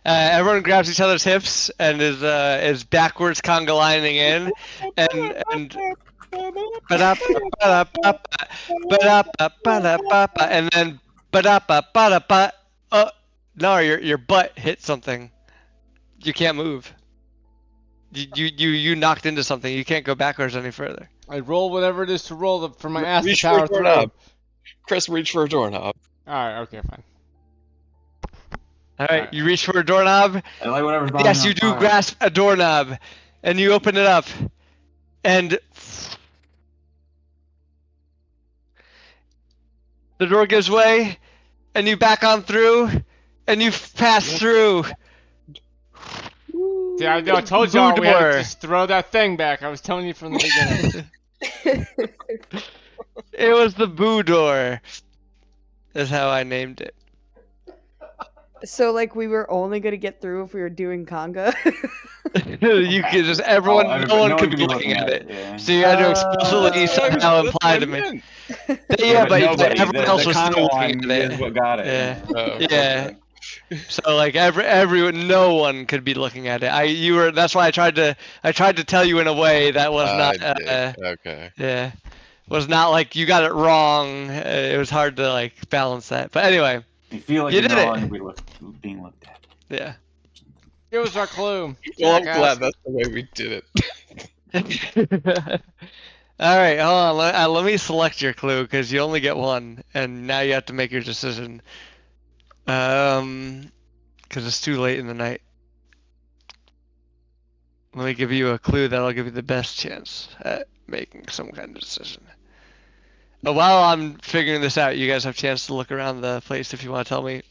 S2: Everyone grabs each other's hips and is backwards conga lining in, and ba-da-ba-ba-da-ba-ba, ba-da-ba-ba-da-ba-ba, and then ba-da-ba-ba-da-ba. Oh no, your butt hit something. You can't move. You knocked into something. You can't go backwards any further.
S1: I roll whatever it is to roll for my ass to
S3: Reach for
S1: power
S3: a
S1: through.
S3: doorknob. Chris, reach for a doorknob.
S1: Alright, okay, fine.
S2: All right,
S1: Alright.
S2: you reach for a doorknob.
S5: I like whatever's behind
S2: Yes,
S5: on
S2: you do
S5: fire.
S2: grasp a doorknob, and you open it up, and the door gives way, and you back on through, and you pass through.
S1: See, I told y'all we had
S2: Boudoir.
S1: to just throw that thing back. I was telling you from the beginning.
S2: It was the Boo Door. That's how I named it.
S6: So like we were only gonna get through if we were doing conga.
S2: You could just everyone,
S5: Oh,
S2: no one
S5: no
S2: could
S5: could
S2: be looking at it.
S5: Yeah.
S2: So you had to explicitly somehow
S3: That's
S2: imply
S3: what
S2: to
S3: I
S2: me.
S3: meant.
S2: Yeah, but
S5: nobody.
S2: everyone else
S5: the
S2: was
S5: conga
S2: still looking
S5: line
S2: at
S5: is
S2: it.
S5: what got it.
S2: Yeah.
S3: Oh,
S2: Yeah.
S3: okay.
S2: So like everyone, no one could be looking at it. That's why I tried to tell you in a way that was not.
S3: I did. Okay.
S2: Yeah, was not like you got it wrong. It was hard to like balance that. But anyway,
S5: You feel like
S2: You
S5: you're
S2: did
S5: no
S2: it.
S5: longer being looked at.
S2: yeah.
S1: Give us our clue.
S3: Well, I'm
S1: jackass.
S3: glad that's the way we did it.
S2: All right, hold on. Let me select your clue because you only get one, and now you have to make your decision. Because it's too late in the night. Let me give you a clue that'll give you the best chance at making some kind of decision. While I'm figuring this out, you guys have a chance to look around the place if you want to tell me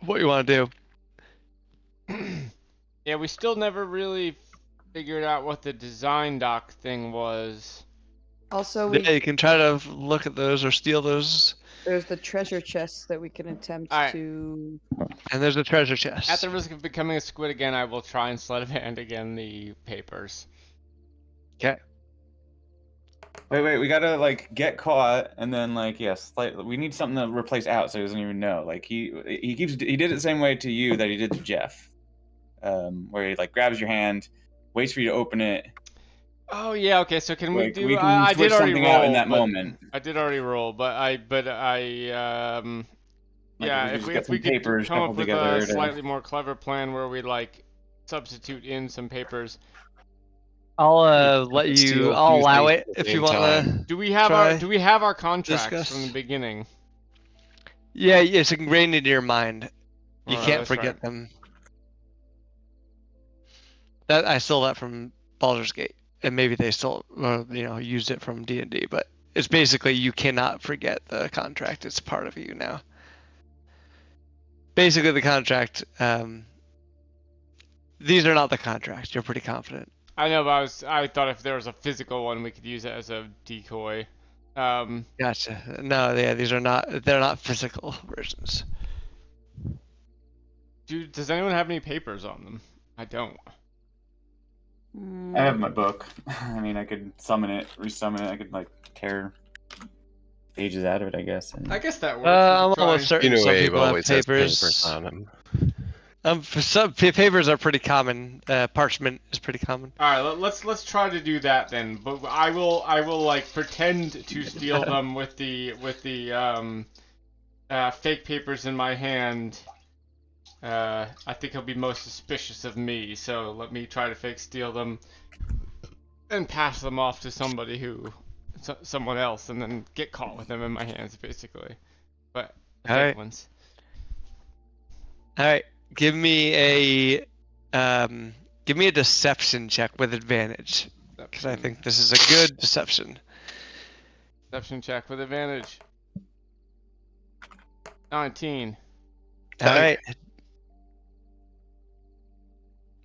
S2: what you want to do.
S1: Yeah, we still never really figured out what the design doc thing was.
S6: Also,
S2: Yeah, you can try to look at those or steal those.
S6: there's the treasure chests that we can attempt
S1: Alright.
S6: to.
S2: And there's a treasure chest.
S1: At the risk of becoming a squid again, I will try and sleight of hand again the papers.
S2: Okay.
S5: Wait, we gotta like get caught and then like we need something to replace out so he doesn't even know. Like he did it the same way to you that he did to Jeff. Where he like grabs your hand, waits for you to open it.
S1: Oh yeah, okay. So can we
S5: Like,
S1: do?
S5: we can
S1: I
S5: switch
S1: did already
S5: something
S1: roll
S5: out in that
S1: but-
S5: moment.
S1: I did already roll, but I
S5: Like,
S1: yeah,
S5: if
S1: if
S5: we
S1: we
S5: just get some
S1: could
S5: papers
S1: come up
S5: coupled
S1: with
S5: together
S1: a
S5: to-
S1: slightly more clever plan where we like substitute in some papers.
S2: I'll let
S3: Steal
S2: you.
S3: a
S2: I'll
S3: few
S2: allow
S3: things
S2: it
S3: at the
S2: if
S3: same
S2: you want
S3: time.
S2: to.
S1: Do we have
S2: Try
S1: our contracts from
S2: discuss.
S1: the beginning?
S2: Yeah, it's ingrained into your mind. You
S1: Oh,
S2: can't
S1: that's
S2: forget
S1: right.
S2: them. That I stole that from Baldur's Gate, and maybe they still, used it from D&D. But it's basically you cannot forget the contract. It's part of you now. Basically, the contract. These are not the contracts. You're pretty confident.
S1: I know, but I thought if there was a physical one, we could use it as a decoy.
S2: Gotcha. No, yeah, these are not. They're not physical versions.
S1: Does anyone have any papers on them? I don't.
S5: I have my book. I mean, I could summon it, resummon it. I could like tear pages out of it, I guess. And...
S1: I guess that works.
S2: I'm
S1: We could
S2: almost
S1: try.
S2: certain
S3: You know,
S2: some
S3: Abe
S2: people have
S3: always has
S2: papers.
S3: papers on him.
S2: For some papers are pretty common. Parchment is pretty common.
S1: All right, let's try to do that then. But I will like pretend to steal them with the fake papers in my hand. I think he'll be most suspicious of me, so let me try to fake steal them and pass them off to someone else, and then get caught with them in my hands, basically. But the
S2: All
S1: fake
S2: right.
S1: ones.
S2: All right, give me a deception check with advantage, because I think this is a good deception.
S1: Deception check with advantage. 19.
S2: All right.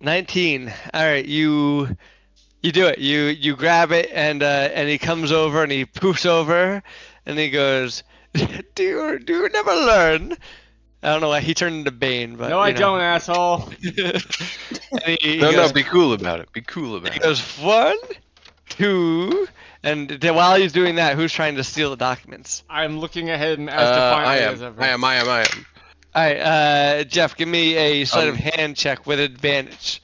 S2: 19. All right, you do it. You grab it, and he comes over and he poofs over, and he goes, "Do you never learn?" I don't know why he turned into Bane, but
S1: No, I don't, asshole.
S2: And he
S3: No,
S2: goes,
S3: be cool about it. Be cool about
S2: he
S3: it.
S2: goes 1, 2, and while he's doing that, who's trying to steal the documents?
S1: I'm looking ahead and as
S3: I
S1: defiantly
S3: am.
S1: as ever.
S3: I am.
S2: All right, Jeff, give me a sleight of
S3: Um,
S2: hand check with advantage.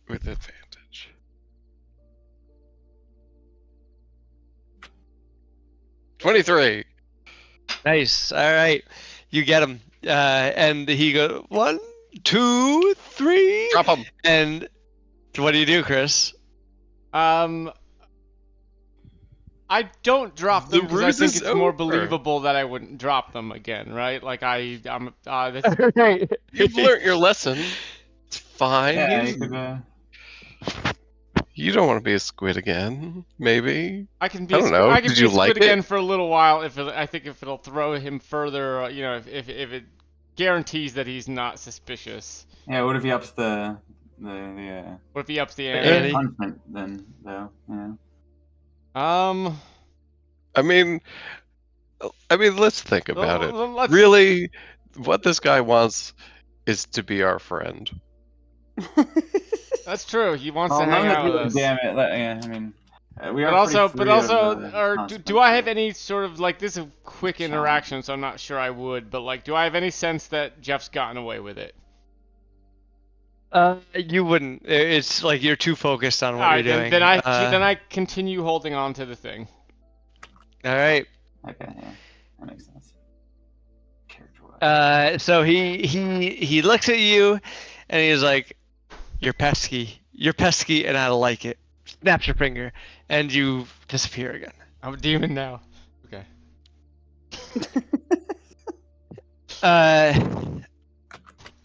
S3: With advantage. $23.
S2: Nice. All right, you get him, and he goes 1, 2, 3,
S3: Drop him.
S2: and what do you do, Chris?
S1: I don't drop
S3: The
S1: them because I
S3: ruse
S1: think
S3: is
S1: it's more
S3: over.
S1: believable that I wouldn't drop them again, right? Like that's,
S3: You've learned your lesson. It's fine.
S5: Yeah, you
S3: You-
S5: could.
S3: You don't want to be a squid again, maybe?
S1: I can be
S3: I
S1: a
S3: don't
S1: squid,
S3: know.
S1: I can
S3: Did
S1: be
S3: you
S1: a squid
S3: like it?
S1: again for a little while I think if it'll throw him further, if it guarantees that he's not suspicious.
S5: Yeah, what if he ups the
S1: What if he ups the
S2: ante?
S1: ante?
S5: punishment then, though? Yeah.
S3: I mean, let's think about it.
S1: let's-
S3: Really, what this guy wants is to be our friend.
S1: That's true. He wants
S5: Well,
S1: to hang
S5: none of
S1: out
S5: the
S1: with
S5: people,
S1: us.
S5: damn it. Yeah, I mean, we are
S1: But also,
S5: pretty free of,
S1: do I have
S5: consequences.
S1: any sort of like this is a quick interaction, so I'm not sure I would. But like, do I have any sense that Jeff's gotten away with it?
S2: You wouldn't. It's like you're too focused on what
S1: All
S2: you're
S1: right,
S2: doing.
S1: then I continue holding on to the thing.
S2: All right.
S5: Okay, yeah, that makes sense. Character-wise.
S2: So he looks at you, and he's like, "You're pesky. You're pesky, and I like it." Snaps your finger, and you disappear again.
S1: I'm a demon now. Okay.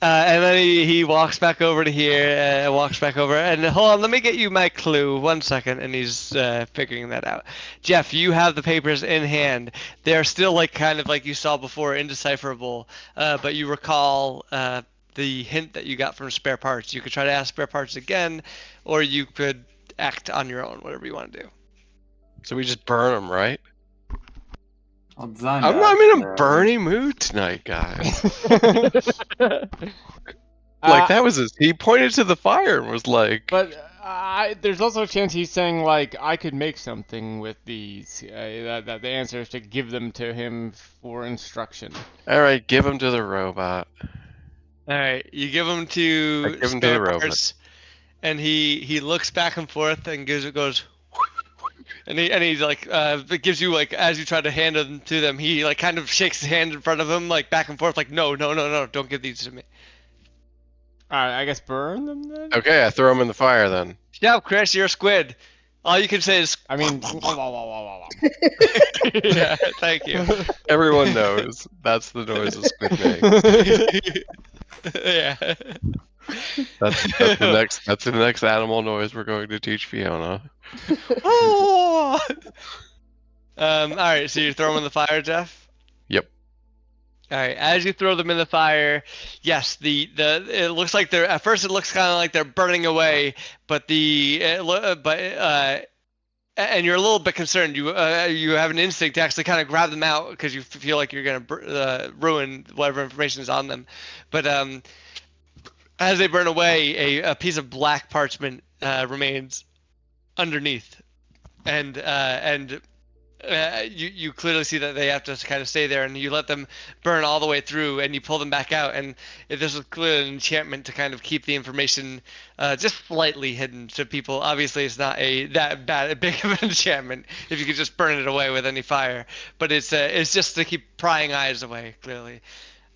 S2: And then he walks back over to here, and hold on, let me get you my clue. 1 second, and he's figuring that out. Jeff, you have the papers in hand. They're still like kind of like you saw before, indecipherable, but you recall the hint that you got from spare parts. You could try to ask spare parts again, or you could act on your own, whatever you want to do.
S3: So we just burn him, right?
S5: Well, designed
S3: I'm
S5: out
S3: in a
S5: for,
S3: Bernie mood tonight, guys.
S1: Uh,
S3: Like that was he pointed to the fire and was like,
S1: But there's also a chance he's saying like I could make something with these. That the answer is to give them to him for instruction.
S3: "All right, give him to the robot."
S2: All right, you give him to
S3: I give him to
S2: spare
S3: the robot.
S2: parts, and he looks back and forth and goes, and he's like it gives you like as you try to hand them to them, he like kind of shakes his hand in front of him like back and forth like no, don't give these to me.
S1: Alright, I guess burn them then.
S3: Okay, I throw him in the fire then.
S2: Yeah, Chris, you're a squid. All you can say is
S1: I mean,
S2: yeah, thank you.
S3: Everyone knows that's the noise a squid makes.
S2: Yeah.
S3: That's the next animal noise we're going to teach Fiona.
S2: Oh! All right, so you throw them in the fire, Jeff?
S3: Yep.
S2: All right, as you throw them in the fire, yes, it looks like they're at first it looks kind of like they're burning away, but and you're a little bit concerned. You have an instinct to actually kind of grab them out because you feel like you're gonna ruin whatever information is on them, but as they burn away, a piece of black parchment remains underneath, and you clearly see that they have to kind of stay there, and you let them burn all the way through, and you pull them back out, and this is clearly an enchantment to kind of keep the information just slightly hidden to people. Obviously, it's not that big of an enchantment if you could just burn it away with any fire, but it's just to keep prying eyes away, clearly.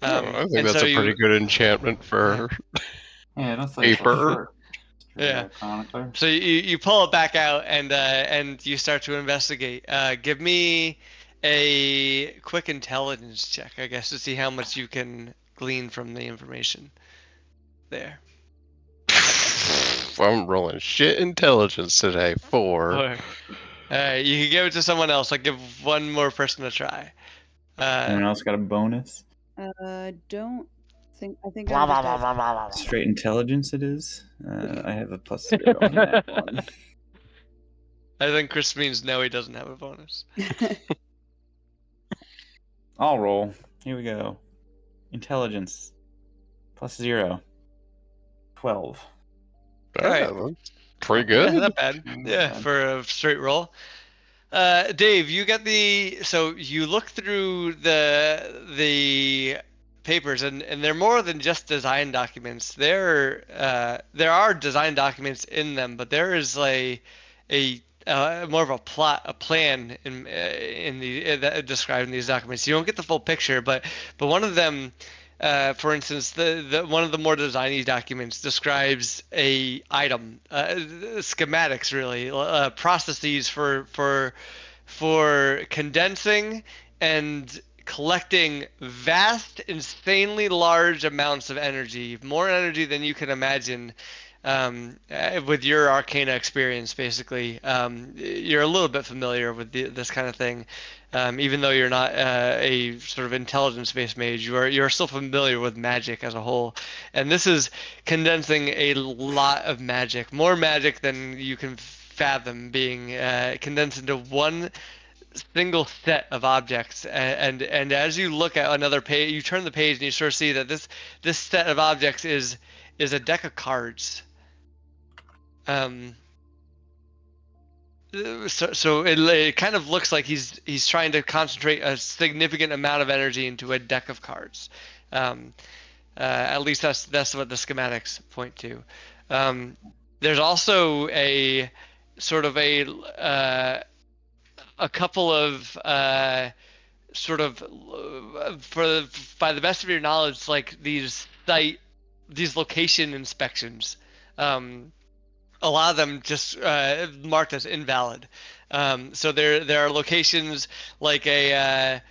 S3: I think
S2: and
S3: that's
S2: so
S3: a pretty good enchantment for
S5: Yeah, that's like
S3: paper.
S2: Yeah.
S5: Chronicler.
S2: So you pull it back out and you start to investigate. Give me a quick intelligence check, I guess, to see how much you can glean from the information there.
S3: I'm rolling shit intelligence today. 4.
S2: You can give it to someone else. I'll give one more person a try.
S5: Anyone else got a bonus?
S4: Don't think. I think
S1: Blah,
S4: I'm
S1: blah,
S4: just
S1: blah, blah, blah, blah.
S5: Straight intelligence it is. I have a +0 on that one.
S2: I think Chris means no, he doesn't have a bonus.
S5: I'll roll. Here we go. Intelligence. +0. 12.
S2: Alright.
S3: That's pretty
S2: Yeah,
S3: good.
S2: not bad. Yeah,
S5: bad.
S2: for a straight roll. Dave, you get so you look through the papers, and they're more than just design documents. There are design documents in them, but there is a more of a plan in the that described in these documents. You don't get the full picture, but one of them, for instance, the one of the more designy documents describes a item, schematics really, processes for condensing and collecting vast, insanely large amounts of energy, more energy than you can imagine. With your Arcana experience, basically, you're a little bit familiar with this kind of thing. Even though you're not a sort of intelligence-based mage, you're still familiar with magic as a whole. And this is condensing a lot of magic, more magic than you can fathom, being condensed into one single set of objects. And as you look at another page, you turn the page and you sort of see that this set of objects is a deck of cards. So it kind of looks like he's trying to concentrate a significant amount of energy into a deck of cards. At least that's what the schematics point to. There's also a sort of a couple of sort of by the best of your knowledge, like these location inspections. A lot of them just marked as invalid. So there are locations like there's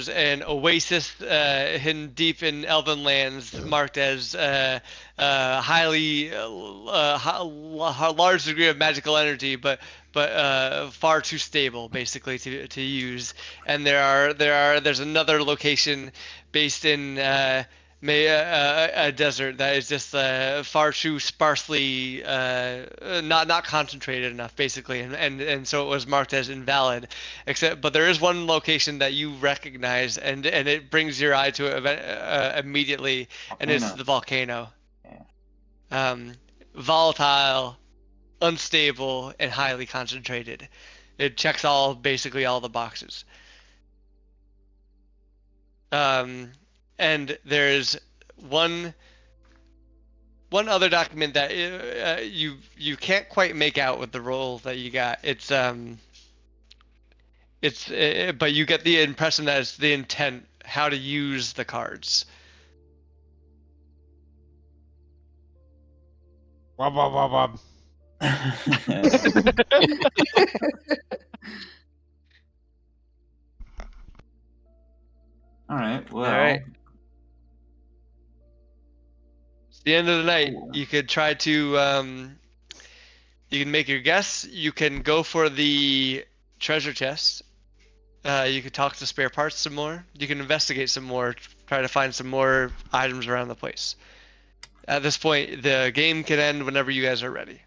S2: an oasis hidden deep in Elven lands marked as highly large degree of magical energy, but far too stable basically to use. And there's another location based in a desert that is just far too sparsely not concentrated enough basically, and so it was marked as invalid. But there is one location that you recognize, and it brings your eye to it immediately, and it's the volcano. Volatile, unstable, and highly concentrated. It checks basically all the boxes. And there's one other document that you can't quite make out with the roll that you got. But you get the impression that it's the intent, how to use the cards.
S1: Wob, wob, wob, wob.
S5: All right. Well.
S2: All right. It's the end of the night. You could try to you can make your guess. You can go for the treasure chest. You could talk to spare parts some more. You can investigate some more, try to find some more items around the place. At this point, the game can end whenever you guys are ready.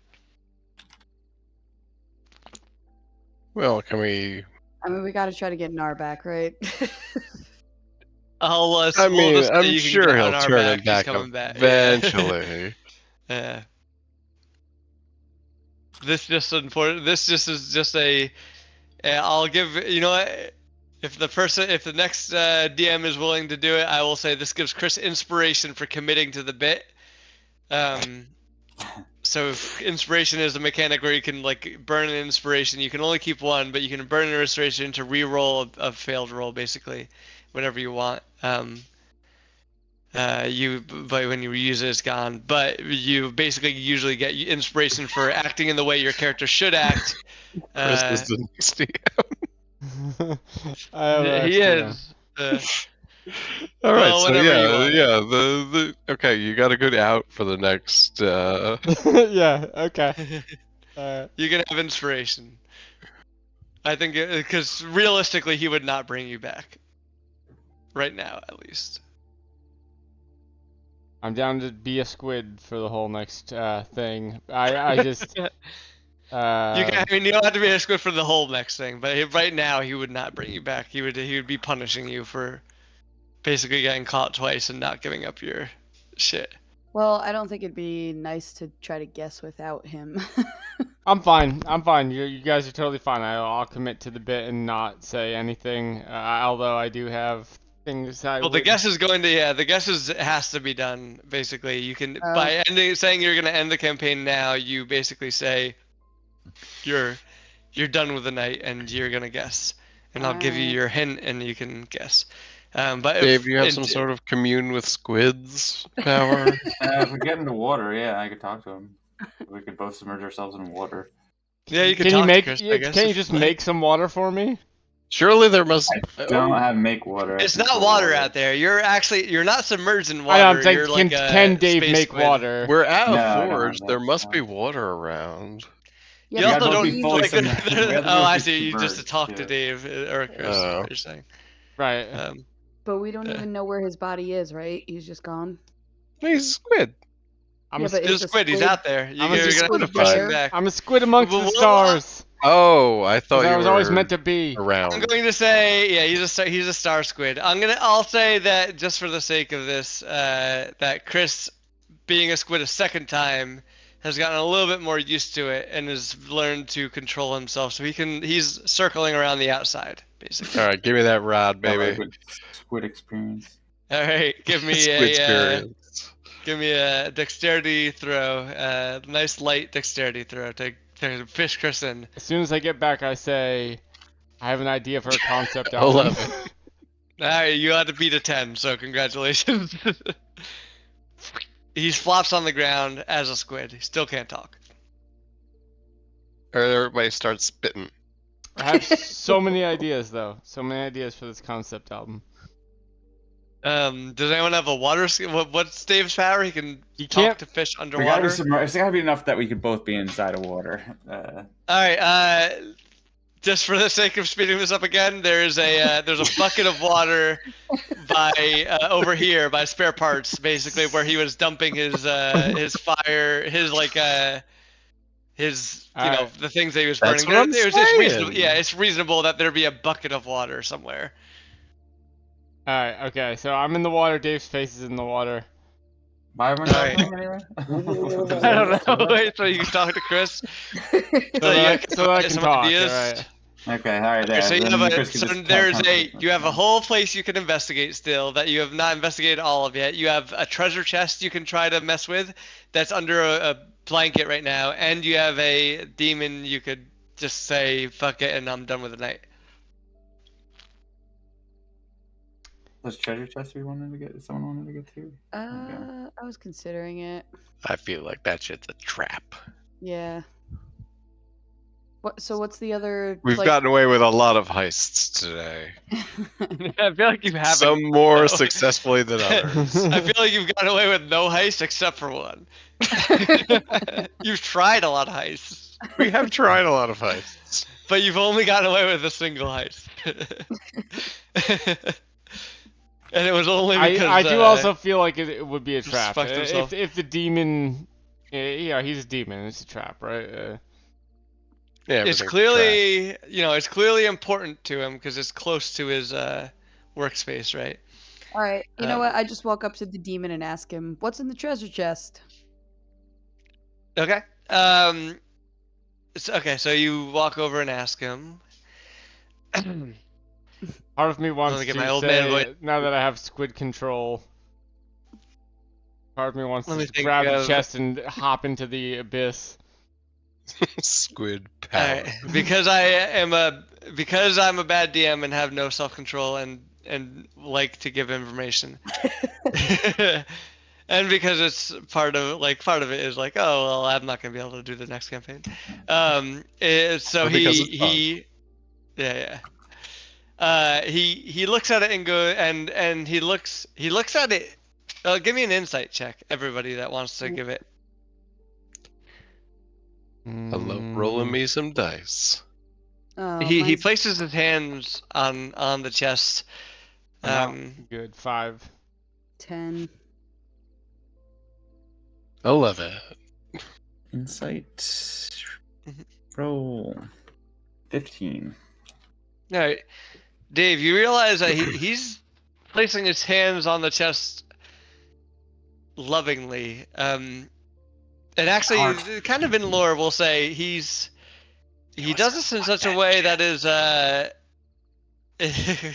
S3: Well, can we?
S4: I mean, we got to try to get Nar back, right?
S2: I'll.
S3: I
S2: we'll
S3: mean,
S2: just say
S3: I'm
S2: you can
S3: sure
S2: get
S3: he'll
S2: on our
S3: turn
S2: back.
S3: it back
S2: He's coming back.
S3: eventually.
S2: Yeah. This just important. This just is just a. I'll give. You know what? If the next DM is willing to do it, I will say this gives Chris inspiration for committing to the bit. So if inspiration is a mechanic where you can like burn an inspiration, you can only keep one, but you can burn an inspiration to re-roll a failed roll, basically, whenever you want. But when you use it, it's gone. But you basically usually get inspiration for acting in the way your character should act.
S3: Chris is the next DM.
S2: He is.
S3: All right,
S2: well,
S3: so
S2: whenever you
S3: yeah,
S2: want.
S3: the okay, you got a good out for the next.
S1: Yeah. Okay.
S2: You can have inspiration. I think because realistically, he would not bring you back. Right now, at least.
S1: I'm down to be a squid for the whole next thing. I just
S2: You can, I mean, you don't have to be a squid for the whole next thing, but right now he would not bring you back. He would be punishing you for basically getting caught twice and not giving up your shit.
S6: Well, I don't think it'd be nice to try to guess without him.
S1: I'm fine. I'm fine. You guys are totally fine. I'll commit to the bit and not say anything. Although I do have things I
S2: Well, the
S1: would-
S2: guess is going to the guess has to be done. Basically, you can
S6: Oh.
S2: by saying you're going to end the campaign now. You basically say you're done with the night and you're going to guess, and I'll give you
S6: Alright.
S2: your hint and you can guess. But
S3: Dave, you have some sort of commune with squids power?
S5: If we get into water, yeah, I could talk to him. We could both submerge ourselves in water.
S2: Yeah, you can
S1: Can
S2: talk
S1: you make?
S2: to Chris,
S1: Yeah,
S2: I guess,
S1: can you
S2: if
S1: just
S2: like.
S1: make some water for me?
S3: Surely there must.
S5: I don't have make water. I
S2: It's
S5: can
S2: not
S5: pour
S2: water out there. You're not submerged in water.
S1: I know, I'm saying,
S2: You're like
S1: can
S2: a
S1: Dave
S2: space
S1: make
S2: squid.
S1: water?
S3: We're at
S5: No,
S3: a
S5: I don't
S3: forge.
S5: have
S3: There
S5: that
S3: must be
S5: stuff.
S3: water around.
S2: You
S6: Yeah,
S2: also
S5: but-
S2: don't
S5: be
S2: need
S5: fully
S2: like
S5: submerged. We have to
S2: oh,
S5: both
S2: I
S5: be
S2: see. You just to
S5: submerged,
S2: talk to
S5: yeah.
S2: Dave or Chris. Is
S3: Oh.
S2: what you're saying.
S1: Right.
S6: But we don't
S2: Yeah.
S6: even know where his body is, right? He's just gone.
S3: He's a squid.
S1: I'm
S6: Yeah,
S1: a
S6: but
S2: He's
S6: is
S2: a
S6: the
S2: squid. He's
S6: squid-
S2: out there.
S1: I'm
S2: You're
S1: a
S2: gonna have to
S3: squid
S2: push him
S3: there.
S2: back.
S1: I'm a squid amongst
S2: Well,
S1: the
S2: well,
S1: stars.
S3: Oh, I thought
S1: That
S3: you
S1: was
S3: were
S1: always meant to be.
S3: around.
S2: I'm going to say, yeah, he's a star squid. I'll say that just for the sake of this, that Chris, being a squid a second time, has gotten a little bit more used to it and has learned to control himself. So he's circling around the outside, basically.
S3: All right, give me that rod,
S5: Yeah,
S3: baby.
S5: like with squid experience.
S2: All right, give me
S3: Squid experience.
S2: give me a dexterity throw, nice light dexterity throw to fish Chris in.
S1: As soon as I get back, I say, I have an idea for a concept album.
S3: 11.
S2: All right, you had to beat a 10, so congratulations. He flops on the ground as a squid. He still can't talk.
S3: Or everybody starts spitting.
S1: I have so many ideas, though. So many ideas for this concept album.
S2: Does anyone have a water skill? What's Dave's power? He can
S1: You
S2: talk
S1: can't.
S2: to fish
S5: We gotta
S2: underwater.
S5: be submerged. It's gotta be enough that we could both be inside of water.
S2: All right. Just for the sake of speeding this up again, there's a bucket of water by over here by spare parts, basically where he was dumping his fire, his
S1: Alright.
S2: the things that he was
S3: That's
S2: burning.
S3: what I'm
S2: It's reasonable.
S3: saying.
S2: Yeah, it's reasonable that there be a bucket of water somewhere.
S1: Alright, okay. So I'm in the water. Dave's face is in the water.
S5: Why am I
S2: Alright.
S5: talking anyway?
S2: I don't know. Wait, so you can talk to Chris.
S1: So that I can
S2: some
S1: talk.
S2: ideas.
S1: Alright.
S5: Okay, all right.
S2: Okay,
S5: There.
S2: so you
S5: then
S2: have
S5: Chris could just
S2: there's
S5: talk
S2: you have a whole place you can investigate still that you have not investigated all of yet. You have a treasure chest you can try to mess with that's under a blanket right now, and you have a demon you could just say fuck it and I'm done with the night.
S5: Those treasure chests we wanted to get. Someone wanted to get to.
S6: I was considering it.
S3: I feel like that shit's a trap.
S6: Yeah. So what's the other?
S3: We've
S6: like...
S3: gotten away with a lot of heists today.
S2: I feel like you haven't.
S3: Some more
S2: though.
S3: successfully than others.
S2: I feel like you've gotten away with no heists except for one. You've tried a lot of heists,
S3: We have tried a lot of heists.
S2: but you've only gotten away with a single heist. And it was only because
S1: I do also feel like it would be a
S2: just
S1: trap.
S2: fucked himself.
S1: If the demon, yeah, he's a demon. It's a trap, right?
S3: Yeah,
S2: it's
S3: everything's
S2: clearly it's clearly important to him because it's close to his workspace, right?
S6: All right. You know
S2: Um,
S6: what? I just walk up to the demon and ask him, "What's in the treasure chest?"
S2: Okay. So you walk over and ask him.
S1: Part of me wants
S2: Let me get
S1: to
S2: my old man
S1: say,
S2: voice.
S1: now that I have squid control, part of me wants
S2: Let me
S1: to
S2: think
S1: grab the
S2: of-
S1: chest and hop into the abyss.
S3: Squid power.
S2: Alright, because I'm a bad DM and have no self-control and like to give information. And because it's part of it is like, oh well, I'm not gonna be able to do the next campaign. So
S3: Or because it's
S2: he looks at it and and he looks at it. Give me an insight check, everybody that wants to give it.
S3: I love rolling me some dice.
S6: Oh,
S2: He
S6: mine's
S2: places his hands on the chest.
S1: Good 5.
S6: 10.
S3: 11.
S5: Insight. Roll 15.
S2: All right, Dave, you realize that he's placing his hands on the chest lovingly. And actually, kind of in lore, we'll say he does this in such a way that is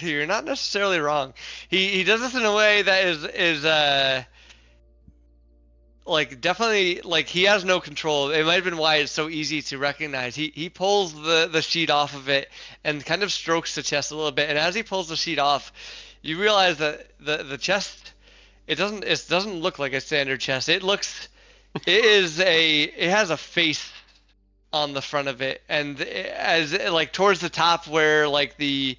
S2: you're not necessarily wrong. He does this in a way that is like definitely like he has no control. It might have been why it's so easy to recognize. He pulls the sheet off of it and kind of strokes the chest a little bit. And as he pulls the sheet off, you realize that the chest it doesn't look like a standard chest. It has a face on the front of it, and as like towards the top where the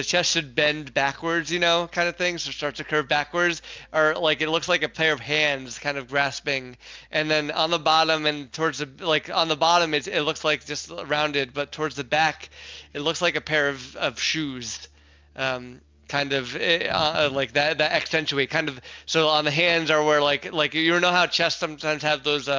S2: chest should bend backwards, kind of thing, so it starts to curve backwards, or like it looks like a pair of hands kind of grasping, and then on the bottom and towards the on the bottom it looks like just rounded, but towards the back it looks like a pair of shoes, kind of like that accentuate kind of. So on the hands are where like you know how chests sometimes have those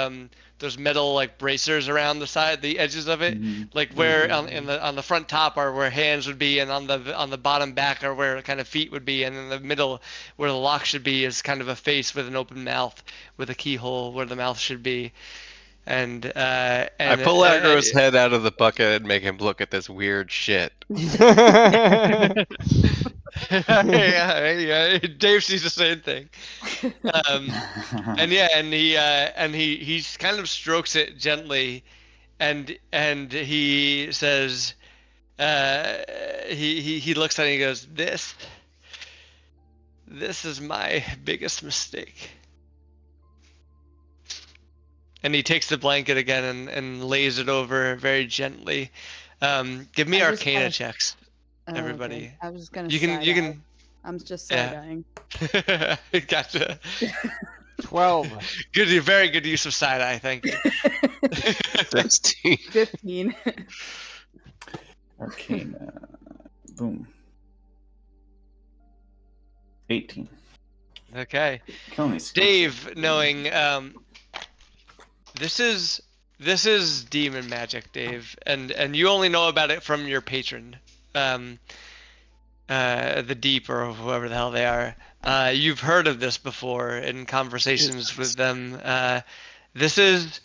S2: metal like bracers around the edges of it, like where on the front top are where hands would be, and on the bottom back are where kind of feet would be, and in the middle where the lock should be is kind of a face with an open mouth with a keyhole where the mouth should be. And
S3: I pull Aggro's head out of the bucket and make him look at this weird shit.
S2: yeah, Dave sees the same thing. And he kind of strokes it gently, and he says, he looks at it and he goes, this is my biggest mistake. And he takes the blanket again and lays it over very gently. Give me Arcana checks, everybody.
S6: Okay. I was just gonna.
S2: You can.
S6: I'm just
S2: Yeah.
S6: side-eyeing.
S2: Gotcha.
S1: 12.
S2: Good, very good use of side eye. Thank you.
S3: 16.
S6: 15.
S5: Arcana. Boom. 18.
S2: Okay.
S5: Killing these.
S2: Dave, knowing this is demon magic, Dave, and you only know about it from your patron, the Deep or whoever the hell they are. You've heard of this before in conversations with them. This is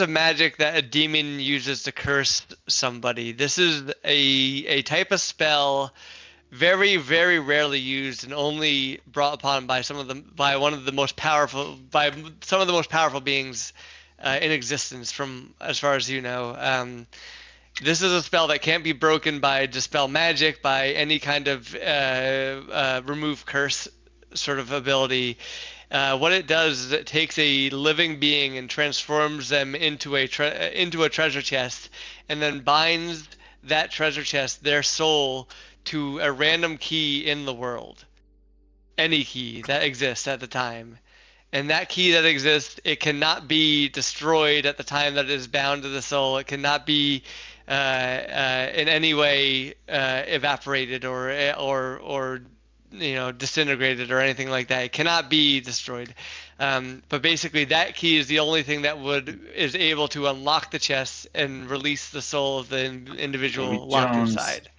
S2: a magic that a demon uses to curse somebody. This is a type of spell very, very rarely used and only brought upon by some of the most powerful beings in existence, from as far as you know. This is a spell that can't be broken by dispel magic, by any kind of remove curse sort of ability. What it does is it takes a living being and transforms them into a treasure chest, and then binds that treasure chest, their soul, to a random key in the world, any key that exists at the time. And that key that exists, it cannot be destroyed at the time that it is bound to the soul. It cannot be in any way evaporated or disintegrated or anything like that. It cannot be destroyed. But basically, that key is the only thing that is able to unlock the chest and release the soul of the individual locked inside.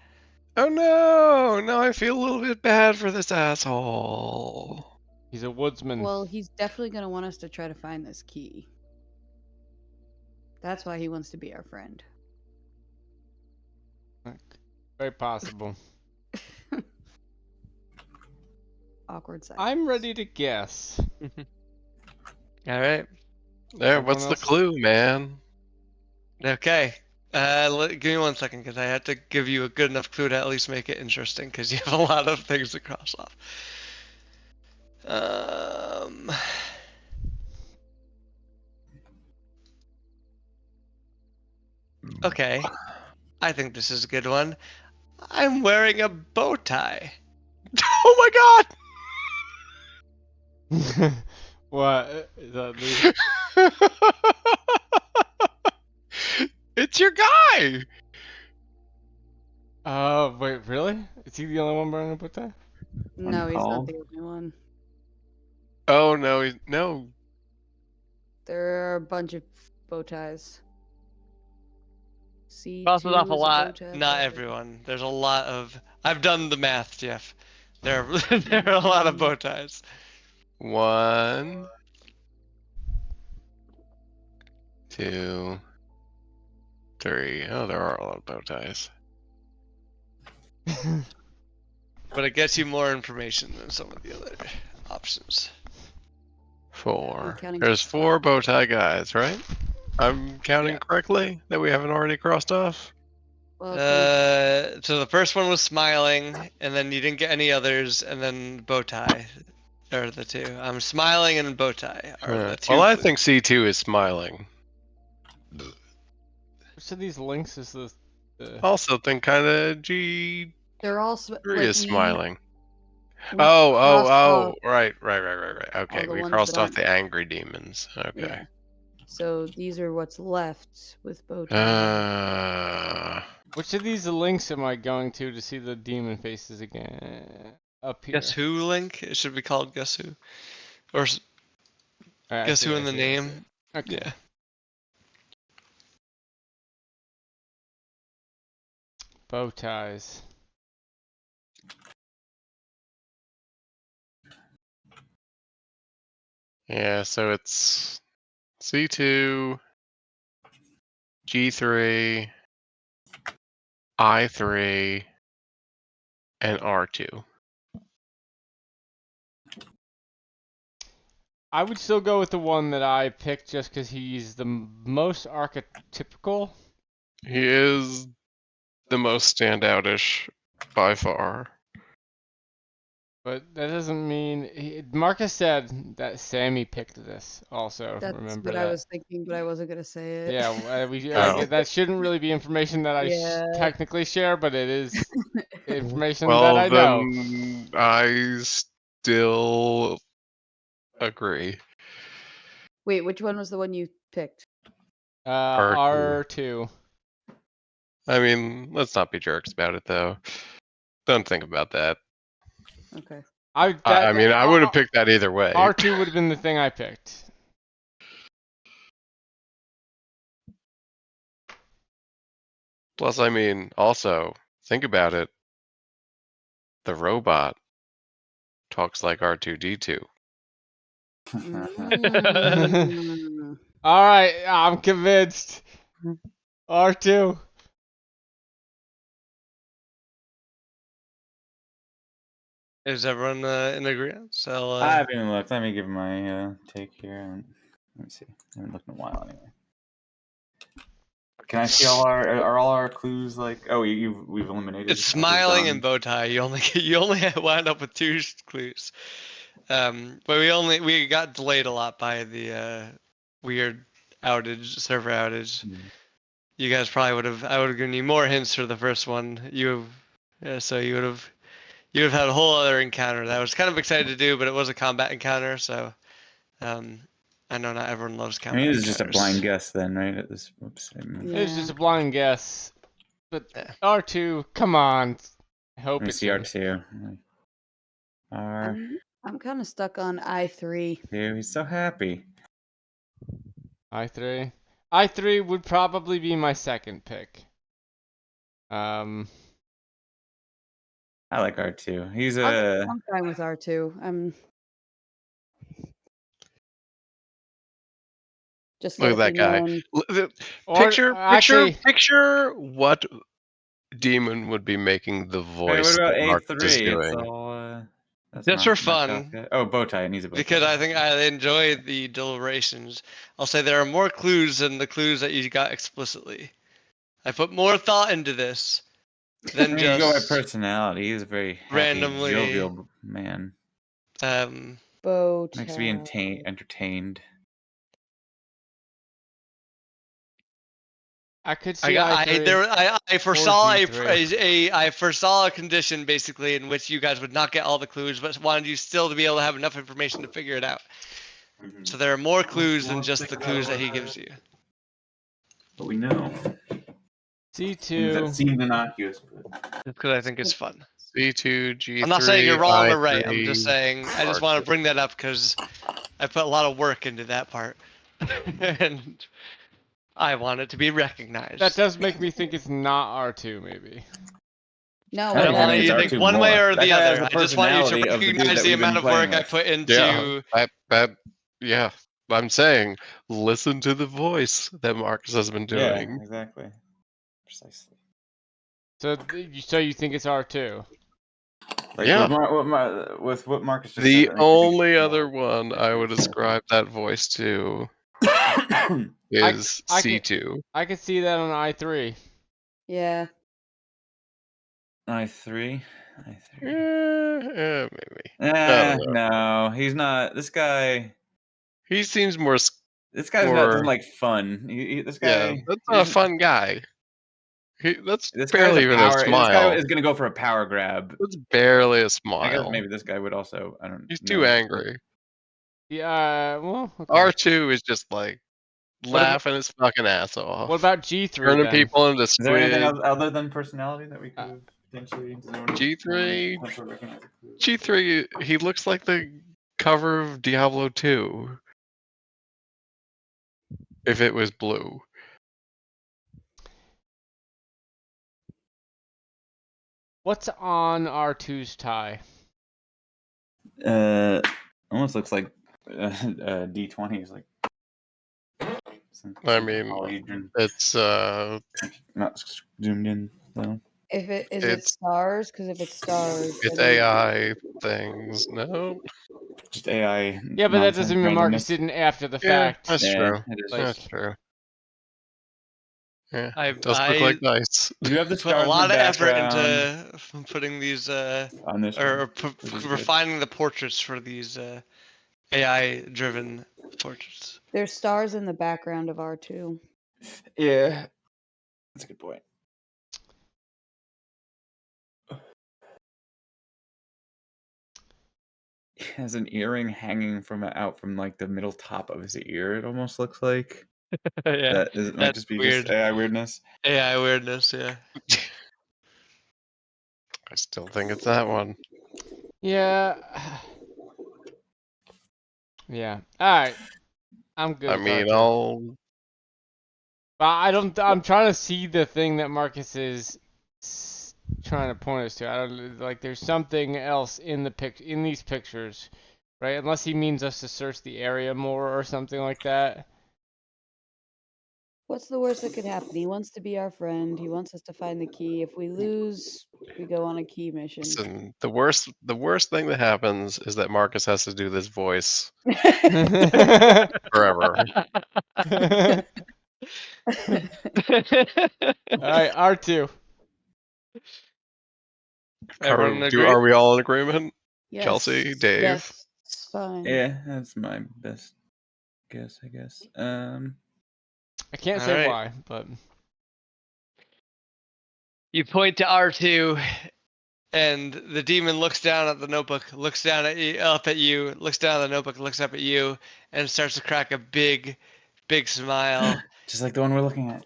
S3: Oh no! Now I feel a little bit bad for this asshole.
S1: He's a woodsman.
S6: Well, he's definitely gonna want us to try to find this key. That's why he wants to be our friend.
S1: Very possible.
S6: Awkward silence.
S1: I'm ready to guess.
S2: All right.
S3: There, what's the clue, man?
S2: Okay. Give me 1 second, because I have to give you a good enough clue to at least make it interesting, because you have a lot of things to cross off. Okay. I think this is a good one. I'm wearing a bow tie.
S3: Oh my god!
S1: What? Is that
S3: It's your guy!
S1: Oh, wait, really? Is he the only one wearing a bow tie?
S6: No, he's not
S5: Uncalled.
S6: the only one.
S3: Oh no, no.
S6: There are a bunch of bow ties.
S4: C2
S2: Crosses off a
S4: is
S2: lot.
S4: bow tie.
S2: Not everyone. There's a lot of. I've done the math, Jeff. There, there are a lot of bow ties.
S3: 1, 2, 3. Oh, there are a lot of bow ties.
S2: But it gets you more information than some of the other options.
S3: 4.
S4: counting
S3: There's 4 bow tie guys, right? I'm counting
S2: Yeah.
S3: correctly that we haven't already crossed off.
S4: Well, can we-
S2: So the first one was smiling, and then you didn't get any others, and then bow tie are the two. Smiling and bow tie are the two.
S3: Well, I
S2: clues.
S3: think C2 is smiling.
S1: Which of these links is the?
S3: Also think kind of G3
S4: they're all
S3: is smiling.
S4: we
S3: Oh,
S4: crossed off
S3: right. Okay,
S4: the
S3: we
S4: ones
S3: crossed
S4: that
S3: off the
S4: aren't-
S3: angry demons. Okay.
S4: Yeah. So these are what's left with bow tie.
S1: Which of these links am I going to see the demon faces again? Up here.
S2: Guess who link? It should be called Guess Who, or
S1: Alright, I
S2: Guess
S1: see
S2: Who
S1: it,
S2: in
S1: I
S2: the
S1: see it, I see
S2: name.
S1: it. Okay.
S2: Yeah.
S1: Bow ties.
S3: Yeah, so it's C2, G3, I3, and R2.
S1: I would still go with the one that I picked just because he's the most archetypical.
S3: He is the most standoutish by far.
S1: But that doesn't mean Marcus said that Sammy picked this. Also,
S4: That's
S1: remember
S4: what
S1: that.
S4: I was thinking, but I wasn't gonna say it.
S1: Yeah,
S3: Oh.
S1: that shouldn't really be information that I
S4: Yeah.
S1: technically share, but it is information
S3: Well,
S1: that I know.
S3: then I still agree.
S4: Wait, which one was the one you picked?
S1: R2.
S3: I mean, let's not be jerks about it, though. Don't think about that.
S4: Okay.
S3: I mean, I would have picked that either way.
S1: R2 would have been the thing I picked.
S3: Plus, I mean, also, think about it. The robot talks like R2-D2.
S4: Mm.
S1: All right, I'm convinced. R2.
S2: Is everyone in agreement? So
S5: I haven't even looked. Let me give my take here. Let me see. I haven't looked in a while anyway. Can I see are all our clues like? Oh, we've eliminated.
S2: it's smiling and bow tie. You only wound up with 2 clues. But we got delayed a lot by the weird server outage. You guys probably I would have given you more hints for the first one. So you would have had a whole other encounter that I was kind of excited to do, but it was a combat encounter. So I know not everyone loves
S5: I
S2: combat.
S5: mean, it's just a
S2: encounters.
S5: blind guess then, right? At this, oops. I mean,
S1: It was
S4: Yeah.
S1: just a blind guess. But
S2: Yeah.
S1: R2, come on. I hope
S5: Let me
S1: it's
S5: see
S1: him.
S5: R2.
S4: I'm kind of stuck on I3.
S5: R2. He's so happy.
S1: I3. I3 would probably be my second pick.
S5: I like R2. He's a.
S4: I'm fine with R2. I'm just
S3: Look
S4: let
S3: at
S4: it
S3: that
S4: be
S3: guy.
S4: known.
S3: Picture what demon would be making the
S5: Hey,
S3: voice
S5: what about
S3: that Marcus is
S5: A3?
S3: doing.
S5: It's all. That's
S2: Just
S5: not
S2: for fun.
S5: Kafka. Oh, bow tie. It needs a bow tie.
S2: Because I think I enjoyed the deliberations. I'll say there are more clues than the clues that you got explicitly. I put more thought into this
S5: I
S2: than
S5: mean, you go by
S2: just
S5: personality. He's a very happy,
S2: randomly,
S5: jovial man.
S4: Bow tie.
S5: Likes to be entertained.
S1: I could see I3.
S2: I foresaw
S1: G3.
S2: I foresaw a condition basically in which you guys would not get all the clues, but wanted you still to be able to have enough information to figure it out. So there are more clues than just the clues that he gives you.
S5: But we know. Things that
S1: C2.
S5: seem innocuous.
S2: Just because I think it's fun.
S3: C2, G3.
S2: I'm not saying you're wrong or right. I'm
S3: I3,
S2: just saying I just want to bring that up because I put a lot of work into that part. And I want it to be recognized.
S1: That does make me think it's not R2, maybe.
S4: No,
S2: I don't
S5: I
S2: want
S5: think
S2: you to
S5: it's
S2: think
S5: R2
S2: one way
S5: more.
S2: or
S5: That
S2: the
S5: guy has
S2: other.
S5: the
S2: I just want you to
S5: personality of the dude
S2: recognize
S5: that
S2: the
S5: we've been
S2: amount of
S5: playing
S2: work I
S5: with.
S2: put into.
S3: Yeah. I'm saying, listen to the voice that Marcus has been
S5: Yeah,
S3: doing.
S5: exactly. Precisely.
S1: So you think it's R2?
S5: Like
S3: Yeah.
S5: with what Marcus just
S3: The
S5: said.
S3: only other one I would ascribe that voice to is
S1: I can-
S3: C2.
S1: I could see that on I3.
S4: Yeah.
S5: I3.
S3: Maybe. don't know.
S5: No, he's not. This guy.
S3: He seems more.
S5: This guy's not doesn't like fun. This
S3: Yeah,
S5: guy.
S3: that's not a fun guy. That's
S5: This guy's
S3: barely
S5: a
S3: even
S5: power.
S3: a
S5: This guy
S3: smile.
S5: is gonna go for a power grab.
S3: That's barely a
S5: I guess
S3: smile.
S5: maybe this guy would also. I don't.
S3: He's
S5: know.
S3: too angry.
S1: Yeah. Well. Okay.
S3: R2 is just like
S1: What about-
S3: laughing his fucking ass off.
S1: What about G3
S3: turning
S1: then?
S3: people into
S5: Is there anything
S3: squid?
S5: other than personality that we could have potentially?
S3: G3. G3. He looks like the cover of Diablo 2. If it was blue.
S1: What's on R2's tie?
S5: Almost looks like D20 is like.
S3: I mean,
S5: polyhedron.
S3: it's
S5: Not zoomed in though.
S4: If it is it
S3: It's-
S4: stars, because if it's stars,
S3: it's
S4: then
S3: AI things. No,
S5: Just AI.
S1: Yeah, but that
S5: nonsense
S1: doesn't mean Marcus
S5: randomness.
S1: didn't after the
S3: yeah,
S1: fact.
S3: that's
S5: Yeah,
S3: true.
S5: it is.
S1: Like-
S3: That's true. Yeah,
S2: I
S3: does look like dice.
S5: You have the
S2: put
S5: stars
S2: a lot
S5: in
S2: of
S5: the
S2: effort
S5: background
S2: into putting these
S5: on this
S2: or
S5: one, which is good.
S2: refining the portraits for these AI-driven portraits.
S4: there's stars in the background of R2.
S5: Yeah, that's a good point. He has an earring hanging out from like the middle top of his ear. It almost looks like.
S2: Yeah,
S5: That is, it might
S2: that's
S5: just be
S2: weird.
S5: just AI weirdness.
S2: AI weirdness. Yeah.
S3: I still think it's that one.
S1: Yeah. Yeah. All right. I'm good.
S3: I
S1: with
S3: mean,
S1: R2. But I don't. I'm trying to see the thing that Marcus is trying to point us to. I don't like. There's something else in these pictures, right? Unless he means us to search the area more or something like that.
S4: What's the worst that could happen? He wants to be our friend. He wants us to find the key. If we lose, we go on a key mission.
S3: listen, the worst thing that happens is that Marcus has to do this voice forever.
S1: Alright, R2.
S2: Everyone agree?
S3: Are we all in agreement?
S4: Yes.
S3: Chelsea, Dave.
S4: Yes, it's fine.
S5: Yeah, that's my best guess, I guess.
S1: I can't say
S2: Alright.
S1: why, but
S2: You point to R2, and the demon looks down at the notebook, looks down at you, up at you, looks down at the notebook, looks up at you, and starts to crack a big, big smile,
S5: Just like the one we're looking at.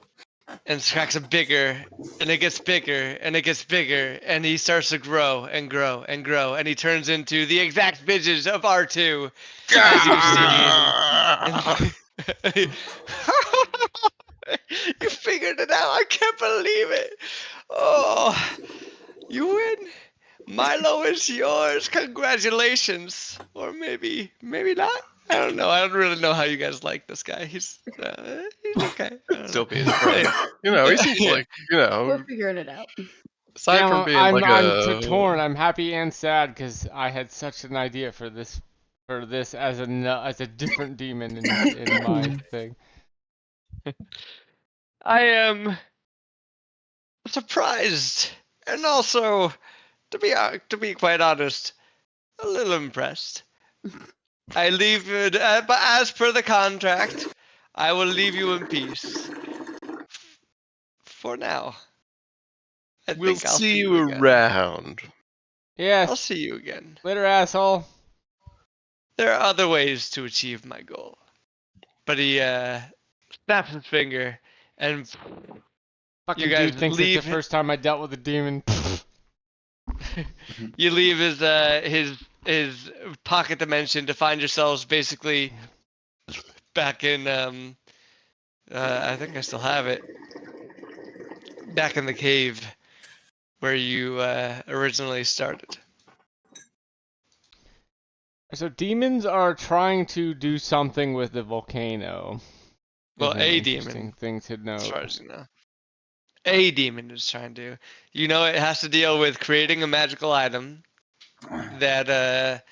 S2: and cracks a bigger, and it gets bigger, and it gets bigger, and he starts to grow and grow and grow, and he turns into the exact visage of R2, as you've seen. You figured it out. I can't believe it. Oh, you win. Milo is yours. Congratulations. Or maybe not. I don't know. I don't really know how you guys like this guy. He's okay. I don't
S3: Still
S2: know.
S3: be his friend. He seems like,
S4: We're figuring it out.
S3: aside
S1: damn,
S3: from being
S1: I'm
S3: like a
S1: torn. I'm happy and sad because I had such an idea for this as a different demon in my thing.
S2: I am surprised, and also, to be quite honest, a little impressed. I leave it, but as per the contract, I will leave you in peace. For now. I
S3: we'll
S2: think I'll
S3: see you
S2: again.
S3: around.
S1: Yes.
S2: I'll see you again.
S1: Later, asshole.
S2: There are other ways to achieve my goal. But he snaps his finger, and
S1: Fucking
S2: guys
S1: dude thinks
S2: leave-
S1: it's the first time I dealt with a demon.
S2: you leave his pocket dimension to find yourselves basically back in I think I still have it. Back in the cave where you originally started.
S1: So demons are trying to do something with the volcano.
S2: Well,
S1: Is an
S2: a
S1: interesting
S2: demon,
S1: thing to
S2: as far
S1: note.
S2: as you know. A demon is trying to. You know, it has to deal with creating a magical item that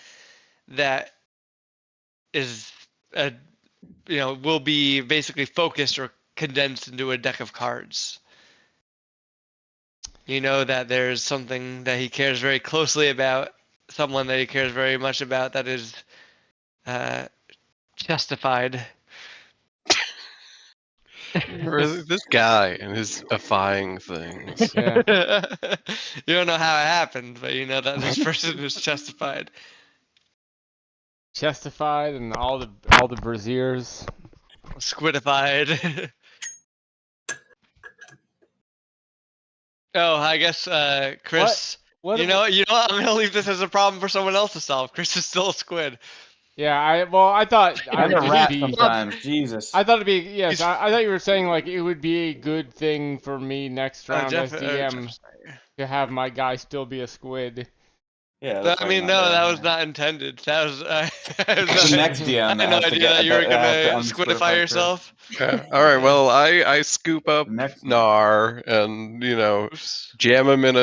S2: that is will be basically focused or condensed into a deck of cards. You know that there's something that he cares very closely about, someone that he cares very much about that is justified.
S3: Really, this guy and his effying things.
S1: Yeah.
S2: You don't know how it happened, but you know that this person is justified.
S1: Chestified and all the braziers.
S2: Squidified. Oh, I guess Chris.
S1: What?
S2: You know what? I'm gonna leave this as a problem for someone else to solve. Chris is still a squid.
S1: Yeah. I thought I
S5: I'm
S1: would
S5: a
S1: just
S5: rat
S1: be.
S5: sometimes. Jesus.
S1: I thought it'd be yes.
S2: He's-
S1: I thought you were saying like it would be a good thing for me next round as DM to have my guy still be a squid.
S5: Yeah. That's
S2: I
S5: why
S2: mean,
S5: he's
S2: no,
S5: not
S2: that
S5: there.
S2: was not intended. That was.
S5: The next
S2: I
S5: DM
S2: had
S5: that
S2: no
S5: has to
S2: idea
S5: get
S2: that you were
S5: that has to
S2: gonna
S5: unsquidify
S2: squidify
S5: Chris.
S2: yourself.
S3: Yeah. All right. Well, I scoop up
S5: Next.
S3: Nar and
S2: Oops.
S3: jam him in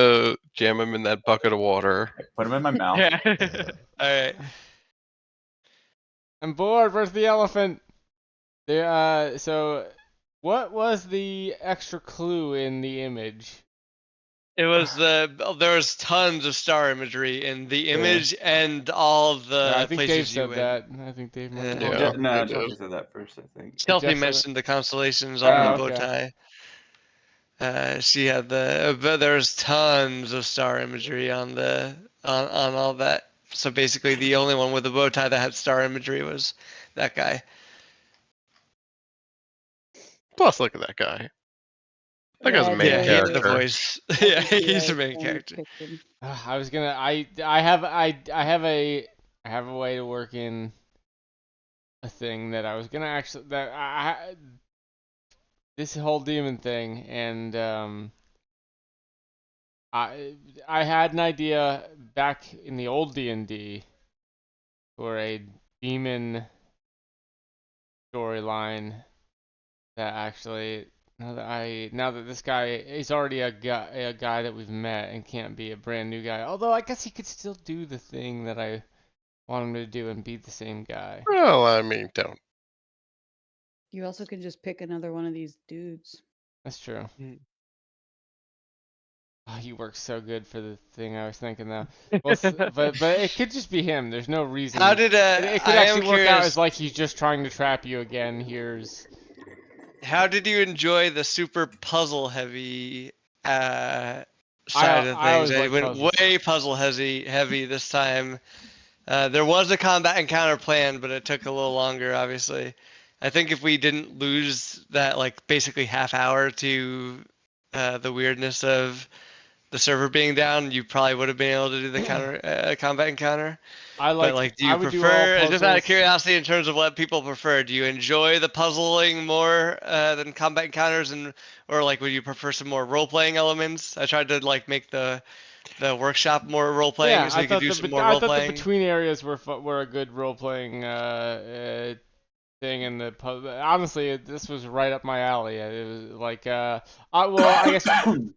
S3: that bucket of water.
S5: Put him in my mouth.
S2: Yeah. All right.
S1: I'm bored. Where's the elephant? So what was the extra clue in the image?
S2: It was there was tons of star imagery in the image and all the
S1: Yeah, I think Dave
S2: places you
S1: said
S2: went.
S1: that. I think Dave might have
S2: Yeah.
S1: said
S3: Yeah.
S1: that.
S5: No,
S3: I
S5: Chelsea
S3: did.
S5: said that first, I think.
S2: Chelsea
S1: Jeff said
S2: mentioned the constellations on
S1: Oh,
S2: the bow
S1: okay.
S2: tie. She had but there's tons of star imagery on on all that. So basically, the only one with a bow tie that had star imagery was that guy.
S3: Plus, look at that guy. That guy's a
S4: Yeah,
S3: main
S2: Yeah, he had the
S3: character.
S2: voice.
S4: I
S2: Yeah,
S4: can see
S2: he's
S4: why
S2: the main
S4: someone
S2: character.
S4: picked him.
S1: I was gonna. I have a way to work in a thing that I was gonna actually that this whole demon thing and I had an idea back in the old D&D for a demon storyline that actually now that this guy is already a guy that we've met and can't be a brand new guy. Although I guess he could still do the thing that I want him to do and be the same guy.
S3: Well, I mean, don't.
S4: You also can just pick another one of these dudes.
S1: That's true.
S2: Mm.
S1: Oh, he works so good for the thing I was thinking though. Well, but it could just be him. There's no reason.
S2: How did
S1: It could
S2: I am
S1: actually work out
S2: curious,
S1: as like he's just trying to trap you again.
S2: how did you enjoy the super puzzle heavy side of
S1: I
S2: things?
S1: always
S2: I
S1: like
S2: went
S1: puzzles.
S2: way puzzle heavy this time. There was a combat encounter planned, but it took a little longer, obviously. I think if we didn't lose that like basically half hour to the weirdness of the server being down, you probably would have been able to do the combat encounter. But like, do
S1: I
S2: you
S1: would do all
S2: prefer? Just out of
S1: puzzles.
S2: curiosity, in terms of what people prefer, do you enjoy the puzzling more than combat encounters, or like would you prefer some more role playing elements? I tried to like make the workshop more role playing,
S1: Yeah,
S2: so you could do some more role
S1: I thought the
S2: playing.
S1: between areas were a good role playing thing, and honestly this was right up my alley. It was like I guess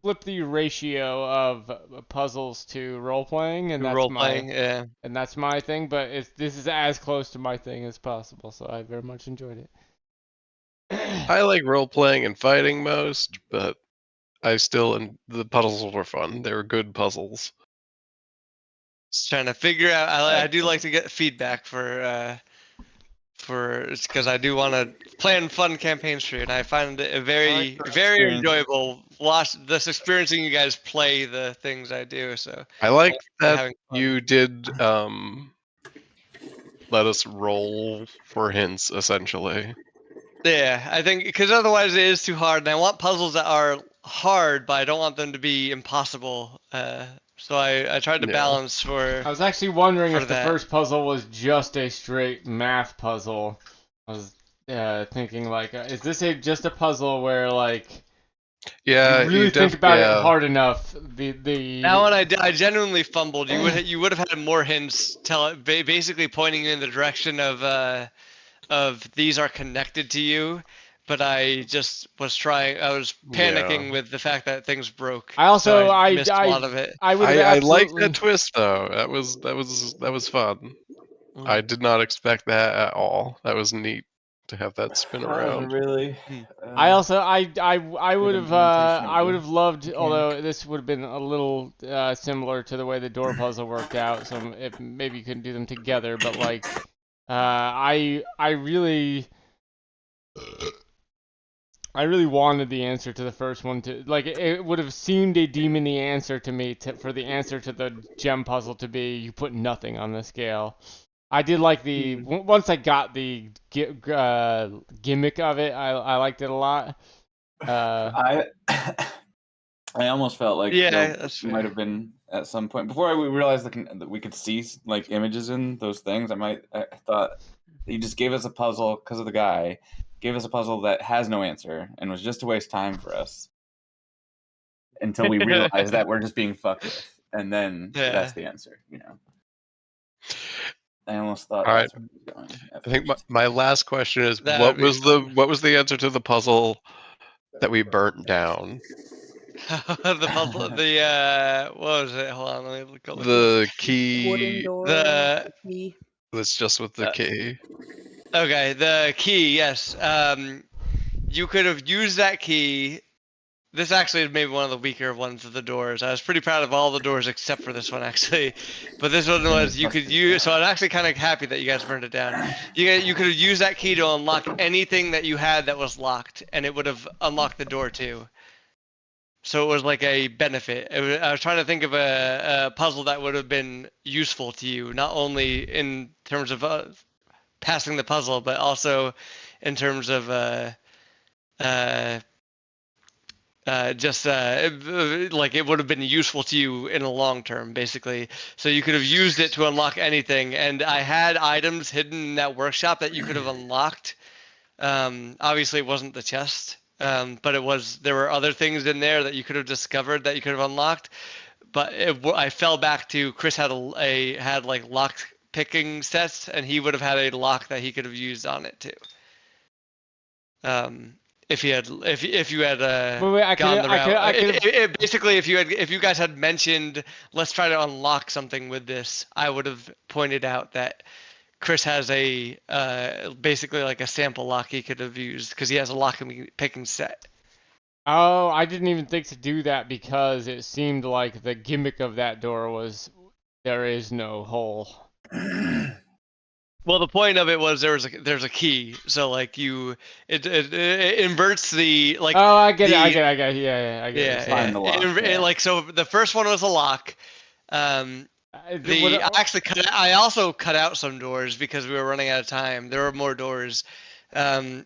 S1: flip the ratio of puzzles to role playing, and
S2: Role playing, yeah.
S1: that's my thing. But this is as close to my thing as possible, so I very much enjoyed it.
S3: I like role playing and fighting most, but I still and the puzzles were fun. They were good puzzles.
S2: Just trying to figure out. I do like to get feedback for because I do want to plan fun campaigns for you, and I find it a very
S5: experience.
S2: enjoyable this experiencing you guys play the things I do. So
S3: I like that
S2: having fun.
S3: you did let us roll for hints essentially.
S2: Yeah, I think because otherwise it is too hard, and I want puzzles that are hard, but I don't want them to be impossible. So I tried to
S3: Yeah.
S2: balance for.
S1: I was actually wondering
S2: for
S1: if the
S2: that.
S1: first puzzle was just a straight math puzzle. thinking like, is this just a puzzle where like
S3: Yeah,
S1: you really think about it hard enough?
S2: That one I genuinely fumbled. You would have had more hints, basically pointing you in the direction of these are connected to you, but I just was trying. I was panicking with the fact that things broke.
S1: I also
S2: so I missed a lot of it.
S1: I would have
S3: I like
S1: absolutely.
S3: that twist though. That was fun. I did not expect that at all. That was neat to have that spin
S5: That was
S3: around.
S5: really.
S1: I also I would
S5: good
S1: have
S5: implementation of
S1: I would
S5: the
S1: have loved,
S5: mechanic.
S1: although this would have been a little similar to the way the door puzzle worked out, so if maybe you couldn't do them together, but like I really wanted the answer to the first one to like it would have seemed a demony answer to me for the answer to the gem puzzle to be you put nothing on the scale. I did like the once I got the gimmick of it, I liked it a lot.
S5: I I almost felt like there
S2: that's fair.
S5: might have been at some point before we realized that we could see like images in those things. I thought he just gave us a puzzle because of the guy, gave us a puzzle that has no answer and was just to waste time for us until we realized that we're just being fucked with, and then that's the answer. You know. I almost thought.
S3: All right.
S5: That's where he was going
S3: I think
S5: first.
S3: my last question is
S2: That would be
S3: what was the answer to the puzzle that we burnt down?
S2: the puzzle. The what was it? Hold on, let me look up.
S3: The
S4: Wooden
S3: key
S4: door.
S2: The
S4: Key.
S3: that's just with the key.
S2: Okay, the key. Yes. You could have used that key. This actually is maybe one of the weaker ones of the doors. I was pretty proud of all the doors except for this one, actually. But this one was you could use. So I'm actually kind of happy that you guys burned it down. You could have used that key to unlock anything that you had that was locked, and it would have unlocked the door too. So it was like a benefit. I was trying to think of a puzzle that would have been useful to you, not only in terms of passing the puzzle, but also in terms of like it would have been useful to you in the long term, basically. So you could have used it to unlock anything. And I had items hidden in that workshop that you could have unlocked. Obviously, it wasn't the chest, but there were other things in there that you could have discovered that you could have unlocked. But I fell back to Chris had had like lock picking sets, and he would have had a lock that he could have used on it too. If you had gone the route, basically if you guys had mentioned let's try to unlock something with this, I would have pointed out that Chris has a basically like a sample lock he could have used because he has a lock picking set.
S1: Oh, I didn't even think to do that because it seemed like the gimmick of that door was there is no hole.
S2: Well, the point of it was there's a key, so like it inverts the like.
S1: Oh, I get it. I get it. Yeah, I get it.
S5: Find the lock.
S2: Like so, the first one was a lock. I also cut out some doors because we were running out of time. There were more doors. The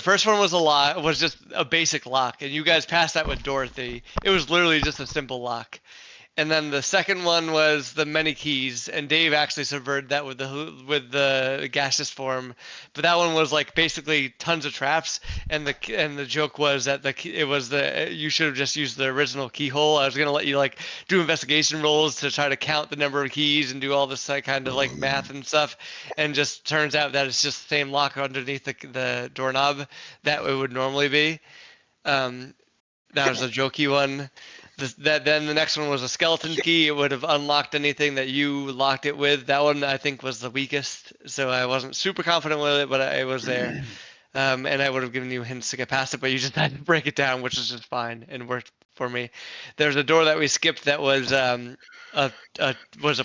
S2: first one was just a basic lock, and you guys passed that with Dorothy. It was literally just a simple lock. And then the second one was the many keys, and Dave actually subverted that with the gaseous form. But that one was like basically tons of traps, and the joke was that you should have just used the original keyhole. I was gonna let you like do investigation rolls to try to count the number of keys and do all this like kind of like math and stuff, and just turns out that it's just the same lock underneath the doorknob that it would normally be. That was a jokey one. Then the next one was a skeleton key. It would have unlocked anything that you locked it with. That one I think was the weakest, so I wasn't super confident with it, but it was there. And I would have given you hints to get past it, but you just had to break it down, which is just fine and worked for me. There's a door that we skipped that was a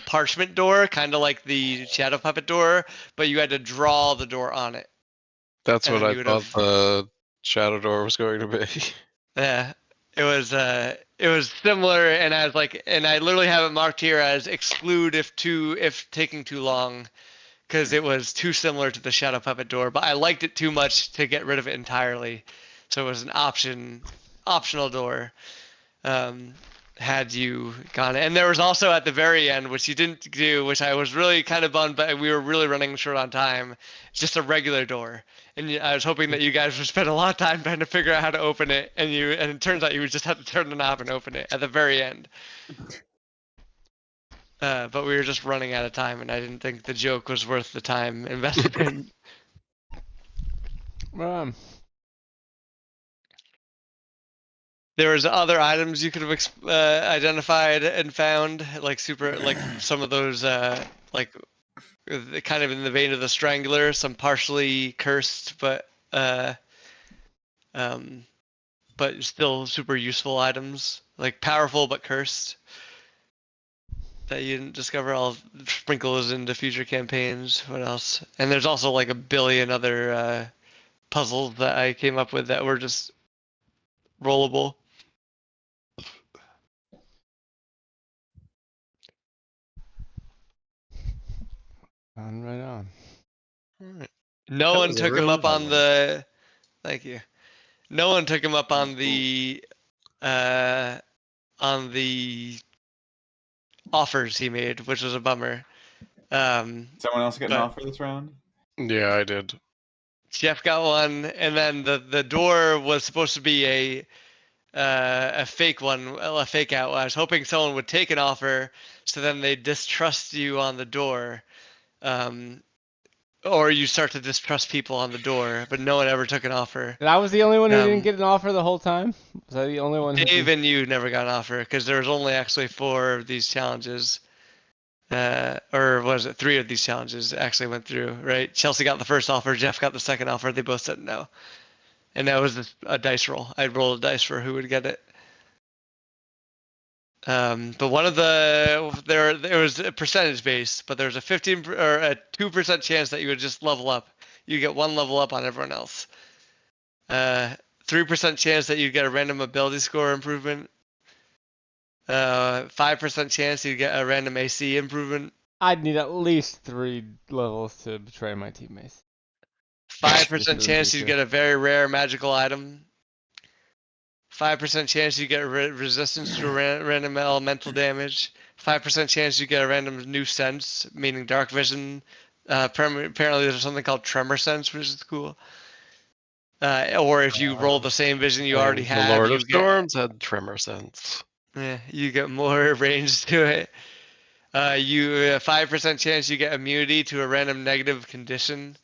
S2: parchment door, kind of like the shadow puppet door, but you had to draw the door on it.
S3: That's what I thought the shadow door was going to be.
S2: Yeah. It was similar, and I was like, and I literally have it marked here as exclude if taking too long, because it was too similar to the shadow puppet door. But I liked it too much to get rid of it entirely, so it was an optional door. had you gone. And there was also at the very end, which you didn't do, which I was really kind of bummed, but we were really running short on time. It's just a regular door, and I was hoping that you guys would spend a lot of time trying to figure out how to open it, and it turns out you would just have to turn the knob and open it at the very end. But we were just running out of time, and I didn't think the joke was worth the time invested. There was other items you could have identified and found, like some of those like kind of in the vein of the Strangler, some partially cursed but still super useful items, like powerful but cursed, that you didn't discover. I'll sprinkle those into future campaigns. What else? And there's also like a billion other puzzles that I came up with that were just rollable.
S1: Right on.
S2: No
S3: That
S2: one
S3: was a
S2: took him
S3: really
S2: up
S3: fun
S2: on
S3: one.
S2: the. Thank you. No one took him up on the offers he made, which was a bummer.
S5: Someone else get an
S2: but
S5: offer this round?
S3: Yeah, I did.
S2: Jeff got one, and then the door was supposed to be a fake one, a fake out. I was hoping someone would take an offer, so then they distrust you on the door, or you start to distrust people on the door. But no one ever took an offer.
S1: And I was the only one who didn't get an offer the whole time? Was I the only one who
S2: Dave and you never got an offer because there was only actually 4 of these challenges. Or was it 3 of these challenges actually went through, right? Chelsea got the first offer, Jeff got the second offer, they both said no. And that was a dice roll. I'd roll a dice for who would get it. But one of there was a percentage based, but there was a 15 or a 2% chance that you would just level up. You get 1 level up on everyone else. 3% chance that you'd get a random ability score improvement. 5% chance you'd get a random AC improvement.
S1: I'd need at least 3 levels to betray my teammates.
S2: 5% chance you'd get a very rare magical item. 5% chance you get resistance to random elemental damage. 5% chance you get a random new sense, meaning dark vision. Apparently there's something called tremor sense, which is cool. Or if you roll the same vision you already
S3: And
S2: have,
S3: the Lord
S2: you
S3: of Storms had tremor sense.
S2: Yeah, you get more range to it. You 5% chance you get immunity to a random negative condition.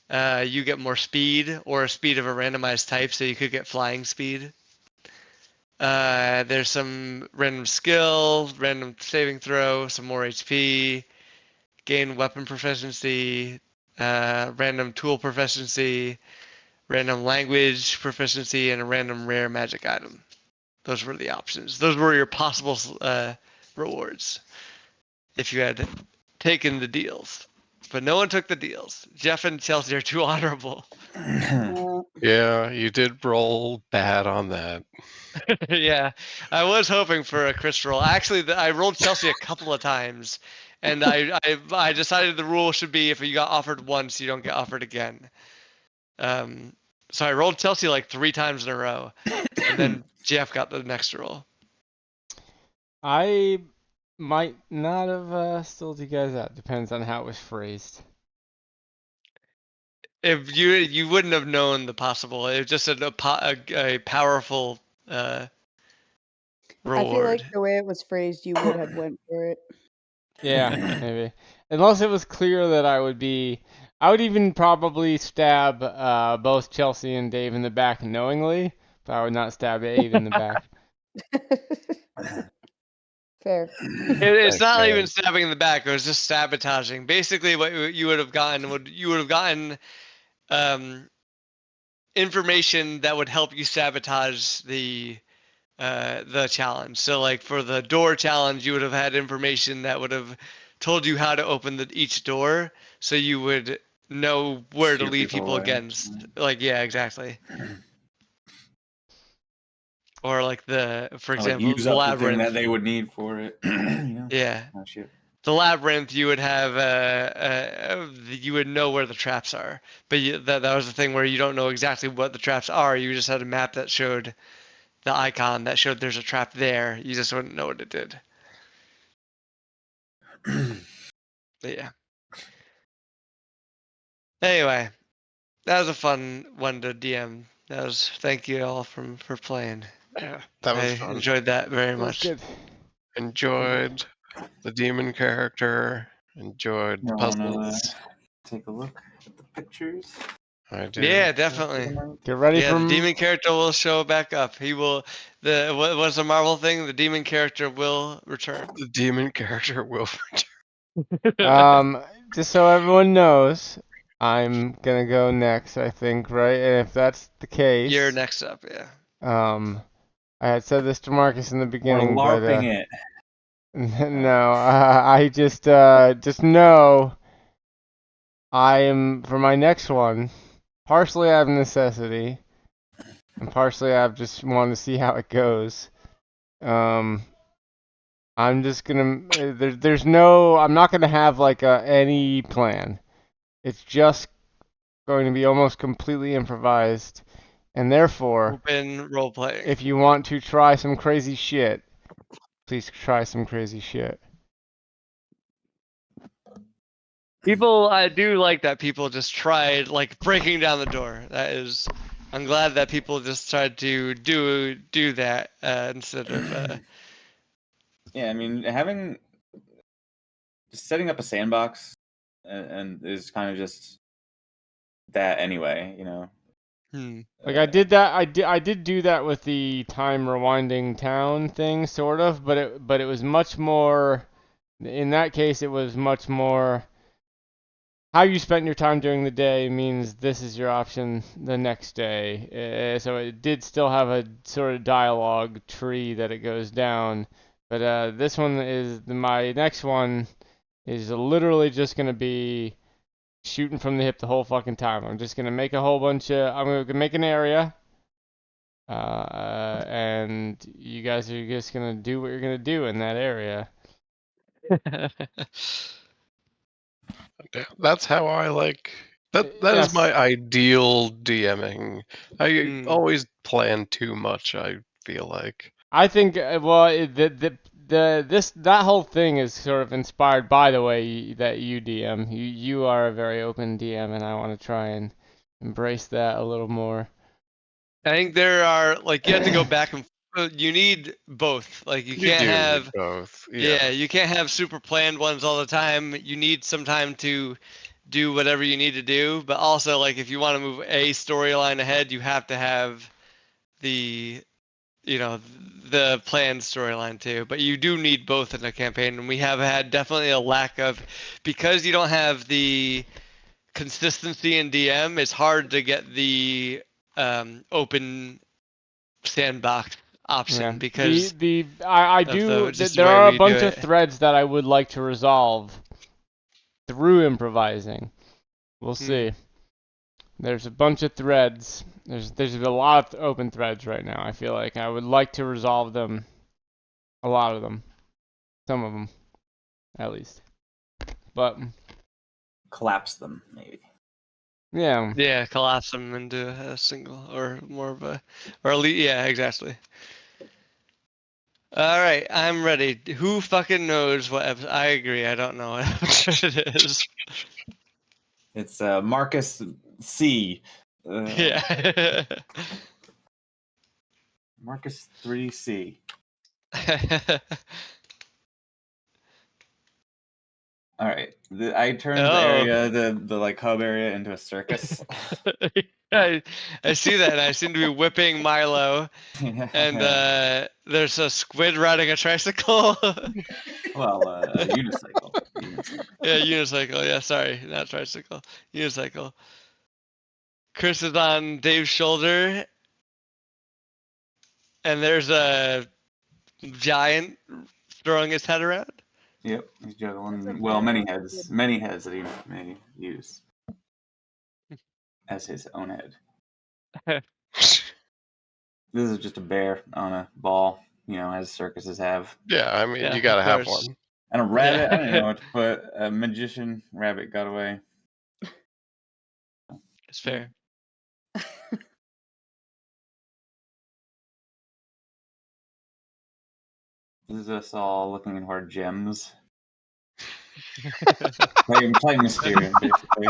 S2: You get more speed, or a speed of a randomized type, so you could get flying speed. There's some random skill, random saving throw, some more HP, gain weapon proficiency, random tool proficiency, random language proficiency, and a random rare magic item. Those were the options. Those were your possible rewards if you had taken the deals. But no one took the deals. Jeff and Chelsea are too honorable.
S3: Yeah, you did roll bad on that.
S2: Yeah, I was hoping for a Chris roll. Actually, I rolled Chelsea a couple of times, and I decided the rule should be if you got offered once, you don't get offered again. So I rolled Chelsea like 3 times in a row, and then Jeff got the next roll.
S1: I might not have stilled you guys out. Depends on how it was phrased.
S2: If you wouldn't have known the possible, it was just a powerful reward.
S4: I feel like the way it was phrased, you would have went for it.
S1: Yeah, maybe. Unless it was clear that I would even probably stab both Chelsea and Dave in the back knowingly, but I would not stab Dave in the back.
S4: Fair.
S2: It's not
S3: Okay.
S2: even stabbing in the back. It was just sabotaging. Basically, what you would have gotten information that would help you sabotage the challenge. So, like for the door challenge, you would have had information that would have told you how to open each door, so you would know where to
S5: Steer
S2: lead
S5: people
S2: people
S5: away.
S2: against. Like, yeah, exactly. Or like for example,
S5: use
S2: the
S5: up the thing
S2: labyrinth.
S5: that they would need for it.
S2: Yeah.
S5: Oh shit.
S2: The labyrinth, you would have you would know where the traps are, but that was the thing where you don't know exactly what the traps are. You just had a map that showed the icon that showed there's a trap there. You just wouldn't know what it did. But yeah. Anyway, that was a fun one to DM. Thank you all for playing.
S3: Yeah, that was
S2: I
S3: fun.
S2: enjoyed that very
S1: That was
S2: much.
S1: good.
S3: Enjoyed the demon character. Enjoyed the
S5: You wanna
S3: puzzles.
S5: take a look at the pictures?
S3: I do.
S2: Yeah, definitely.
S1: Get ready
S2: Yeah,
S1: for
S2: the demon character will show back up. He will. What's the Marvel thing? The demon character will return.
S3: The demon character will
S1: Just so everyone knows, I'm gonna go next, I think, right? And if that's the case,
S2: You're next up. Yeah.
S1: I had said this to Marcus in the
S5: We're
S1: beginning, but
S5: LARPing it.
S1: no, I just know I am for my next one. Partially out of necessity, and partially I just want to see how it goes. I'm just gonna there's no I'm not gonna have like any plan. It's just going to be almost completely improvised, and therefore,
S2: Open role playing.
S1: if you want to try some crazy shit, please try some crazy shit.
S2: I do like that people just tried like breaking down the door. I'm glad that people just tried to do that instead of.
S5: Yeah, I mean, setting up a sandbox and is kind of just that anyway, you know.
S1: Like I did that, I did do that with the time rewinding town thing, sort of, but it was much more. In that case, it was much more. How you spent your time during the day means this is your option the next day. So it did still have a sort of dialogue tree that it goes down, but this one is my next one is literally just gonna be shooting from the hip the whole fucking time. I'm just gonna make a whole bunch of. I'm gonna make an area, and you guys are just gonna do what you're gonna do in that area.
S3: That's how I like. That is
S1: Yes.
S3: my ideal DMing. I always plan too much. I feel like.
S1: I think well that whole thing is sort of inspired by the way that you DM. You are a very open DM, and I want to try and embrace that a little more.
S2: I think there are like you have to go back and you need both. Like you can't
S3: do need
S2: have
S3: both.
S2: yeah, you can't have super planned ones all the time. You need some time to do whatever you need to do, but also like if you want to move a storyline ahead, you have to have the the planned storyline too. But you do need both in a campaign, and we have had definitely a lack of because you don't have the consistency in DM. It's hard to get the open sandbox option because
S1: I
S2: of
S1: do
S2: just the
S1: there
S2: way
S1: are a
S2: we do
S1: bunch of
S2: it.
S1: threads that I would like to resolve through improvising. We'll see. There's a bunch of threads. There's a lot of open threads right now. I feel like I would like to resolve them. A lot of them. Some of them, at least. But
S5: Collapse them, maybe.
S1: yeah.
S2: Yeah, collapse them into a single or more of a, or at least, yeah, exactly. All right, I'm ready. Who fucking knows what episode? I agree. I don't know what episode it is.
S5: It's Marcus C.
S2: Yeah.
S5: Marcus 3C. All right. I turned the area, the like hub area, into a circus.
S2: I see that, and I seem to be whipping Milo, and there's a squid riding a tricycle.
S5: Well, unicycle.
S2: Yeah, unicycle. Yeah, sorry, not tricycle. Unicycle. Chris is on Dave's shoulder, and there's a giant throwing his head around.
S5: Yep, he's juggling. Well, many heads that he may use as his own head. This is just a bear on a ball, as circuses have.
S3: Yeah, I mean,
S2: Yeah,
S3: you gotta
S2: of
S3: have
S2: course.
S3: one.
S5: And a rabbit. I don't know what to put. A magician rabbit got away.
S2: It's fair.
S5: This is us all looking for gems. playing Mysterium, basically.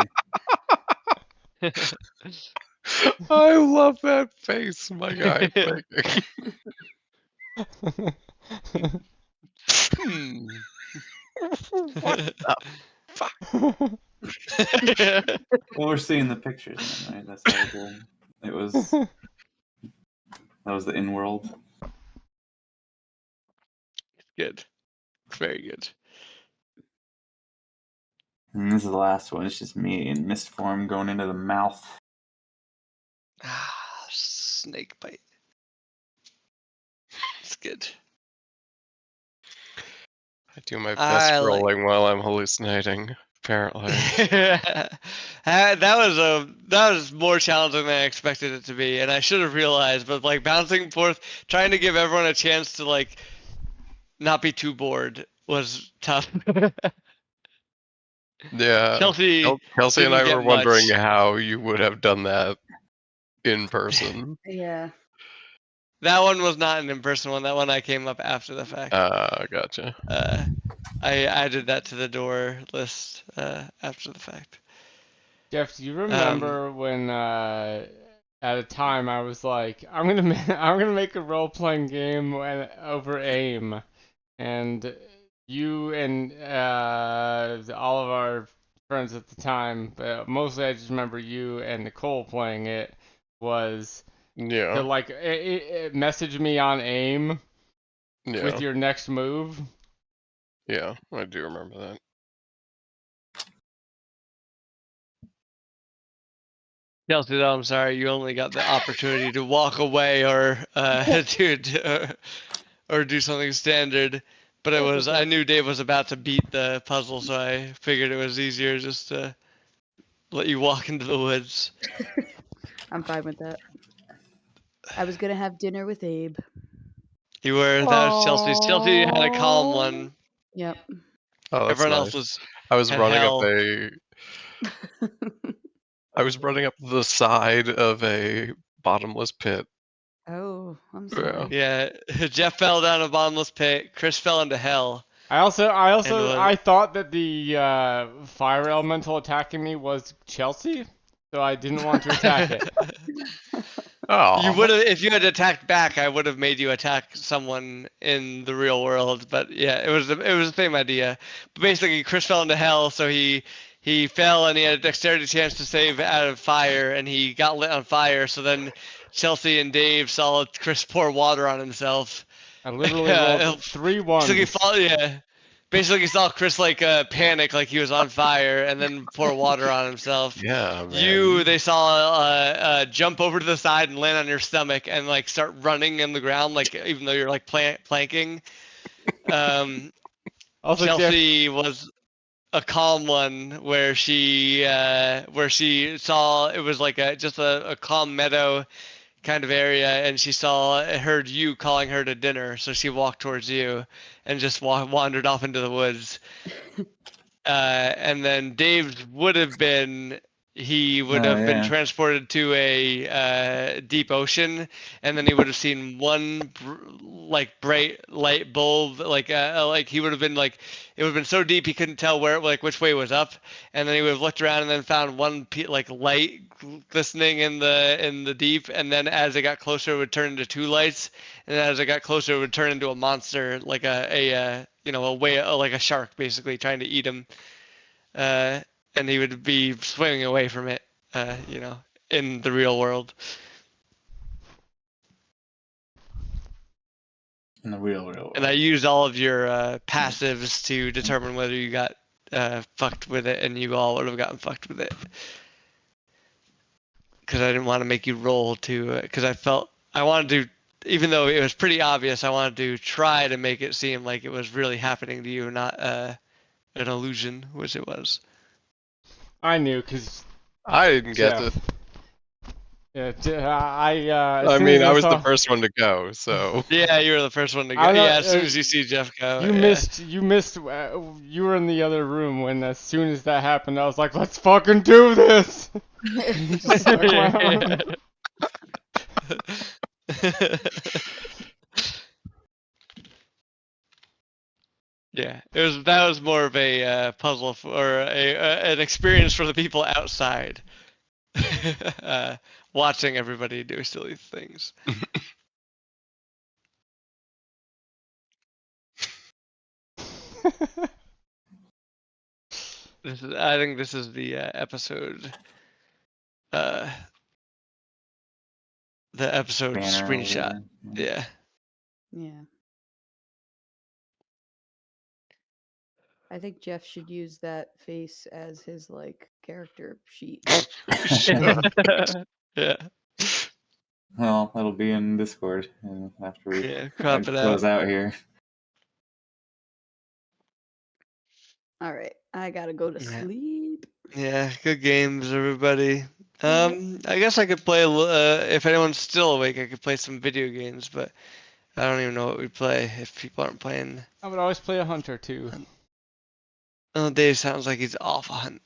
S3: I love that face, my guy. Hmm. What the fuck?
S5: Well, we're seeing the pictures, then, right? That's how it was. That was the in-world.
S2: Good. Very good.
S5: And this is the last one. It's just me in mist form going into the mouth.
S2: Ah, snake bite. It's good.
S3: I do my best
S2: I like-
S3: rolling while I'm hallucinating. Apparently.
S2: that was more challenging than I expected it to be, and I should have realized. But like bouncing forth, trying to give everyone a chance to like not be too bored was tough.
S3: Yeah.
S2: Kelsey
S3: Kelsey and
S2: didn't
S3: I
S2: get
S3: were wondering
S2: much.
S3: how you would have done that in person.
S4: Yeah.
S2: That one was not an in-person one. That one I came up after the fact.
S3: Gotcha.
S2: I added that to the door list after the fact.
S1: Jeff, do you remember when at a time I was like, I'm gonna make a role-playing game over AIM, and you and all of our friends at the time, but mostly I just remember you and Nicole playing it, was
S3: Yeah.
S1: to like message me on AIM
S3: Yeah.
S1: with your next move.
S3: Yeah, I do remember that.
S2: Kelsey, though, I'm sorry, you only got the opportunity to walk away or or do something standard. But it
S4: That's
S2: was
S4: okay.
S2: I knew Dave was about to beat the puzzle, so I figured it was easier just to let you walk into the woods.
S4: I'm fine with that. I was gonna have dinner with Abe.
S2: You were that was Chelsea. Chelsea had a calm one.
S4: Yep.
S3: Oh, that's
S2: Everyone
S3: nice.
S2: else
S3: I was
S2: had
S3: running
S2: hell.
S3: I was running up the side of a bottomless pit.
S4: Oh, I'm
S3: Yeah.
S4: sorry.
S2: Yeah, Jeff fell down a bottomless pit. Chris fell into hell.
S1: I thought that the fire elemental attacking me was Chelsea, so I didn't want to attack it.
S3: Oh.
S2: You would have, if you had attacked back, I would have made you attack someone in the real world. But yeah, it was the same idea. But basically, Chris fell into hell, so he fell and he had a dexterity chance to save out of fire, and he got lit on fire. So then Chelsea and Dave saw Chris pour water on himself.
S1: I literally rolled 3
S2: So he
S1: ones.
S2: yeah. Basically, he saw Chris like panic, like he was on fire, and then pour water on himself.
S3: Yeah, man.
S2: They saw jump over to the side and land on your stomach and like start running in the ground, like even though you're like planking.
S1: Also, Jeff,
S2: Chelsea was a calm one where she saw it was like just a calm meadow kind of area, and she heard you calling her to dinner, so she walked towards you and just wandered off into the woods. And then Dave's would have been he would have been transported to a deep ocean, and then he would have seen one like bright light bulb, like he would have been like it would have been so deep he couldn't tell where like which way was up, and then he would have looked around and then found one like light glistening in the deep, and then as it got closer it would turn into two lights, and then as it got closer it would turn into a monster like a whale, like a shark basically trying to eat him. And he would be swimming away from it, in the real world.
S5: In the real world.
S2: And I used all of your passives to determine whether you got fucked with it, and you all would have gotten fucked with it. Because I didn't want to make you roll to, because I wanted to, even though it was pretty obvious, I wanted to try to make it seem like it was really happening to you, not an illusion, which it was.
S1: I knew because
S3: I didn't get it.
S1: Yeah,
S3: I mean, I was the first one to go, so.
S2: Yeah, you were the first one to go. Yeah, as soon as you see Jeff go.
S1: You missed. You were in the other room when, as soon as that happened, I was like, "Let's fucking do this."
S2: Yeah, that was more of a puzzle or an experience for the people outside, watching everybody do silly things. I think this is the episode. The episode
S5: Banner or
S2: screenshot.
S5: whatever.
S2: Yeah.
S4: Yeah. I think Jeff should use that face as his like character sheet.
S2: Yeah.
S5: Well, it'll be in Discord after we
S2: Yeah. Crop it
S5: close
S2: out.
S5: out here.
S4: All right, I gotta go to
S2: Yeah.
S4: sleep.
S2: Yeah. Good games, everybody.
S4: Yep.
S2: I guess I could play. If anyone's still awake, I could play some video games, but I don't even know what we play if people aren't playing.
S1: I would always play a hunter too.
S2: Oh, Dave sounds like he's off a hunt.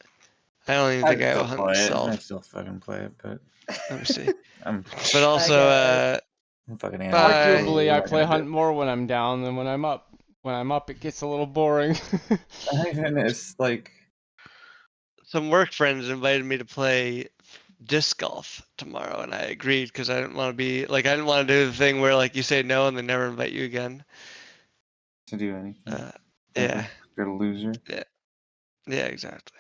S2: I don't even think I have a hunt
S5: I
S2: myself.
S5: still fucking play it, but
S2: Let me see.
S5: I'm
S2: But also,
S5: I'm fucking
S2: Bye.
S1: Arguably, I
S5: I'm not
S1: play
S5: gonna do
S1: hunt more when I'm down than when I'm up. When I'm up, it gets a little boring.
S5: And it's like
S2: some work friends invited me to play disc golf tomorrow, and I agreed because I didn't want to be like I didn't want to do the thing where like you say no and they never invite you again.
S5: to do anything.
S2: Yeah,
S5: You're a loser.
S2: yeah, exactly.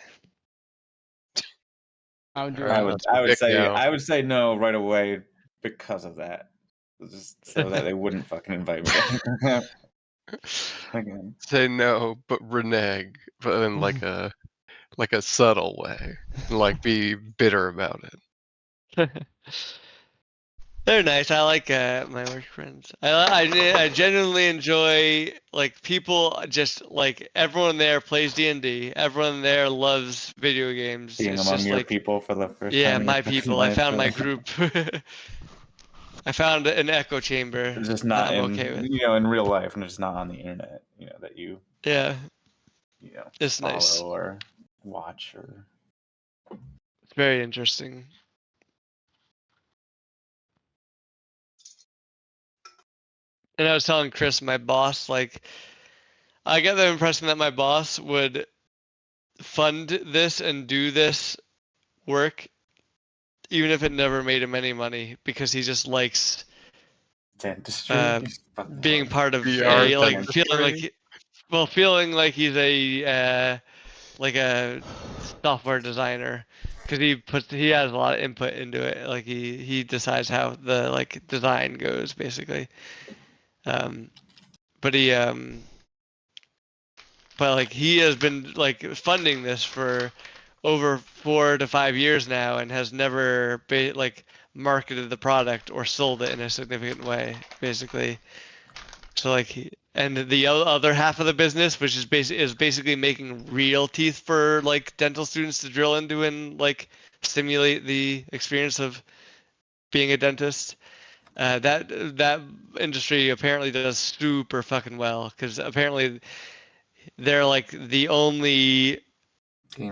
S1: I would do
S3: Alright,
S5: I
S1: it.
S5: would
S3: that's my pick now.
S5: I would say no right away because of that. Just so that they wouldn't fucking invite me again.
S3: Say no, but renege, but in like a subtle way, like be bitter about it.
S2: They're nice. I like my work friends. I genuinely enjoy like people. Just like everyone there plays D&D. Everyone there loves video games.
S5: Being
S2: It's
S5: among
S2: just
S5: your
S2: like
S5: people for the first
S2: yeah,
S5: time in your
S2: my
S5: fucking
S2: people. I
S5: life,
S2: found my
S5: so-
S2: group. I found an echo chamber.
S5: It's just
S2: that
S5: not
S2: I'm
S5: in
S2: okay with.
S5: in real life, and it's not on the internet. That you
S2: Yeah, it's
S5: follow
S2: nice.
S5: or watch or.
S2: It's very interesting. And I was telling Chris, my boss, like, I get the impression that my boss would fund this and do this work, even if it never made him any money, because he just likes
S5: Dentistry.
S2: being part of
S3: VR
S2: a like
S3: dentistry?
S2: feeling like he's a like a software designer because he has a lot of input into it. Like he decides how the like design goes basically. But like he has been like funding this for over 4 to 5 years now and has never like marketed the product or sold it in a significant way basically. So like and the other half of the business, which is basically making real teeth for like dental students to drill into and like stimulate the experience of being a dentist. That industry apparently does super fucking well because apparently they're like the only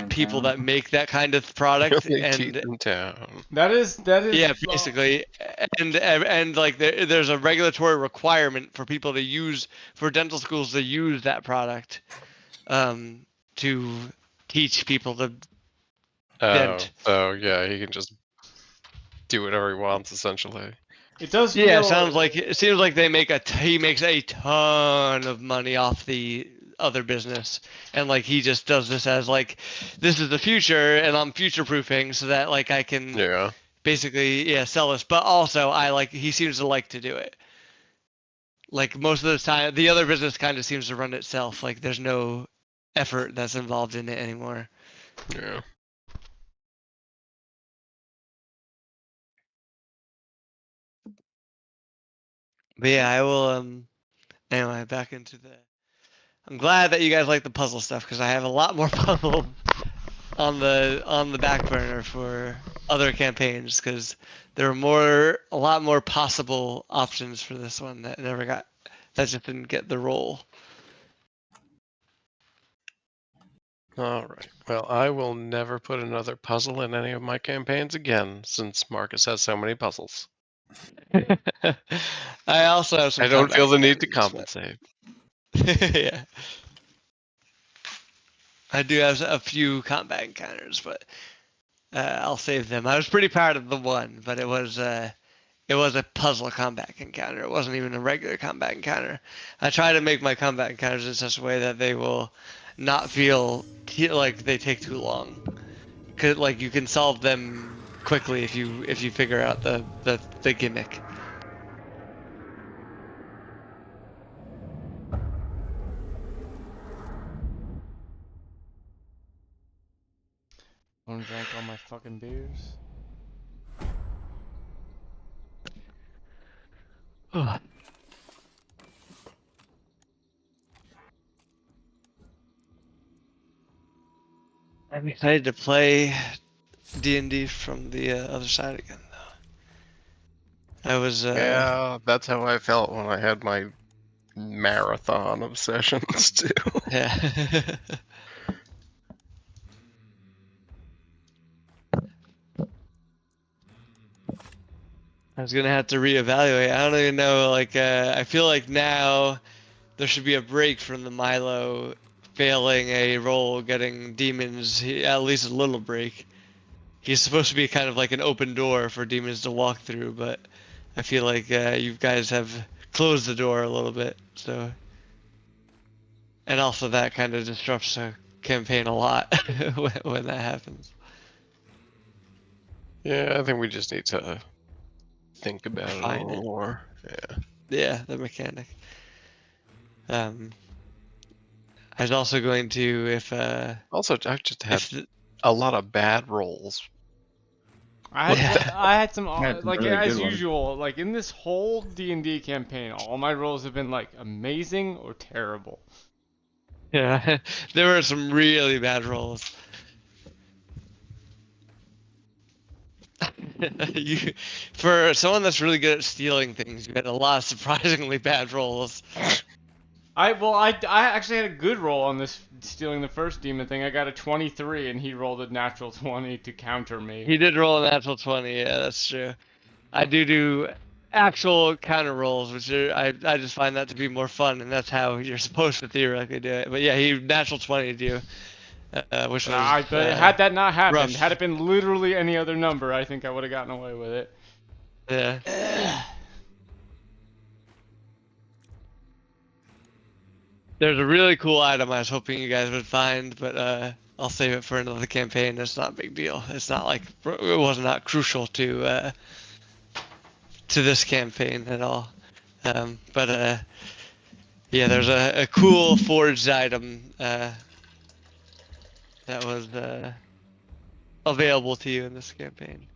S2: people that make that kind of product
S3: Only teeth
S2: and
S3: in town.
S1: That is
S2: yeah, basically, and like there's a regulatory requirement for people to use for dental schools to use that product, to teach people to
S3: Oh,
S2: dent.
S3: so yeah, he can just do whatever he wants essentially.
S1: It does
S2: Yeah,
S1: feel.
S2: it seems like he makes a ton of money off the other business, and like he just does this as like this is the future, and I'm future proofing so that like I can
S3: Yeah.
S2: basically sell this, but also he seems to like to do it. Like most of the time, the other business kind of seems to run itself. Like there's no effort that's involved in it anymore.
S3: Yeah.
S2: But yeah, I will. Anyway, back into the. I'm glad that you guys like the puzzle stuff because I have a lot more puzzles on the back burner for other campaigns because there are a lot more possible options for this one that just didn't get the role.
S3: All right. Well, I will never put another puzzle in any of my campaigns again since Marcus has so many puzzles.
S2: I also have some.
S3: I don't feel the need to
S2: combat mechanics,
S3: compensate.
S2: but- yeah. I do have a few combat encounters, but I'll save them. I was pretty proud of the one, but it was a puzzle combat encounter. It wasn't even a regular combat encounter. I try to make my combat encounters in such a way that they will not feel like they take too long. 'Cause like you can solve them quickly if you figure out the gimmick.
S1: I drank all my fucking beers.
S2: I'm excited to play D&D from the other side again, though. I was
S3: Yeah, that's how I felt when I had my marathon of sessions too.
S2: yeah. I was gonna have to reevaluate. I don't even know. Like, I feel like now there should be a break from the Milo failing a roll, getting demons. At least a little break. He's supposed to be kind of like an open door for demons to walk through, but I feel like you guys have closed the door a little bit. So, and also that kind of disrupts the campaign a lot when that happens.
S3: Yeah, I think we just need to think about it a
S2: Refine
S3: little
S2: it.
S3: more. Yeah.
S2: Yeah, the mechanic. I was also going to
S3: Also, I've just had
S2: if the,
S3: a lot of bad rolls.
S1: I had some
S5: Had some
S1: like
S5: really
S1: as
S5: good ones.
S1: usual, like in this whole D&D campaign, all my rolls have been like amazing or terrible.
S2: yeah, there were some really bad rolls. you, for someone that's really good at stealing things, you had a lot of surprisingly bad rolls.
S1: I actually had a good roll on this stealing the first demon thing. I got a 23 and he rolled a natural 20 to counter me.
S2: He did roll a natural 20. Yeah, that's true. I do actual counter rolls, which I just find that to be more fun, and that's how you're supposed to theoretically do it. But yeah, he natural 20'd you, which was
S1: But had that not happened, had
S2: rough.
S1: it been literally any other number, I think I would have gotten away with it.
S2: Yeah. There's a really cool item I was hoping you guys would find, but I'll save it for another campaign. It's not a big deal. It's not like it was not crucial to this campaign at all. But yeah, there's a cool forged item that was available to you in this campaign.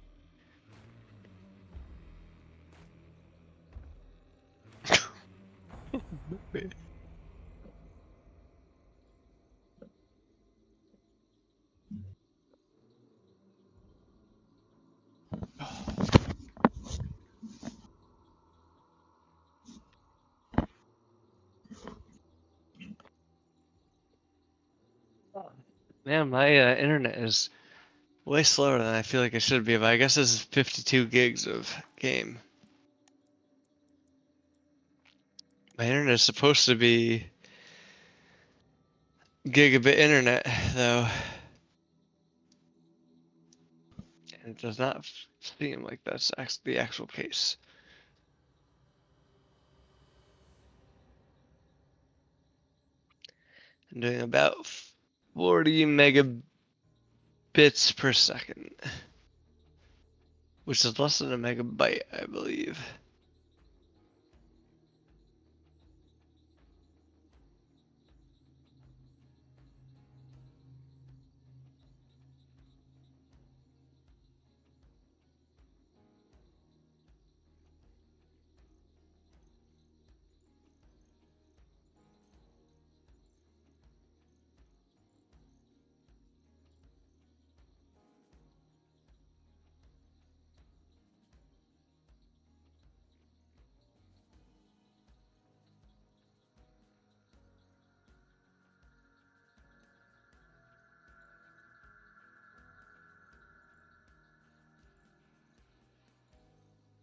S2: Man, my internet is way slower than I feel like it should be, but I guess this is 52 gigs of game. My internet is supposed to be gigabit internet, though. And it does not seem like that's the actual case. I'm doing about 40 megabits per second, which is less than a megabyte, I believe.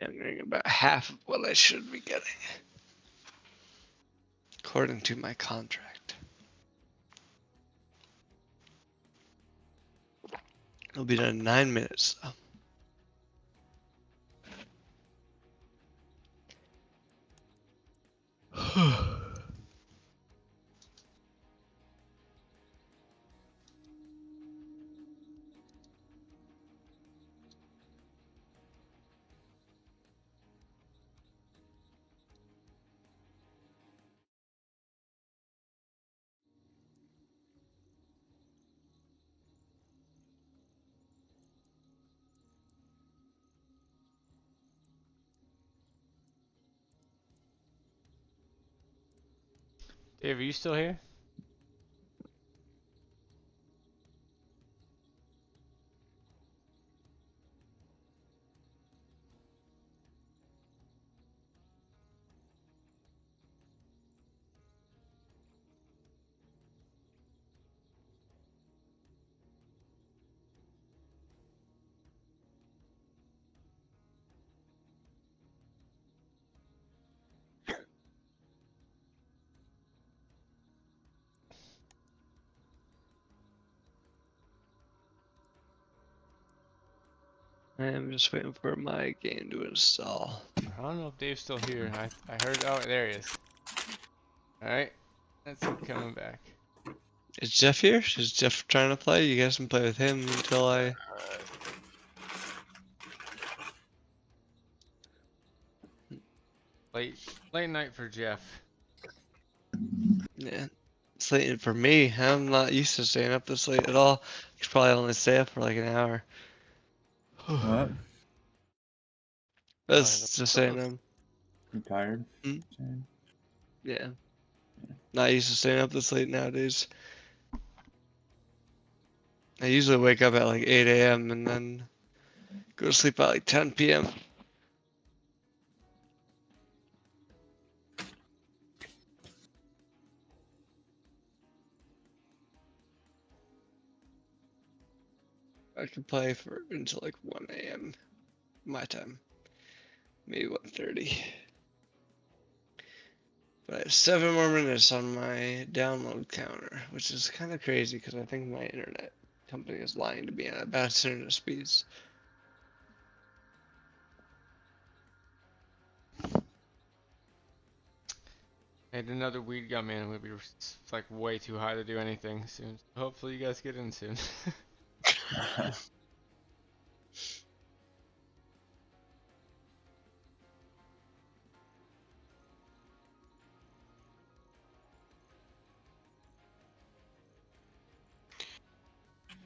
S2: I'm getting about half of what I should be getting, according to my contract. It'll be done in 9 minutes.
S1: Dave, are you still here?
S2: I am just waiting for my game to install.
S1: I don't know if Dave's still here. I heard. Oh, there he is. All right, that's him coming back.
S2: Is Jeff here? Is Jeff trying to play? You guys can play with him until I.
S1: Late night for Jeff.
S2: Yeah. It's late for me. I'm not used to staying up this late at all. I could probably only stay up for like an hour.
S5: What?
S2: That's just saying
S5: You tired?
S2: Hmm?
S5: Saying?
S2: yeah. Not used to staying up this late nowadays. I usually wake up at like 8 a.m. and then go to sleep at like 10 p.m. I can play for until like 1 a.m. my time. Maybe 1:30. But I have 7 more minutes on my download counter, which is kind of crazy because I think my internet company is lying to me about internet speeds.
S1: And another weed gum man would be like way too high to do anything soon. So hopefully you guys get in soon.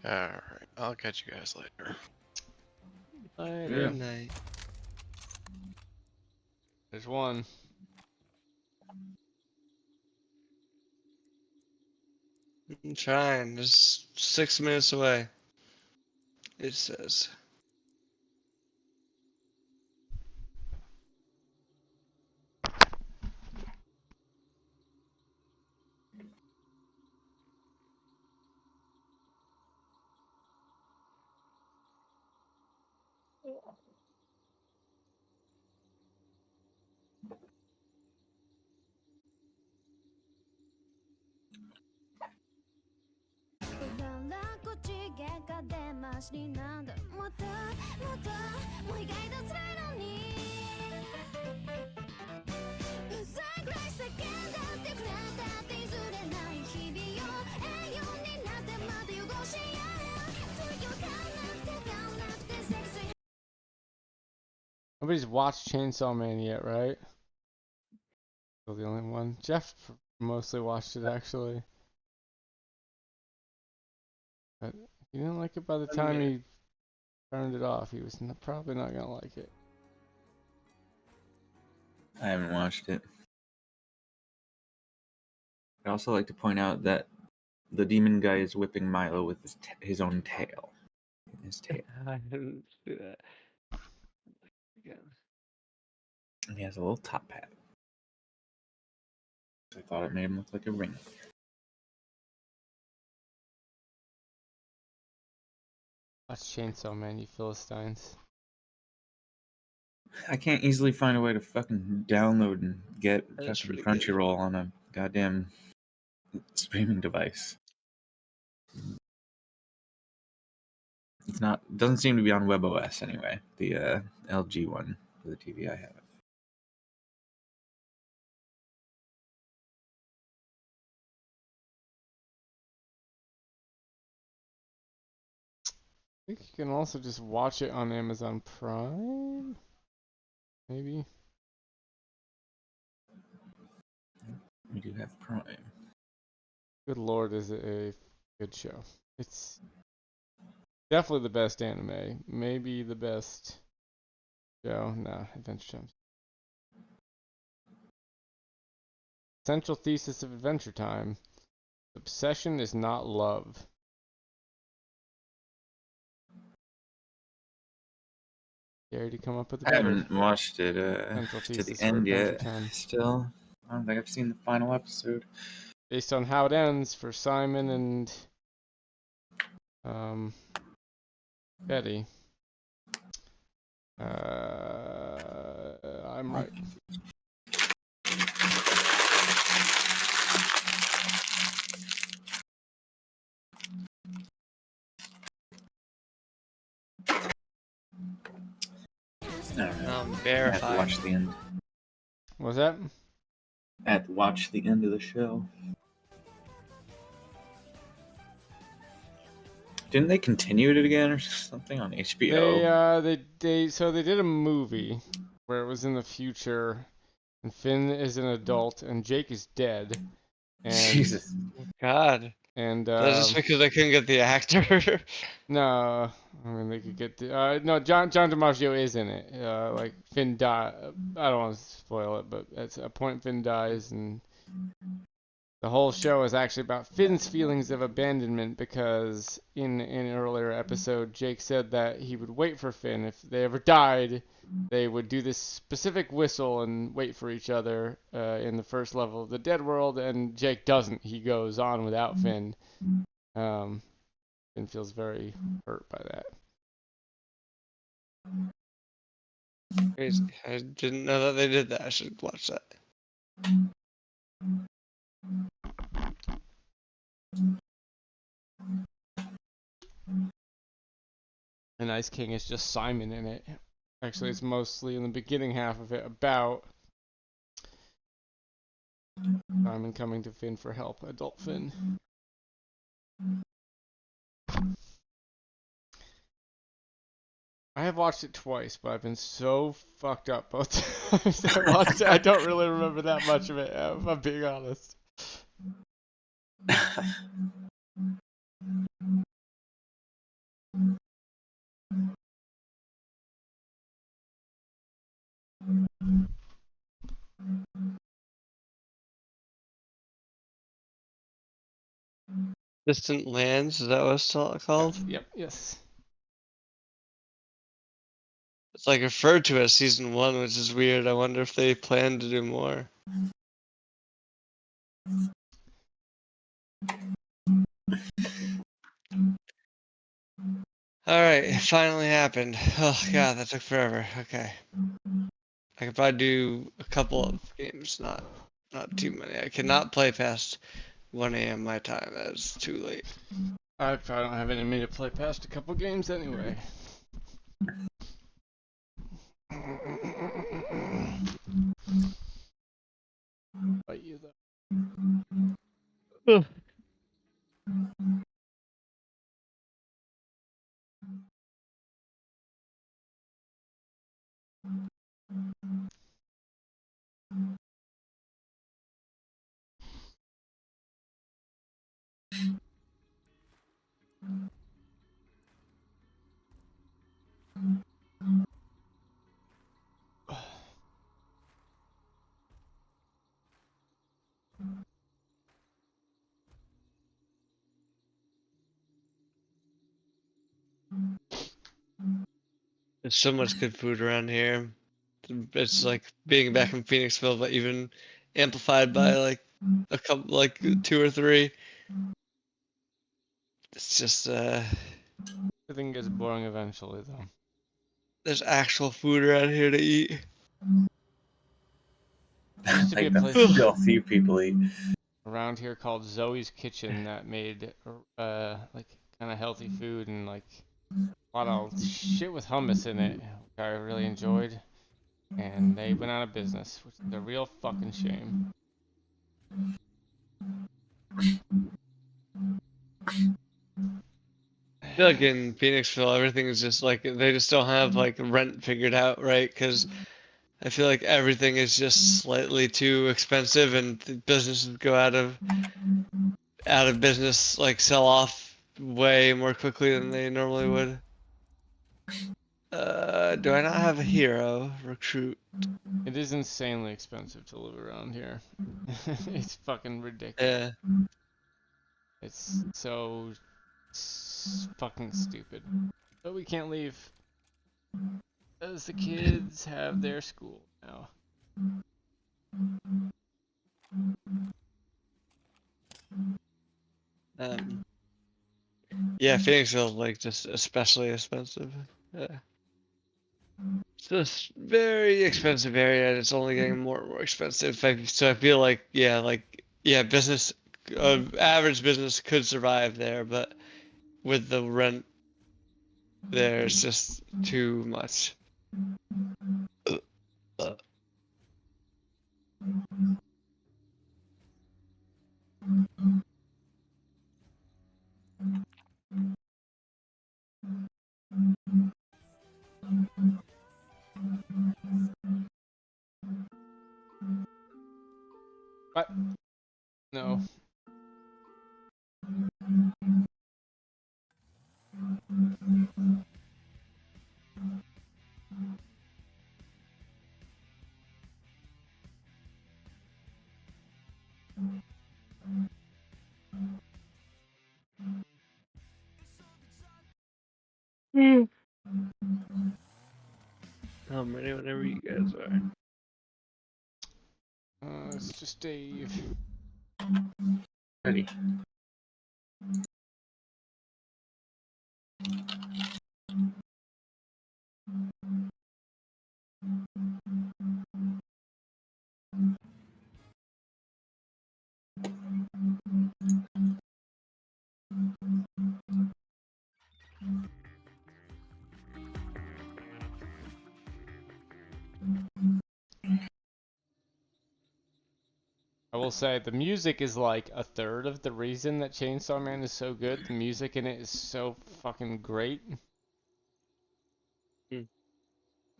S3: Alright, I'll catch you guys later.
S1: Later.
S2: Good night.
S1: There's one.
S2: I'm trying. Just 6 minutes away. It says.
S1: Nobody's watched Chainsaw Man yet, right? Still the only one. Jeff mostly watched it actually. But he didn't like it by the time he turned it off. He was probably not gonna like it.
S5: I haven't watched it. I'd also like to point out that the demon guy is whipping Milo with his own tail. His tail.
S2: I didn't do that. Again.
S5: And he has a little top hat. I thought it made him look like a ring.
S1: Watch Chainsaw Man, you Philistines.
S5: I can't easily find a way to fucking download and get
S2: That's
S5: fucking
S2: pretty good.
S5: Crunchyroll on a goddamn streaming device. It's not. Doesn't seem to be on WebOS anyway. The LG one for the TV I have.
S1: I think you can also just watch it on Amazon Prime. Maybe.
S5: We do have Prime.
S1: Good lord, is it a good show. It's definitely the best anime. Maybe the best show. Nah, Adventure Time. Central thesis of Adventure Time. Obsession is not love. Gary to come up with a
S5: I
S1: better
S5: haven't watched it
S1: central
S5: to the
S1: thesis for
S5: end
S1: Adventure
S5: yet.
S1: Time.
S5: Still, I don't think I've seen the final episode.
S1: Based on how it ends for Simon and Betty. I'm right.
S5: I don't know. I have to
S2: Verified.
S5: watch the end.
S1: Was that?
S5: I have to watch the end of the show. Didn't they continue it again or something on HBO?
S1: They did a movie where it was in the future, and Finn is an adult and Jake is dead. And,
S5: Jesus.
S2: God.
S1: And
S2: That's just because I couldn't get the actor.
S1: no, I mean they could get the no John DiMaggio is in it. Like Finn die. I don't want to spoil it, but at a point Finn dies, and the whole show is actually about Finn's feelings of abandonment because in an earlier episode, Jake said that he would wait for Finn. If they ever died, they would do this specific whistle and wait for each other in the first level of the Dead World, and Jake doesn't. He goes on without Finn. Finn feels very hurt by that.
S2: Crazy. I didn't know that they did that. I should watch that.
S1: And Ice King is just Simon in it. Actually, it's mostly in the beginning half of it about Simon coming to Finn for help, adult Finn. I have watched it twice, but I've been so fucked up both times I watched it. I don't really remember that much of it, if I'm being honest.
S2: Distant Lands, is that what it's called?
S1: Yep, yes.
S2: It's like referred to as season 1, which is weird. I wonder if they plan to do more. Alright, it finally happened. Oh god, that took forever. Okay. I could probably do a couple of games, not too many. I cannot play past 1 a.m. my time. That is too late.
S1: I probably don't have any me to play past a couple games anyway. But you though.
S2: There's so much good food around here. It's like being back in Phoenixville, but even amplified by like a couple, like 2 or 3. It's just
S1: Everything gets boring eventually though.
S2: there's actual food around here to eat.
S1: There used to be a
S5: Like
S1: place
S5: still a few people eat.
S1: around here called Zoe's Kitchen that made like kind of healthy food and like a lot of shit with hummus in it, which I really enjoyed. And they went out of business, which is a real fucking shame.
S2: I feel like in Phoenixville, everything is just like they just don't have like rent figured out, right? Because I feel like everything is just slightly too expensive, and businesses go out of business, like sell off way more quickly than they normally would. Do I not have a hero recruit?
S1: It is insanely expensive to live around here. It's fucking ridiculous.
S2: Yeah.
S1: It's so fucking stupid. But we can't leave. As the kids have their school now.
S2: Yeah, Phoenixville is like just especially expensive. Yeah. It's just very expensive area, and it's only getting more and more expensive. So I feel like business, average business could survive there, but with the rent there, it's just too much.
S1: What? No.
S2: I'm ready whenever you guys are.
S1: It's just Dave.
S5: Ready.
S1: I will say the music is like a third of the reason that Chainsaw Man is so good. The music in it is so fucking great.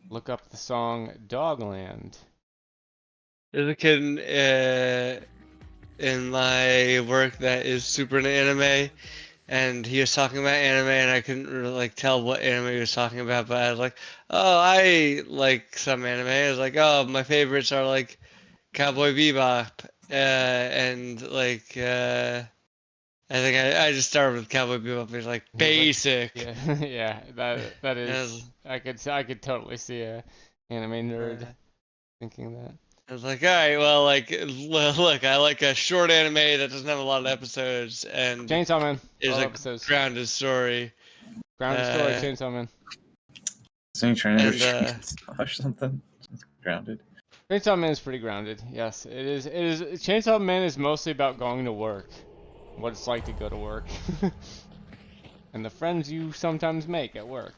S1: Look up the song Dogland.
S2: There's a kid in my work that is super into anime, and he was talking about anime, and I couldn't really like tell what anime he was talking about, but I was like, oh, I like some anime. I was like, oh, my favorites are like Cowboy Bebop, and like I think I just started with Cowboy Bebop. It's like basic.
S1: Yeah, yeah, that is.
S2: Yes.
S1: I could totally see a anime nerd
S2: Uh,
S1: thinking that.
S2: I was like, all right, well, like, look, I like a short anime that doesn't have a lot of episodes and
S1: Chainsaw Man.
S2: is
S1: All
S2: a
S1: episodes.
S2: grounded story.
S1: Grounded story. Chainsaw Man.
S5: So you trying
S2: And,
S5: to or something? Just grounded.
S1: Chainsaw Man is pretty grounded. Yes, it is. It is. Chainsaw Man is mostly about going to work, what it's like to go to work, and the friends you sometimes make at work.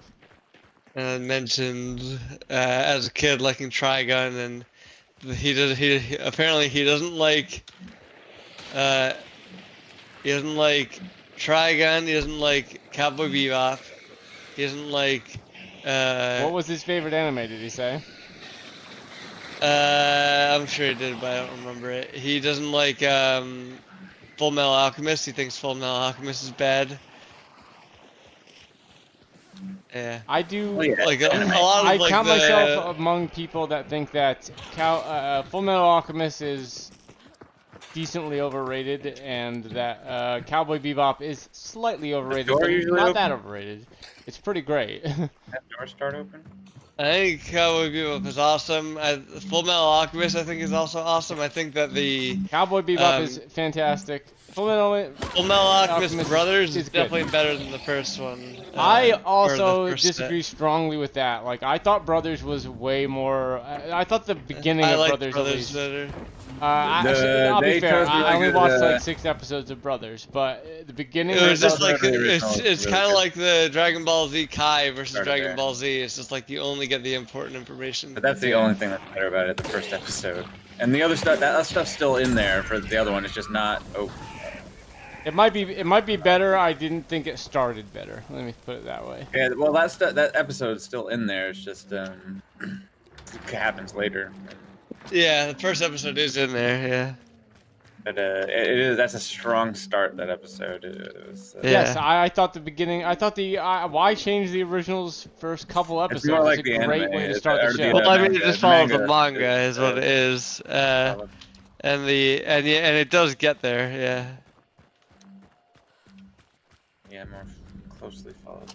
S2: And I mentioned as a kid liking Trigun, and he apparently he doesn't like Trigun, he doesn't like Cowboy Bebop, he doesn't like
S1: What was his favorite anime? Did he say?
S2: I'm sure he did, but I don't remember it. He doesn't like Full Metal Alchemist. He thinks Full Metal Alchemist is bad. Yeah.
S1: I do.
S5: Oh, yeah.
S2: Like a lot of
S1: I
S2: like
S1: count
S2: the
S1: myself among people that think that Full Metal Alchemist is decently overrated, and that Cowboy Bebop is slightly overrated,
S5: door
S1: but
S5: usually
S1: not
S5: open?
S1: that overrated. It's pretty great.
S5: That door start open?
S2: I think Cowboy Bebop is awesome. Full Metal Alchemist I think is also awesome. I think that the
S1: Cowboy Bebop is fantastic. Full Metal
S2: Alchemist Brothers
S1: is
S2: is
S1: good.
S2: definitely better than the first one.
S1: I
S2: or the
S1: also
S2: first set.
S1: disagree strongly with that. Like, I thought Brothers was way more. I thought the beginning
S2: I
S1: of
S2: like
S1: Brothers, at
S2: Brothers
S1: least.
S2: better.
S1: I'll be
S5: they
S1: fair.
S5: chose
S1: I
S5: really
S1: only
S5: good,
S1: watched like 6 episodes of Brothers, but the beginning
S2: It was
S1: was
S2: just like
S5: the original
S2: it's
S5: was really
S2: kind of
S5: good.
S2: like the Dragon Ball Z Kai versus
S5: Started
S2: Dragon
S5: there.
S2: Ball Z. It's just like you only get the important information.
S5: But that's the only thing that's better about it, the first episode. And the other stuff, that stuff's still in there for the other one. It's just not. Oh,
S1: it might be better. I didn't think it started better. Let me put it that way.
S5: yeah. Well, that episode's still in there. It's just it happens later.
S2: Yeah, the first episode is in there. Yeah.
S5: But it is. That's a strong start. That episode. It was,
S2: Yeah.
S1: Yes, I thought the beginning. I thought why change the original's first couple
S5: It's
S1: episodes?
S5: more like
S1: It's
S5: the
S1: a great
S5: anime,
S1: way to
S5: it's-
S1: start the
S5: or the,
S1: show.
S2: Well, I mean, it
S5: manga-
S2: just follows the
S5: manga
S2: manga, is what it is. And it does get there. Yeah.
S5: yeah, more closely followed.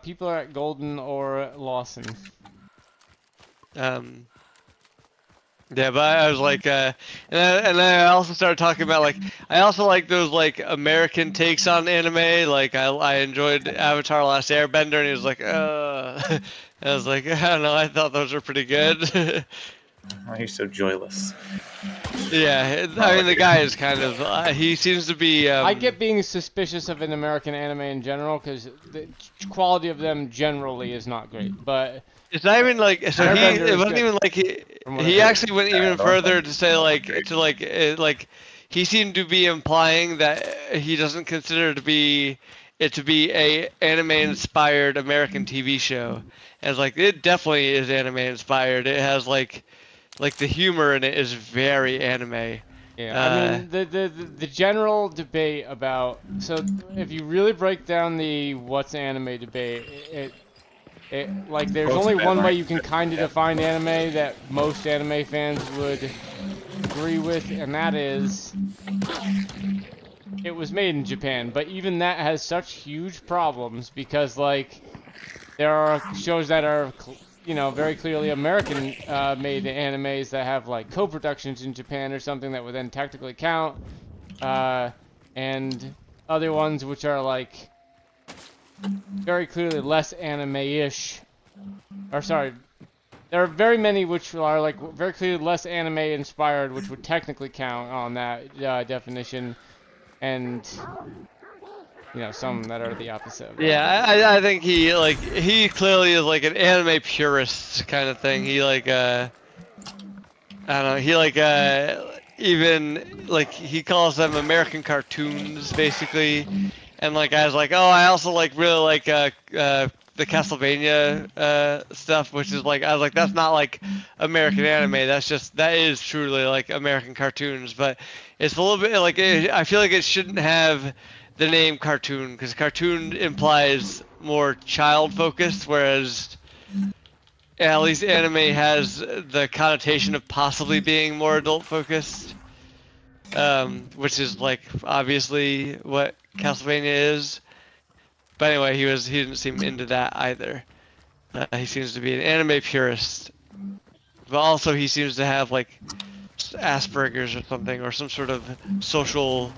S1: People are at Golden or Lawson.
S2: Yeah, but I was like, and then I also started talking about like, I also like those like American takes on anime. Like I enjoyed Avatar: Last Airbender, and he was like, I was like, I don't know, I thought those were pretty good.
S5: Why are you so joyless?
S2: Yeah, I mean the guy is kind of, he seems to be.
S1: I get being suspicious of an American anime in general because the quality of them generally is not great. But
S2: It's not even like so
S1: Airbender
S2: it
S1: is
S2: wasn't
S1: good,
S2: even like
S1: from what
S2: he
S1: I heard.
S2: actually went even further to say like he seemed to be implying that he doesn't consider it to be a anime inspired American TV show. As like it definitely is anime inspired. It has like the humor in it is very anime.
S1: yeah, I mean the general debate about if you really break down the what's anime debate, it like there's
S5: Most
S1: only
S5: of it,
S1: one way
S5: like,
S1: you can kind of define anime that most anime fans would agree with, and that is it was made in Japan. But even that has such huge problems because like there are shows that are very clearly American made animes that have like co-productions in Japan or something that would then technically count, and other ones which are like very clearly less anime-ish. Or sorry, there are very many which are like very clearly less anime inspired, which would technically count on that definition, and some that are the opposite of that.
S2: Yeah, I think he clearly is like an anime purist kind of thing. He like I don't know, he like even like he calls them American cartoons basically, and like I was like, oh, I also like really like the Castlevania stuff, which is like I was like that's not like American anime. That is truly like American cartoons, but it's a little bit like I feel like it shouldn't have the name cartoon because cartoon implies more child focused, whereas at least anime has the connotation of possibly being more adult focused, which is like obviously what Castlevania is. But anyway, he didn't seem into that either. He seems to be an anime purist, but also he seems to have like Asperger's or something, or some sort of social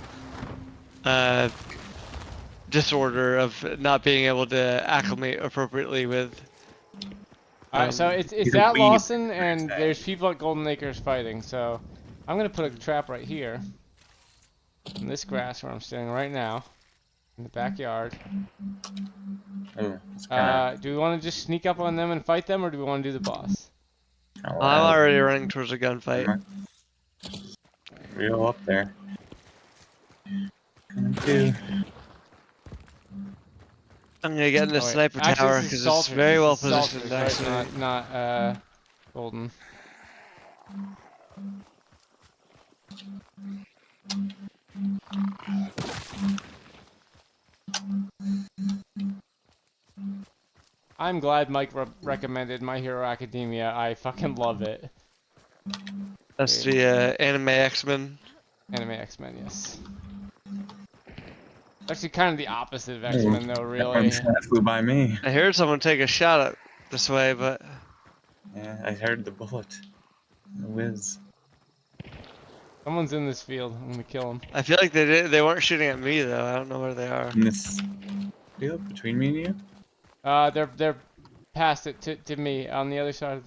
S2: disorder of not being able to acclimate appropriately with.
S1: Alright, so it's
S5: he's a
S1: at
S5: weeb,
S1: Lawson,
S5: per
S1: and
S5: se.
S1: there's people at Golden Acres fighting. So I'm gonna put a trap right here in this grass where I'm standing right now in the backyard.
S5: Oh, it's kind
S1: Do we want to just sneak up on them and fight them, or do we want to do the boss?
S5: of
S2: I'm already running towards a gunfight.
S5: real up there. Two.
S2: I'm gonna get in the
S1: Oh, wait.
S2: sniper
S1: Actually,
S2: tower
S1: this is
S2: because it's
S1: Salters.
S2: very
S1: This
S2: well
S1: is Salters,
S2: positioned.
S1: right?
S2: Actually,
S1: Not Golden. I'm glad Mike recommended My Hero Academia. I fucking love it.
S2: that's the anime X-Men.
S1: Anime X-Men, yes. Actually, kind of the opposite of X-Men, though, really.
S5: That flew by me.
S2: I heard someone take a shot at this way, but
S5: Yeah, I heard the bullet. The whiz.
S1: Someone's in this field. I'm gonna kill him.
S2: I feel like they weren't shooting at me though. I don't know where they are.
S5: In this field between me and you?
S1: They're past it to me on the other side.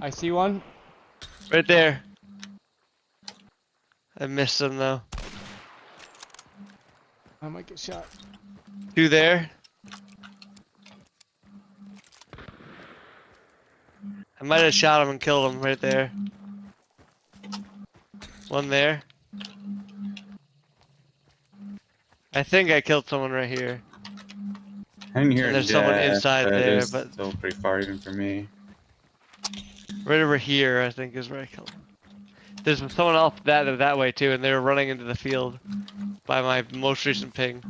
S1: I see one.
S2: Right there. I missed him though.
S1: I might get shot.
S2: 2 there. I might have shot him and killed him right there. 1 there. I think I killed someone right here.
S5: I didn't hear
S2: And
S5: a
S2: there's someone
S5: death,
S2: inside
S5: but
S2: there,
S5: it was
S2: but-
S5: still pretty far even for me.
S2: Right over here, I think, is where I killed him. There's someone else that way too, and they were running into the field by my most recent ping.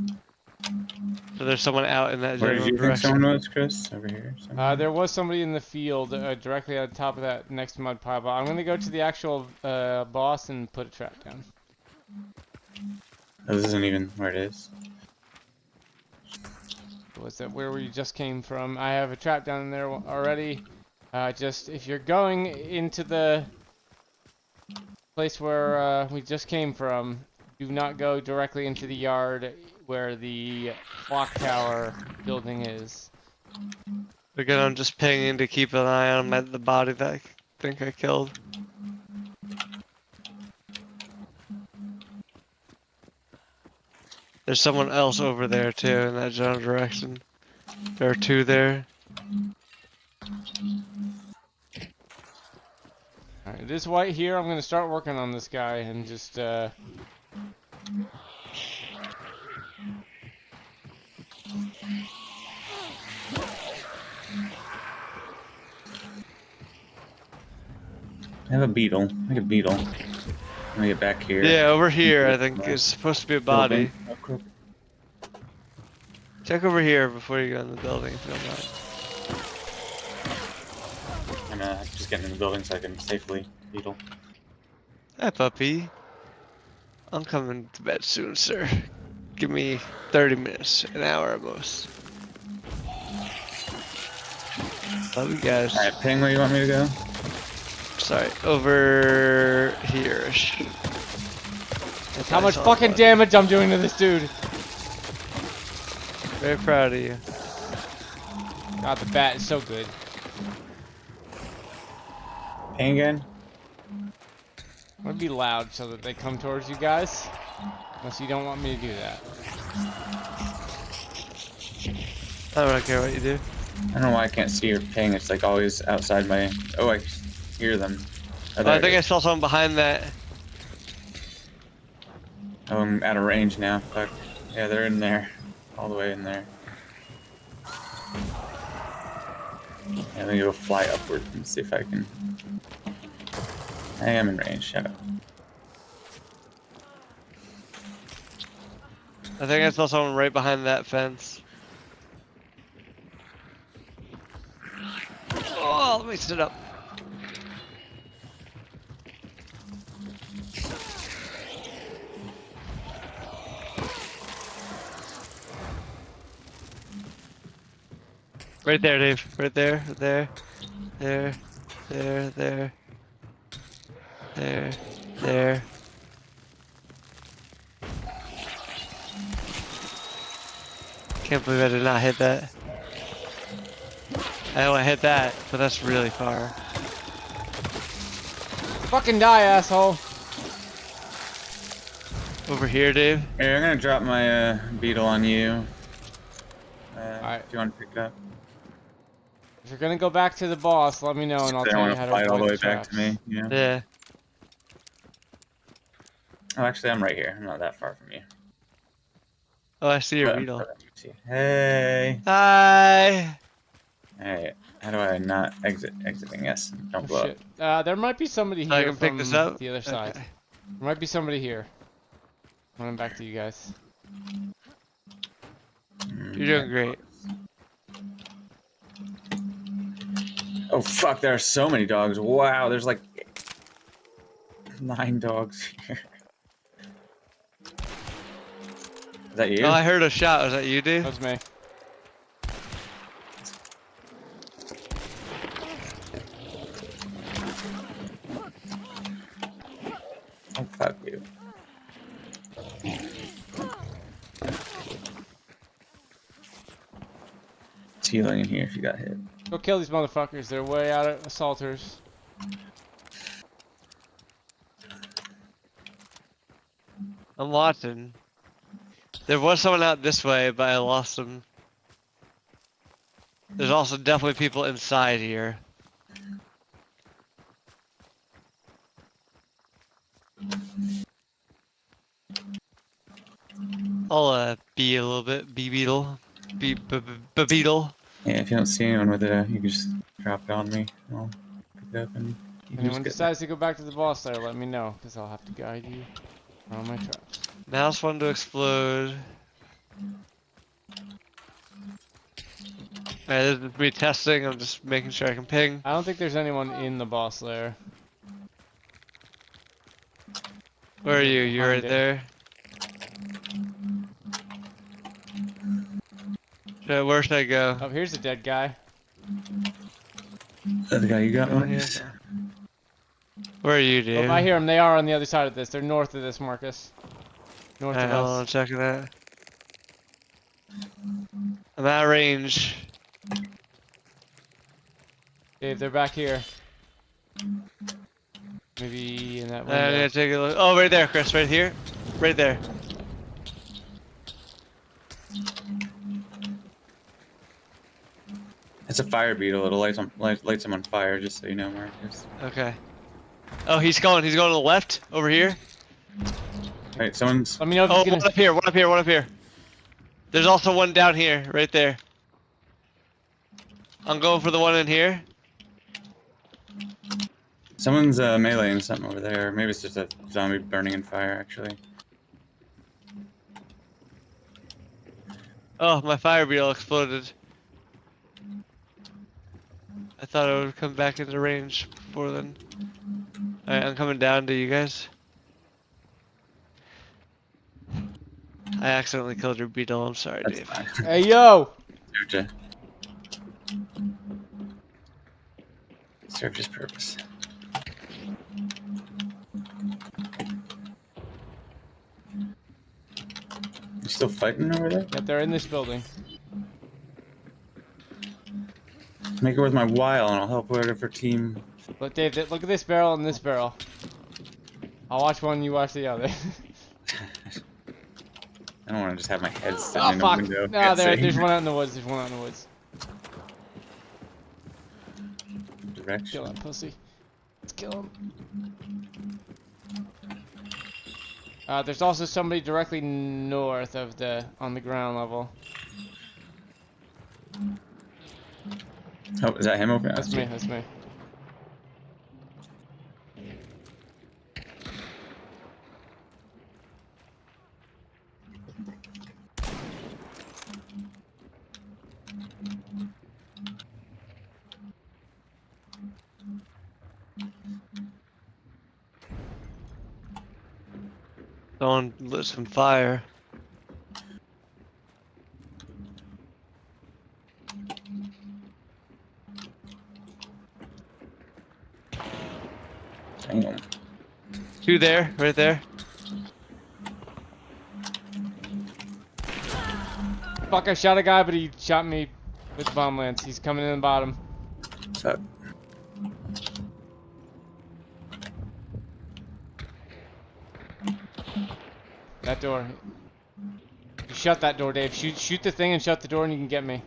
S2: So there's someone out in that
S5: Where did
S2: general
S5: you think
S2: direction.
S5: someone was, Chris? Over here? somewhere?
S1: There was somebody in the field directly on top of that next mud pile, but I'm gonna go to the actual boss and put a trap down.
S5: Oh, this isn't even where it is.
S1: Was that where we just came from? I have a trap down there already. Just if you're going into the place where we just came from, do not go directly into the yard where the clock tower building is.
S2: Again, I'm just pinging to keep an eye on the body that I think I killed. There's someone else over there too in that general direction. There are 2 there.
S1: Alright, it is white here. I'm gonna start working on this guy and just
S5: I have a beetle. I have a beetle. Let me get back here.
S2: Yeah, over here I think is supposed to be a body.
S5: Building. Oh, cool.
S2: Check over here before you go in the building if you don't mind.
S5: I'm just getting in the building so I can safely beetle.
S2: Hi puppy. I'm coming to bed soon, sir. Give me 30 minutes, an hour at most. Love you guys.
S5: Alright, ping where you want me to go?
S2: Sorry, over here-ish.
S1: how much fucking damage I'm doing to this dude.
S2: Very proud of you.
S1: God, the bat is so good.
S5: Ping again?
S1: I'm gonna be loud so that they come towards you guys. Unless you don't want me to do that.
S2: I don't care what you do.
S5: I don't know why I can't see your ping. It's like always outside my. Oh, I hear them. Oh,
S2: I think I saw someone behind that.
S5: Oh, I'm out of range now. Fuck. Yeah, they're in there. All the way in there. Yeah, let me go fly upward and see if I can. I am in range. Shut up.
S2: I think I saw someone right behind that fence. Oh, let me sit up. Right there, Dave. Right there, there, there, there, there, there, there. Can't believe I did not hit that. I know I hit that, but that's really far.
S1: Fucking die, asshole.
S2: Over here, Dave.
S5: Here, I'm gonna drop my beetle on you.
S1: Alright.
S5: Do you want to pick it up?
S1: If you're gonna go back to the boss, let me know and I'll
S5: They
S1: tell
S5: don't
S1: you
S5: want
S1: how
S5: to
S1: to
S5: fight all the
S1: avoid
S5: way
S1: the
S5: back to
S1: traps.
S5: me. Yeah.
S2: Yeah.
S5: Oh, actually, I'm right here. I'm not that far from you.
S2: Oh, I see your
S5: But-
S2: beetle.
S5: Hey.
S2: Hi.
S5: Hey. How do I not exit? Exiting, yes. Don't
S1: Oh,
S5: blow up.
S1: shit. There might be somebody
S2: So I
S1: here
S2: can pick
S1: from
S2: this up?
S1: the other side.
S2: Okay.
S1: There might be somebody here. Running back to you guys.
S2: You're doing great.
S5: Oh fuck! There are so many dogs. Wow, there's like 9 dogs here. Is that you?
S2: Oh, I heard a shot. Was that you, Dave?
S1: That's me.
S5: Oh fuck you. It's healing in here if you got hit.
S1: Go kill these motherfuckers. They're way out of assaulters.
S2: I'm watching. There was someone out this way, but I lost them. There's also definitely people inside here. I'll be a little bit beetle. Beetle.
S5: Yeah, if you don't see anyone with it, you can just drop it on me. I'll pick it up and you can
S1: Anyone
S5: just get
S1: decides to go back to the boss there, let me know, because I'll have to guide you around my traps.
S2: Mouse wanted to explode. Alright, this is me testing. I'm just making sure I can ping.
S1: I don't think there's anyone in the boss lair.
S2: Where are you? You're right
S1: Behind it.
S2: there. Where should I go?
S1: Oh, here's a dead guy.
S5: the guy you got
S2: Go
S5: one.
S2: here. Where are you, dude?
S1: Oh, I hear them. They are on the other side of this. They're north of this, Marcus. North
S2: Alright,
S1: of
S2: hold on,
S1: us.
S2: checking that. I'm at range.
S1: Dave, they're back here. Maybe in that
S2: I'm
S1: window.
S2: gonna take a look. Oh, right there, Chris. Right here. Right there.
S5: It's a fire beetle. It'll lights them on fire, just so you know, Marcus.
S2: Okay. Oh, he's going. He's going to the left. Over here.
S5: Right, someone's.
S1: Let me know if
S2: Oh,
S1: you can.
S2: one up here. One up here. One up here. There's also one down here. Right there. I'm going for the one in here.
S5: Someone's meleeing something over there. Maybe it's just a zombie burning in fire, actually.
S2: Oh, my fire beetle exploded. I thought it would come back into range before then. Alright, I'm coming down to you guys. I accidentally killed your beetle. I'm sorry,
S5: That's
S2: Dave.
S5: fine.
S1: Hey, yo!
S5: Served his purpose. You still fighting over there?
S1: Yep, they're in this building.
S5: Make it worth my while, and I'll help whatever team.
S1: Look, Dave, look at this barrel and this barrel. I'll watch one, you watch the other.
S5: I don't want to just have my head sitting
S1: Oh,
S5: in
S1: fuck!
S5: a window.
S1: No, there's one out in the woods. There's one out in the woods. Kill
S5: Direction.
S1: that pussy. Let's kill him. There's also somebody directly north of on the ground level.
S5: Oh, is that him over there?
S1: That's me, that's me.
S2: Someone lit some fire.
S5: Damn.
S2: Two there, right there.
S1: Fuck, I shot a guy, but he shot me with the bomb lance. He's coming in the bottom.
S5: What's up?
S1: That door. You shut that door, Dave. Shoot the thing and shut the door and you can get me.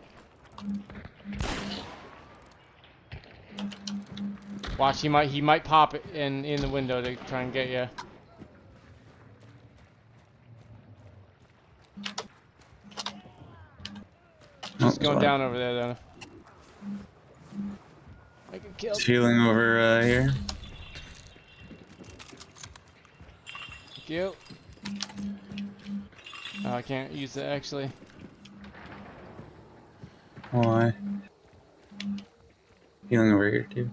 S1: Watch, he might pop in the window to try and get you. He's going down over there though. I can kill.
S5: He's healing over here.
S1: Thank you. Oh, I can't use it actually.
S5: Why? Healing over here too.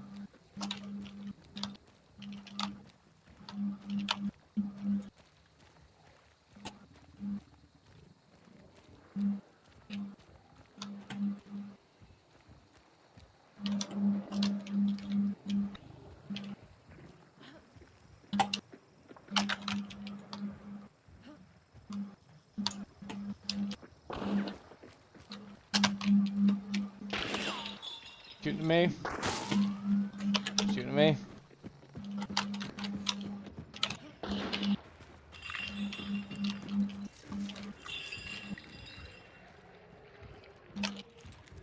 S1: Shooting at me. Shooting at me.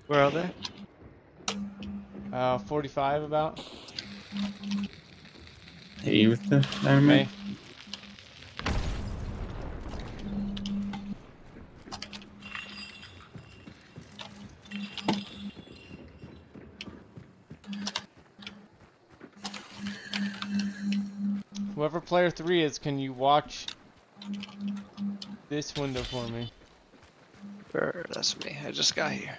S2: Where are they?
S1: 45 about.
S5: Hit you with the dynamite.
S1: Me. Whoever player 3 is, can you watch this window for me?
S2: That's me. I just got here.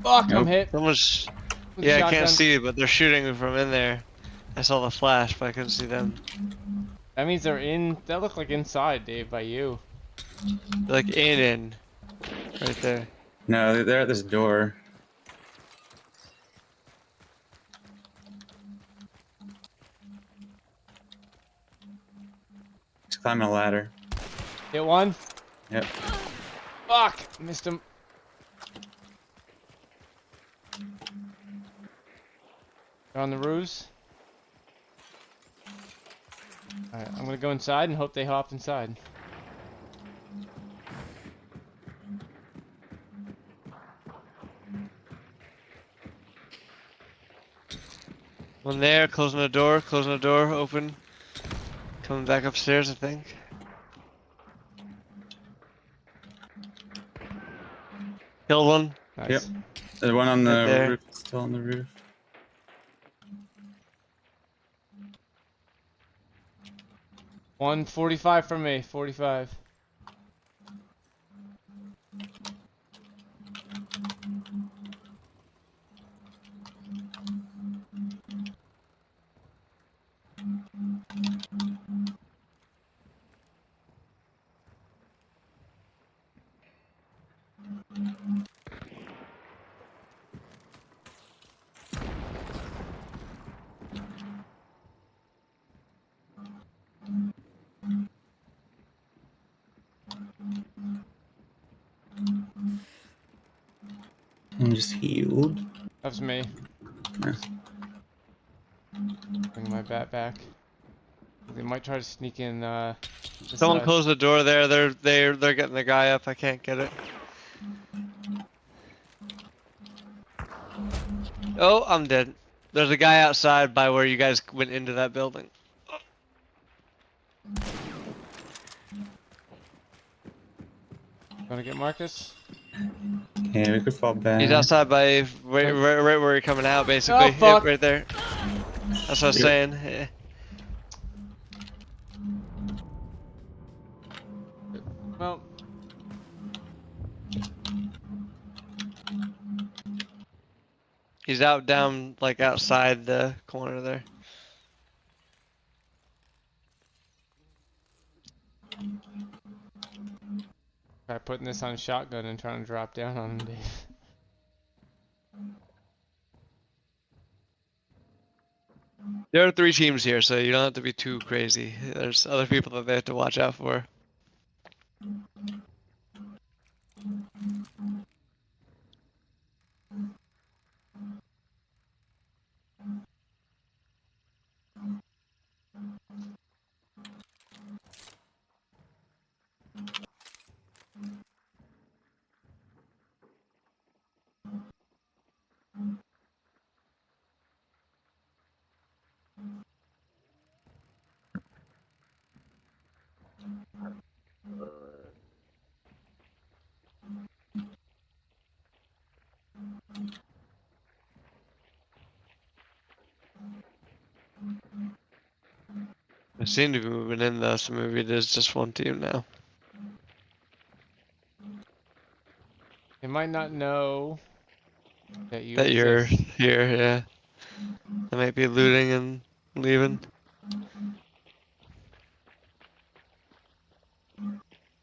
S1: Fuck, I'm
S5: Nope.
S1: hit.
S2: Someone's.
S1: with
S2: Yeah, I
S1: shotgun.
S2: can't see, but they're shooting from in there. I saw the flash, but I couldn't see them.
S1: That means they're in. That look like inside, Dave, by you.
S2: They're like in, right there.
S5: No, they're at this door. He's climbing a ladder.
S1: Hit one.
S5: Yep.
S1: Fuck, missed him. They're on the roofs. Alright, I'm gonna go inside and hope they hop inside.
S2: One there, closing the door, open. Coming back upstairs, I think. Killed one.
S1: Nice.
S5: Yep. There's one on
S2: Right
S5: the
S2: there.
S5: roof, still on the roof.
S1: One 45 from me. 45.
S5: And just healed.
S1: That was me.
S5: Nice.
S1: Bring my bat back. They might try to sneak in. This
S2: Someone
S1: side.
S2: closed the door there. They're getting the guy up. I can't get it. Oh, I'm dead. There's a guy outside by where you guys went into that building.
S1: Gonna get Marcus?
S5: Yeah, we could fall back.
S2: He's outside by right where you're coming out, basically.
S1: Oh,
S2: Yep,
S1: fuck.
S2: right there. That's what I was
S5: Yep.
S2: saying. Yeah.
S1: Well,
S2: He's out down like outside the corner there.
S1: try putting this on shotgun and trying to drop down on him, Dave.
S2: There are 3 teams here, so you don't have to be too crazy. There's other people that they have to watch out for. I seem to be moving in though, so maybe it is just one team now.
S1: They might not know that you
S2: That you're
S1: exist.
S2: here, yeah. They might be looting and leaving.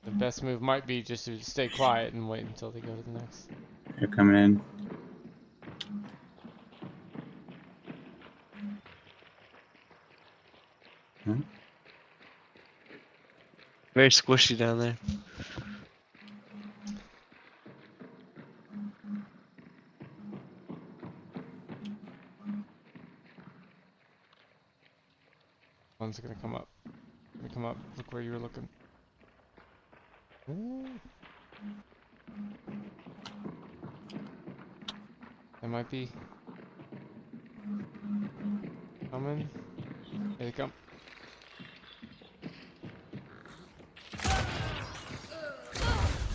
S1: The best move might be just to stay quiet and wait until they go to the next.
S5: They're coming in.
S2: Very squishy down there.
S1: one's gonna come up. Gonna come up. Look where you were looking. Ooh. They might be coming. Here they come.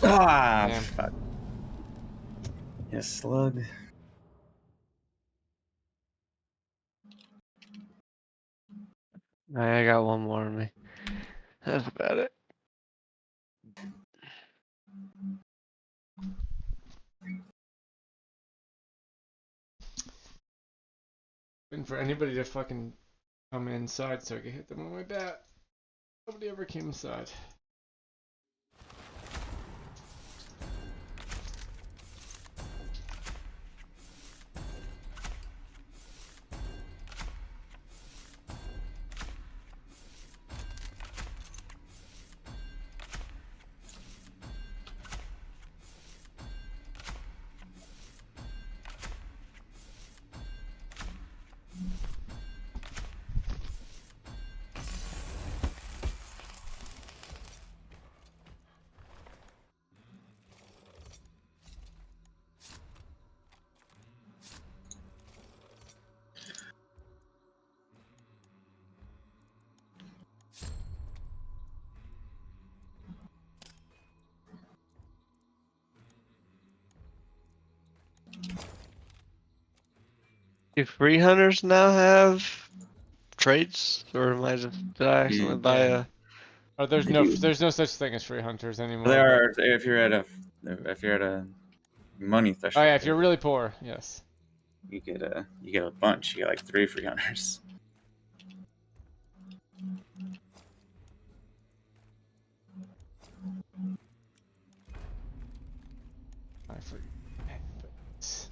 S5: Ah,
S1: Damn.
S5: fuck. Yes, slug.
S2: I got one more on me. That's about it.
S1: Waiting for anybody to fucking come inside so I can hit them with my bat. Nobody ever came inside.
S2: Do free hunters now have traits, or am I just did I accidentally buy
S1: Yeah.
S2: a?
S1: Oh, there's
S5: They
S1: no
S5: do.
S1: there's no such thing as free hunters anymore.
S5: There
S1: but-
S5: are if you're at a money
S1: Oh
S5: threshold.
S1: yeah, if you're really poor, yes.
S5: you get a bunch. You get like 3 free hunters.
S1: I forget. But it's-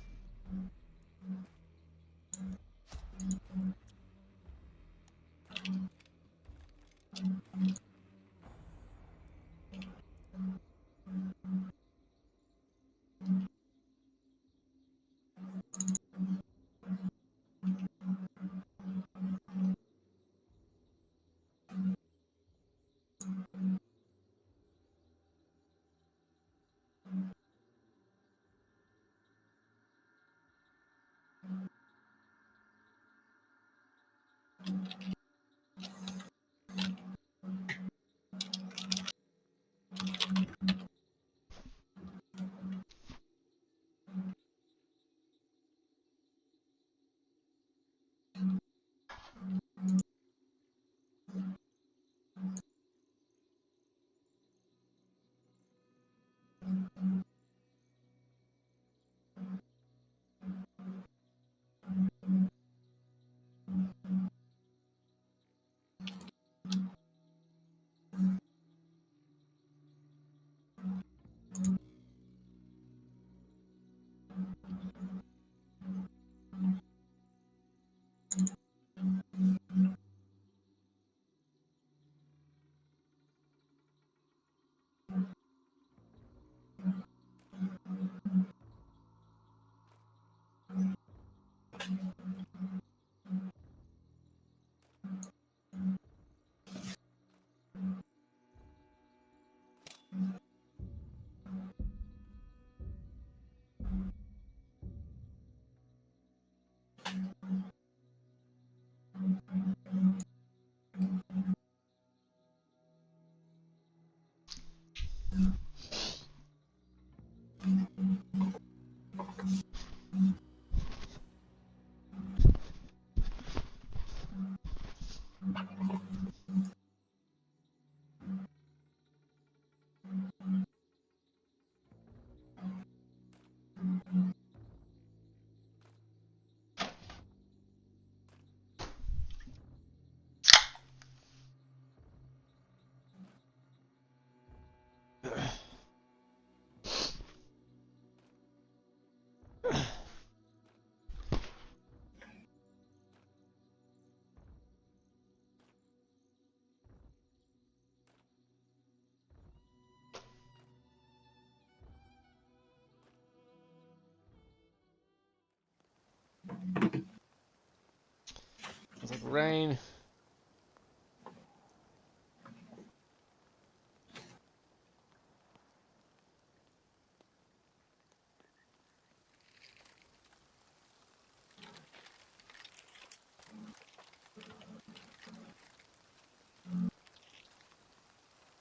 S1: It's like rain.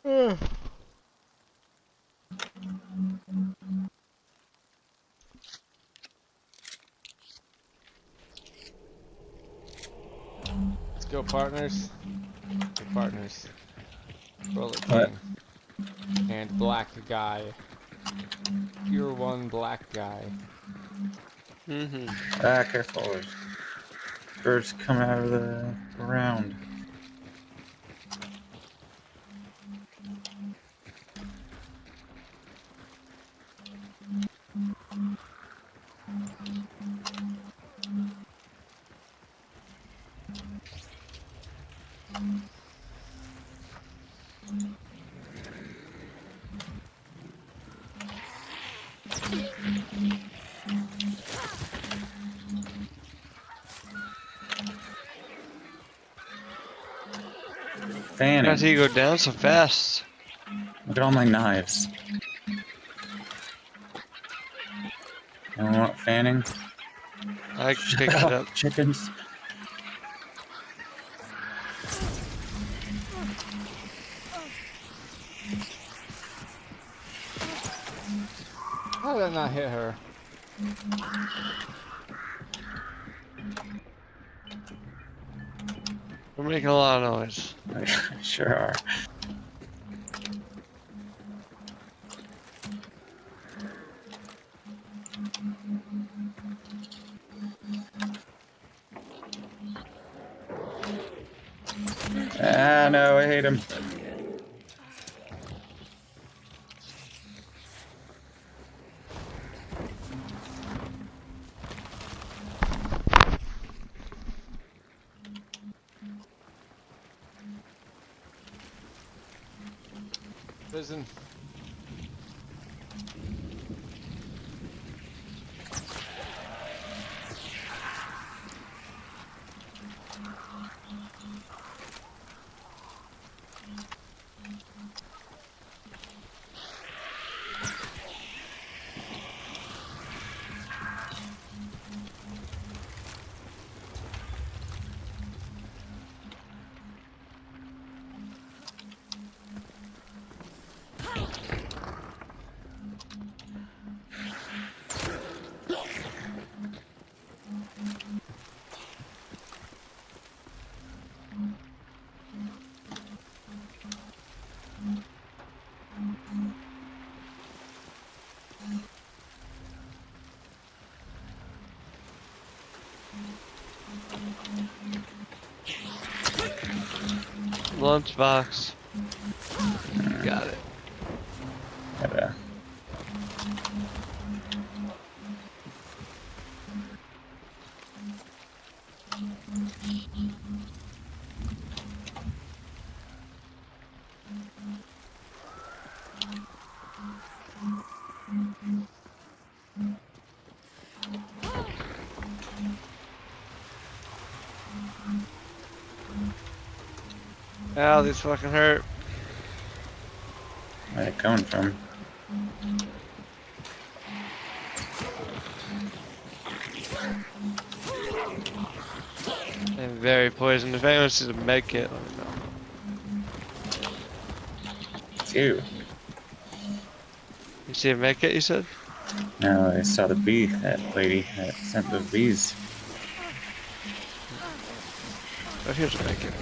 S1: Let's go, partners. Go, partners. Bullet
S5: What?
S1: King. And black guy. Pure one black guy.
S2: Mm-hmm.
S5: Ah, careful. There's birds coming out of the ground.
S2: How
S5: Fanning.
S2: did he go down so fast?
S5: Look at all my knives. Anyone want fanning?
S2: I picked it up.
S5: Chickens.
S1: How did that not hit her?
S2: We're making a lot of noise.
S5: Sure are. Ah, no, I hate him.
S1: Prison.
S2: Lunchbox. Got it.
S5: Gotta-
S2: Ow, these fucking hurt.
S5: Where are they coming from?
S2: I'm very poisoned. If anyone sees a med kit, let me know.
S5: It's you.
S2: You see a med kit, you said?
S5: No, I saw the bee, that lady that sent those bees.
S2: Oh, here's a med kit.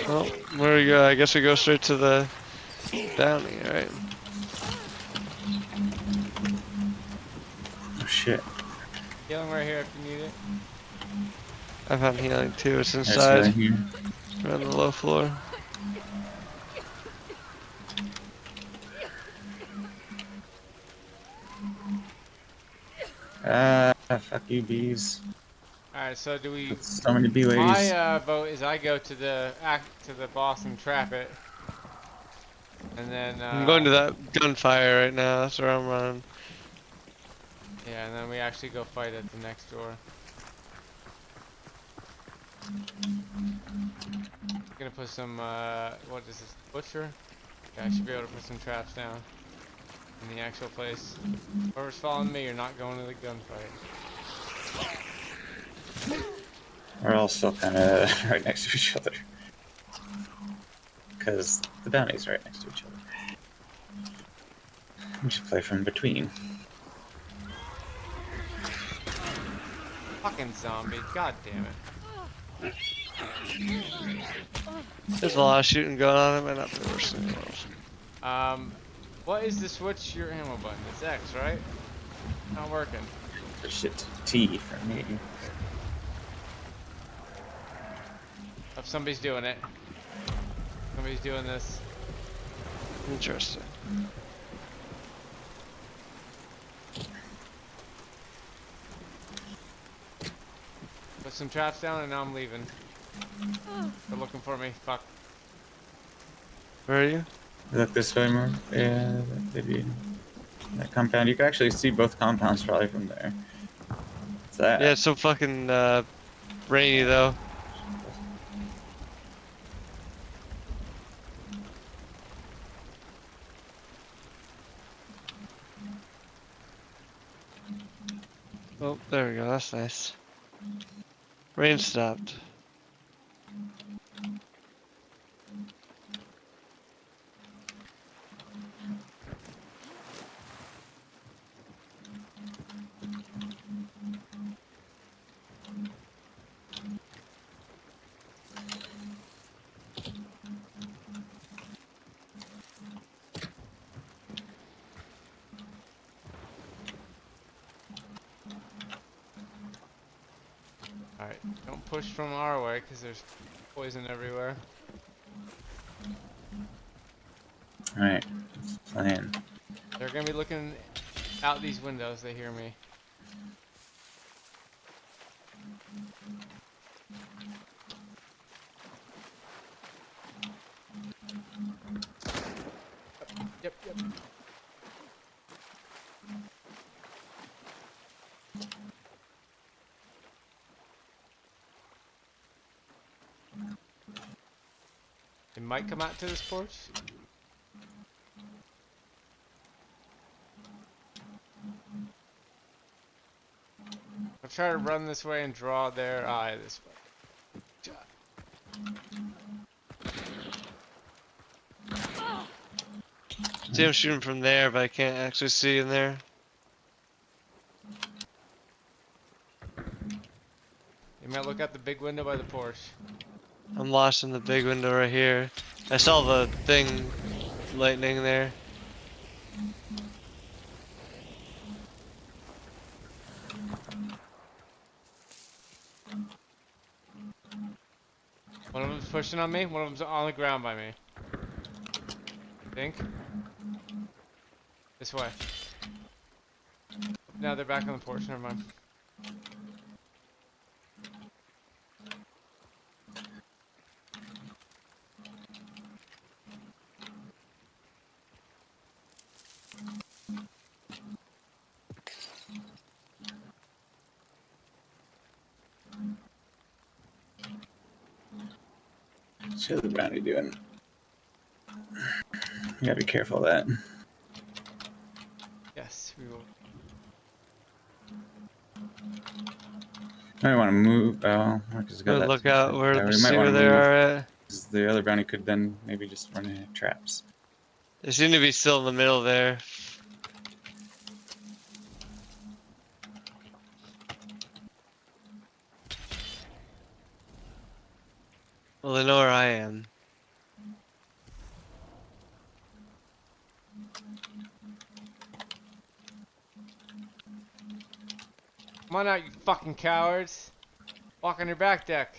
S2: Well, where we go? I guess we go straight to the bounty, right?
S5: Oh shit.
S1: Healing right here if you need it.
S2: I found healing too. It's
S5: That's
S2: inside,
S5: right here.
S2: around the low floor.
S5: Ah, fuck you, bees.
S1: Alright, so do we...
S5: So many bee ladies.
S1: My vote is I go to the boss and trap it. And then
S2: I'm going to that gunfire right now. That's where I'm running.
S1: yeah, and then we actually go fight at the next door. Gonna put some what is this, butcher? Yeah, I should be able to put some traps down. in the actual place. Whoever's following me, you're not going to the gunfight.
S5: We're all still kind of right next to each other. Because the bounty's right next to each other. We should play from between.
S1: Fucking zombie. God damn it.
S2: There's a lot of shooting going on. It might not be the worst thing in the world.
S1: What is the switch your ammo button? It's X, right? Not working.
S5: For shit, T for me.
S1: If somebody's doing it. Somebody's doing this.
S2: Interesting.
S1: Put some traps down and now I'm leaving. They're looking for me. Fuck.
S2: Where are you?
S5: Look this way more. Yeah, maybe that compound. You can actually see both compounds probably from there. What's that?
S2: Yeah, it's so fucking rainy though. Oh, there we go. That's nice. Rain stopped.
S1: Alright, don't push from our way because there's poison everywhere.
S5: Alright, plan.
S1: They're gonna be looking out these windows, they hear me. Yep. They might come out to this porch. I'll try to run this way and draw their eye this way.
S2: See him shooting from there, but I can't actually see in there.
S1: You might look out the big window by the porch.
S2: I'm lost in the big window right here. I saw the thing, lightning there.
S1: One of them's pushing on me, one of them's on the ground by me. Think? This way. Now they're back on the porch, never mind.
S5: What's the other bounty doing? You gotta be careful of that.
S1: Yes, we will.
S5: Might want to move. Oh, Marcus has got
S2: Good
S5: that.
S2: look out where
S5: Yeah,
S2: the
S5: we might
S2: see
S5: want
S2: where
S5: to
S2: they
S5: move.
S2: are at.
S5: 'Cause the other bounty could then maybe just run into traps.
S2: They seem to be still in the middle there. Well, they know where I am.
S1: Come on out, you fucking cowards. Walk on your back deck.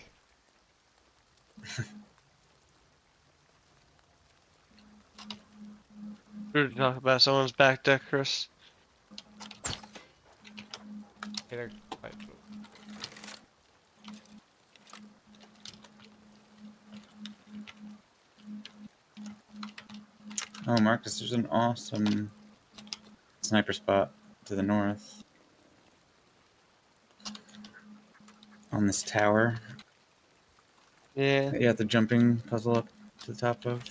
S2: We're to talk about someone's back deck, Chris.
S1: Okay, they're, like,
S5: Oh, Marcus, there's an awesome sniper spot to the north. On this tower.
S2: Yeah.
S5: Yeah, the jumping puzzle up to the top of.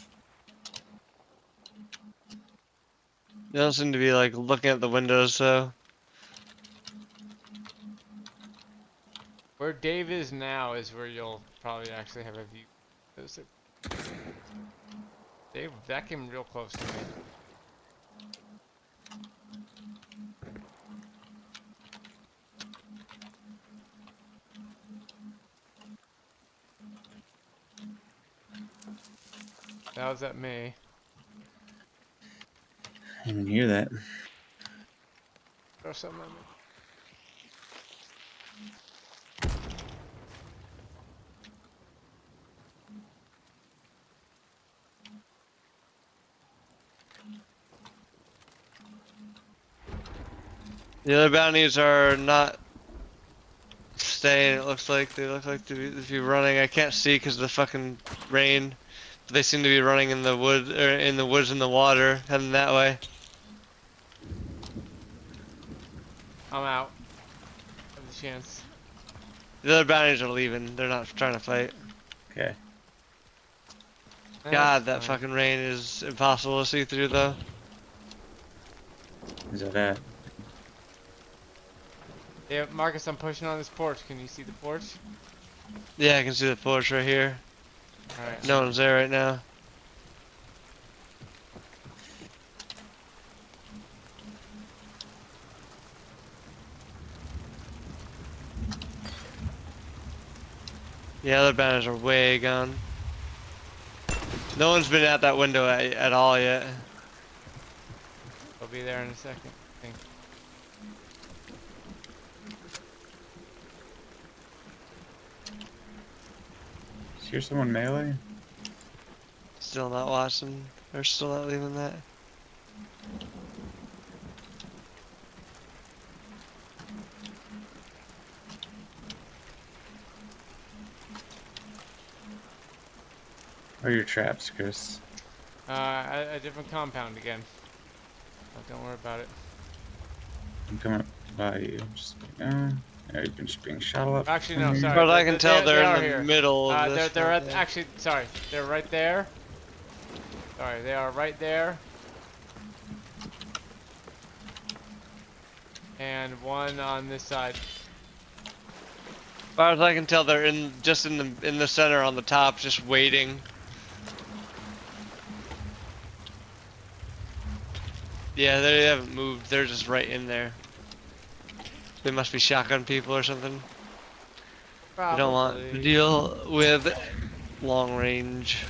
S2: They don't seem to be like looking at the windows, so.
S1: Where Dave is now is where you'll probably actually have a view. Dave, that came real close to me. That was at me.
S5: I didn't hear that.
S1: Throw something at me.
S2: The other bounties are not staying. It looks like they look like to be running. I can't see because of the fucking rain. But they seem to be running in the wood or in the woods in the water, heading that way.
S1: I'm out. Have the chance.
S2: The other bounties are leaving. They're not trying to fight.
S5: Okay.
S2: God, that
S1: That's fine.
S2: fucking rain is impossible to see through though.
S5: Is that at?
S1: Yeah, Marcus, I'm pushing on this porch. Can you see the porch?
S2: Yeah, I can see the porch right here.
S1: Alright.
S2: No one's there right now. The other banners are way gone. No one's been at that window at all yet.
S1: I'll be there in a second. I think.
S5: Is here someone melee?
S2: Still not watching. They're still not leaving that.
S5: Where are your traps, Chris?
S1: A different compound again. Oh, don't worry about it.
S5: I'm coming up by you. Just you've been just being shot up.
S1: Actually,
S5: from
S1: no,
S5: here.
S1: sorry.
S2: But I can tell
S1: they
S2: they're
S1: are
S2: in the
S1: here.
S2: middle of this.
S1: They're
S2: right
S1: at,
S2: there.
S1: actually, sorry. They're right there. Sorry, they are right there. And one on this side.
S2: As far as I can tell, they're just in the center on the top, just waiting. Yeah, they haven't moved. They're just right in there. They must be shotgun people or something. You don't want to
S1: Probably.
S2: deal with long range.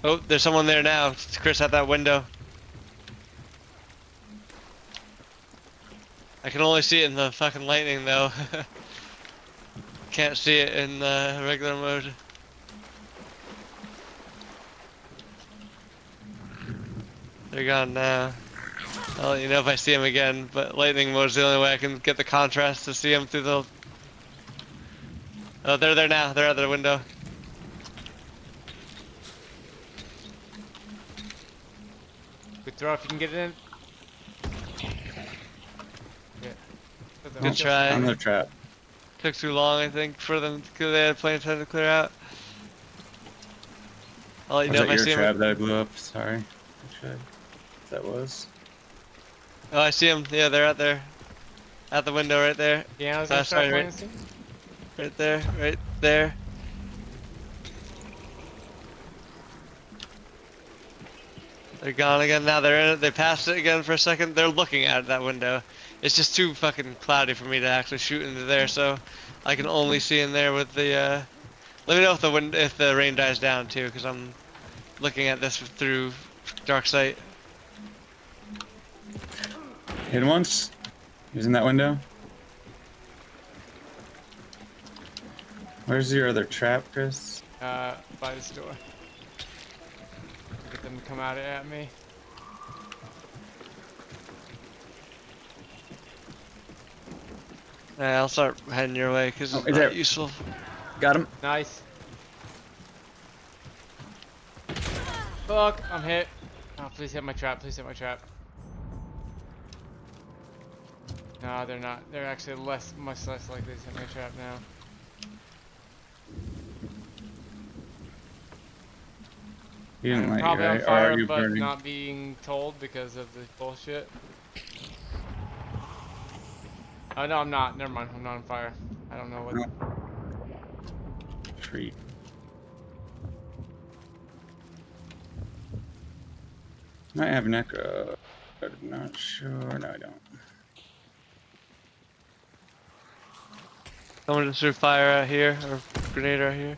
S2: Oh, there's someone there now. It's Chris at that window. I can only see it in the fucking lightning though. Can't see it in regular mode. They're gone now. I'll let you know if I see him again, but lightning mode is the only way I can get the contrast to see him through the... Oh, they're there now. They're at the window.
S1: Good throw if you can get it in.
S2: Good try.
S5: On the trap.
S2: Took too long, I think, for them because they had plenty of time to clear out. I'll let you
S5: Was
S2: know
S5: that
S2: if I
S5: your
S2: see
S5: trap
S2: him.
S5: that I blew up? Sorry. Actually, if that was.
S2: Oh, I see him. Yeah, they're out there. At the window right there.
S1: Yeah, I was gonna start
S2: sorry,
S1: playing
S2: right,
S1: this thing.
S2: right there. Right there. They're gone again. Now they're in it. They passed it again for a second. They're looking at that window. It's just too fucking cloudy for me to actually shoot into there, so I can only see in there with the. Let me know if the rain dies down too, because I'm looking at this through dark sight.
S5: Hit him once. He was in that window. Where's your other trap, Chris?
S1: By the store. Get them to come out at me.
S2: Yeah, I'll start heading your way because
S5: Oh,
S2: it's
S5: is
S2: not
S5: there-
S2: useful.
S5: Got him.
S1: Nice. Fuck, I'm hit. Oh, please hit my trap. Please hit my trap. No, they're not. They're actually much less likely to hit my trap now.
S5: He didn't let you,
S1: Probably on
S5: right? Or
S1: fire,
S5: are you
S1: but
S5: burning?
S1: not being told because of the bullshit. Oh no, I'm not. Never mind. I'm not on fire. I don't know what.
S5: No. Treat. Might have necro. But I'm not sure. No, I don't.
S2: Someone just threw fire out here, or grenade out here.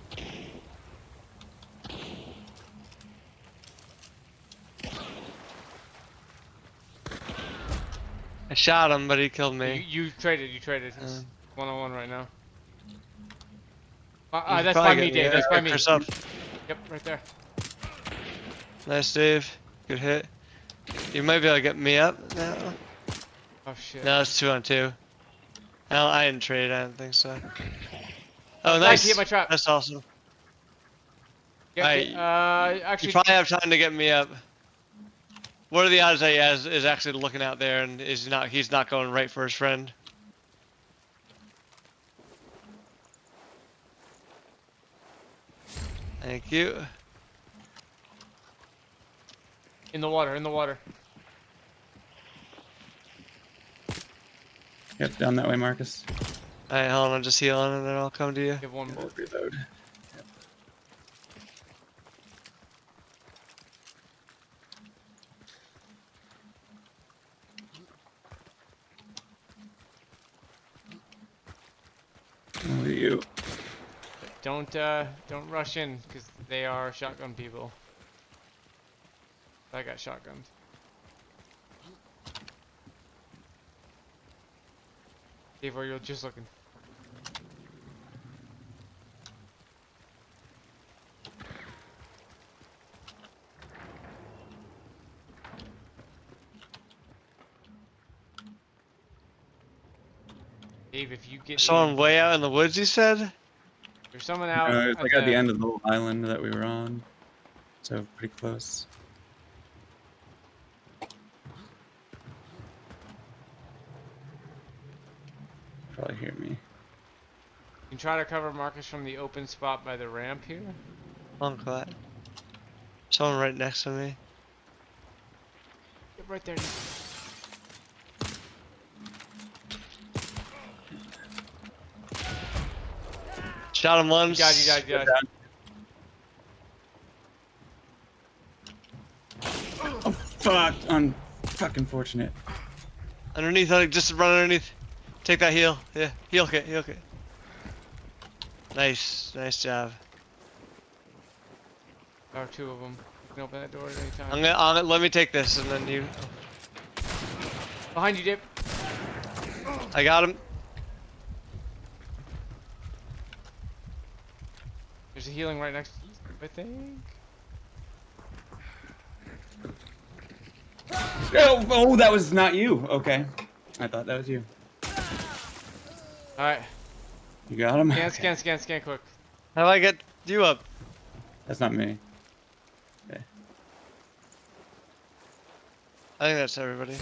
S2: I shot him, but he killed
S1: You,
S2: me.
S1: you traded. You traded. It's 1-on-1 right now.
S2: You should
S1: That's
S2: probably
S1: by me,
S2: get
S1: Dave. That's by me.
S2: Chris up.
S1: Yep, right there.
S2: Nice, Dave. Good hit. You might be able to get me up now.
S1: Oh shit.
S2: No, it's 2-on-2. No, I didn't trade. I don't think so. Oh,
S1: Nice,
S2: nice.
S1: he hit my trap.
S2: That's awesome. You
S1: Actually,
S2: probably have time to get me up. What are the odds that he is actually looking out there and he's not going right for his friend? Thank you.
S1: in the water. In the water.
S5: Yep, down that way, Marcus.
S2: Alright, hold on, just healing and then I'll come to you.
S1: You have one more.
S5: Reload. Yep. Oh, you.
S1: Don't rush in, because they are shotgun people. I got shotguns. Dave, where you're just looking. Dave, if you get
S2: Someone
S1: me,
S2: way out in the woods, you said?
S1: there's someone out.
S5: It's like at the end of the little island that we were on. So pretty close. Probably hear me.
S1: You can try to cover Marcus from the open spot by the ramp here.
S2: Uncle that. Someone right next to me.
S1: Get right there.
S2: Shot him
S1: You
S2: once.
S1: died.
S5: Oh fuck! Fucking fortunate.
S2: Underneath, like, just run underneath. Take that heal. Yeah, heal kit. Nice job.
S1: There are two of them. You can open that door at any time.
S2: I'm gonna let me take this and then you.
S1: Behind you, Dave.
S2: I got him.
S1: There's a healing right next to you, I think.
S5: Oh, that was not you. Okay. I thought that was you.
S1: Alright.
S5: You got him?
S1: Scan quick.
S2: How do I get you up?
S5: That's not me. Okay.
S2: I think that's everybody.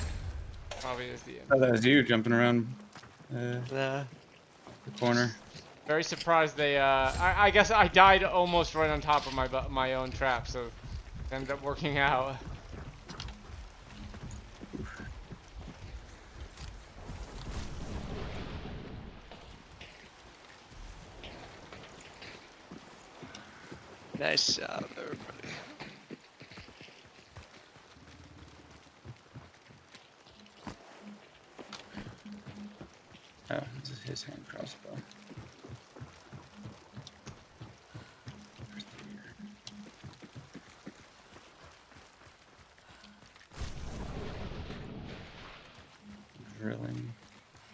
S1: Probably is the end.
S5: Oh, that was you jumping around
S2: Nah.
S5: the corner.
S1: Very surprised they, I guess I died almost right on top of my own trap, so it ended up working out.
S2: Nice job, everybody.
S5: Oh, this is his hand crossbow.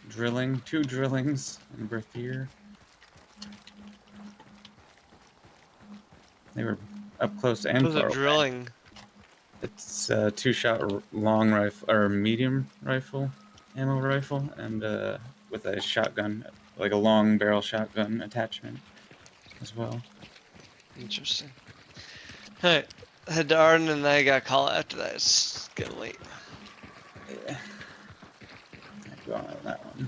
S5: Drilling. 2 drillings in Berthier. They were up close and
S2: Who's
S5: far
S2: a
S5: away.
S2: drilling?
S5: It's a 2-shot long rifle or medium rifle, ammo rifle, and with a shotgun, like a long barrel shotgun attachment as well.
S2: Interesting. Alright, head to Arden and I got a call after that. It's getting late.
S5: Yeah. I'd go on that one.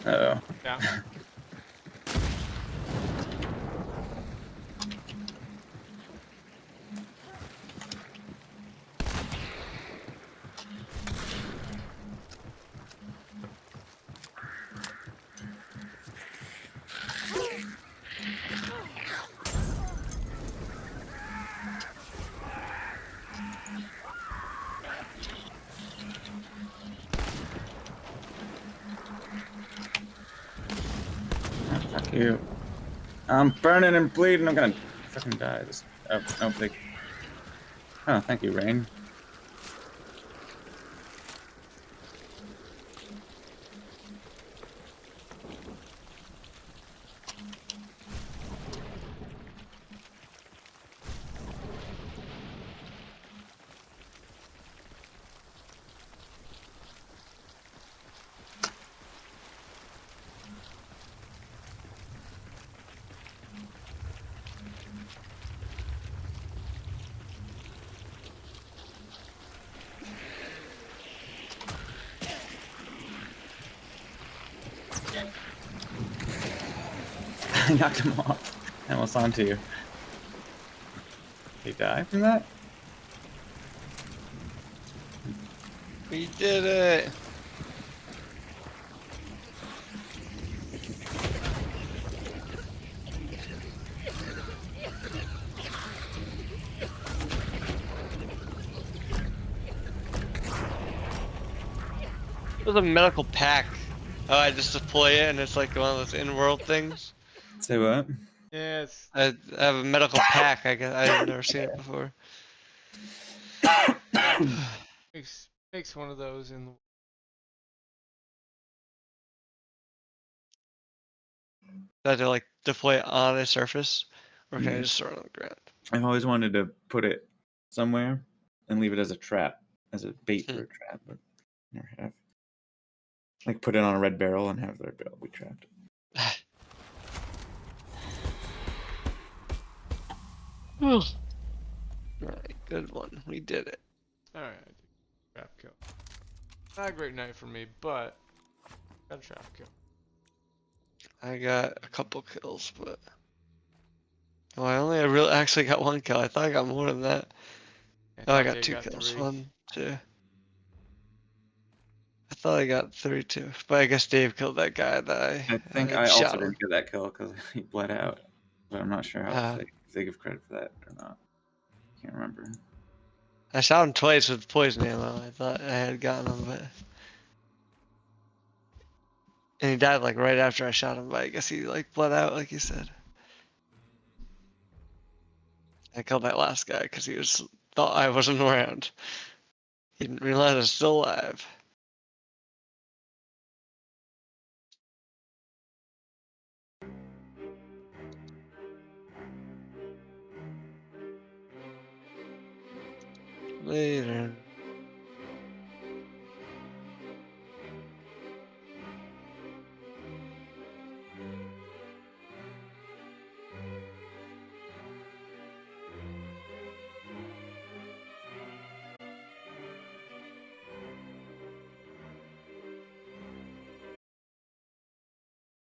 S5: Uh-oh.
S1: Yeah.
S5: Oh, fuck you. I'm burning and bleeding. I'm gonna fucking die. This. Oh, no, they. Oh, thank you, Rain. I knocked him off. Almost onto you. Did he die from that?
S2: We did it. There's a medical pack. Oh, I just deploy it and it's like one of those in-world things.
S5: Say what?
S1: Yes.
S2: I have a medical pack. I guess I've never seen it before.
S1: Makes one of those in the.
S2: Do I have to like deploy it on a surface, or can I
S5: Yeah.
S2: just throw it on the ground?
S5: I've always wanted to put it somewhere and leave it as a trap, as a bait for
S2: Hmm.
S5: a trap, but never have. Like put it on a red barrel and have the red barrel be trapped.
S2: Right, good one. We did it.
S1: Alright, trap kill. Not a great night for me, but got a trap kill.
S2: I got a couple kills, but I really actually got one kill. I thought I got more than that. Oh, I
S1: thought
S2: got
S1: Dave
S2: 2 kills.
S1: 3.
S2: 1, 2. I thought I got 32, but I guess Dave killed that guy that I
S5: think
S2: had
S5: I also
S2: shot him.
S5: didn't get that kill because he bled out, but I'm not sure how if they give credit for that or not. Can't remember.
S2: I shot him twice with poison ammo. I thought I had gotten him, but and he died like right after I shot him. But I guess he like bled out, like you said. I killed that last guy because he was thought I wasn't around. He didn't realize I was still alive. Later.